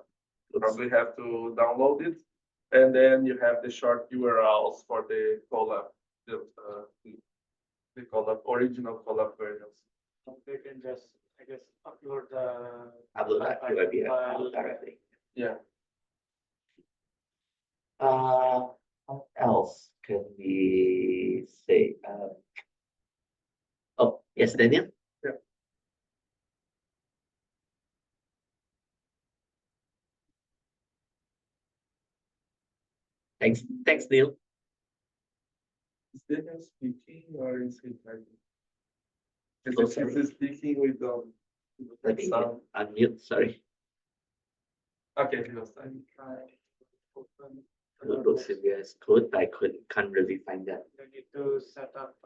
[SPEAKER 1] probably have to download it, and then you have the short URLs for the collab, the collab original collab versions.
[SPEAKER 4] They can just, I guess, upload the
[SPEAKER 2] Upload that to a
[SPEAKER 4] file
[SPEAKER 2] directly.
[SPEAKER 1] Yeah.
[SPEAKER 2] What else can we say? Oh, yes, Daniel.
[SPEAKER 1] Yeah.
[SPEAKER 2] Thanks, Neil.
[SPEAKER 1] Is Daniel speaking or is he typing?
[SPEAKER 2] Oh,
[SPEAKER 1] Is
[SPEAKER 2] sorry.
[SPEAKER 1] he speaking with
[SPEAKER 2] Let me
[SPEAKER 1] sound?
[SPEAKER 2] unmute. Sorry.
[SPEAKER 1] Okay, he was typing.
[SPEAKER 2] Looks in VS Code, but I can't really find that.
[SPEAKER 4] You need to set up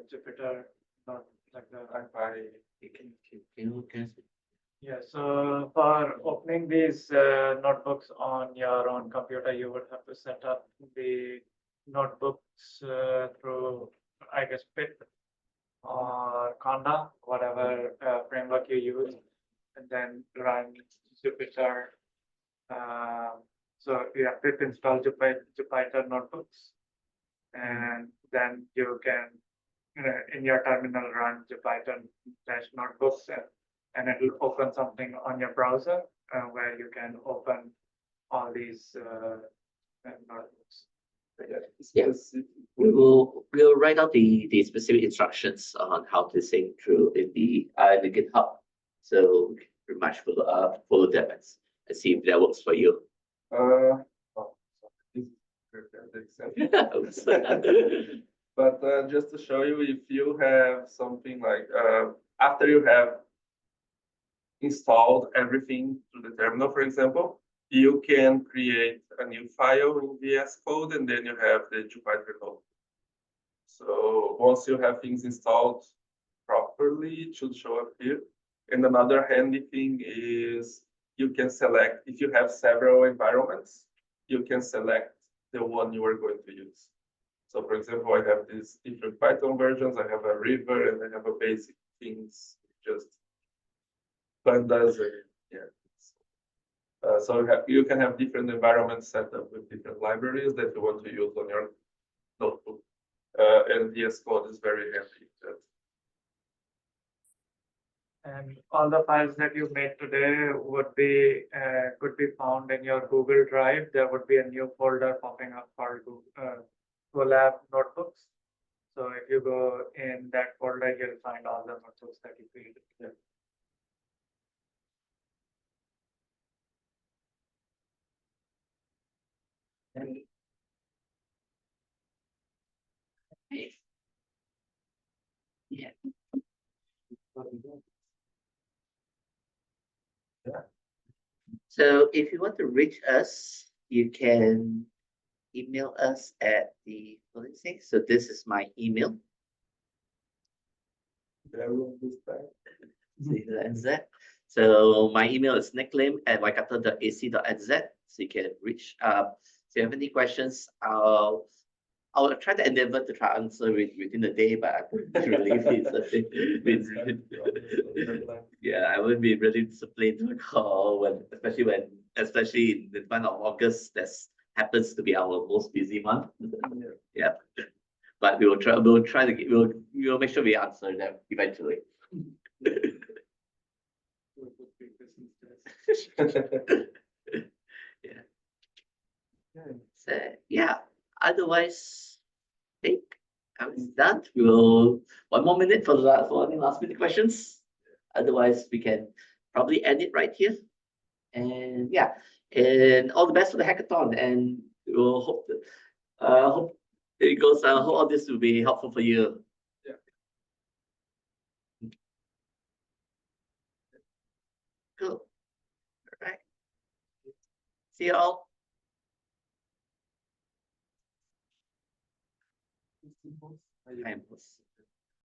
[SPEAKER 4] Jupyter, not like the. Yeah, so for opening these notebooks on your own computer, you would have to set up the notebooks through, I guess, Pip or Conda, whatever framework you use, and then run Jupyter. So you have Pip install Jupyter notebooks, and then you can, in your terminal, run Jupyter-notebooks, and it will open something on your browser where you can open all these notebooks.
[SPEAKER 2] Yeah. We'll write out the specific instructions on how to sync through in the GitHub. So we can pretty much follow them and see if that works for you.
[SPEAKER 1] But just to show you, if you have something like after you have installed everything to the terminal, for example, you can create a new file in VS Code, and then you have the Jupyter code. So once you have things installed properly, it should show up here. And another handy thing is you can select, if you have several environments, you can select the one you are going to use. So for example, I have these different Python versions, I have a river, and I have a basic things, just pandas, and yeah. So you can have different environments set up with different libraries that you want to use on your notebook. And VS Code is very handy.
[SPEAKER 4] And all the files that you made today would be could be found in your Google Drive. There would be a new folder popping up called Colab Notebooks. So if you go in that folder, you'll find all the notebooks that you created. Yeah.
[SPEAKER 2] Yeah. So if you want to reach us, you can email us at the following. So this is my email. So my email is nicklim@waikato.ac.nz. so you can reach. If you have any questions, I'll try to endeavor to try answer within the day, but I wouldn't really yeah, I wouldn't be really disciplined to call especially in the month of August. That happens to be our most busy month. Yeah, but we will try. We'll make sure we answer them eventually. Yeah. So yeah. Otherwise, I think I was done. We will 1 more minute for any last minute questions. Otherwise, we can probably end it right here. And yeah, and all the best for the hackathon. And we'll hope it goes. Hope all this will be helpful for you.
[SPEAKER 1] Yeah.
[SPEAKER 2] Cool. All right. See you all. I am